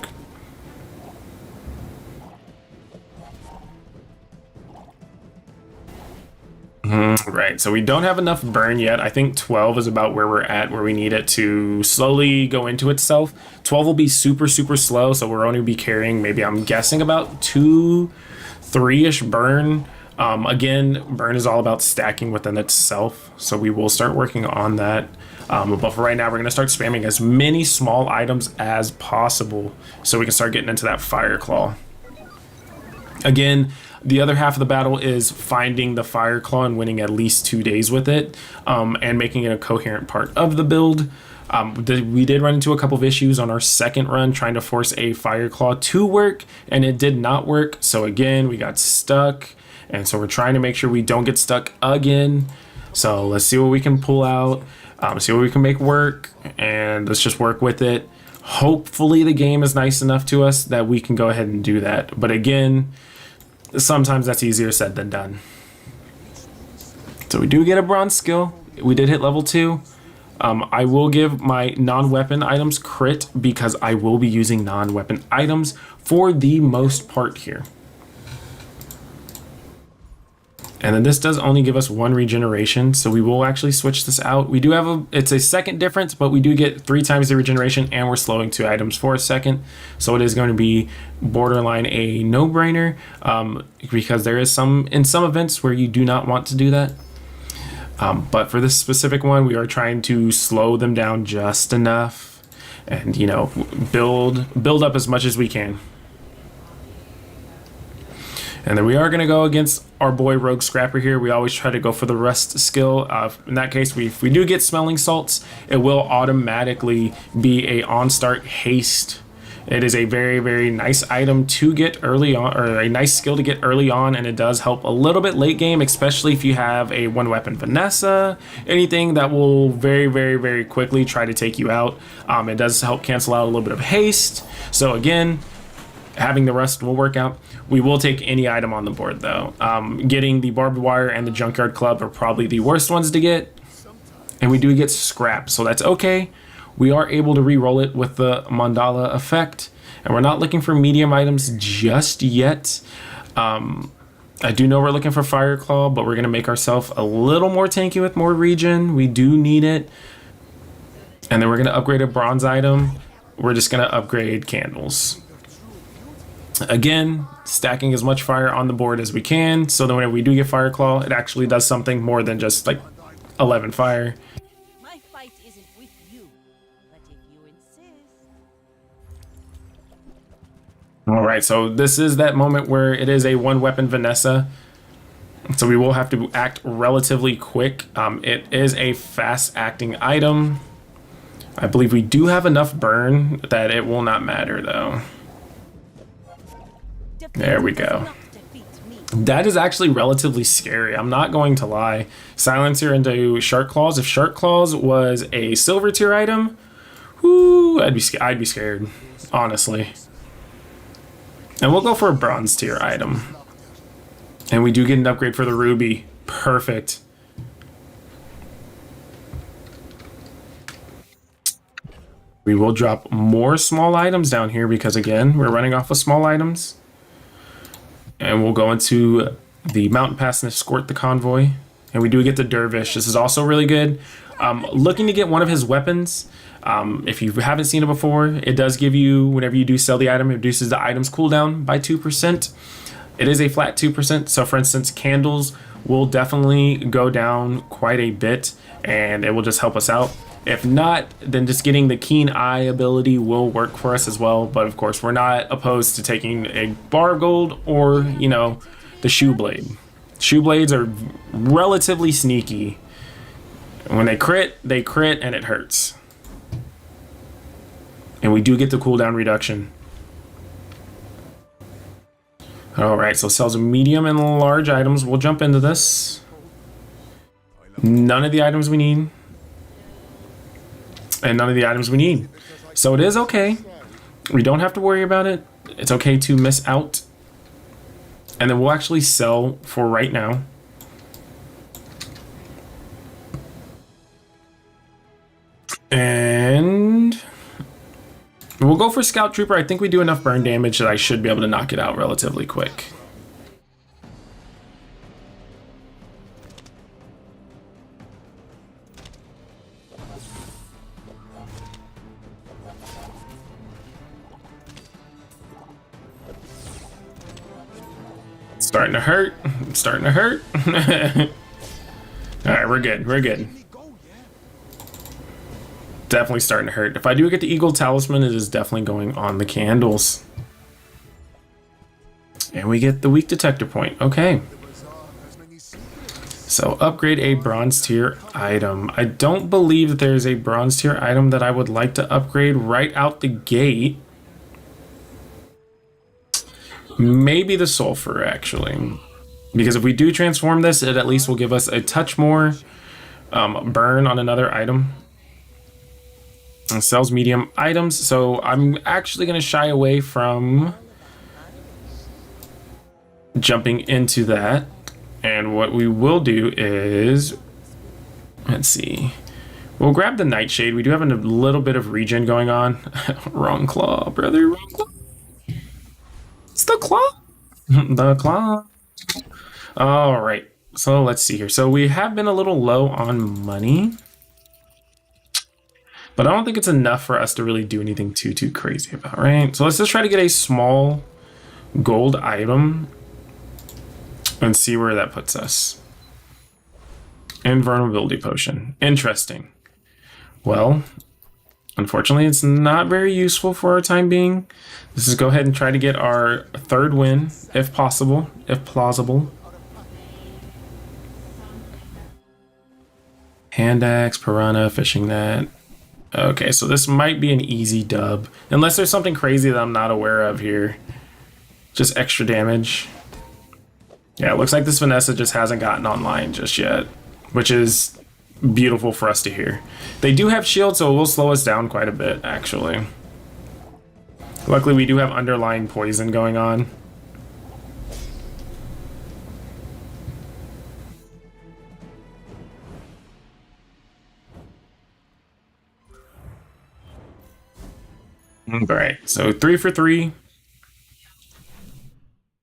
[SPEAKER 1] Right, so we don't have enough burn yet. I think 12 is about where we're at, where we need it to slowly go into itself. 12 will be super slow, so we're only be carrying maybe, I'm guessing, about 2-3-ish burn. Again, burn is all about stacking within itself, so we will start working on that. But for right now, we're going to start spamming as many small items as possible so we can start getting into that fire claw. Again, the other half of the battle is finding the fire claw and winning at least 2 days with it, and making it a coherent part of the build. We did run into a couple of issues on our second run trying to force a fire claw to work, and it did not work. So again, we got stuck, and so we're trying to make sure we don't get stuck again. So let's see what we can pull out, see what we can make work, and let's just work with it. Hopefully the game is nice enough to us that we can go ahead and do that. But again, sometimes that's easier said than done. So we do get a bronze skill. We did hit level 2. I will give my non-weapon items crit because I will be using non-weapon items for the most part here. And then this does only give us 1 regeneration, so we will actually switch this out. We do have it's a second difference, but we do get 3 times the regeneration, and we're slowing 2 items for a second. So it is going to be borderline a no-brainer, because there is in some events where you do not want to do that. But for this specific one, we are trying to slow them down just enough, and you know, build up as much as we can. And then we are going to go against our boy Rogue Scrapper here. We always try to go for the rust skill. In that case, if we do get smelling salts, it will automatically be a on-start haste It is a very, very nice item to get early on, or a nice skill to get early on, and it does help a little bit late game, especially if you have a one weapon Vanessa, anything that will very, very, very quickly try to take you out. It does help cancel out a little bit of haste. So again, having the rest will work out. We will take any item on the board though. Getting the barbed wire and the junkyard club are probably the worst ones to get. And we do get scrap, so that's okay. We are able to re-roll it with the mandala effect, and we're not looking for medium items just yet. I do know we're looking for fire claw, but we're gonna make ourselves a little more tanky with more regen. We do need it. And then we're gonna upgrade a bronze item. We're just gonna upgrade candles. Again, stacking as much fire on the board as we can, so that whenever we do get fire claw, it actually does something more than just like 11 fire.
[SPEAKER 5] My fight isn't with you, but if you insist.
[SPEAKER 1] All right, so this is that moment where it is a one weapon Vanessa. So we will have to act relatively quick. It is a fast acting item. I believe we do have enough burn that it will not matter though. There we go. That is actually relatively scary. I'm not going to lie. Silencer into Shark Claws. If Shark Claws was a silver tier item, whoo, I'd be scared, honestly. And we'll go for a bronze tier item. And we do get an upgrade for the ruby. Perfect. We will drop more small items down here because again, we're running off of small items. And we'll go into the mountain pass and escort the convoy. And we do get the dervish. This is also really good. Looking to get one of his weapons. If you haven't seen it before, it does give you, whenever you do sell the item, it reduces the item's cooldown by 2%. It is a flat 2%. So for instance, candles will definitely go down quite a bit and it will just help us out. If not, then just getting the keen eye ability will work for us as well. But of course, we're not opposed to taking a bar of gold or, you know, the shoe blade. Shoe blades are relatively sneaky. When they crit and it hurts. And we do get the cooldown reduction. All right, so sells medium and large items. We'll jump into this. None of the items we need. And none of the items we need. So it is okay. We don't have to worry about it. It's okay to miss out. And then we'll actually sell for right now. And we'll go for Scout Trooper. I think we do enough burn damage that I should be able to knock it out relatively quick. Starting to hurt. Starting to hurt. All right, we're good. We're good. Definitely starting to hurt. If I do get the Eagle Talisman, it is definitely going on the candles. And we get the weak detector point. Okay. So upgrade a bronze tier item. I don't believe that there's a bronze tier item that I would like to upgrade right out the gate. Maybe the sulfur, actually, because if we do transform this, it at least will give us a touch more burn on another item. It sells medium items, so I'm actually going to shy away from jumping into that. And what we will do is, let's see, we'll grab the Nightshade. We do have a little bit of regen going on. Wrong claw, brother, wrong claw. It's the claw. The claw. All right. So let's see here. So we have been a little low on money, but I don't think it's enough for us to really do anything too crazy about, right? So let's just try to get a small gold item and see where that puts us. Invulnerability potion. Interesting. Well, unfortunately, it's not very useful for our time being. Let's just go ahead and try to get our third win, if possible, if plausible. Hand axe, piranha, fishing net. Okay, so this might be an easy dub. Unless there's something crazy that I'm not aware of here. Just extra damage. Yeah, it looks like this Vanessa just hasn't gotten online just yet, which is beautiful for us to hear. They do have shield, so it will slow us down quite a bit, actually. Luckily, we do have underlying poison going on. Alright, so 3 for 3.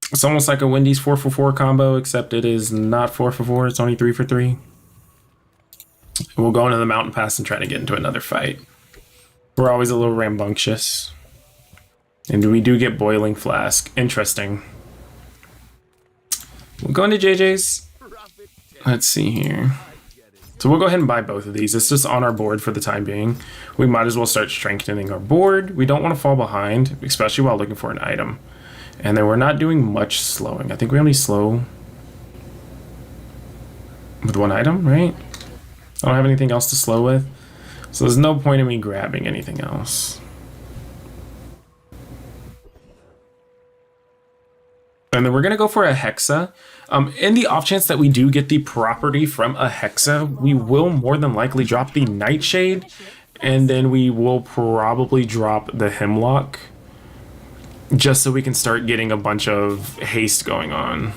[SPEAKER 1] It's almost like a Wendy's 4 for 4 combo, except it is not 4 for 4, it's only 3 for 3. We'll go into the mountain pass and try to get into another fight. We're always a little rambunctious. And we do get boiling flask. Interesting. We'll go into JJ's. Let's see here. So we'll go ahead and buy both of these. It's just on our board for the time being. We might as well start strengthening our board. We don't want to fall behind, especially while looking for an item. And then we're not doing much slowing. I think we only slow with one item, right? I don't have anything else to slow with. So there's no point in me grabbing anything else. And then we're going to go for a Hexa. In the off chance that we do get the property from a Hexa, we will more than likely drop the Nightshade. And then we will probably drop the Hemlock. Just so we can start getting a bunch of haste going on.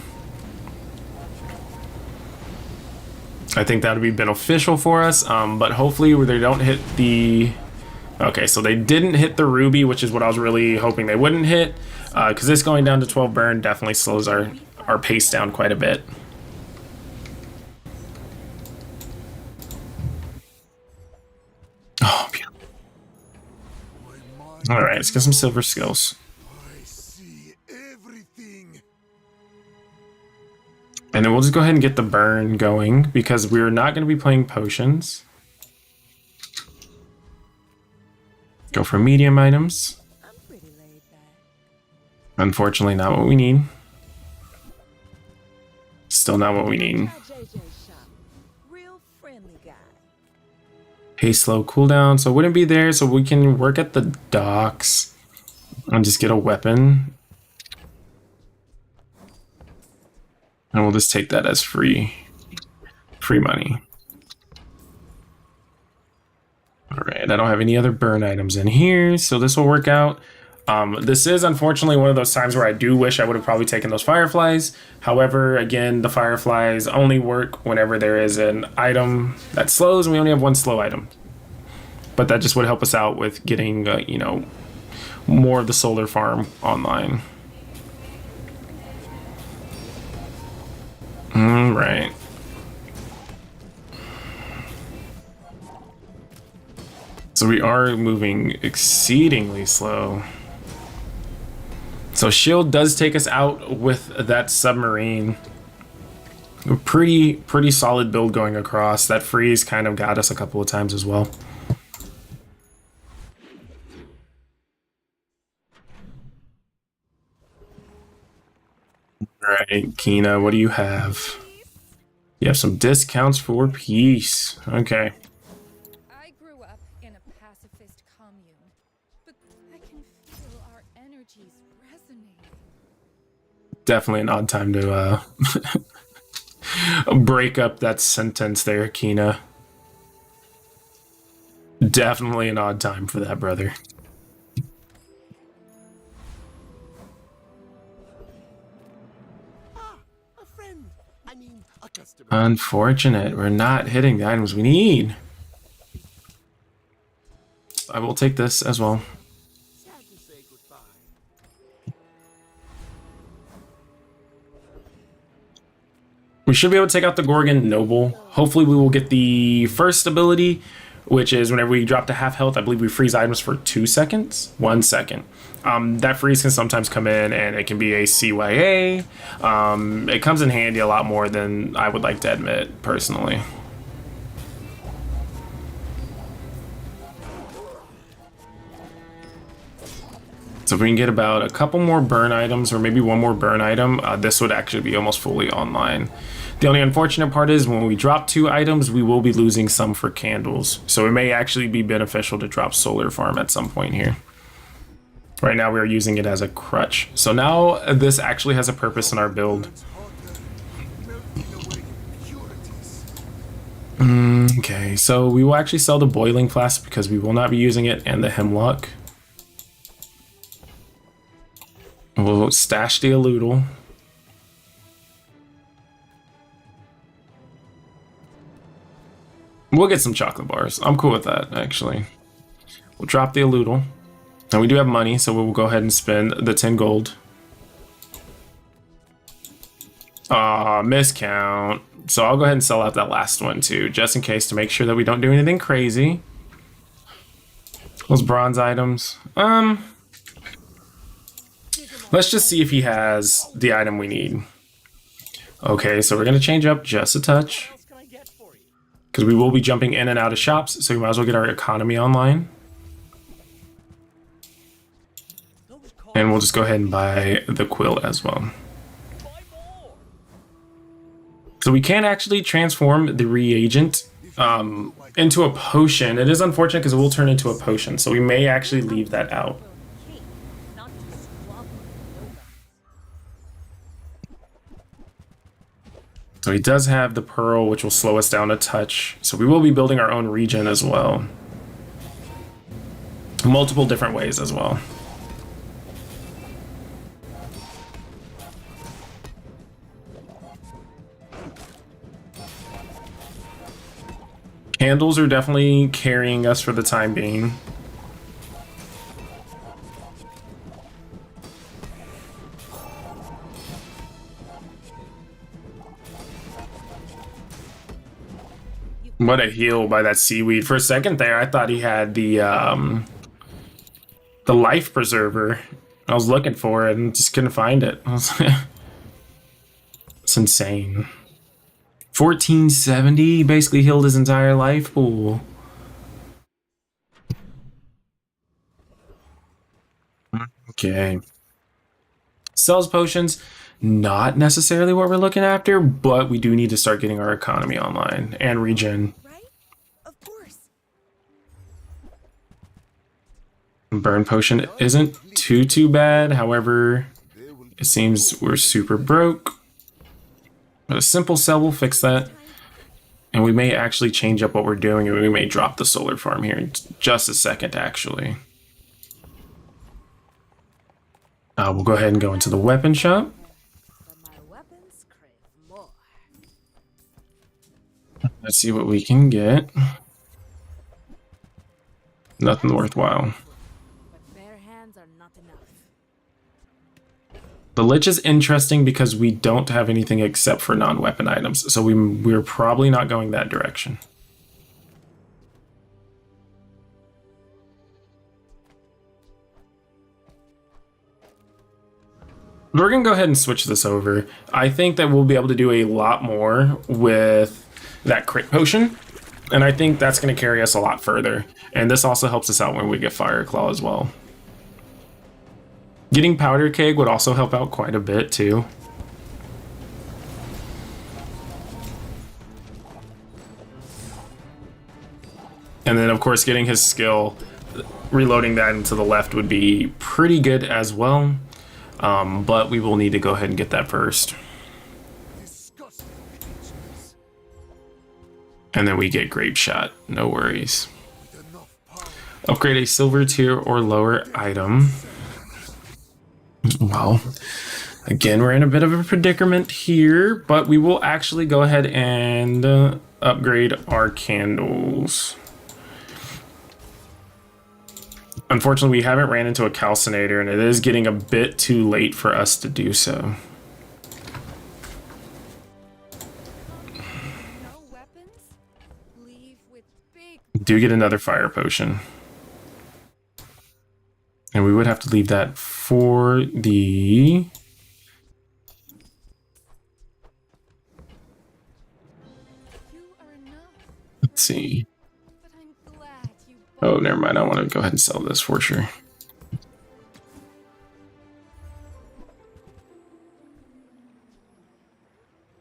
[SPEAKER 1] I think that would be beneficial for us, but hopefully they don't hit the... Okay, so they didn't hit the Ruby, which is what I was really hoping they wouldn't hit, because this going down to 12 burn definitely slows our pace down quite a bit. Oh, beautiful. Alright, let's get some silver skills.
[SPEAKER 2] I see everything.
[SPEAKER 1] And then we'll just go ahead and get the burn going, because we're not going to be playing potions. Go for medium items.
[SPEAKER 5] I'm pretty laid back.
[SPEAKER 1] Unfortunately, not what we need. Still not what we need.
[SPEAKER 5] Try JJ's shop. Real friendly guy.
[SPEAKER 1] Haste slow cooldown, so it wouldn't be there, so we can work at the docks and just get a weapon. And we'll just take that as free money. Alright, I don't have any other burn items in here, so this will work out. This is unfortunately one of those times where I do wish I would have probably taken those fireflies. However, again, the fireflies only work whenever there is an item that slows, and we only have one slow item. But that just would help us out with getting, you know, more of the solar farm online. Alright. So we are moving exceedingly slow. So shield does take us out with that submarine. A pretty solid build going across. That freeze kind of got us a couple of times as well. Alright, Kina, what do you have? You have some discounts for peace. Okay.
[SPEAKER 7] I grew up in a pacifist commune, but I can feel our energies resonating.
[SPEAKER 1] Definitely an odd time to break up that sentence there, Kina. Definitely an odd time for that, brother.
[SPEAKER 2] A friend. I mean, a customer.
[SPEAKER 1] Unfortunate. We're not hitting the items we need. I will take this as well.
[SPEAKER 2] Sad to say goodbye.
[SPEAKER 1] We should be able to take out the Gorgon Noble. Hopefully we will get the first ability, which is whenever we drop to half health, I believe we freeze items for 2 seconds. 1 second. That freeze can sometimes come in and it can be a CYA. It comes in handy a lot more than I would like to admit, personally. So if we can get about a couple more burn items or maybe one more burn item, this would actually be almost fully online. The only unfortunate part is when we drop 2 items, we will be losing some for candles. So it may actually be beneficial to drop solar farm at some point here. Right now we are using it as a crutch. So now this actually has a purpose in our build. Okay, so we will actually sell the boiling flask because we will not be using it, and the hemlock. We'll stash the aludel. We'll get some chocolate bars. I'm cool with that, actually. We'll drop the aludel. And we do have money, so we will go ahead and spend the 10 gold. Miscount. So I'll go ahead and sell out that last one too, just in case, to make sure that we don't do anything crazy. Those bronze items. Let's just see if he has the item we need. Okay, so we're gonna change up just a touch, because we will be jumping in and out of shops, so we might as well get our economy online. And we'll just go ahead and buy the quill as well. So we can actually transform the reagent into a potion. It is unfortunate because it will turn into a potion, so we may actually leave that out. So he does have the pearl, which will slow us down a touch. So we will be building our own regen as well. Multiple different ways as well. Candles are definitely carrying us for the time being. What a heal by that seaweed. For a second there, I thought he had the life preserver. I was looking for it and just couldn't find it. It's insane. 1470 basically healed his entire life pool. Okay. Sells potions, not necessarily what we're looking after, but we do need to start getting our economy online and regen.
[SPEAKER 5] Right? Of course.
[SPEAKER 1] Burn potion isn't too bad. However, it seems we're super broke. But a simple sell will fix that. And we may actually change up what we're doing, and we may drop the solar farm here in just a second, actually. We'll go ahead and go into the weapon shop. Let's see what we can get. Nothing worthwhile. The Lich is interesting because we don't have anything except for non-weapon items, so we're probably not going that direction. We're gonna go ahead and switch this over. I think that we'll be able to do a lot more with that crit potion, and I think that's gonna carry us a lot further. And this also helps us out when we get Fire Claw as well. Getting Powder Keg would also help out quite a bit too. And then of course getting his skill, reloading that into the left would be pretty good as well. But we will need to go ahead and get that first. And then we get Grape Shot, no worries. Upgrade a silver tier or lower item. Well, again, we're in a bit of a predicament here, but we will actually go ahead and upgrade our candles. Unfortunately, we haven't ran into a calcinator, and it is getting a bit too late for us to do so.
[SPEAKER 7] No weapons? Leave with big
[SPEAKER 1] Do get another fire potion. And we would have to leave that for the...
[SPEAKER 7] you are enough.
[SPEAKER 1] Let's see.
[SPEAKER 7] But I'm glad you
[SPEAKER 1] Oh, never mind. I want to go ahead and sell this for sure.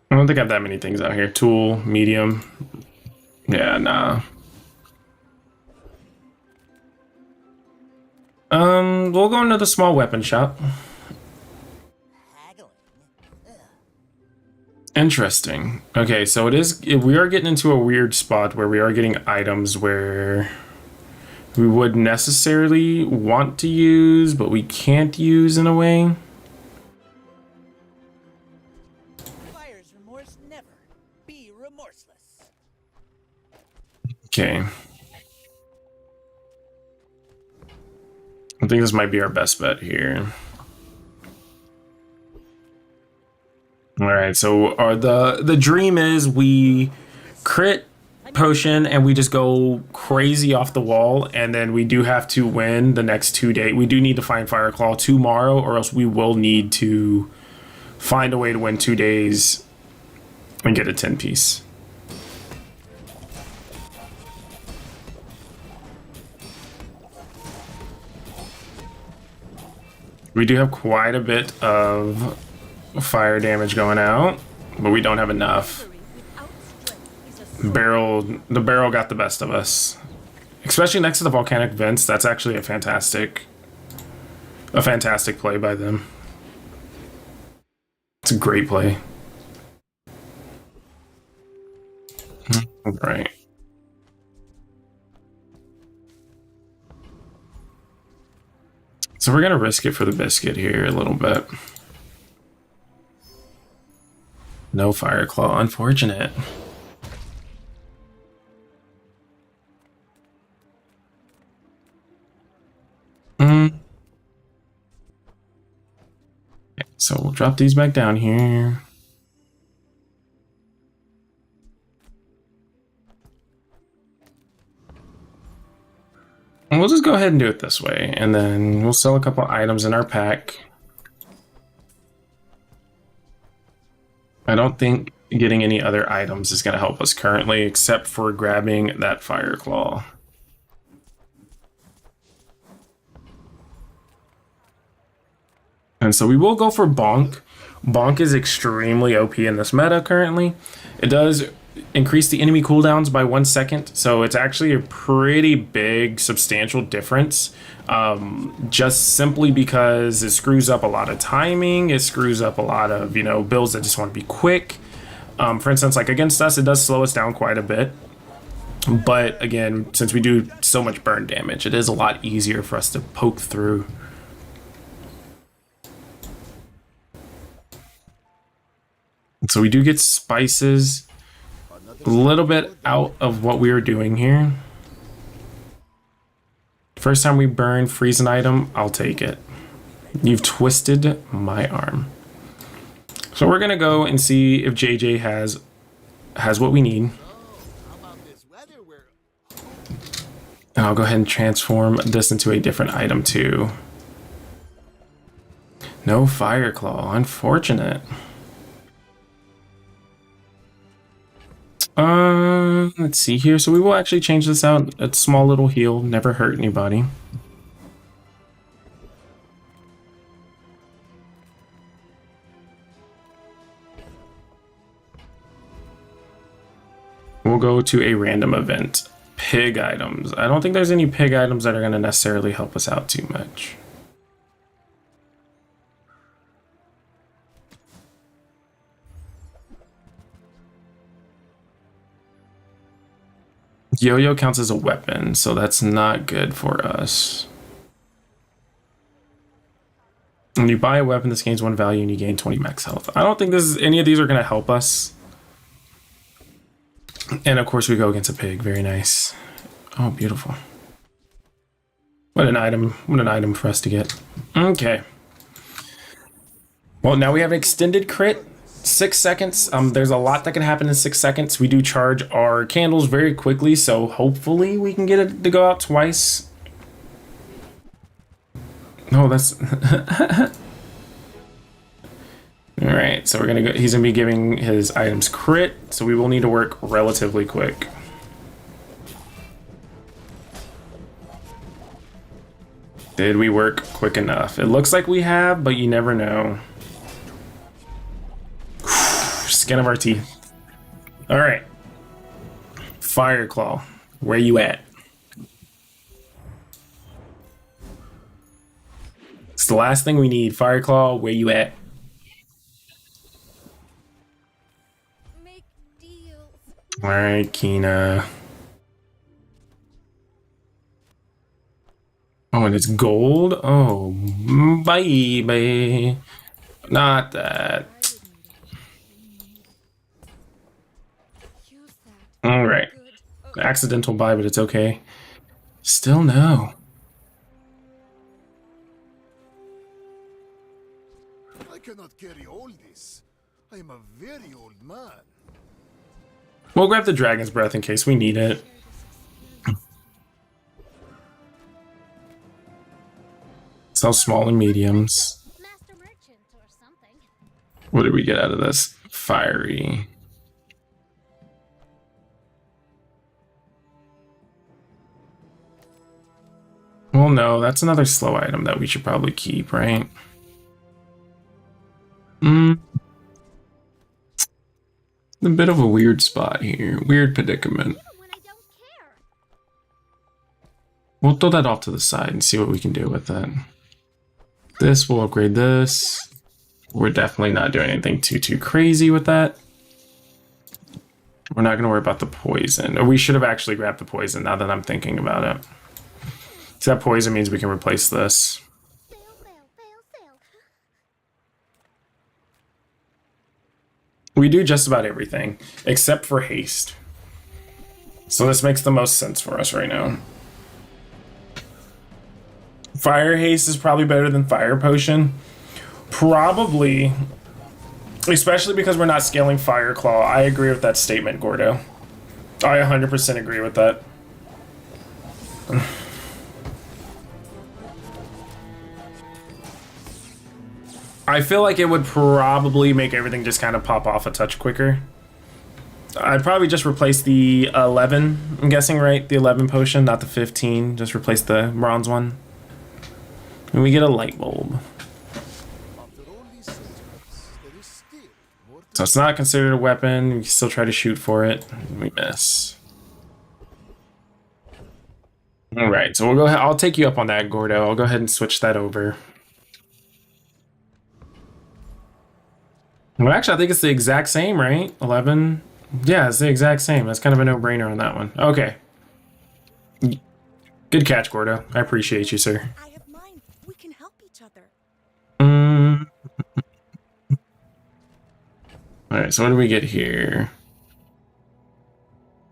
[SPEAKER 1] Well, think I have that many things out here. Tool, medium. Yeah, nah. We'll go into the small weapon shop.
[SPEAKER 8] Haggling.
[SPEAKER 1] Interesting. Okay, so we are getting into a weird spot where we are getting items where we would necessarily want to use, but we can't use in a way.
[SPEAKER 8] Buyer's remorse never. Be remorseless.
[SPEAKER 1] Okay. I think this might be our best bet here. All right, so the dream is we crit potion and we just go crazy off the wall, and then we do have to win the next 2 days. We do need to find Fireclaw tomorrow, or else we will need to find a way to win 2 days and get a 10-piece. We do have quite a bit of fire damage going out, but we don't have enough. The barrel got the best of us, especially next to the volcanic vents. That's actually a fantastic play by them. It's a great play. All right. So we're gonna risk it for the biscuit here a little bit. No Fireclaw, unfortunate. Okay, so we'll drop these back down here. And we'll just go ahead and do it this way, and then we'll sell a couple items in our pack. I don't think getting any other items is going to help us currently, except for grabbing that Fireclaw. And so we will go for Bonk. Bonk is extremely OP in this meta currently. It does increase the enemy cooldowns by 1 second, so it's actually a pretty big, substantial difference. Just simply because it screws up a lot of timing, it screws up a lot of, builds that just want to be quick. For instance, like against us, it does slow us down quite a bit. But again, since we do so much burn damage, it is a lot easier for us to poke through. And so we do get spices. A little bit out of what we were doing here. First time we burn, freeze an item, I'll take it. You've twisted my arm. So we're gonna go and see if JJ has what we need. And I'll go ahead and transform this into a different item too. No Fireclaw, unfortunate. Let's see here. So we will actually change this out. A small little heal, never hurt anybody. We'll go to a random event. Pig items. I don't think there's any pig items that are going to necessarily help us out too much. Yo-yo counts as a weapon, so that's not good for us. When you buy a weapon, this gains 1 value and you gain 20 max health. I don't think any of these are going to help us. And of course we go against a pig. Very nice. Oh, beautiful. What an item for us to get. Okay. Well, now we have extended crit. 6 seconds. There's a lot that can happen in 6 seconds. We do charge our candles very quickly, so hopefully we can get it to go out twice. Oh, that's all right. So we're gonna go. He's gonna be giving his items crit, so we will need to work relatively quick. Did we work quick enough? It looks like we have, but you never know. skin of our teeth. All right. Fireclaw, where you at? It's the last thing we need. Fireclaw, where you at?
[SPEAKER 7] Make deals.
[SPEAKER 1] All right, Kina. Oh, and it's gold? Oh, baby. Not that.
[SPEAKER 7] Use that.
[SPEAKER 1] All right.
[SPEAKER 7] Good.
[SPEAKER 1] Accidental buy, but it's okay. Still no.
[SPEAKER 2] I cannot carry all this. I am a very old man.
[SPEAKER 1] We'll grab the dragon's breath in case we need it. Sell small and mediums.
[SPEAKER 3] Master merchant or something.
[SPEAKER 1] What did we get out of this? Fiery. Well, no, that's another slow item that we should probably keep, right? A bit of a weird spot here. Weird predicament.
[SPEAKER 3] When I don't care.
[SPEAKER 1] We'll throw that off to the side and see what we can do with that. This will upgrade this. We're definitely not doing anything too crazy with that. We're not going to worry about the poison. Or we should have actually grabbed the poison now that I'm thinking about it. So that poison means we can replace this.
[SPEAKER 3] Fail, fail, fail, fail.
[SPEAKER 1] We do just about everything, except for haste. So this makes the most sense for us right now. Fire haste is probably better than fire potion. Probably. Especially because we're not scaling fire claw. I agree with that statement, Gordo. I 100% agree with that. I feel like it would probably make everything just kind of pop off a touch quicker. I'd probably just replace the 11, I'm guessing, right? The 11 potion, not the 15. Just replace the bronze one. And we get a light bulb.
[SPEAKER 2] After all these centuries, there is still more to
[SPEAKER 1] So it's not considered a weapon. We can still try to shoot for it. We miss. Alright, so we'll go ahead. I'll take you up on that, Gordo. I'll go ahead and switch that over. Well, actually, I think it's the exact same, right? 11. Yeah, it's the exact same. That's kind of a no-brainer on that one. Okay. Good catch, Gordo. I appreciate you, sir.
[SPEAKER 5] I have mine. We can help each other.
[SPEAKER 1] Alright, so what do we get here?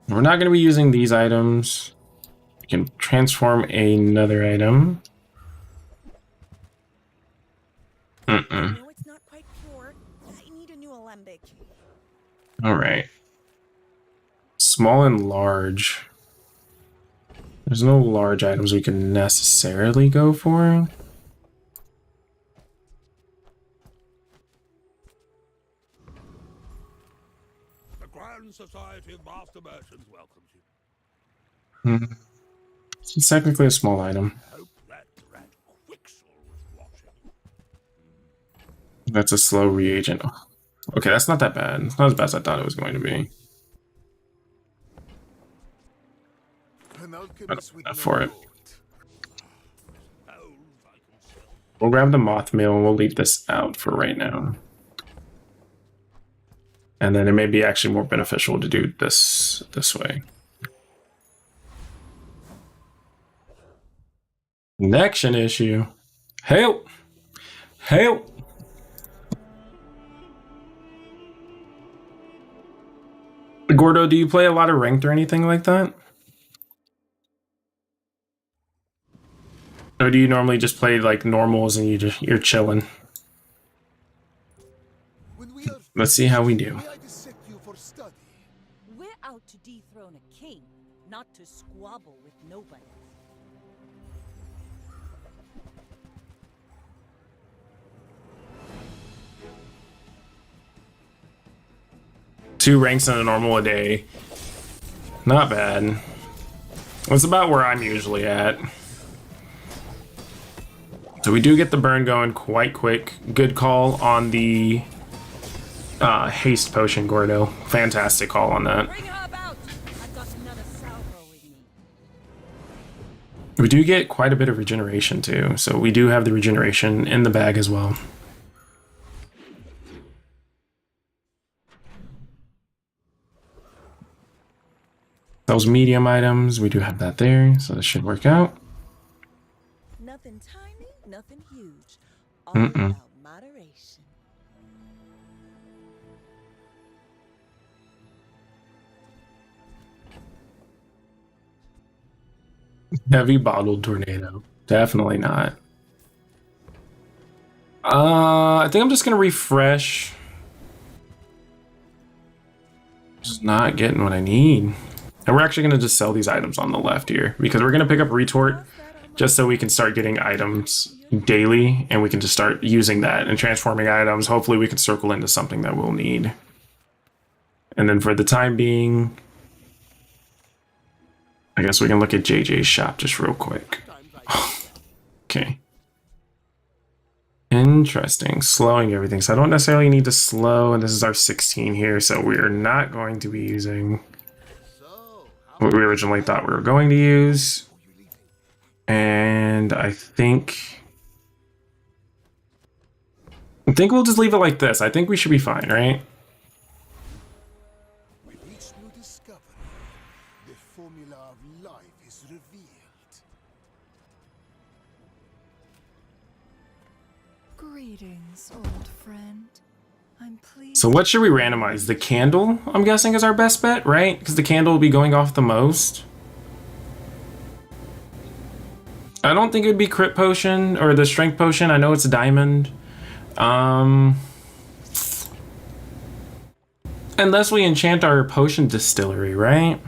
[SPEAKER 1] We're not going to be using these items. We can transform another item.
[SPEAKER 5] No, it's not quite pure. I need a new alembic.
[SPEAKER 1] Alright. Small and large. There's no large items we can necessarily go for.
[SPEAKER 2] The Grand Society of Master Merchants welcomes you.
[SPEAKER 1] It's technically a small item.
[SPEAKER 2] Hope that rat Quixel was watching.
[SPEAKER 1] That's a slow reagent. Okay, that's not that bad. It's not as bad as I thought it was going to be.
[SPEAKER 2] An alchemist with no
[SPEAKER 1] For it.
[SPEAKER 2] gold. Owls I can sell.
[SPEAKER 1] We'll grab the moth meal and we'll leave this out for right now. And then it may be actually more beneficial to do this way. Next issue. Help! Help! Gordo, do you play a lot of ranked or anything like that? Or do you normally just play like normals and you're chilling?
[SPEAKER 2] When we are
[SPEAKER 1] Let's see how we do.
[SPEAKER 2] may I dissect you for study?
[SPEAKER 5] We're out to dethrone a king, not to squabble with nobody.
[SPEAKER 1] Two ranks in a normal a day. Not bad. That's about where I'm usually at. So we do get the burn going quite quick. Good call on the haste potion, Gordo. Fantastic call on that.
[SPEAKER 5] Bring her about! I've got another salvo with me.
[SPEAKER 1] We do get quite a bit of regeneration too, so we do have the regeneration in the bag as well. Those medium items, we do have that there, so this should work out.
[SPEAKER 5] Nothing tiny, nothing huge. All
[SPEAKER 1] Mm-mm.
[SPEAKER 5] about moderation.
[SPEAKER 1] Heavy bottled tornado. Definitely not. I think I'm just gonna refresh. Just not getting what I need. And we're actually gonna just sell these items on the left here because we're gonna pick up retort just so we can start getting items daily and we can just start using that and transforming items. Hopefully we can circle into something that we'll need. And then for the time being, I guess we can look at JJ's shop just real quick. Okay. Interesting. Slowing everything. So I don't necessarily need to slow, and this is our 16 here, so we are not going to be using what we originally thought we were going to use. And I think we'll just leave it like this. I think we should be fine, right?
[SPEAKER 2] With each new discovery, the formula of life is revealed.
[SPEAKER 7] Greetings, old friend. I'm pleased.
[SPEAKER 1] So what should we randomize? The candle, I'm guessing, is our best bet, right? Because the candle will be going off the most. I don't think it would be crit potion or the strength potion. I know it's a diamond. Unless we enchant our potion distillery, right?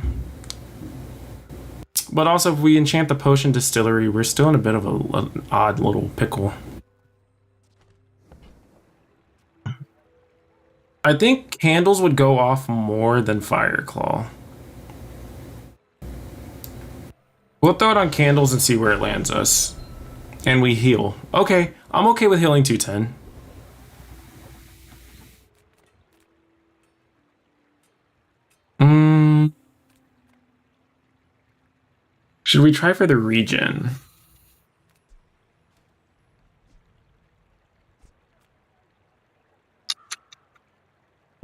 [SPEAKER 1] But also if we enchant the potion distillery, we're still in a bit of an odd little pickle. I think candles would go off more than Fireclaw. We'll throw it on candles and see where it lands us. And we heal. Okay, I'm okay with healing 210. Should we try for the regen?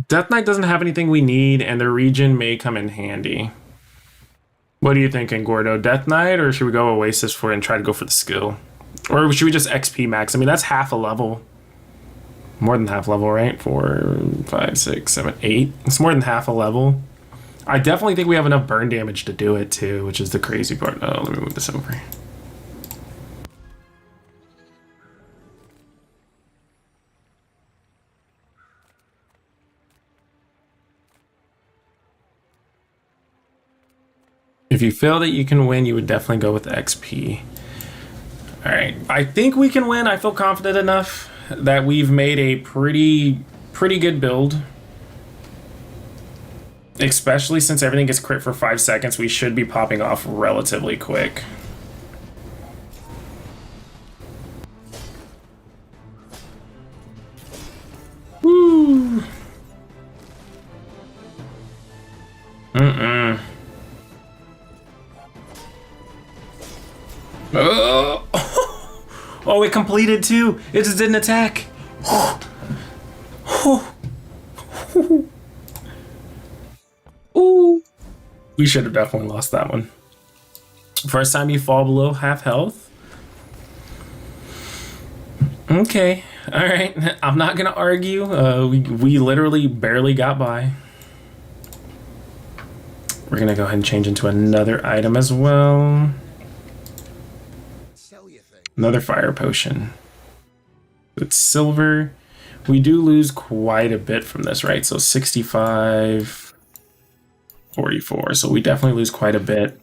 [SPEAKER 1] Death Knight doesn't have anything we need, and the regen may come in handy. What are you thinking, Gordo? Death Knight, or should we go Oasis for it and try to go for the skill? Or should we just XP max? I mean, that's half a level. More than half level, right? 4, 5, 6, 7, 8. It's more than half a level. I definitely think we have enough burn damage to do it, too, which is the crazy part. Oh, let me move this over. If you feel that you can win, you would definitely go with XP. All right, I think we can win. I feel confident enough that we've made a pretty good build. Especially since everything gets crit for 5 seconds, we should be popping off relatively quick. Woo! Oh, it completed too. It just didn't attack. Ooh. We should have definitely lost that one. First time you fall below half health. Okay. All right. I'm not going to argue. We literally barely got by. We're going to go ahead and change into another item as well. Another fire potion. It's silver. We do lose quite a bit from this, right? So 65, 44. So we definitely lose quite a bit.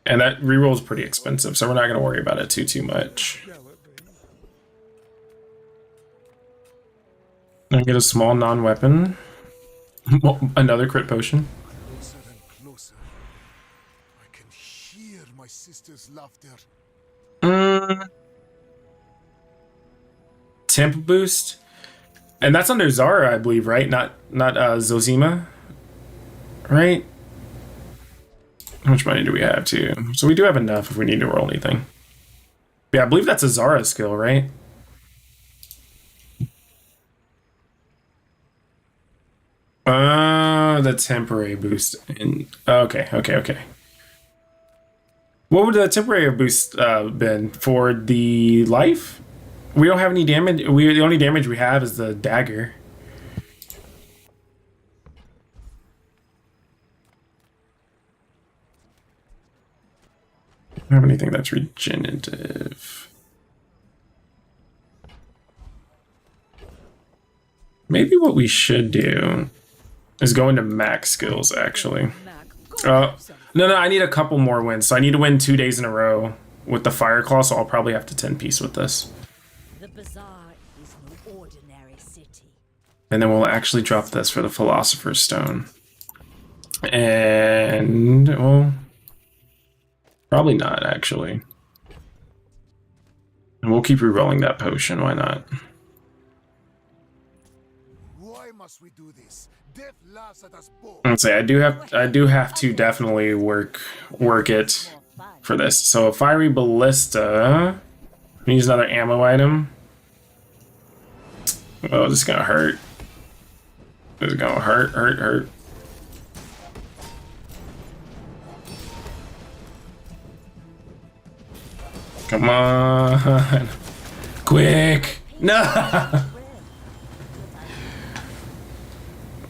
[SPEAKER 1] And that reroll is pretty expensive, so we're not going to worry about it too much. I get a small non-weapon. Another crit potion.
[SPEAKER 2] Closer and closer. I can hear my sister's laughter.
[SPEAKER 1] temp boost, and that's under Zara, I believe, right? Not Zozima, right? How much money do we have too? So we do have enough if we need to roll anything. Yeah, I believe that's a Zara skill, right? The temporary boost. Okay. What would the temporary boost been for the life? We don't have any damage. The only damage we have is the dagger. I don't have anything that's regenerative. Maybe what we should do is go into max skills, actually. No, I need a couple more wins. So I need to win 2 days in a row with the Fire Claw, so I'll probably have to 10-piece with this.
[SPEAKER 5] The Bazaar is no ordinary city.
[SPEAKER 1] And then we'll actually drop this for the Philosopher's Stone. And, well, probably not, actually. And we'll keep re-rolling that potion, why not?
[SPEAKER 2] Why must we do this? Death laughs at us both.
[SPEAKER 1] Let's say I do have to definitely work it for this. So a Fiery Ballista. Use another ammo item. Oh, this is gonna hurt. This is gonna hurt. Come on. Quick. No.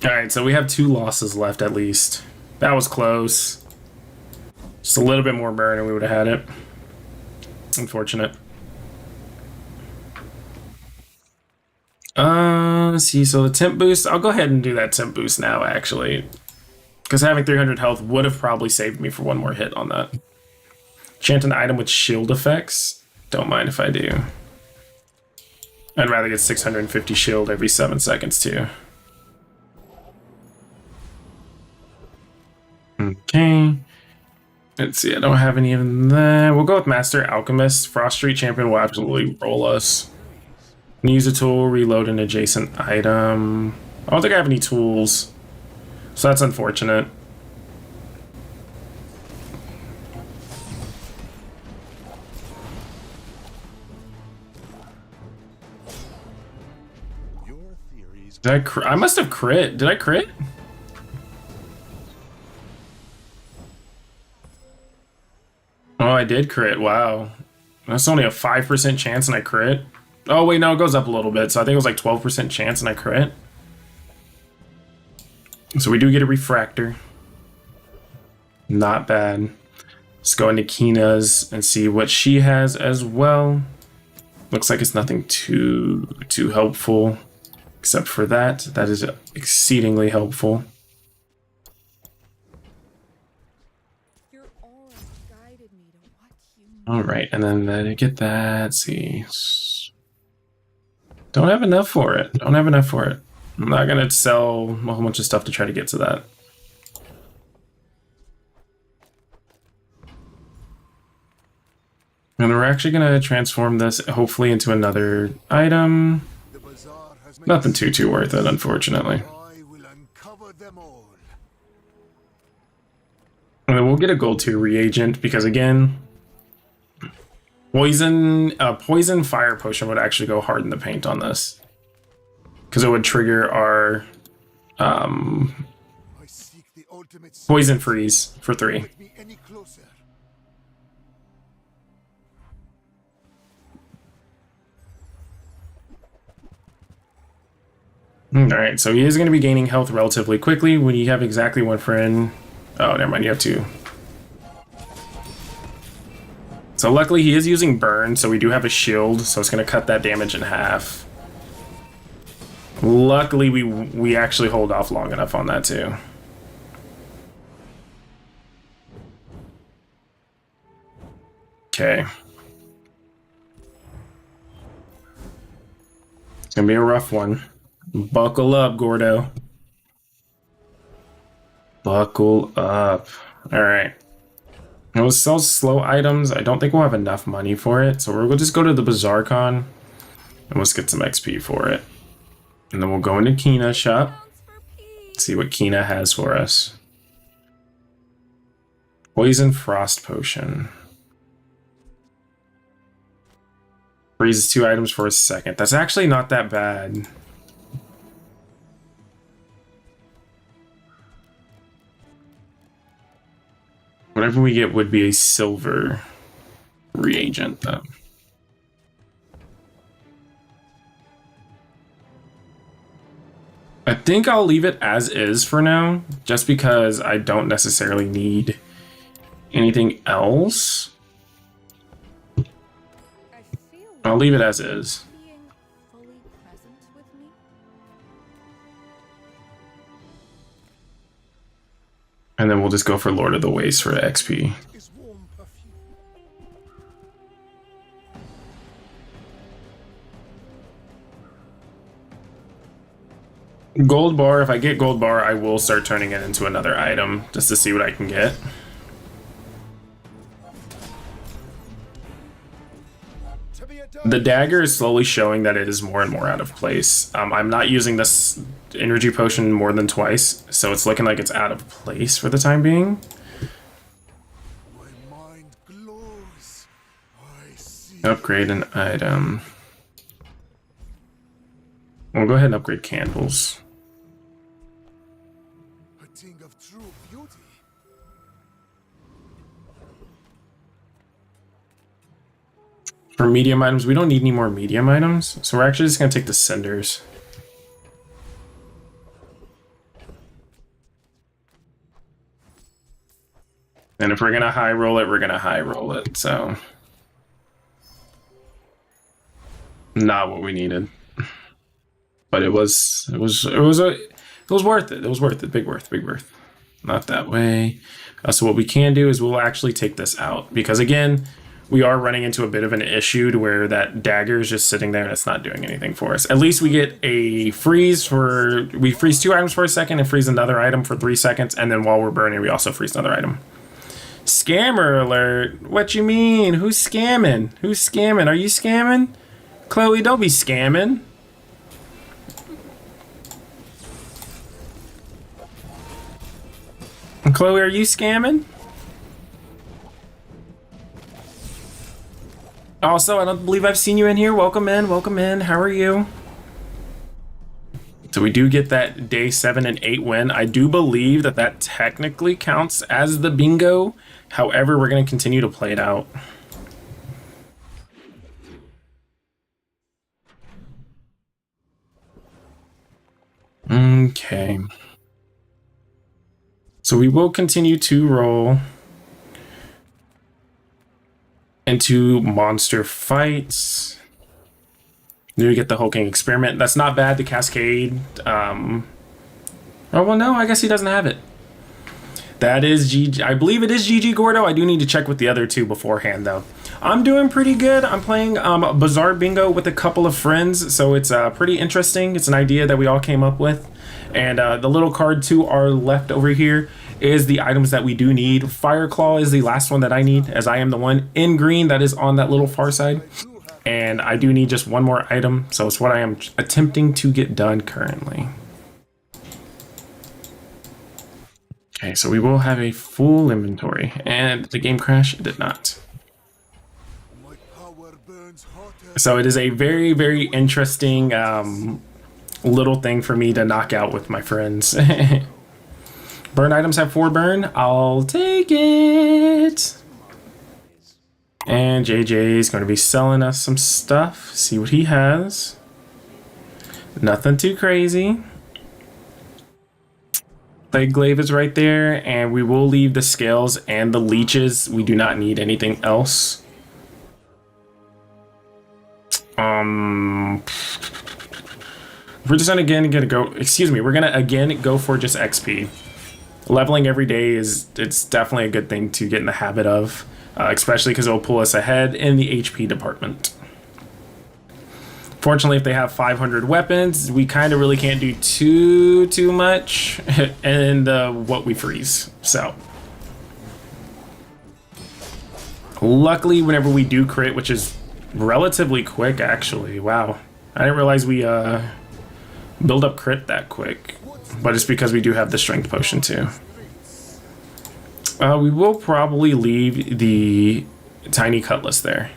[SPEAKER 1] Alright, so we have 2 losses left at least. That was close. Just a little bit more burn and we would have had it. Unfortunate. Let's see, so the temp boost, I'll go ahead and do that temp boost now, actually. Because having 300 health would have probably saved me for 1 more hit on that. Chant an item with shield effects. Don't mind if I do. I'd rather get 650 shield every 7 seconds, too. Okay. Let's see, I don't have any of that. We'll go with Master Alchemist. Frost Street Champion will absolutely roll us. Use a tool, reload an adjacent item. I don't think I have any tools, so that's unfortunate.
[SPEAKER 2] Your theories.
[SPEAKER 1] Did I must have crit. Did I crit? Oh, I did crit. Wow. That's only a 5% chance and I crit. Oh, wait, no, it goes up a little bit. So I think it was like 12% chance and I crit. So we do get a refractor. Not bad. Let's go into Kina's and see what she has as well. Looks like it's nothing too helpful. Except for that. That is exceedingly helpful. Alright, and then I get that. Let's see. Don't have enough for it. I'm not gonna sell a whole bunch of stuff to try to get to that. And we're actually gonna transform this hopefully into another item.
[SPEAKER 2] The Bazaar has made
[SPEAKER 1] Nothing too worth it, unfortunately.
[SPEAKER 2] I will uncover them all.
[SPEAKER 1] And then we'll get a gold tier reagent because again, poison fire potion would actually go hard in the paint on this. Because it would trigger our
[SPEAKER 2] I seek the ultimate
[SPEAKER 1] poison freeze for 3.
[SPEAKER 2] Get me any closer.
[SPEAKER 1] Alright, so he is going to be gaining health relatively quickly when you have exactly 1 friend. Oh, never mind, you have 2. So luckily he is using burn, so we do have a shield, so it's going to cut that damage in half. Luckily we actually hold off long enough on that too. Okay. It's going to be a rough one. Buckle up, Gordo. Buckle up. Alright. We'll sell slow items. I don't think we'll have enough money for it, so we'll just go to the Bazaar Con. And let's get some XP for it. And then we'll go into Kina's shop.
[SPEAKER 7] Bounce for peace.
[SPEAKER 1] See what Kina has for us. Poison Frost Potion. Freezes 2 items for a second. That's actually not that bad. Whatever we get would be a silver reagent, though. I think I'll leave it as is for now, just because I don't necessarily need anything else.
[SPEAKER 7] I feel
[SPEAKER 1] I'll leave it as is.
[SPEAKER 7] being fully present with me.
[SPEAKER 1] And then we'll just go for Lord of the Waste for XP.
[SPEAKER 2] Is warm perfume.
[SPEAKER 1] Gold bar, if I get gold bar, I will start turning it into another item just to see what I can get.
[SPEAKER 2] To be a
[SPEAKER 1] The dagger is slowly showing that it is more and more out of place. I'm not using this energy potion more than twice, so it's looking like it's out of place for the time being.
[SPEAKER 2] My mind glows. I see.
[SPEAKER 1] Upgrade an item. We'll go ahead and upgrade candles.
[SPEAKER 2] A thing of true beauty.
[SPEAKER 1] For medium items, we don't need any more medium items, so we're actually just going to take the cinders. And if we're going to high roll it, we're going to high roll it, so. Not what we needed. But it was worth it. It was worth it. Big worth. Not that way. So what we can do is we'll actually take this out, because again, we are running into a bit of an issue to where that dagger is just sitting there and it's not doing anything for us. At least we get a freeze for, we freeze 2 items for a second and freeze another item for 3 seconds. And then while we're burning, we also freeze another item. Scammer alert. What you mean? Who's scamming? Who's scamming? Are you scamming? Chloe, don't be scamming. Chloe, are you scamming? Also, I don't believe I've seen you in here. Welcome in, welcome in. How are you? So we do get that day 7 and 8 win. I do believe that that technically counts as the bingo. However, we're going to continue to play it out. Okay. So we will continue to roll into monster fights. Then we get the Hulking experiment. That's not bad. The cascade. Oh well, no. I guess he doesn't have it. That is GG. I believe it is GG Gordo. I do need to check with the other two beforehand, though. I'm doing pretty good. I'm playing Bazaar Bingo with a couple of friends, so it's pretty interesting. It's an idea that we all came up with. And the little card to our left over here is the items that we do need. Fireclaw is the last one that I need, as I am the one in green that is on that little far side. And I do need just one more item, so it's what I am attempting to get done currently. Okay, so we will have a full inventory, and the game crash did not.
[SPEAKER 2] My power burns hotter.
[SPEAKER 1] So it is a very, very interesting little thing for me to knock out with my friends. Burn items have 4 burn. I'll take it. And JJ is going to be selling us some stuff. See what he has. Nothing too crazy. Plague glaive is right there, and we will leave the scales and the leeches. We do not need anything else. We're just gonna go. Excuse me. We're gonna again go for just XP. Leveling every day it's definitely a good thing to get in the habit of, especially because it'll pull us ahead in the HP department. Fortunately, if they have 500 weapons, we kind of really can't do too much in what we freeze. So, luckily, whenever we do crit, which is relatively quick, actually, wow, I didn't realize we build up crit that quick, but it's because we do have the strength potion too. We will probably leave the tiny cutlass there.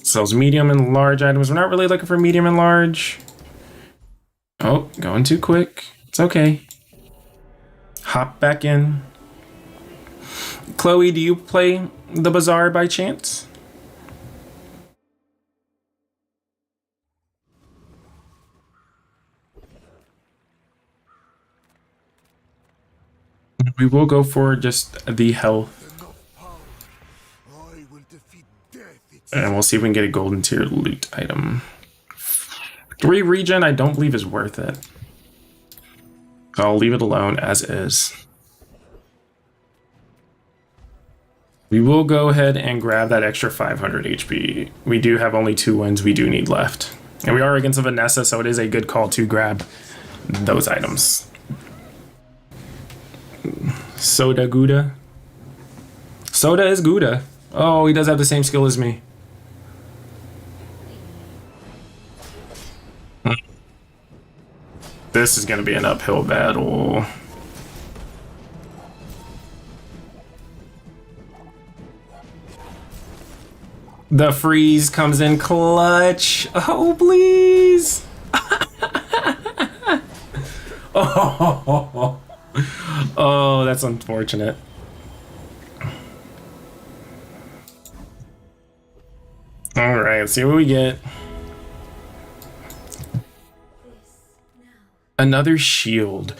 [SPEAKER 1] So those medium and large items, we're not really looking for medium and large. Oh, going too quick. It's okay. Hop back in. Chloe, do you play the Bazaar by chance? We will go for just the health.
[SPEAKER 2] I will defeat death itself.
[SPEAKER 1] And we'll see if we can get a golden tier loot item. 3 regen, I don't believe is worth it. So I'll leave it alone as is. We will go ahead and grab that extra 500 HP. We do have only 2 wins we do need left. And we are against a Vanessa, so it is a good call to grab those items. Soda Gouda. Soda is Gouda. Oh, he does have the same skill as me. This is going to be an uphill battle. The freeze comes in clutch. Oh, please. Oh, oh, that's unfortunate. All right, let's see what we get. Another shield.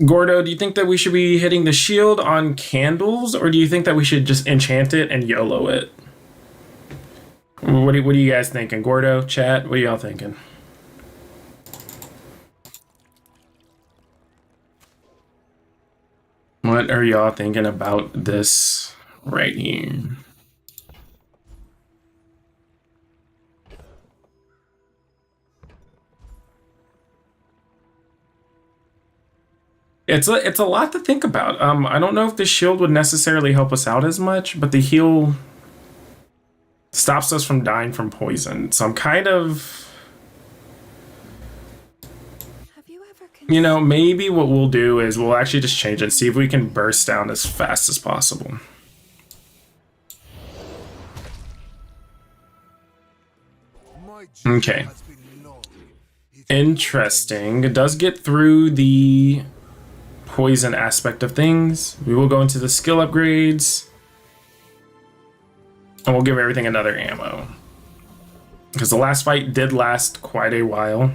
[SPEAKER 1] Gordo, do you think that we should be hitting the shield on candles, or do you think that we should just enchant it and YOLO it? What are you guys thinking? Gordo, chat, what are y'all thinking? What are y'all thinking about this right here? It's a lot to think about. I don't know if the shield would necessarily help us out as much, but the heal stops us from dying from poison. So I'm kind of,
[SPEAKER 7] Have you ever
[SPEAKER 1] you know, maybe what we'll do is we'll actually just change it, see if we can burst down as fast as possible.
[SPEAKER 2] My journey
[SPEAKER 1] Okay.
[SPEAKER 2] has been long. It
[SPEAKER 1] Interesting. It does get through the poison aspect of things. We will go into the skill upgrades. And we'll give everything another ammo. Because the last fight did last quite a while.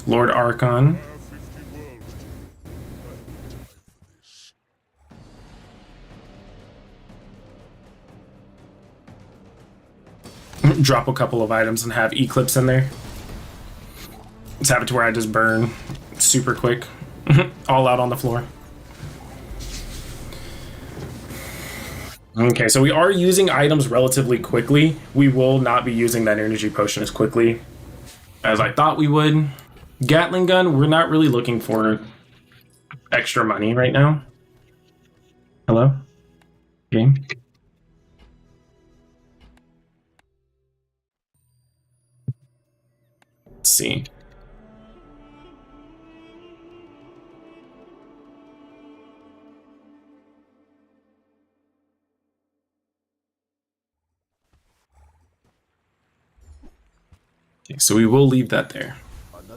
[SPEAKER 1] Lord Archon. Drop a couple of items and have Eclipse in there. Let's have it to where I just burn super quick. All out on the floor. Okay, so we are using items relatively quickly. We will not be using that energy potion as quickly as I thought we would. Gatling gun, we're not really looking for extra money right now. Hello? Game? Let's see. Okay, so we will leave that there.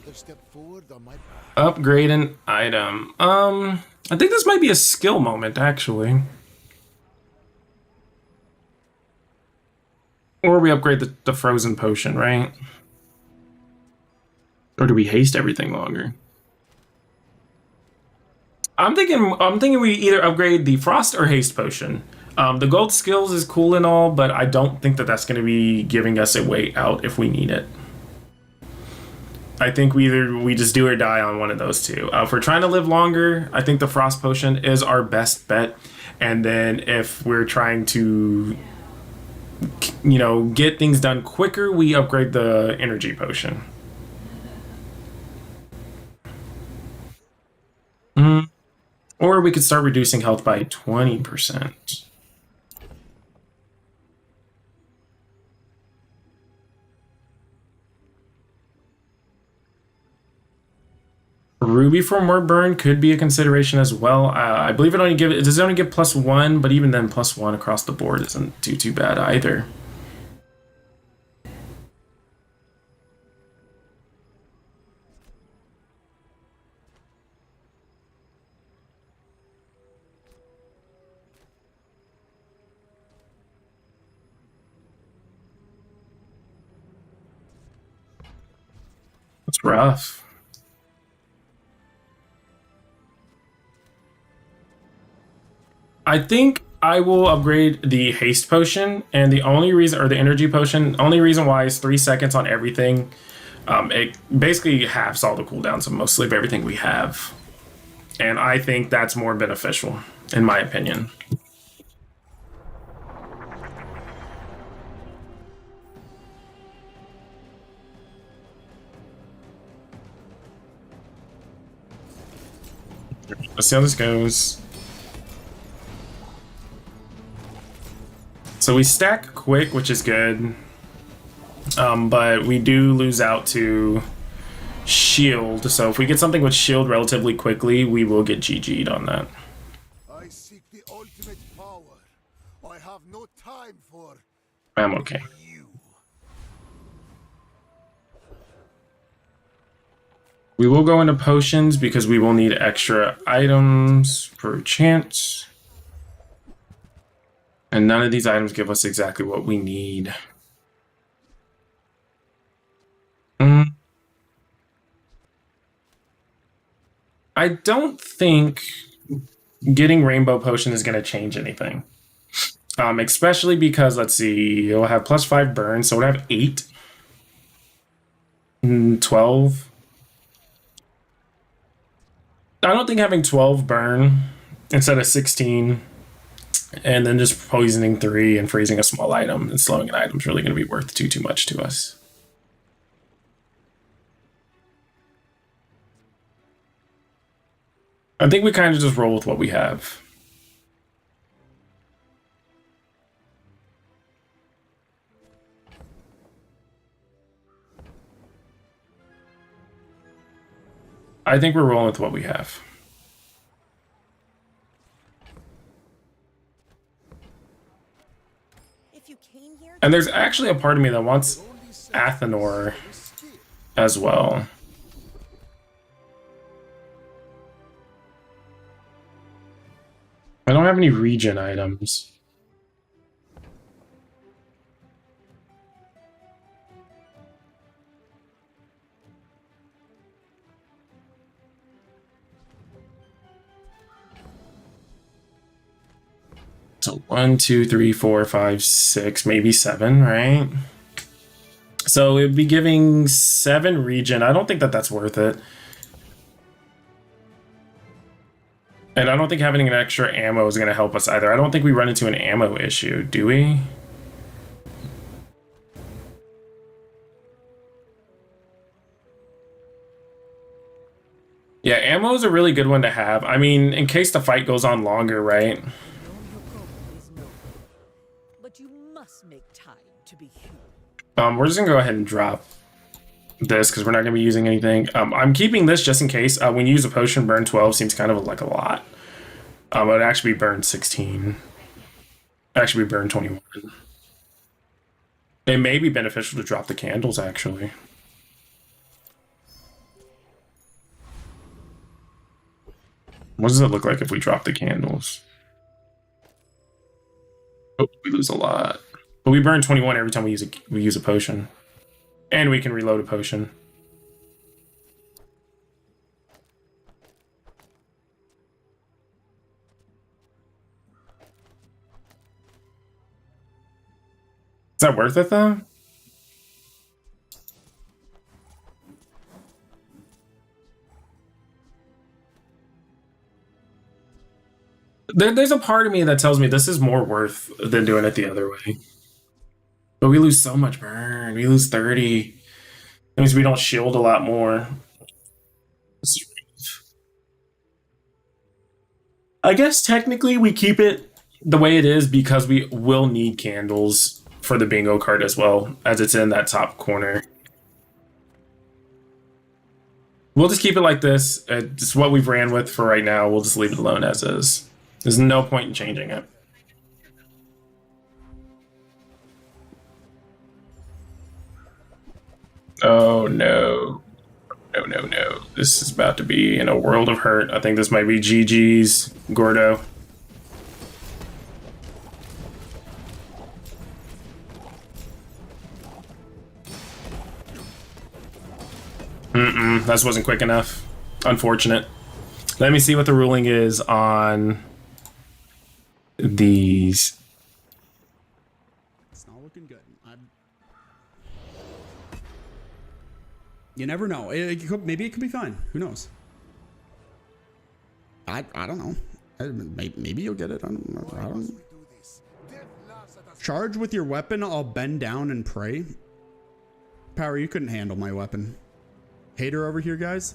[SPEAKER 2] another step forward on my path.
[SPEAKER 1] Upgrade an item. I think this might be a skill moment, actually. Or we upgrade the frozen potion, right? Or do we haste everything longer? I'm thinking we either upgrade the frost or haste potion. The gold skills is cool and all, but I don't think that that's going to be giving us a way out if we need it. I think we just do or die on one of those two. If we're trying to live longer, I think the frost potion is our best bet. And then if we're trying to, you know, get things done quicker, we upgrade the energy potion. Or we could start reducing health by 20%. ruby for more burn could be a consideration as well. I believe it does only give +1, but even then +1 across the board isn't too bad either. It's rough. I think I will upgrade the haste potion, and the only reason, or the energy potion, only reason why is 3 seconds on everything. It basically halves all the cooldowns of mostly of everything we have. And I think that's more beneficial, in my opinion. Let's see how this goes. So we stack quick, which is good. But we do lose out to shield. So if we get something with shield relatively quickly, we will get GG'd on that.
[SPEAKER 2] I seek the ultimate power. I have no time for
[SPEAKER 1] I'm okay.
[SPEAKER 2] you.
[SPEAKER 1] We will go into potions because we will need extra items per chance. And none of these items give us exactly what we need. I don't think getting rainbow potion is going to change anything. Especially because, let's see, it'll have +5 burn, so it'll have 8. 12. I don't think having 12 burn instead of 16 and then just poisoning 3 and freezing a small item and slowing an item is really going to be worth too much to us. I think we kind of just roll with what we have. I think we're rolling with what we have.
[SPEAKER 5] If you came here,
[SPEAKER 1] And there's actually a part of me that wants Athenor as well. I don't have any regen items. So 1, 2, 3, 4, 5, 6, maybe 7, right? So it'd be giving 7 regen. I don't think that that's worth it. And I don't think having an extra ammo is going to help us either. I don't think we run into an ammo issue, do we? Yeah, ammo is a really good one to have. I mean, in case the fight goes on longer, right?
[SPEAKER 5] but you must make time to be human.
[SPEAKER 1] We're just going to go ahead and drop this because we're not going to be using anything. I'm keeping this just in case. When you use a potion, burn 12 seems kind of like a lot. It would actually be burn 16. Actually be burn 21. It may be beneficial to drop the candles, actually. What does it look like if we drop the candles? Oh, we lose a lot. But we burn 21 every time we use a potion. And we can reload a potion. Is that worth it, though? There's a part of me that tells me this is more worth than doing it the other way. But we lose so much burn. We lose 30. That means we don't shield a lot more. I guess technically we keep it the way it is because we will need candles for the bingo card as well, as it's in that top corner. We'll just keep it like this. It's what we've ran with for right now. We'll just leave it alone as is. There's no point in changing it. Oh no. No, no, no. This is about to be in a world of hurt. I think this might be GG's, Gordo. That wasn't quick enough. Unfortunate. Let me see what the ruling is on these.
[SPEAKER 9] It's not looking good. You never know. Maybe it could be fine. Who knows? I don't know. Maybe you'll get it. I don't know. Charge with your weapon. I'll bend down and pray. Power, you couldn't handle my weapon. Hater over here, guys.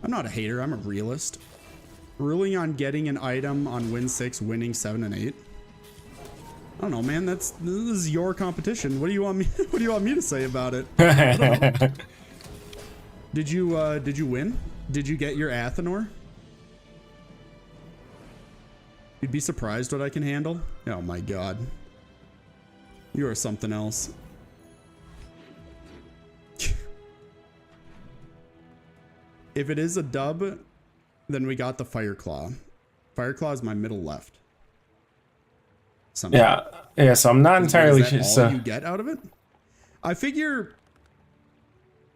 [SPEAKER 9] I'm not a hater. I'm a realist. Ruling on getting an item on win 6, winning 7 and 8. I don't know, man. This is your competition. What do you want me? What do you want me to say about it? Did you win? Did you get your Athenor? You'd be surprised what I can handle. Oh my god. You are something else. If it is a dub, then we got the Fireclaw. Fireclaw is my middle left. Somehow.
[SPEAKER 1] Yeah. So I'm not entirely sure.
[SPEAKER 9] Is that all you get out of it? I figure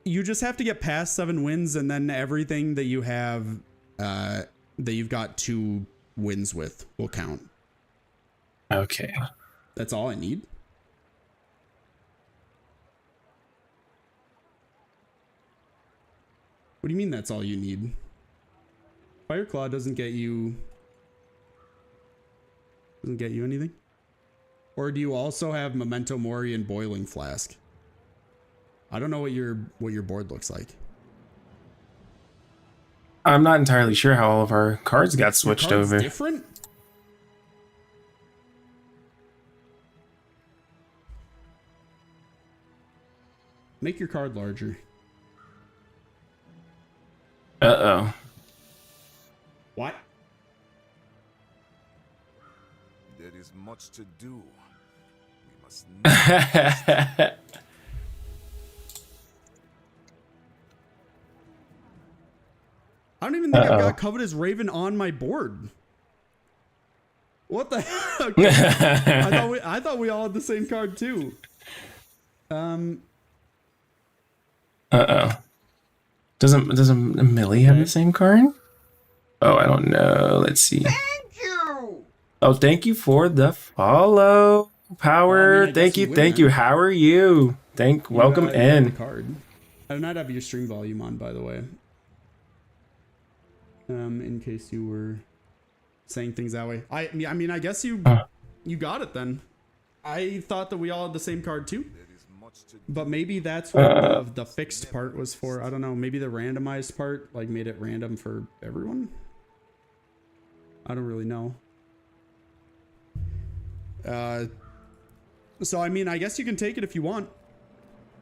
[SPEAKER 9] you just have to get past 7 wins, and then everything that you have, that you've got 2 wins with, will count.
[SPEAKER 1] Okay.
[SPEAKER 9] That's all I need. What do you mean that's all you need? Fireclaw doesn't get you anything? Or do you also have Memento Mori and Boiling Flask? I don't know what your board looks like.
[SPEAKER 1] I'm not entirely sure how all of our cards got switched
[SPEAKER 9] Your cards
[SPEAKER 1] over.
[SPEAKER 9] Different? Make your card larger.
[SPEAKER 1] Uh-oh.
[SPEAKER 9] What?
[SPEAKER 2] There is much to do. We must
[SPEAKER 9] I don't even think I've got Covetous Raven on my board. What the heck? I thought we all had the same card too.
[SPEAKER 1] Uh-oh. Doesn't Millie have the same card? Oh, I don't know. Let's see.
[SPEAKER 8] Thank you!
[SPEAKER 1] Oh, thank you for the follow. Power.
[SPEAKER 9] I mean,
[SPEAKER 1] thank
[SPEAKER 9] you
[SPEAKER 1] you. How are you? Welcome
[SPEAKER 9] You have
[SPEAKER 1] in.
[SPEAKER 9] the card. I do not have your stream volume on, by the way. In case you were saying things that way. I mean, I guess you got it then. I thought that we all had the same card too. But maybe that's what the fixed part was for. I don't know. Maybe the randomized part like made it random for everyone. I don't really know. So I mean, I guess you can take it if you want.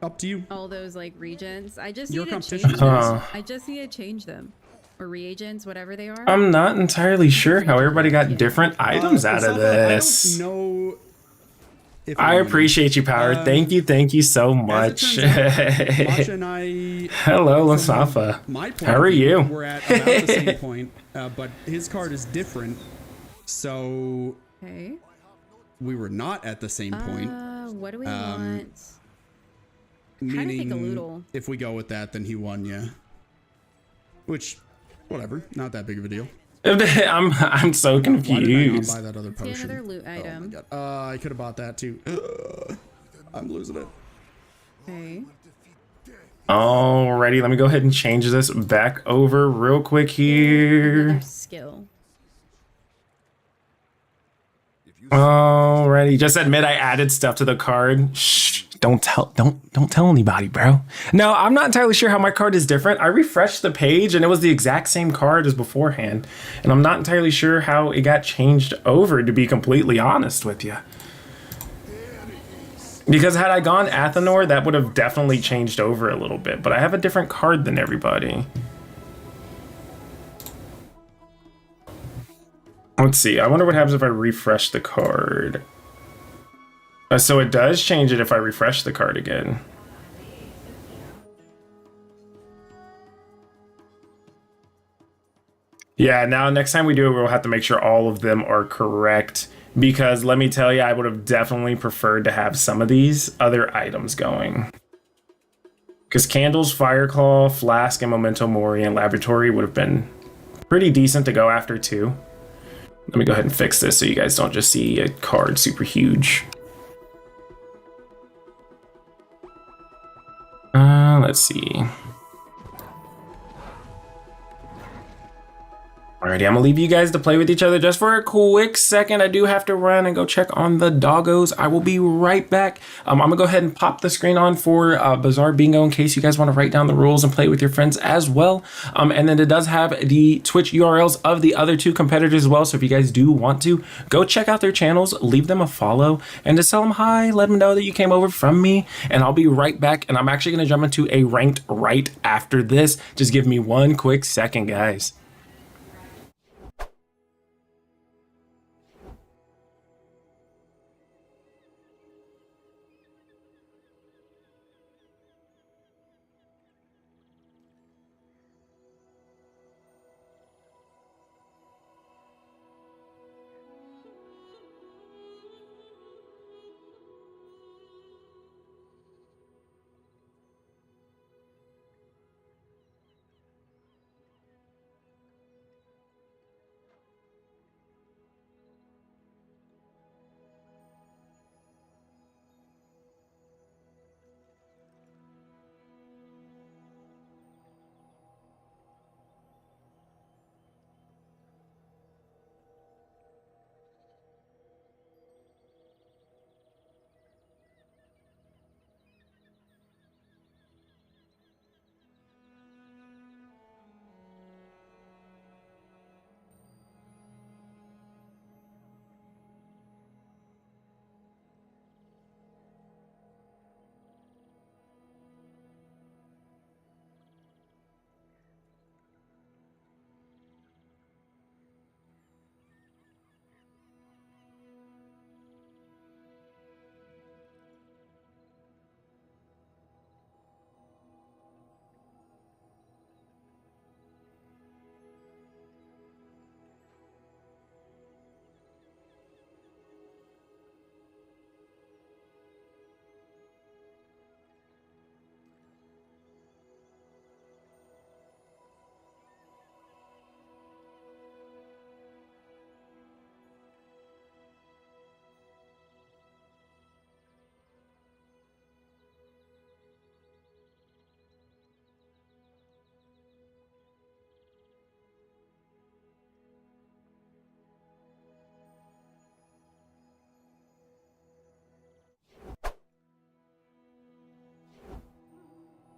[SPEAKER 9] Up to you.
[SPEAKER 10] All those like regents. I just
[SPEAKER 9] Your
[SPEAKER 10] need to
[SPEAKER 9] competition.
[SPEAKER 10] change them. I just need to change them. Or reagents, whatever they are.
[SPEAKER 1] I'm not entirely sure how everybody got different items out of this.
[SPEAKER 9] I don't know.
[SPEAKER 1] I appreciate you, Power. Thank you so much.
[SPEAKER 9] Masha and I,
[SPEAKER 1] hello, Lasafa.
[SPEAKER 9] My point
[SPEAKER 1] How are you?
[SPEAKER 9] We're at about the same point, but his card is different. So we were not at the same point.
[SPEAKER 10] What do we want?
[SPEAKER 9] Meaning,
[SPEAKER 10] think a Loodle.
[SPEAKER 9] if we go with that, then he won, yeah. Which, whatever, not that big of a deal.
[SPEAKER 1] I'm so confused.
[SPEAKER 9] Why did I not buy that other potion?
[SPEAKER 10] See another loot item.
[SPEAKER 9] Oh my god. I could have bought that too. I'm losing it.
[SPEAKER 10] Okay.
[SPEAKER 1] Alrighty, let me go ahead and change this back over real quick here.
[SPEAKER 10] Another skill.
[SPEAKER 1] Alrighty, just admit I added stuff to the card. Shh, don't tell anybody, bro. No, I'm not entirely sure how my card is different. I refreshed the page and it was the exact same card as beforehand. And I'm not entirely sure how it got changed over, to be completely honest with you. Because had I gone Athenor, that would have definitely changed over a little bit. But I have a different card than everybody. Let's see. I wonder what happens if I refresh the card. So it does change it if I refresh the card again. Yeah, now next time we do it, we'll have to make sure all of them are correct. Because let me tell you, I would have definitely preferred to have some of these other items going. Because Candles, Fireclaw, Flask, and Memento Mori and Laboratory would have been pretty decent to go after too. Let me go ahead and fix this so you guys don't just see a card super huge. Let's see. Alrighty, I'm gonna leave you guys to play with each other just for a quick second. I do have to run and go check on the doggos. I will be right back. I'm gonna go ahead and pop the screen on for Bazaar Bingo in case you guys want to write down the rules and play with your friends as well. And then it does have the Twitch URLs of the other two competitors as well. So if you guys do want to, go check out their channels, leave them a follow, and just tell them hi, let them know that you came over from me, and I'll be right back. And I'm actually gonna jump into a ranked right after this. Just give me one quick second, guys.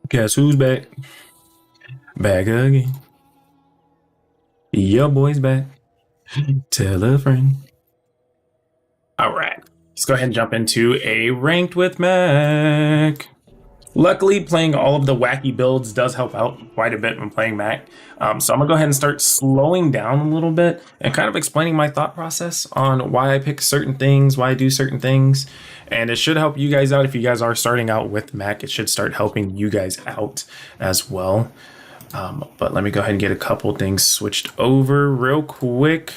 [SPEAKER 1] Guess who's back? Back again. Your boy's back. Tell a friend. All right, let's go ahead and jump into a ranked with Mac. Luckily, playing all of the wacky builds does help out quite a bit when playing Mac. So I'm gonna go ahead and start slowing down a little bit and kind of explaining my thought process on why I pick certain things, why I do certain things. And it should help you guys out if you guys are starting out with Mac. It should start helping you guys out as well. But let me go ahead and get a couple things switched over real quick.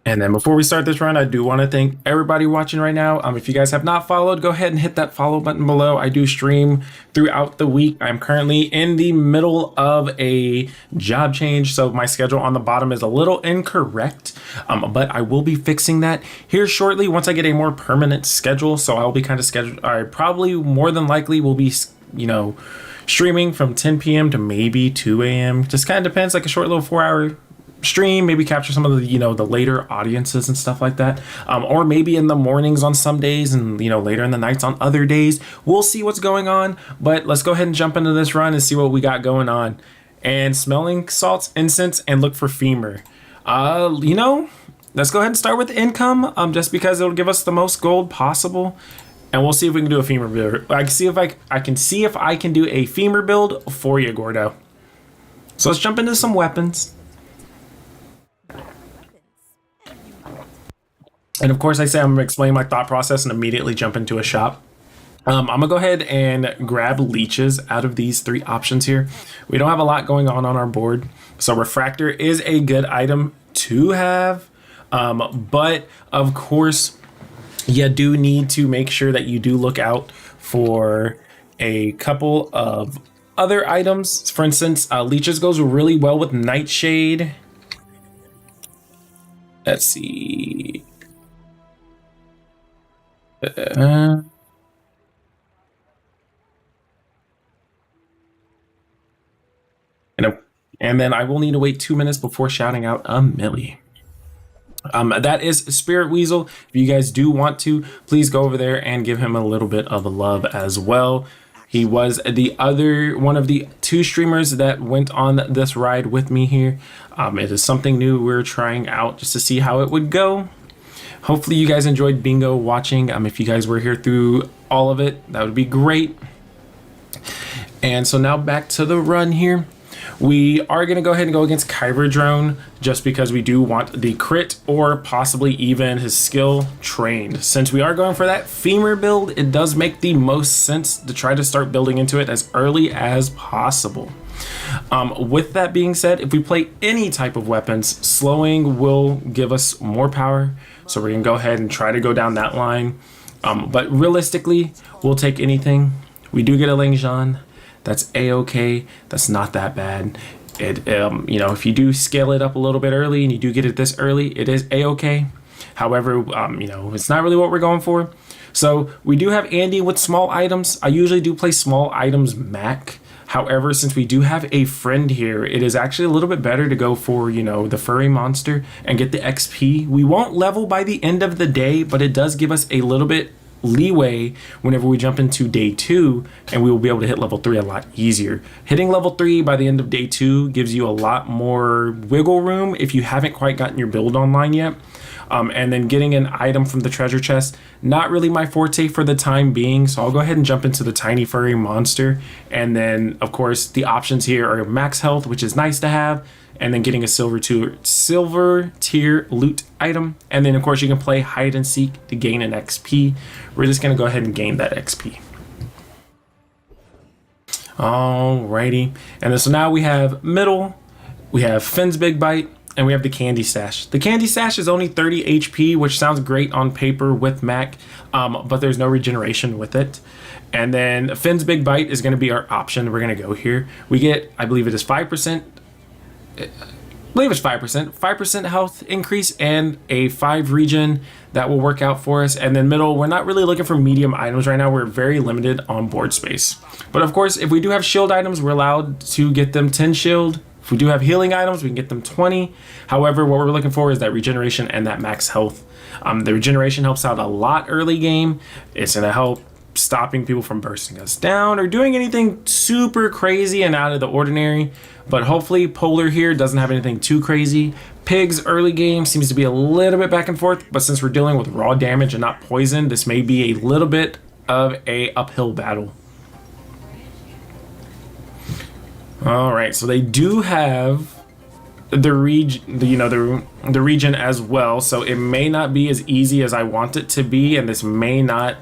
[SPEAKER 1] And then before we start this run, I do want to thank everybody watching right now. If you guys have not followed, go ahead and hit that follow button below. I do stream throughout the week. I'm currently in the middle of a job change, so my schedule on the bottom is a little incorrect, but I will be fixing that here shortly once I get a more permanent schedule. So I'll be kind of scheduled. I probably more than likely will be, streaming from 10 p.m. to maybe 2 a.m. Just kind of depends, like a short little 4-hour stream, maybe capture some of the, you know, the later audiences and stuff like that. Or maybe in the mornings on some days and, you know, later in the nights on other days. We'll see what's going on, but let's go ahead and jump into this run and see what we got going on. And smelling salts, incense, and look for femur. You know, let's go ahead and start with income, just because it'll give us the most gold possible. And we'll see if we can do a femur build. I can see if I can do a femur build for you, Gordo. So let's jump into some weapons. And of course, I say I'm gonna explain my thought process and immediately jump into a shop. I'm gonna go ahead and grab leeches out of these 3 options here. We don't have a lot going on our board, so refractor is a good item to have. But of course, you do need to make sure that you do look out for a couple of other items. For instance, leeches goes really well with nightshade. Let's see. And then I will need to wait 2 minutes before shouting out a Millie. That is Spirit Weasel. If you guys do want to, please go over there and give him a little bit of love as well. He was the other one of the 2 streamers that went on this ride with me here. It is something new we're trying out just to see how it would go. Hopefully you guys enjoyed bingo watching. If you guys were here through all of it, that would be great. And so now back to the run here. We are going to go ahead and go against Kyber Drone just because we do want the crit or possibly even his skill trained. Since we are going for that femur build, it does make the most sense to try to start building into it as early as possible. With that being said, if we play any type of weapons, slowing will give us more power. So we're going to go ahead and try to go down that line. But realistically, we'll take anything. We do get a Lang Zhan. That's a-okay. That's not that bad. It you know, if you do scale it up a little bit early and you do get it this early, it is a-okay. However, you know, it's not really what we're going for. So we do have Andy with small items. I usually do play small items Mac. However, since we do have a friend here, it is actually a little bit better to go for, you know, the furry monster and get the XP. We won't level by the end of the day, but it does give us a little bit leeway whenever we jump into day 2, and we will be able to hit level 3 a lot easier. Hitting level 3 by the end of day 2 gives you a lot more wiggle room if you haven't quite gotten your build online yet. And then getting an item from the treasure chest, not really my forte for the time being, so I'll go ahead and jump into the tiny furry monster. And then of course the options here are max health, which is nice to have, and then getting a silver tier loot item. And then of course you can play hide and seek to gain an XP. We're just gonna go ahead and gain that XP. Alrighty, and then so now we have middle, we have Finn's Big Bite, and we have the Candy Sash. The Candy Sash is only 30 HP, which sounds great on paper with Mac, but there's no regeneration with it. And then Finn's Big Bite is gonna be our option. We're gonna go here. We get, I believe it is 5%, I believe it's 5% health increase and a 5 regen. That will work out for us. And then middle, we're not really looking for medium items right now. We're very limited on board space. But of course, if we do have shield items, we're allowed to get them 10 shield. If we do have healing items, we can get them 20. However, what we're looking for is that regeneration and that max health. The regeneration helps out a lot early game. It's gonna help stopping people from bursting us down or doing anything super crazy and out of the ordinary. But hopefully Polar here doesn't have anything too crazy. Pig's early game seems to be a little bit back and forth, but since we're dealing with raw damage and not poison, this may be a little bit of a uphill battle. All right, so they do have the region as well, so it may not be as easy as I want it to be, and this may not,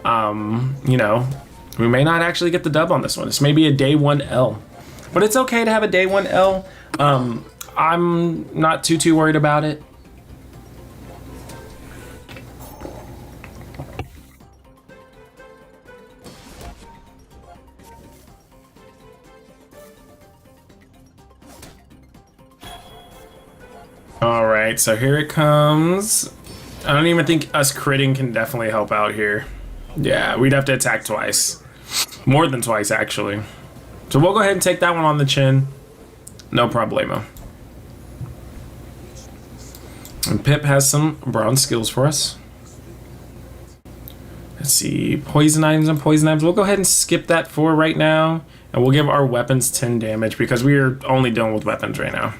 [SPEAKER 1] you know, we may not actually get the dub on this one. This may be a day 1 L. But it's okay to have a day 1 L. I'm not too worried about it. All right, so here it comes. I don't even think us critting can definitely help out here. Yeah, we'd have to attack twice. More than twice, actually. So we'll go ahead and take that one on the chin. No problemo. And Pip has some bronze skills for us. Let's see, poison items and poison items. We'll go ahead and skip that for right now. And we'll give our weapons 10 damage because we are only dealing with weapons right now.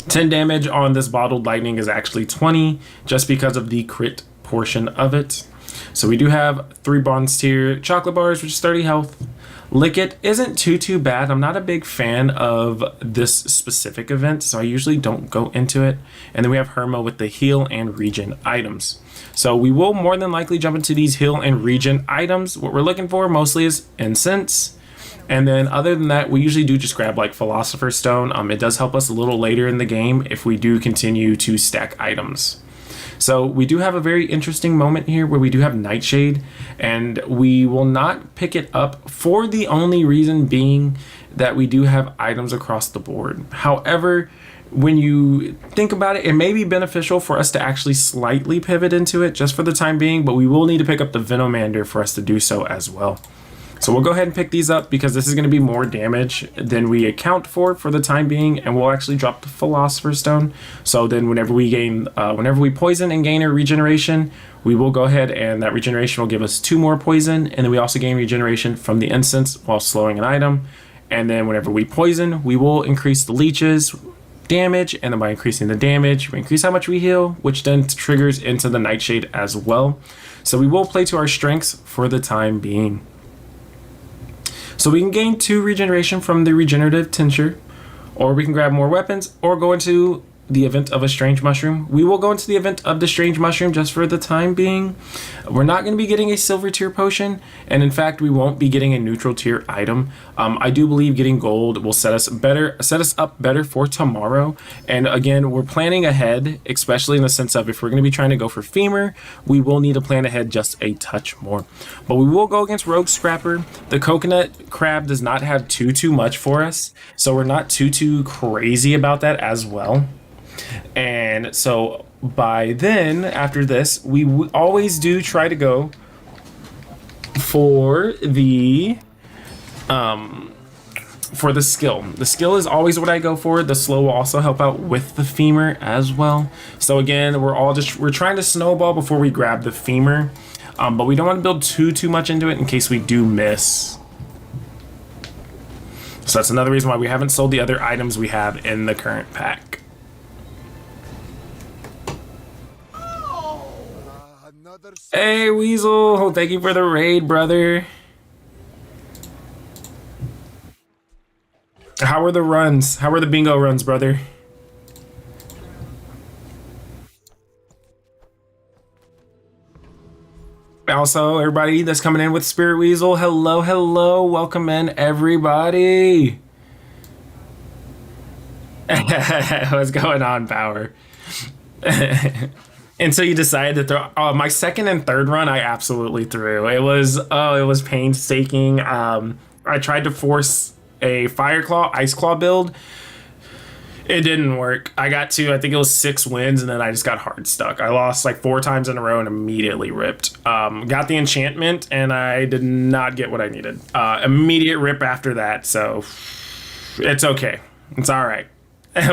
[SPEAKER 1] 10 damage on this bottled lightning is actually 20 just because of the crit portion of it. So we do have 3 bronze tier chocolate bars, which is 30 health. Lick It isn't too bad. I'm not a big fan of this specific event, so I usually don't go into it. And then we have Herma with the heal and regen items. So we will more than likely jump into these heal and regen items. What we're looking for mostly is incense. And then other than that, we usually do just grab like Philosopher's Stone. It does help us a little later in the game if we do continue to stack items. So we do have a very interesting moment here where we do have Nightshade, and we will not pick it up for the only reason being that we do have items across the board. However, when you think about it, it may be beneficial for us to actually slightly pivot into it just for the time being, but we will need to pick up the Venomander for us to do so as well. So we'll go ahead and pick these up because this is going to be more damage than we account for the time being, and we'll actually drop the Philosopher's Stone. So then whenever we poison and gain a regeneration, we will go ahead and that regeneration will give us 2 more poison, and then we also gain regeneration from the incense while slowing an item. And then whenever we poison, we will increase the leeches damage, and then by increasing the damage, we increase how much we heal, which then triggers into the Nightshade as well. So we will play to our strengths for the time being. So we can gain 2 regeneration from the regenerative tincture, or we can grab more weapons, or go into the event of a strange mushroom. We will go into the event of the strange mushroom just for the time being. We're not going to be getting a silver tier potion, and in fact we won't be getting a neutral tier item. I do believe getting gold will set us up better for tomorrow. And again, we're planning ahead, especially in the sense of if we're going to be trying to go for femur, we will need to plan ahead just a touch more. But we will go against Rogue Scrapper. The coconut crab does not have too much for us, so we're not too crazy about that as well. And so by then, after this, we always do try to go for the skill. The skill is always what I go for. The slow will also help out with the femur as well. So again, we're trying to snowball before we grab the femur, but we don't want to build too much into it in case we do miss. So that's another reason why we haven't sold the other items we have in the current pack. Hey Weasel, thank you for the raid, brother. How are the runs? How are the bingo runs, brother? Also, everybody that's coming in with Spirit Weasel, hello, welcome in, everybody. What's going on, Power? And so you decided to throw my second and third run. I absolutely threw. It was painstaking. I tried to force a Fire Claw, Ice Claw build. It didn't work. I got to, I think it was 6 wins, and then I just got hard stuck. I lost like 4 times in a row and immediately ripped. Got the enchantment, and I did not get what I needed. Immediate rip after that, so it's okay. It's all right.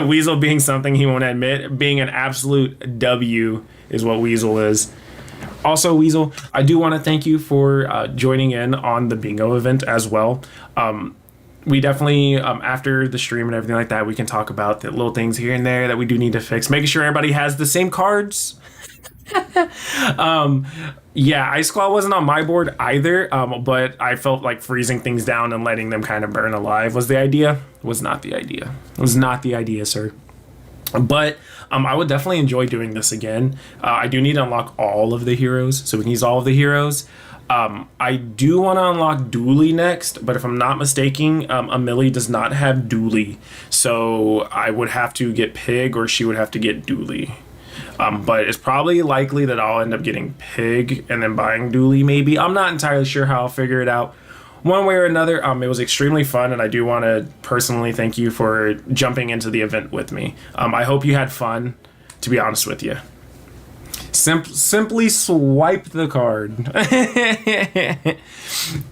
[SPEAKER 1] Weasel being something he won't admit, being an absolute W is what Weasel is. Also, Weasel, I do want to thank you for joining in on the bingo event as well. We definitely, after the stream and everything like that, we can talk about the little things here and there that we do need to fix. Making sure everybody has the same cards. Yeah, Ice Claw wasn't on my board either, but I felt like freezing things down and letting them kind of burn alive was the idea. Was not the idea. Was not the idea, sir. But I would definitely enjoy doing this again. I do need to unlock all of the heroes, so we can use all of the heroes. I do want to unlock Dooley next, but if I'm not mistaken, Amelie does not have Dooley, so I would have to get Pig or she would have to get Dooley. But it's probably likely that I'll end up getting Pig and then buying Dooley maybe. I'm not entirely sure how I'll figure it out. One way or another, it was extremely fun, and I do want to personally thank you for jumping into the event with me. I hope you had fun, to be honest with you. Simply swipe the card.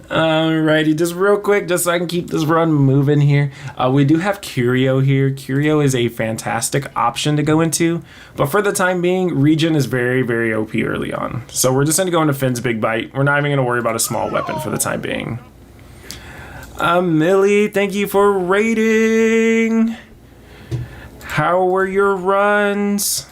[SPEAKER 1] Alrighty, just real quick, just so I can keep this run moving here. We do have Curio here. Curio is a fantastic option to go into, but for the time being, Regen is very, very OP early on. So we're just going to go into Finn's Big Bite. We're not even going to worry about a small weapon for the time being. Millie, thank you for rating. How were your runs?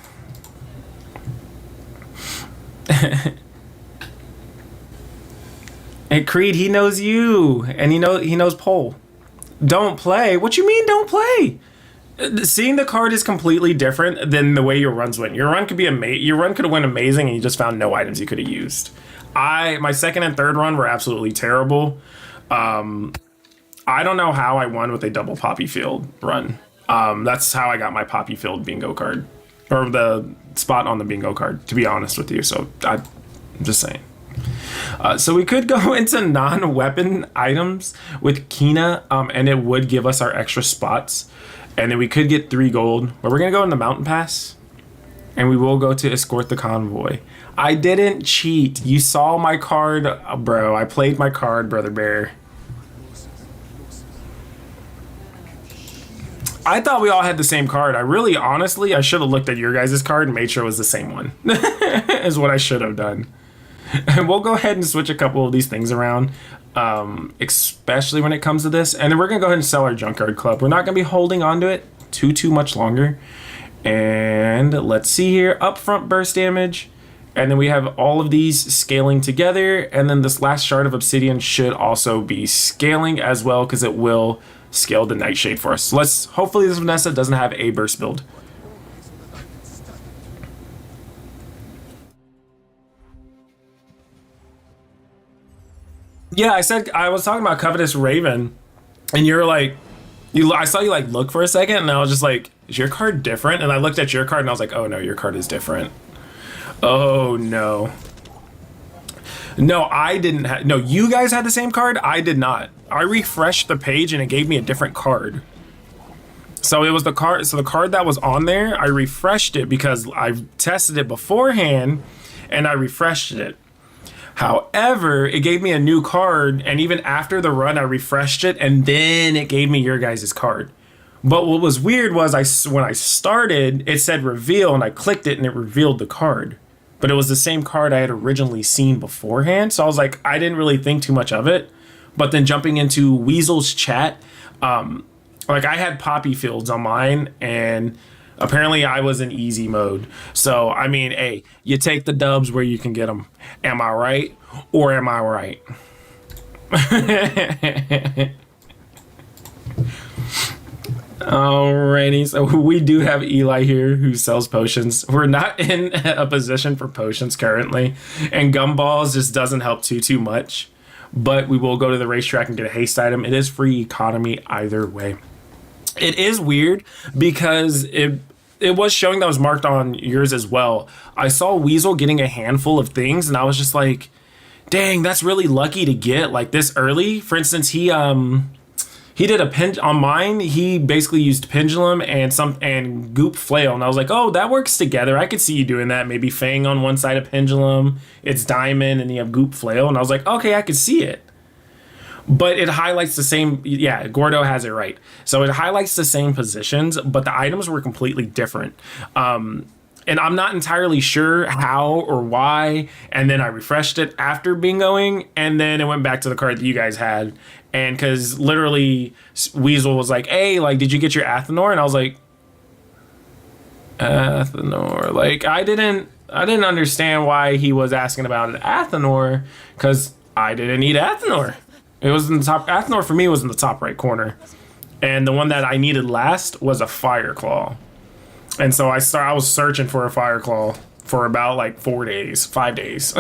[SPEAKER 1] And Creed, he knows you, and he knows Pole. Don't play. What you mean, don't play? Seeing the card is completely different than the way your runs went. Your run could be your run could have went amazing, and you just found no items you could have used. My second and third run were absolutely terrible. I don't know how I won with a double Poppy Field run. That's how I got my Poppy Field bingo card, or the spot on the bingo card, to be honest with you. So I'm just saying. So we could go into non-weapon items with Kina, and it would give us our extra spots, and then we could get 3 gold. But we're gonna go in the Mountain Pass, and we will go to escort the convoy. I didn't cheat. You saw my card, bro. I played my card, Brother Bear. I thought we all had the same card. Honestly, I should have looked at your guys' card and made sure it was the same one. Is what I should have done. And we'll go ahead and switch a couple of these things around, especially when it comes to this. And then we're going to go ahead and sell our Junkyard Club. We're not going to be holding on to it too much longer. And let's see here. Upfront burst damage. And then we have all of these scaling together. And then this last shard of Obsidian should also be scaling as well, because it will scale the Nightshade for us. So hopefully this Vanessa doesn't have a burst build. Yeah, I was talking about Covetous Raven, and you were like, I saw you like look for a second, and I was just like, is your card different? And I looked at your card, and I was like, oh no, your card is different. Oh no. No, I didn't have, no, you guys had the same card? I did not. I refreshed the page and it gave me a different card. So it was the card, so the card that was on there, I refreshed it because I tested it beforehand and I refreshed it. However, it gave me a new card, and even after the run, I refreshed it, and then it gave me your guys' card. But what was weird was when I started, it said reveal, and I clicked it, and it revealed the card. But it was the same card I had originally seen beforehand, so I was like, I didn't really think too much of it. But then jumping into Weasel's chat, like I had Poppy Fields on mine, and apparently I was in easy mode. So, I mean, hey, you take the dubs where you can get them. Am I right? Or am I right? Alrighty, so we do have Eli here who sells potions. We're not in a position for potions currently, and gumballs just doesn't help too much. But we will go to the racetrack and get a haste item. It is free economy either way. It is weird because it was showing that was marked on yours as well. I saw Weasel getting a handful of things, and I was just like, dang, that's really lucky to get like this early. For instance, he did a on mine. He basically used pendulum and goop flail, and I was like, oh, that works together. I could see you doing that. Maybe Fang on one side of pendulum, it's diamond, and you have goop flail, and I was like, okay, I could see it. But it highlights the same, yeah, Gordo has it right. So it highlights the same positions, but the items were completely different. And I'm not entirely sure how or why. And then I refreshed it after bingoing, and then it went back to the card that you guys had. And because literally Weasel was like, hey, like, did you get your Athenor? And I was like, Athenor. Like, I didn't understand why he was asking about an Athenor, because I didn't need Athenor. It was in the top. Athenor for me was in the top right corner, and the one that I needed last was a Fireclaw. And so I was searching for a Fireclaw for about like 5 days.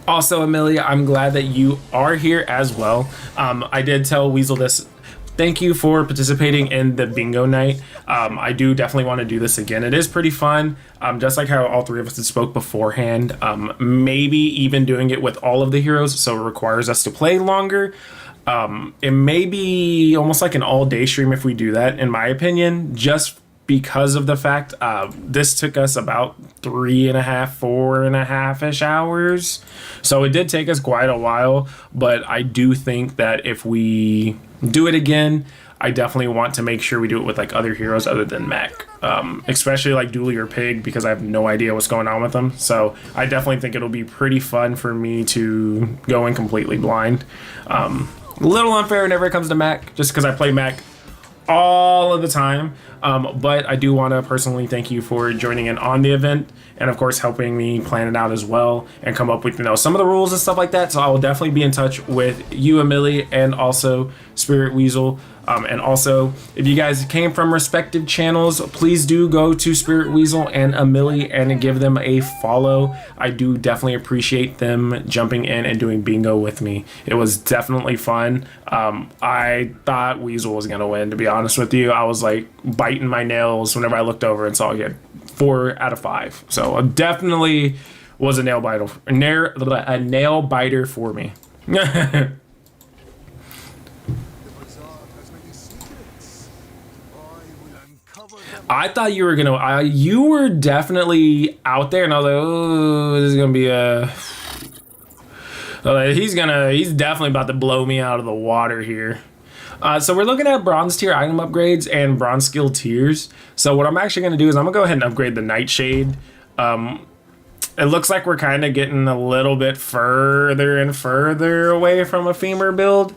[SPEAKER 1] Also, Amelia, I'm glad that you are here as well. I did tell Weasel this. Thank you for participating in the bingo night. I do definitely want to do this again. It is pretty fun, just like how all three of us had spoke beforehand. Maybe even doing it with all of the heroes, so it requires us to play longer. It may be almost like an all-day stream if we do that, in my opinion, just because of the fact this took us about 3.5, 4.5-ish hours. So it did take us quite a while, but I do think that if we do it again, I definitely want to make sure we do it with like other heroes other than mech, especially like Dooley or Pig, because I have no idea what's going on with them. So I definitely think it'll be pretty fun for me to go in completely blind. A little unfair whenever it comes to mech, just because I play mech all of the time, but I do want to personally thank you for joining in on the event, and of course helping me plan it out as well and come up with, you know, some of the rules and stuff like that. So I will definitely be in touch with you, Amelie, and also Spirit Weasel. And also, if you guys came from respective channels, please do go to Spirit Weasel and Amelie and give them a follow. I do definitely appreciate them jumping in and doing bingo with me. It was definitely fun. I thought Weasel was gonna win, to be honest with you. I was like biting my nails whenever I looked over and saw he had 4 out of 5. So it definitely was a nail biter for me.
[SPEAKER 2] The Bazaar has many secrets. I will uncover them.
[SPEAKER 1] I thought you were gonna. You were definitely out there, and I was like, "Oh, this is gonna be a." He's definitely about to blow me out of the water here. So we're looking at bronze tier item upgrades and bronze skill tiers. So what I'm actually gonna do is I'm gonna go ahead and upgrade the Nightshade. It looks like we're kind of getting a little bit further and further away from a femur build.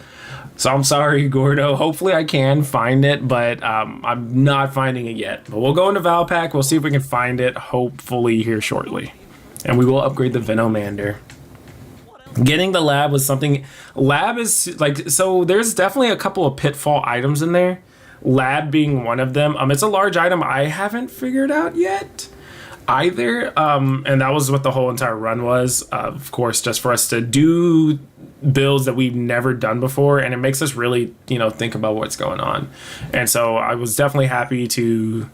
[SPEAKER 1] So I'm sorry, Gordo. Hopefully I can find it, but I'm not finding it yet. But we'll go into Valpack. We'll see if we can find it, hopefully here shortly. And we will upgrade the Venomander. Getting the lab was something. Lab is like, so there's definitely a couple of pitfall items in there. Lab being one of them. It's a large item I haven't figured out yet either. And that was what the whole entire run was. Of course, just for us to do builds that we've never done before, and it makes us really, you know, think about what's going on. And so I was definitely happy to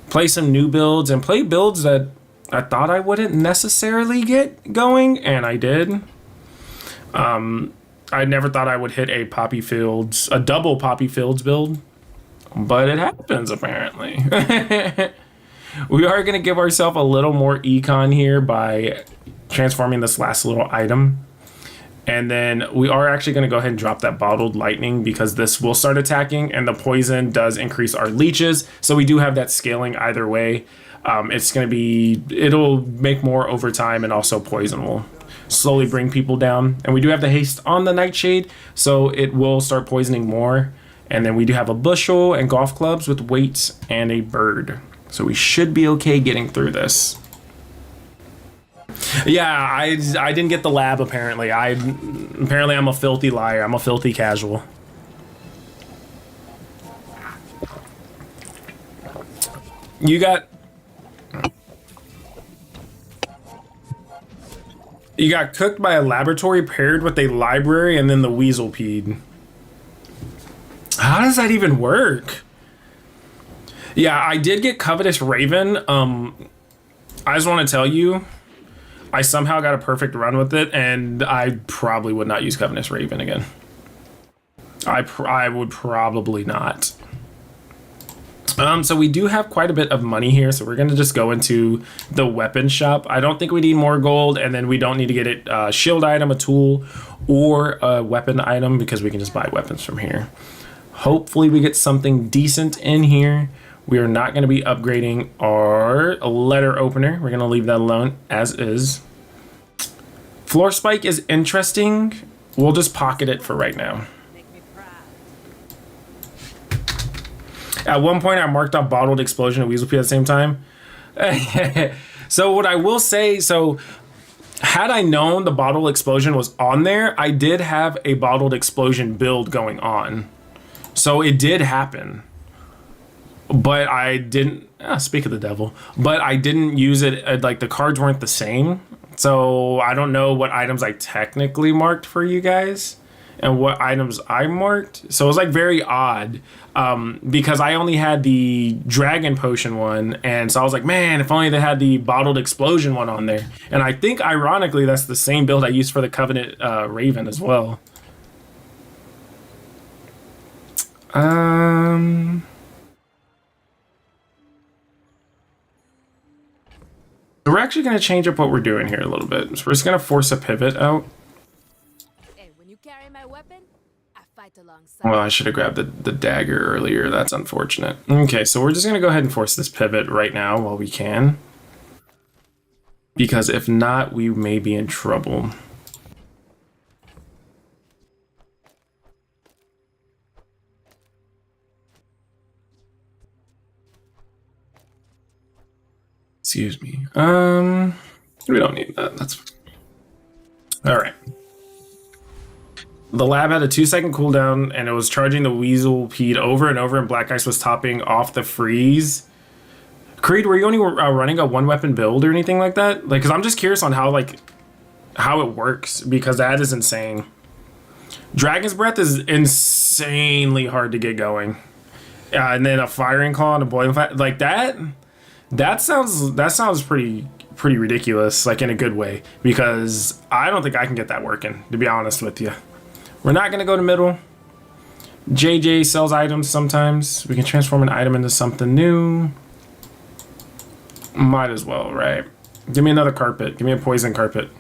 [SPEAKER 1] play some new builds and play builds that I thought I wouldn't necessarily get going, and I did. I never thought I would hit a double Poppy Fields build, but it happens apparently. We are going to give ourselves a little more econ here by transforming this last little item. And then we are actually going to go ahead and drop that bottled lightning, because this will start attacking, and the poison does increase our leeches. So we do have that scaling either way. It'll make more over time, and also poison will slowly bring people down. And we do have the haste on the Nightshade, so it will start poisoning more. And then we do have a bushel and golf clubs with weights and a bird. So we should be okay getting through this. Yeah, I didn't get the lab apparently. Apparently I'm a filthy liar. I'm a filthy casual. You got cooked by a laboratory paired with a library, and then the weasel peed. How does that even work? Yeah, I did get Covetous Raven. I just want to tell you, I somehow got a perfect run with it, and I probably would not use Covetous Raven again. I would probably not. So we do have quite a bit of money here, so we're going to just go into the weapon shop. I don't think we need more gold, and then we don't need to get it a shield item, a tool, or a weapon item, because we can just buy weapons from here. Hopefully we get something decent in here. We are not going to be upgrading our letter opener. We're going to leave that alone as is. Floor spike is interesting. We'll just pocket it for right now. At one point, I marked up bottled explosion and weasel pea at the same time. So what I will say, so had I known the bottled explosion was on there, I did have a bottled explosion build going on. So it did happen. But I didn't, speak of the devil, but I didn't use it, like the cards weren't the same. So I don't know what items I technically marked for you guys and what items I marked. So it was like very odd, because I only had the dragon potion one. And so I was like, man, if only they had the bottled explosion one on there. And I think ironically, that's the same build I used for the Covenant Raven as well. So we're actually going to change up what we're doing here a little bit. So we're just going to force a pivot out.
[SPEAKER 3] Hey, when you carry my weapon, I fight alongside.
[SPEAKER 1] Well, I should have grabbed the dagger earlier. That's unfortunate. Okay, so we're just going to go ahead and force this pivot right now while we can. Because if not, we may be in trouble. Excuse me. We don't need that. That's fine. All right. The lab had a 2-second cooldown, and it was charging the Weasel Pede over and over, and Black Ice was topping off the freeze. Creed, were you only running a one-weapon build or anything like that? Like, because I'm just curious on how it works, because that is insane. Dragon's Breath is insanely hard to get going, and then a Firing Claw and a Boiling Fire like that. That sounds pretty ridiculous, like in a good way, because I don't think I can get that working, to be honest with you. We're not gonna go to middle. JJ sells items sometimes. We can transform an item into something new. Might as well, right? Give me another carpet. Give me a poison carpet.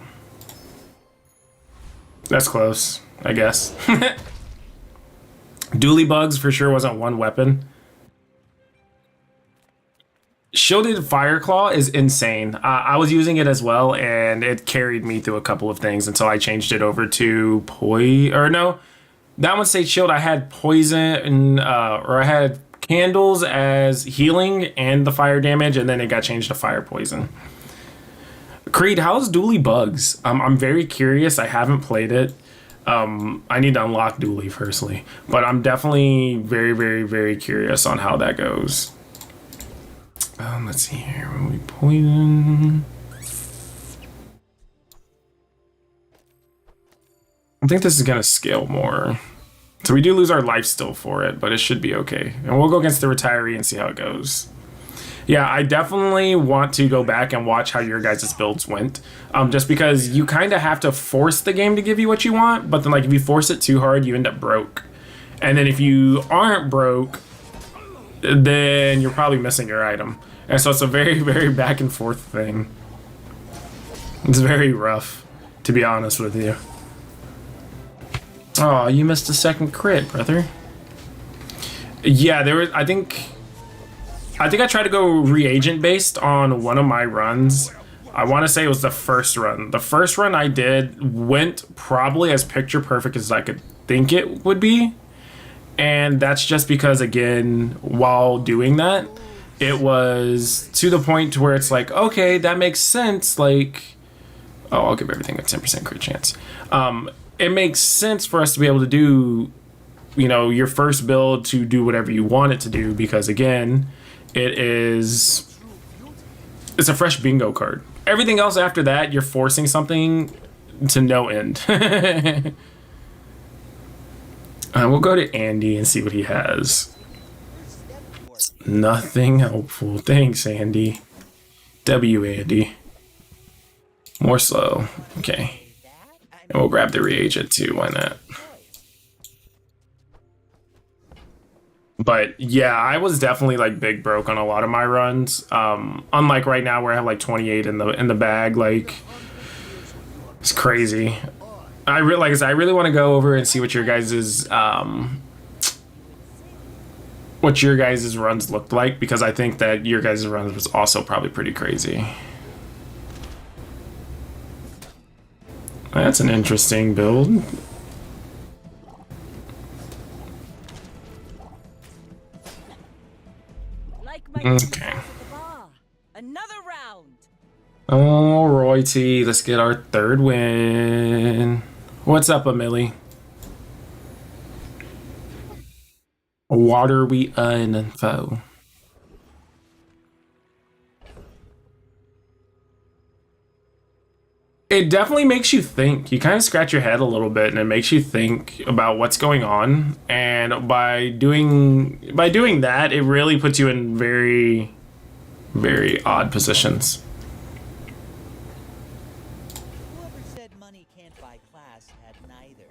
[SPEAKER 1] That's close, I guess. Dually Bugs for sure wasn't one weapon. Shielded Fire Claw is insane. I was using it as well, and it carried me through a couple of things until I changed it over to that one stayed shield. I had poison, or I had candles as healing and the fire damage, and then it got changed to fire poison. Creed, how's Dually Bugs? I'm very curious. I haven't played it. I need to unlock Dually firstly, but I'm definitely very, very, very curious on how that goes. Let's see here. When we poison, I think this is gonna scale more. So we do lose our life still for it, but it should be okay. And we'll go against the retiree and see how it goes. Yeah, I definitely want to go back and watch how your guys' builds went. Just because you kind of have to force the game to give you what you want, but then like if you force it too hard, you end up broke. And then if you aren't broke, then you're probably missing your item. And so it's a very, very back and forth thing. It's very rough, to be honest with you. Oh, you missed a second crit, brother. Yeah, there was. I think I tried to go reagent based on one of my runs. I want to say it was the first run. The first run I did went probably as picture perfect as I could think it would be. And that's just because, again, while doing that, it was to the point to where it's like, okay, that makes sense. Like, oh, I'll give everything a 10% crit chance. It makes sense for us to be able to do, your first build to do whatever you want it to do, because again, it's a fresh bingo card. Everything else after that, you're forcing something to no end. We'll go to Andy and see what he has. Nothing helpful. Thanks, Andy. W, Andy. More slow. Okay. And we'll grab the reagent too. Why not? But yeah, I was definitely like big broke on a lot of my runs. Unlike right now where I have like 28 in the bag. Like, it's crazy. I really want to go over and see what your guys's runs looked like, because I think that your guys' runs was also probably pretty crazy. That's an interesting build. Okay.
[SPEAKER 5] Another round.
[SPEAKER 1] Alrighty, let's get our third win. What's up, Emily? What are we info? It definitely makes you think. You kind of scratch your head a little bit, and it makes you think about what's going on. And by doing that, it really puts you in very, very odd positions.
[SPEAKER 8] Whoever said money can't buy class had neither.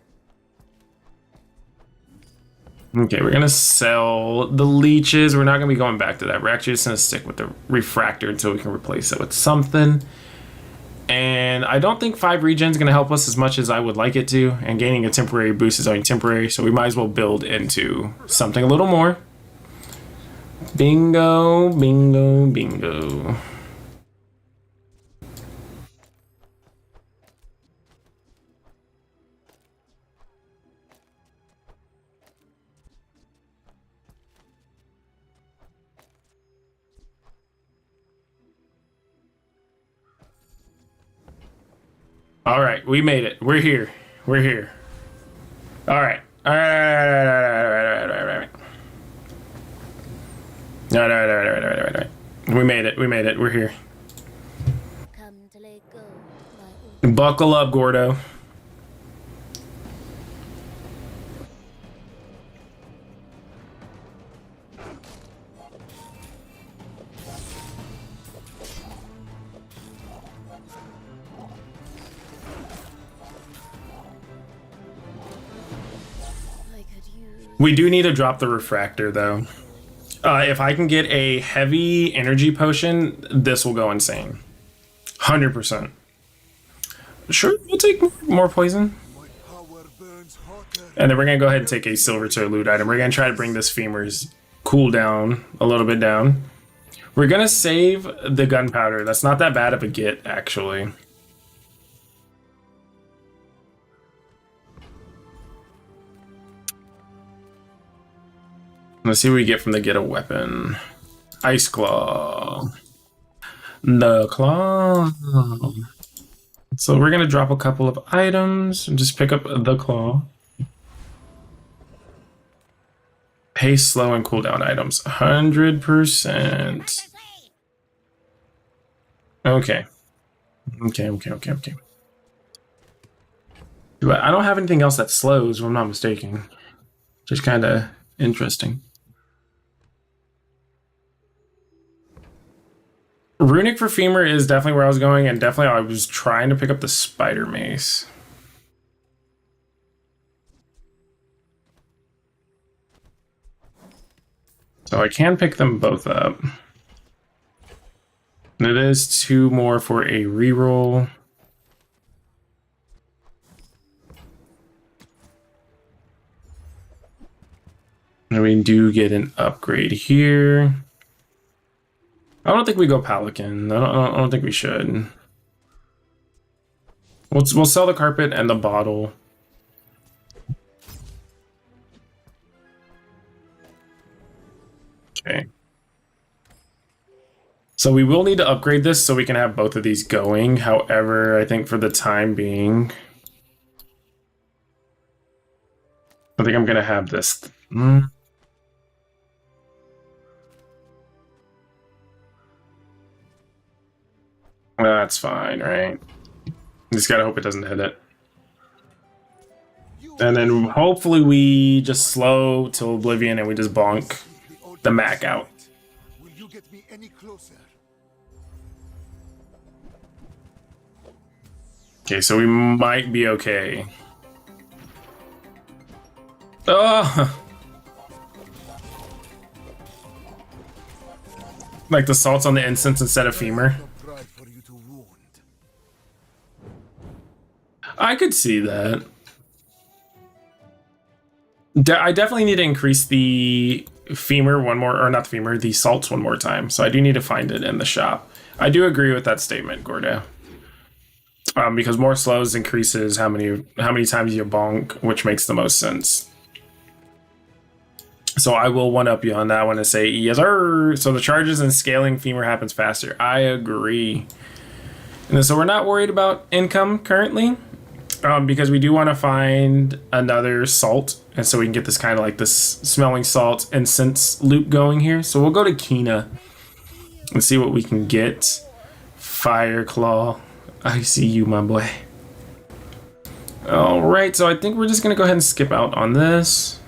[SPEAKER 1] Okay, we're gonna sell the leeches. We're not gonna be going back to that. We're actually just gonna stick with the refractor until we can replace it with something. And I don't think 5 regen is going to help us as much as I would like it to. And gaining a temporary boost is only temporary, so we might as well build into something a little more. Bingo, bingo, bingo. All right, we made it. We're here. We're here. All right. All right. We made it. We made it. We're here.
[SPEAKER 3] Come to let go, my
[SPEAKER 1] Buckle up, Gordo. We do need to drop the refractor, though. If I can get a heavy energy potion, this will go insane. 100%. Sure, we'll take more poison. And then we're going to go ahead and take a silver to a loot item. We're going to try to bring this femur's cooldown a little bit down. We're going to save the gunpowder. That's not that bad of a get, actually. Let's see what we get from the get a weapon. Ice Claw. The Claw. So we're going to drop a couple of items and just pick up the Claw. Pace, slow, and cooldown items. 100%. Okay. Okay. I don't have anything else that slows, if I'm not mistaken. Just kind of interesting. Runic for femur is definitely where I was going, and definitely I was trying to pick up the spider mace. So I can pick them both up. And it is 2 more for a reroll. And we do get an upgrade here. I don't think we go Pelican. I don't think we should. We'll sell the carpet and the bottle. Okay. So we will need to upgrade this so we can have both of these going. However, I think for the time being, I think I'm going to have this. That's fine, right? Just gotta hope it doesn't hit it. And then hopefully we just slow till oblivion and we just bonk the Mac out.
[SPEAKER 2] Will you get me any closer?
[SPEAKER 1] Okay, so we might be okay. Oh! Like the salt's on the incense instead of femur. I could see that. I definitely need to increase the femur one more, or not the femur, the salts one more time. So I do need to find it in the shop. I do agree with that statement, Gordo. Because more slows increases how many times you bonk, which makes the most sense. So I will one-up you on that one and say, yes, sir. So the charges and scaling femur happens faster. I agree. And so we're not worried about income currently. Because we do want to find another salt, and so we can get this kind of like this smelling salt incense loop going here. So we'll go to Kina and see what we can get. Fire Claw, I see you, my boy. All right, so I think we're just gonna go ahead and skip out on this,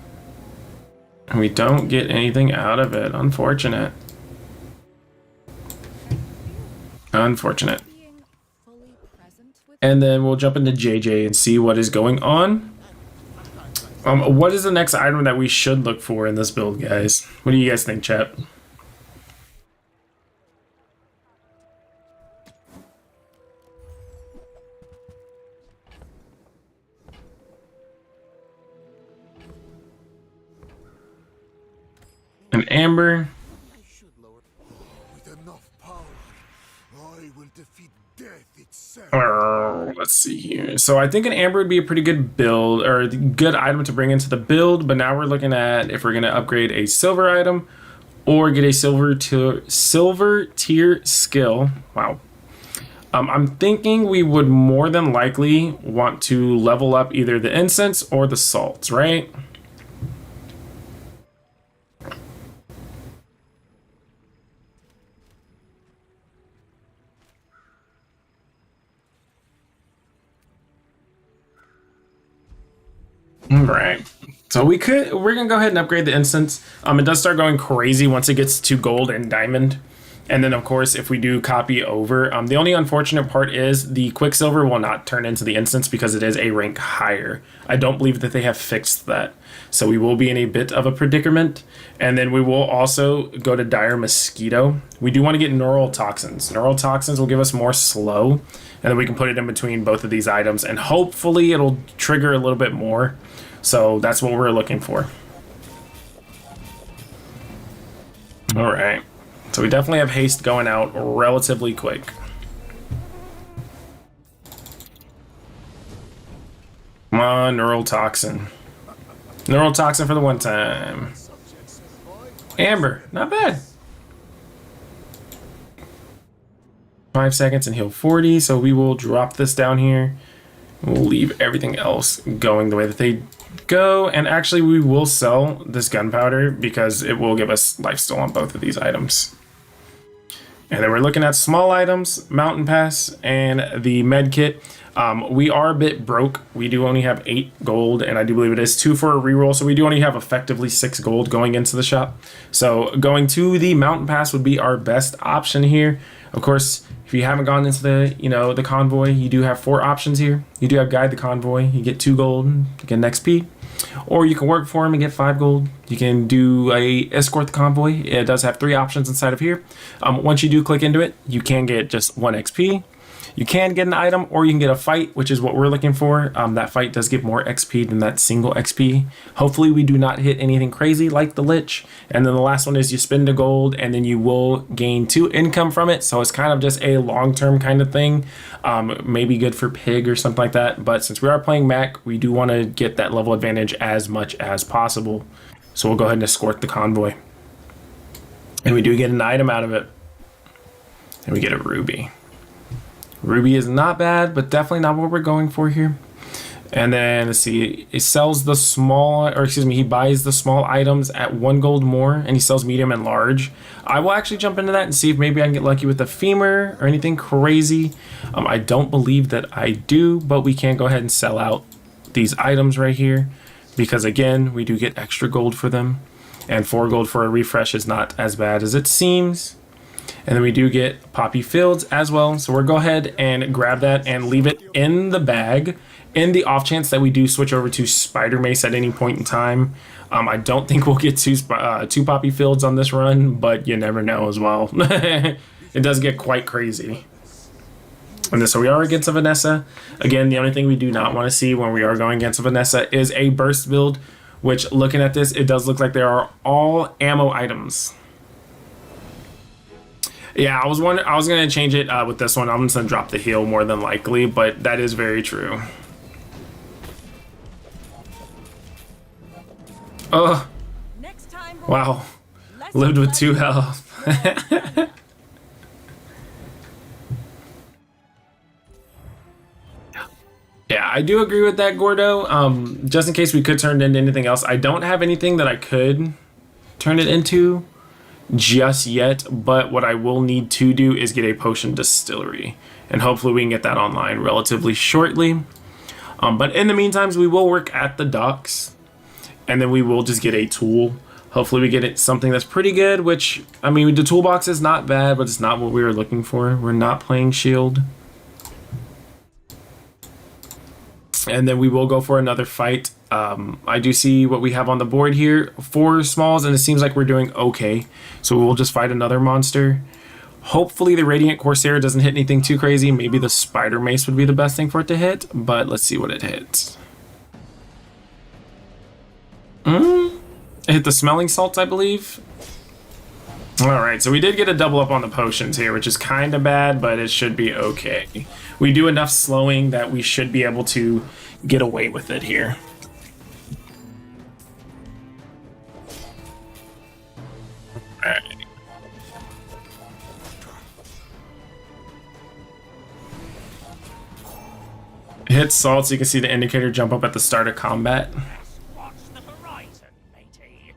[SPEAKER 1] and we don't get anything out of it. Unfortunate. Unfortunate. And then we'll jump into JJ and see what is going on. What is the next item that we should look for in this build, guys? What do you guys think, chat? An amber.
[SPEAKER 2] With enough power, I will defeat death itself.
[SPEAKER 1] Let's see here. So I think an amber would be a pretty good build, or a good item to bring into the build. But now we're looking at if we're going to upgrade a silver item or get a silver tier skill. Wow. I'm thinking we would more than likely want to level up either the incense or the salts, right? Right. So we're gonna go ahead and upgrade the instance. It does start going crazy once it gets to gold and diamond. And then of course, if we do copy over, the only unfortunate part is the quicksilver will not turn into the instance because it is a rank higher. I don't believe that they have fixed that. So we will be in a bit of a predicament. And then we will also go to dire mosquito. We do want to get neural toxins. Neural toxins will give us more slow, and then we can put it in between both of these items, and hopefully it'll trigger a little bit more. So that's what we're looking for. All right. So we definitely have haste going out relatively quick. Come on, neural toxin. Neural toxin for the one time. Amber, not bad. 5 seconds and heal 40. So we will drop this down here. We'll leave everything else going the way that they go. And actually, we will sell this gunpowder because it will give us lifesteal on both of these items. And then we're looking at small items, mountain pass, and the med kit. We are a bit broke. We do only have 8 gold, and I do believe it is 2 for a reroll. So we do only have effectively 6 gold going into the shop. So going to the mountain pass would be our best option here. Of course, if you haven't gone into the, the convoy, you do have 4 options here. You do have guide the convoy. You get 2 gold, you get an XP. Or you can work for him and get 5 gold. You can do a escort the convoy. It does have 3 options inside of here. Once you do click into it, you can get just 1 XP. You can get an item, or you can get a fight, which is what we're looking for. That fight does give more XP than that single XP. Hopefully we do not hit anything crazy like the Lich. And then the last one is you spend a gold, and then you will gain 2 income from it. So it's kind of just a long-term kind of thing. Maybe good for pig or something like that. But since we are playing Mac, we do want to get that level advantage as much as possible. So we'll go ahead and escort the convoy. And we do get an item out of it. And we get a ruby. Ruby is not bad, but definitely not what we're going for here. And then let's see, it sells the small, or excuse me, he buys the small items at 1 gold more, and he sells medium and large. I will actually jump into that and see if maybe I can get lucky with the femur or anything crazy. I don't believe that I do, but we can go ahead and sell out these items right here because again, we do get extra gold for them, and 4 gold for a refresh is not as bad as it seems. And then we do get poppy fields as well. So we'll go ahead and grab that and leave it in the bag in the off chance that we do switch over to spider mace at any point in time. I don't think we'll get 2 poppy fields on this run, but you never know as well. It does get quite crazy. And so we are against a Vanessa. Again, the only thing we do not want to see when we are going against a Vanessa is a burst build, which looking at this, it does look like there are all ammo items. Yeah, I was going to change it with this one. I'm just going to drop the heal more than likely, but that is very true. Oh, wow. Lived with 2 health. Yeah, I do agree with that, Gordo. Just in case we could turn it into anything else. I don't have anything that I could turn it into just yet, but what I will need to do is get a potion distillery, and hopefully we can get that online relatively shortly. But in the meantime, we will work at the docks, and then we will just get a tool. Hopefully we get it something that's pretty good, which, I mean, the toolbox is not bad, but it's not what we were looking for. We're not playing shield. And then we will go for another fight I do see what we have on the board here. 4 smalls, and it seems like we're doing okay. So we'll just fight another monster. Hopefully the Radiant Corsair doesn't hit anything too crazy. Maybe the Spider Mace would be the best thing for it to hit, but let's see what it hits. It hit the Smelling Salts, I believe. Alright, so we did get a double up on the potions here, which is kind of bad, but it should be okay. We do enough slowing that we should be able to get away with it here. Alright. Hit salt so you can see the indicator jump up at the start of combat.
[SPEAKER 6] Watch the horizon, matey.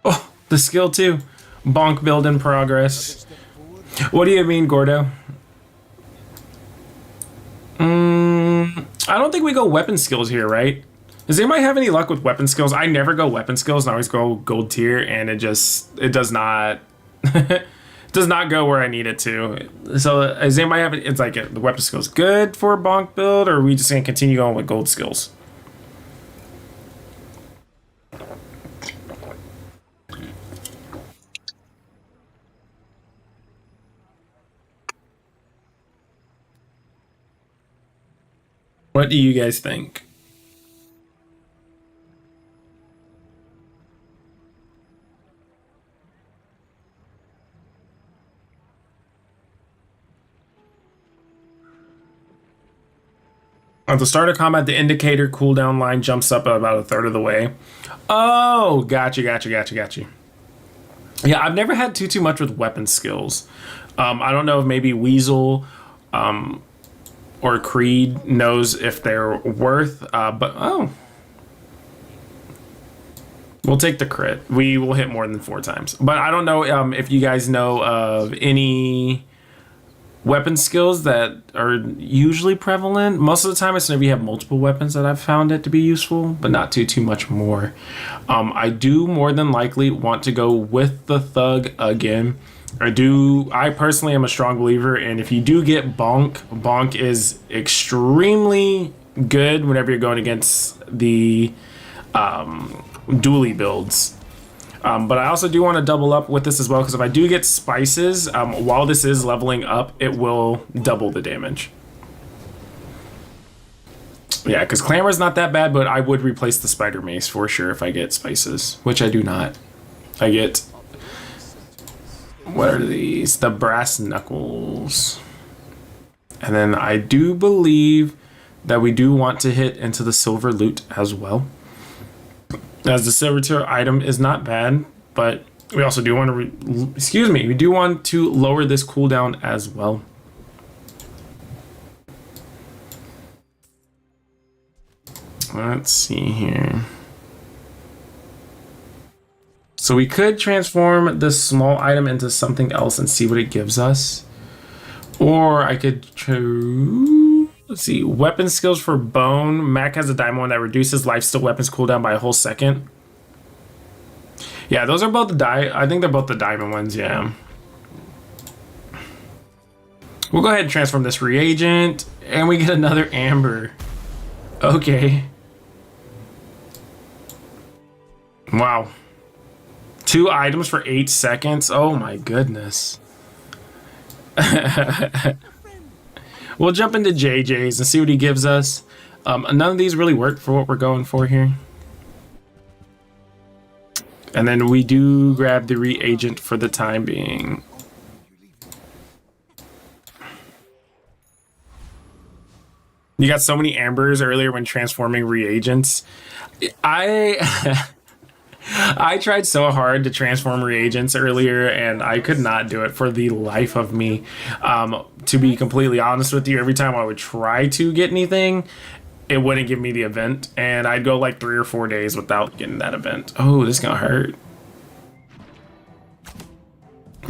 [SPEAKER 1] Oh, the skill too. Bonk build in progress. What do you mean, Gordo? I don't think we go weapon skills here, right? Does anybody have any luck with weapon skills? I never go weapon skills, and I always go gold tier, and it does not does not go where I need it to. So does anybody have it's like the weapon skills good for a bonk build, or are we just gonna continue going with gold skills? What do you guys think? At the start of combat, the indicator cooldown line jumps up about a third of the way. Oh, gotcha. Yeah, I've never had too much with weapon skills. I don't know if maybe Weasel or Creed knows if they're worth, but oh. We'll take the crit. We will hit more than 4 times. But I don't know if you guys know of any weapon skills that are usually prevalent. Most of the time it's whenever you have multiple weapons that I've found it to be useful, but not too much more. I do more than likely want to go with the Thug again. I personally am a strong believer, and if you do get Bonk is extremely good whenever you're going against the dually builds. But I also do want to double up with this as well, because if I do get spices, while this is leveling up, it will double the damage. Yeah, because Clamor is not that bad, but I would replace the Spider Mace for sure if I get spices, which I do not. I get, what are these? The Brass Knuckles. And then I do believe that we do want to hit into the Silver Loot as well, as the silver tier item is not bad, but we also do want to, we do want to lower this cooldown as well. Let's see here. So we could transform this small item into something else and see what it gives us. Or I could let's see, weapon skills for bone. Mac has a diamond one that reduces lifesteal weapons cooldown by a whole second. Yeah, those are both I think they're both the diamond ones, yeah. We'll go ahead and transform this reagent, and we get another amber. Okay. Wow. 2 items for 8 seconds. Oh my goodness. We'll jump into JJ's and see what he gives us. None of these really work for what we're going for here. And then we do grab the reagent for the time being. You got so many ambers earlier when transforming reagents. I tried so hard to transform reagents earlier, and I could not do it for the life of me. To be completely honest with you, every time I would try to get anything, it wouldn't give me the event, and I'd go like 3 or 4 days without getting that event. Oh, this is gonna hurt.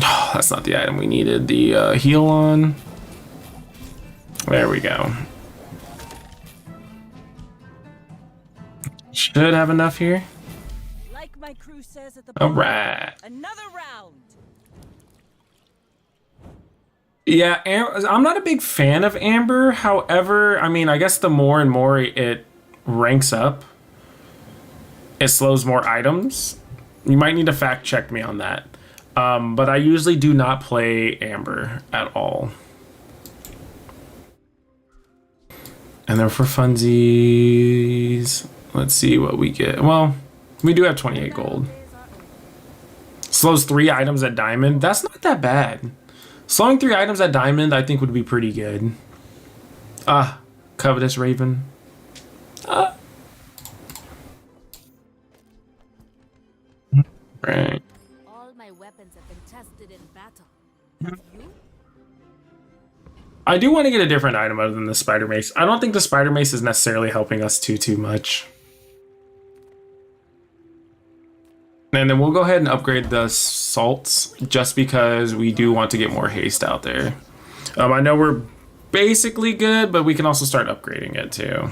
[SPEAKER 1] Oh, that's not the item we needed. The heal on. There we go. Should have enough here.
[SPEAKER 5] Like my crew says at the
[SPEAKER 1] All
[SPEAKER 5] bar,
[SPEAKER 1] right.
[SPEAKER 5] another round.
[SPEAKER 1] Yeah, I'm not a big fan of Amber. However, I mean, I guess the more and more it ranks up, it slows more items. You might need to fact check me on that. But I usually do not play Amber at all. And then for funsies, let's see what we get. Well, we do have 28 gold. Slows 3 items at diamond. That's not that bad. Slowing 3 items at diamond, I think would be pretty good. Covetous Raven. Right.
[SPEAKER 3] All my weapons have been tested in battle. You?
[SPEAKER 1] I do want to get a different item other than the spider mace. I don't think the spider mace is necessarily helping us too much. And then we'll go ahead and upgrade the salts just because we do want to get more haste out there. I know we're basically good, but we can also start upgrading it too.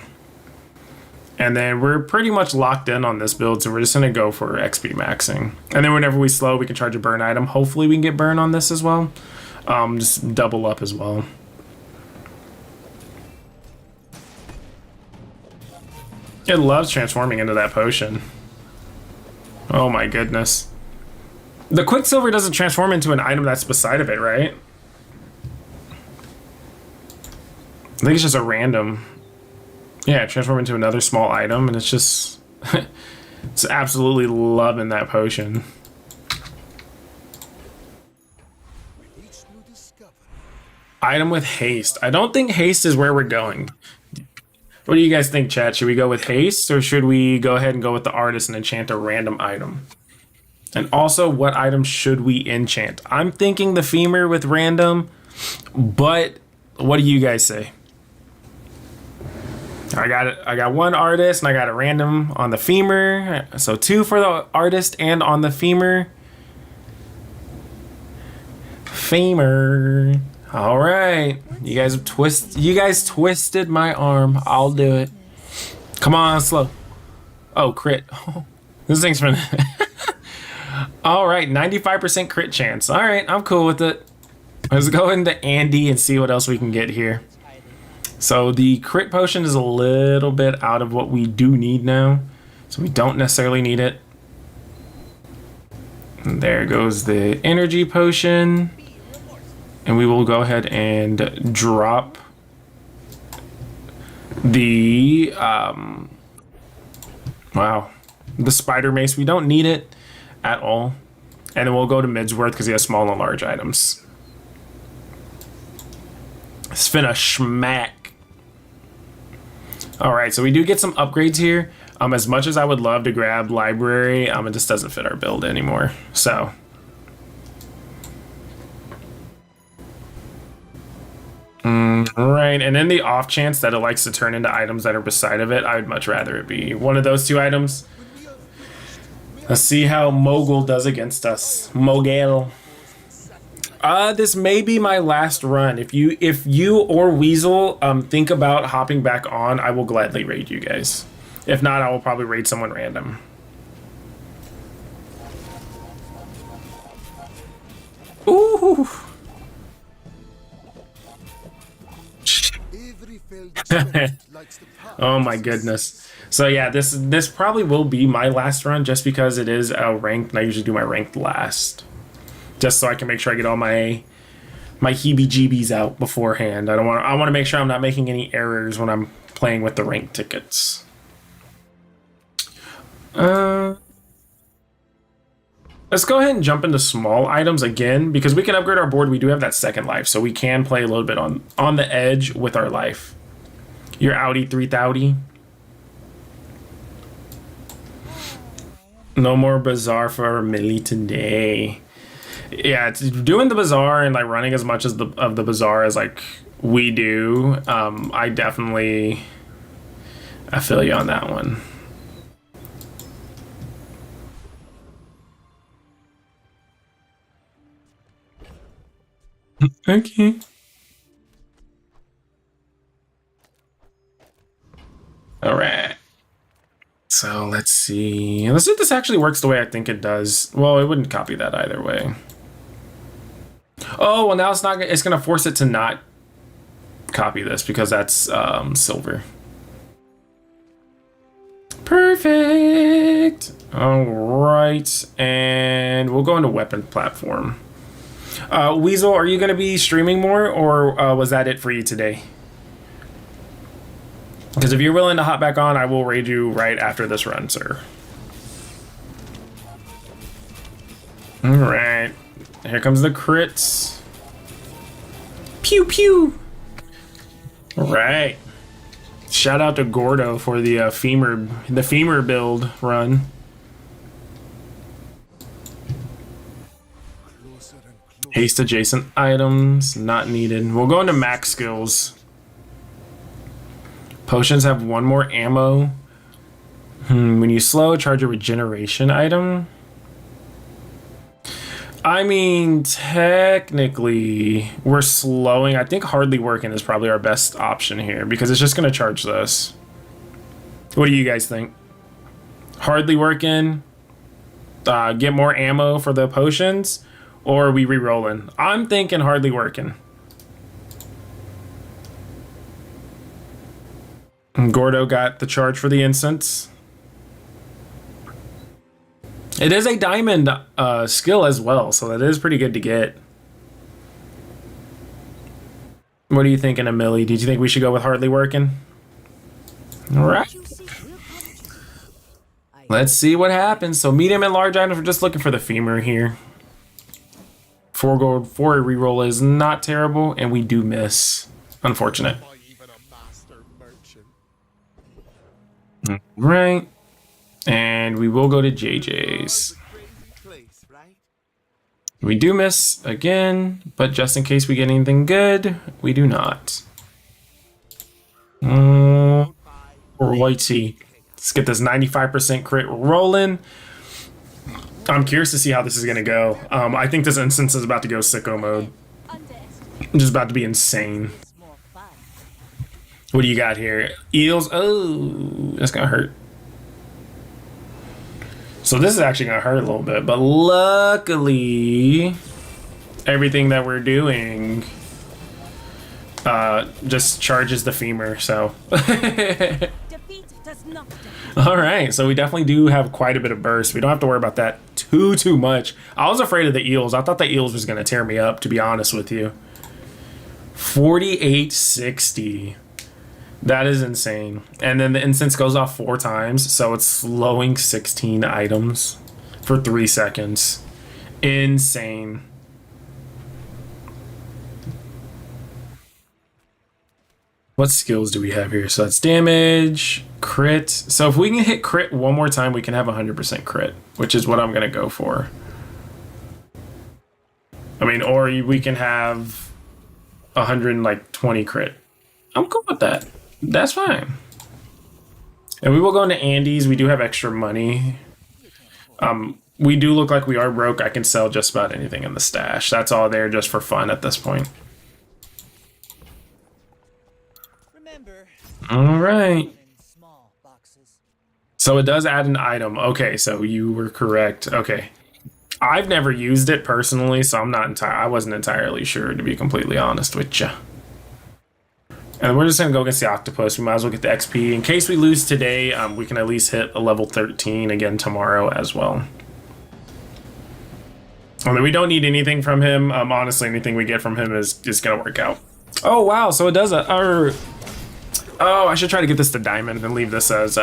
[SPEAKER 1] And then we're pretty much locked in on this build, so we're just gonna go for XP maxing. And then whenever we slow, we can charge a burn item. Hopefully we can get burn on this as well. Just double up as well. It loves transforming into that potion. Oh my goodness. The Quicksilver doesn't transform into an item that's beside of it, right? I think it's just a random. Yeah, transform into another small item, and it's just... it's absolutely loving that potion. Item with haste. I don't think haste is where we're going. What do you guys think, chat? Should we go with haste, or should we go ahead and go with the artist and enchant a random item? And also, what item should we enchant? I'm thinking the femur with random, but what do you guys say? I got one artist and I got a random on the femur. So 2 for the artist and on the femur. Femur. All right. You guys twisted my arm. I'll do it. Come on, slow. Oh, crit. This thing's been all right, 95% crit chance. All right, I'm cool with it. Let's go into Andy and see what else we can get here. So the crit potion is a little bit out of what we do need now. So we don't necessarily need it. And there goes the energy potion. And we will go ahead and drop the, wow, the spider mace. We don't need it at all. And then we'll go to Midsworth because he has small and large items. It's finna schmack. All right, so we do get some upgrades here. As much as I would love to grab library, it just doesn't fit our build anymore. So. Right, and in the off chance that it likes to turn into items that are beside of it, I would much rather it be one of those 2 items. Let's see how Mogul does against us. Mogul. This may be my last run. If you or Weasel think about hopping back on, I will gladly raid you guys. If not, I will probably raid someone random. Ooh. Oh my goodness. So yeah, this probably will be my last run just because it is ranked, and I usually do my ranked last. Just so I can make sure I get all my heebie-jeebies out beforehand. I want to make sure I'm not making any errors when I'm playing with the ranked tickets. Let's go ahead and jump into small items again because we can upgrade our board. We do have that second life, so we can play a little bit on the edge with our life. Your Audi 3000. No more Bazaar for Millie today. Yeah, it's doing the Bazaar and like running as much of the Bazaar as like we do. I feel you on that one. Okay. All right. So let's see. Let's see if this actually works the way I think it does. Well, it wouldn't copy that either way. Oh, well, now it's not. It's gonna force it to not copy this because that's silver. Perfect. All right, and we'll go into weapon platform. Weasel, are you gonna be streaming more, or was that it for you today? Because if you're willing to hop back on, I will raid you right after this run, sir. All right, here comes the crits. Pew pew. All right. Shout out to Gordo for the femur build run. Haste adjacent items not needed. We'll go into max skills. Potions have 1 more ammo. When you slow, charge a regeneration item. I mean, technically, we're slowing. I think hardly working is probably our best option here because it's just going to charge this. What do you guys think? Hardly working, get more ammo for the potions, or are we re-rolling? I'm thinking hardly working. Gordo got the charge for the incense. It is a diamond skill as well, so that is pretty good to get. What are you thinking, Emily? Did you think we should go with hardly working? All right. Let's see what happens. So medium and large items, we're just looking for the femur here. 4 gold for a reroll is not terrible, and we do miss. Unfortunate. Right. And we will go to JJ's. We do miss again, but just in case we get anything good, we do not. Righty. Let's get this 95% crit rolling. I'm curious to see how this is going to go. I think this instance is about to go sicko mode. Just about to be insane. What do you got here? Eels. Oh, that's going to hurt. So this is actually going to hurt a little bit. But luckily, everything that we're doing just charges the femur. So. All right. So we definitely do have quite a bit of burst. We don't have to worry about that too much. I was afraid of the eels. I thought the eels was going to tear me up, to be honest with you. 4860. That is insane. And then the incense goes off 4 times, so it's slowing 16 items for 3 seconds. Insane. What skills do we have here? So that's damage, crit. So if we can hit crit 1 more time, we can have 100% crit, which is what I'm going to go for. I mean, or we can have 120 crit. I'm cool with that. That's fine. And we will go into Andy's. We do have extra money. We do look like we are broke. I can sell just about anything in the stash. That's all there just for fun at this point.
[SPEAKER 8] Remember,
[SPEAKER 1] all right. So it does add an item. Okay, so you were correct. Okay. I've never used it personally, so I wasn't entirely sure, to be completely honest with you. And we're just going to go against the octopus. We might as well get the XP. In case we lose today, we can at least hit a level 13 again tomorrow as well. I mean, we don't need anything from him. Honestly, anything we get from him is going to work out. Oh, wow. So it does oh, I should try to get this to diamond and leave this as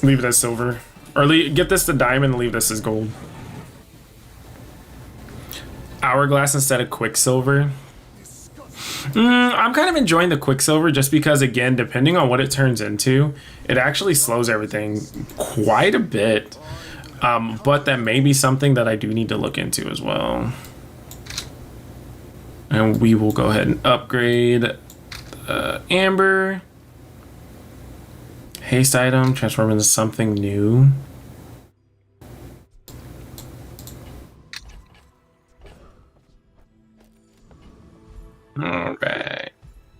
[SPEAKER 1] leave it as silver. Or get this to diamond and leave this as gold. Hourglass instead of quicksilver. I'm kind of enjoying the quicksilver just because, again, depending on what it turns into, it actually slows everything quite a bit. But that may be something that I do need to look into as well. And we will go ahead and upgrade amber. Haste item, transform into something new. All right,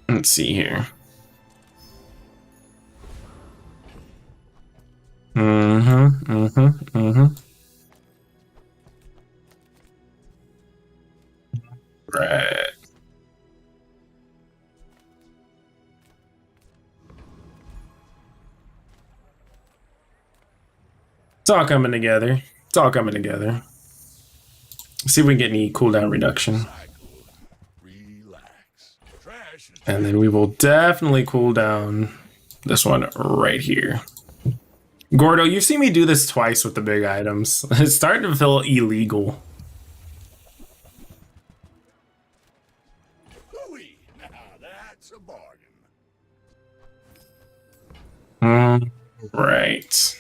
[SPEAKER 1] let's see here. It's all coming together. It's all coming together. See if we can get any cooldown reduction. And then we will definitely cool down this one right here. Gordo, you've seen me do this twice with the big items. It's starting to feel illegal.
[SPEAKER 2] That's a bargain.
[SPEAKER 1] Right.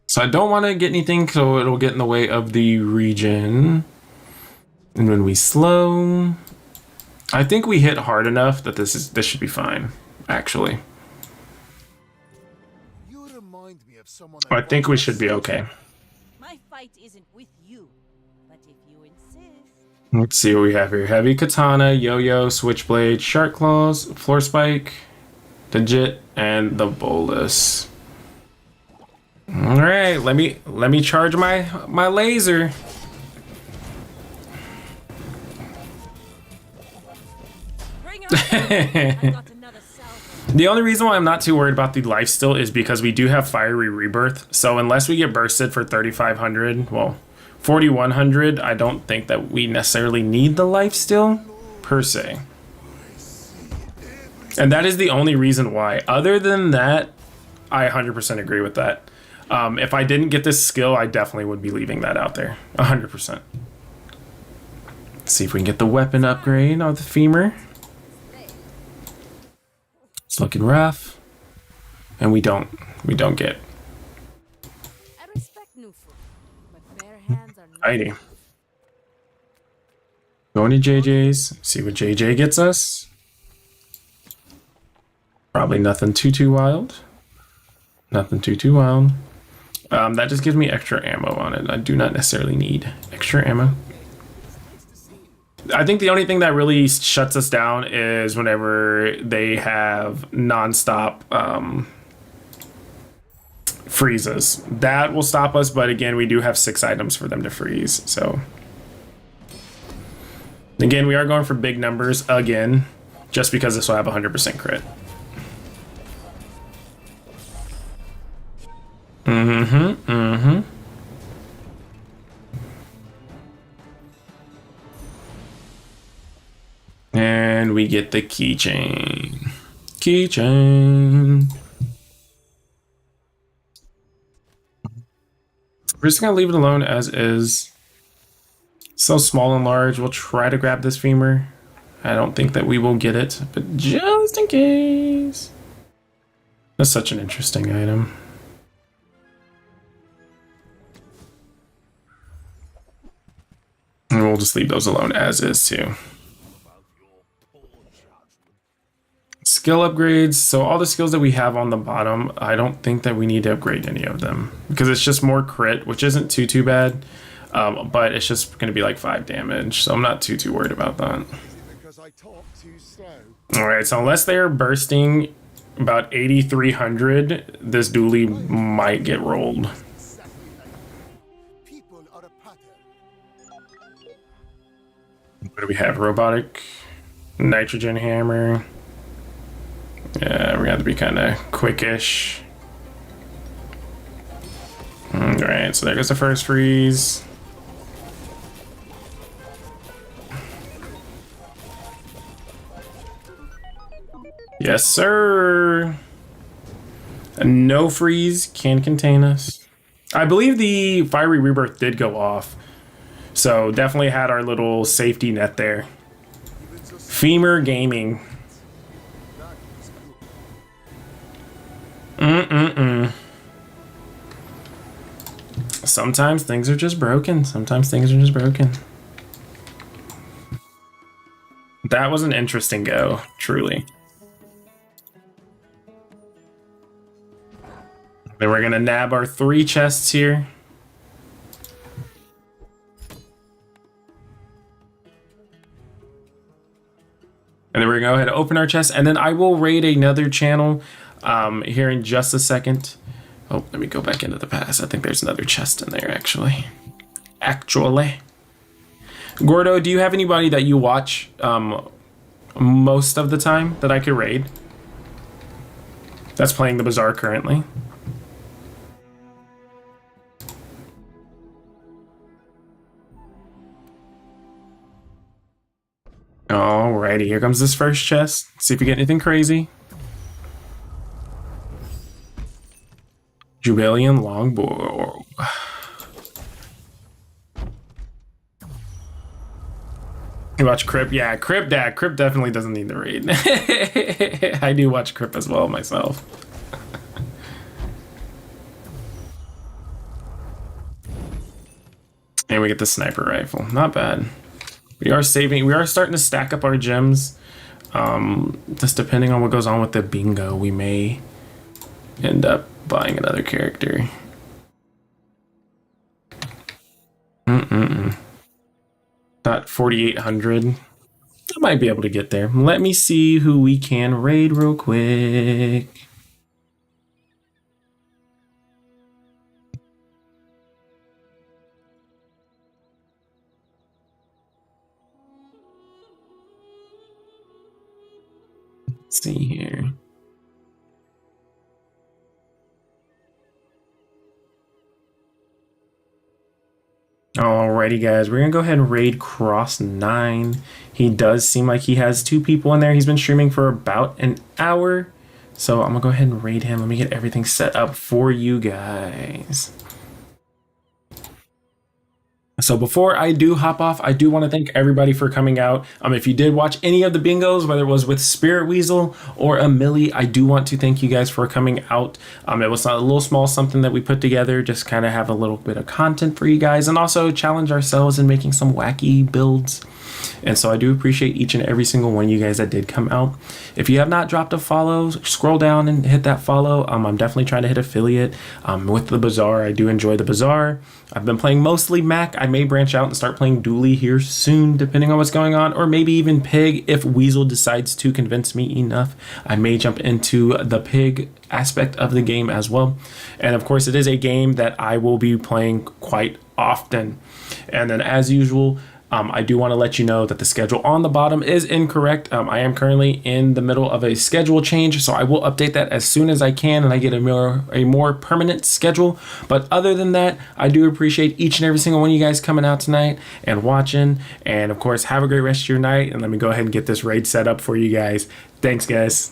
[SPEAKER 1] So I don't want to get anything so it'll get in the way of the region. And when we slow, I think we hit hard enough that this should be fine, actually.
[SPEAKER 2] You remind me of someone
[SPEAKER 1] I think we should be okay.
[SPEAKER 5] My fight isn't with you, but if you insist.
[SPEAKER 1] Let's see what we have here. Heavy Katana, Yo-Yo, Switchblade, Shark Claws, Floor Spike, the Jit, and the Bolus. All right, let me charge my laser.
[SPEAKER 5] Bring her I got another salvo.
[SPEAKER 1] The only reason why I'm not too worried about the lifesteal is because we do have Fiery Rebirth. So unless we get bursted for 3,500, well, 4,100, I don't think that we necessarily need the lifesteal per se. And that is the only reason why. Other than that, I 100% agree with that. If I didn't get this skill, I definitely would be leaving that out there. 100%. Let's see if we can get the weapon upgrade on the femur. It's looking rough. And we don't get.
[SPEAKER 3] I respect new food, but bare hands are not.
[SPEAKER 1] Righty. Going to JJ's. See what JJ gets us. Probably nothing too wild. Nothing too wild. That just gives me extra ammo on it. I do not necessarily need extra ammo. I think the only thing that really shuts us down is whenever they have non-stop freezes. That will stop us, but again, we do have 6 items for them to freeze. So again, we are going for big numbers again, just because this will have 100% crit. And we get the keychain. We're just gonna leave it alone as is. So small and large. We'll try to grab this femur. I don't think that we will get it, but just in case. That's such an interesting item. And we'll just leave those alone as is too. Skill upgrades. So all the skills that we have on the bottom, I don't think that we need to upgrade any of them because it's just more crit, which isn't too bad. But it's just going to be like 5 damage. So I'm not too worried about that. All right. So unless they're bursting about 8,300, this dually might get rolled. What do we have? Robotic nitrogen hammer. Yeah, we're gonna have to be kind of quickish. Alright, so there goes the first freeze. Yes, sir. No freeze can contain us. I believe the Fiery Rebirth did go off. So definitely had our little safety net there. Femur Gaming. Sometimes things are just broken. That was an interesting go, truly. Then we're gonna nab our 3 chests here. And then we're gonna go ahead and open our chest, and then I will raid another channel here in just a second. Oh, let me go back into the past. I think there's another chest in there, actually. Gordo, do you have anybody that you watch most of the time that I could raid. That's playing the Bazaar currently. Alrighty, here comes this first chest. See if we get anything crazy. Jubilian Longbow. You watch Crip? Yeah, Crip definitely doesn't need the raid. I do watch Crip as well myself. And we get the sniper rifle. Not bad. We are starting to stack up our gems. Just depending on what goes on with the bingo, we may end up buying another character. Got 4,800. I might be able to get there. Let me see who we can raid real quick. Let's see here. Alrighty, guys, we're gonna go ahead and raid Cross 9. He does seem like he has 2 people in there. He's been streaming for about an hour. So I'm gonna go ahead and raid him. Let me get everything set up for you guys. So before I do hop off, I do want to thank everybody for coming out. If you did watch any of the bingos, whether it was with Spirit Weasel or a Millie, I do want to thank you guys for coming out. It was a little small something that we put together, just kind of have a little bit of content for you guys and also challenge ourselves in making some wacky builds. And so I do appreciate each and every single one of you guys that did come out. If you have not dropped a follow, scroll down and hit that follow. I'm definitely trying to hit affiliate with the Bazaar. I do enjoy the Bazaar. I've been playing mostly Mac. I may branch out and start playing Dooley here soon, depending on what's going on, or maybe even Pig if Weasel decides to convince me enough. I may jump into the Pig aspect of the game as well. And of course, it is a game that I will be playing quite often. And then as usual, I do want to let you know that the schedule on the bottom is incorrect. I am currently in the middle of a schedule change, so I will update that as soon as I can and I get a more permanent schedule. But other than that, I do appreciate each and every single one of you guys coming out tonight and watching. And of course, have a great rest of your night. And let me go ahead and get this raid set up for you guys. Thanks, guys.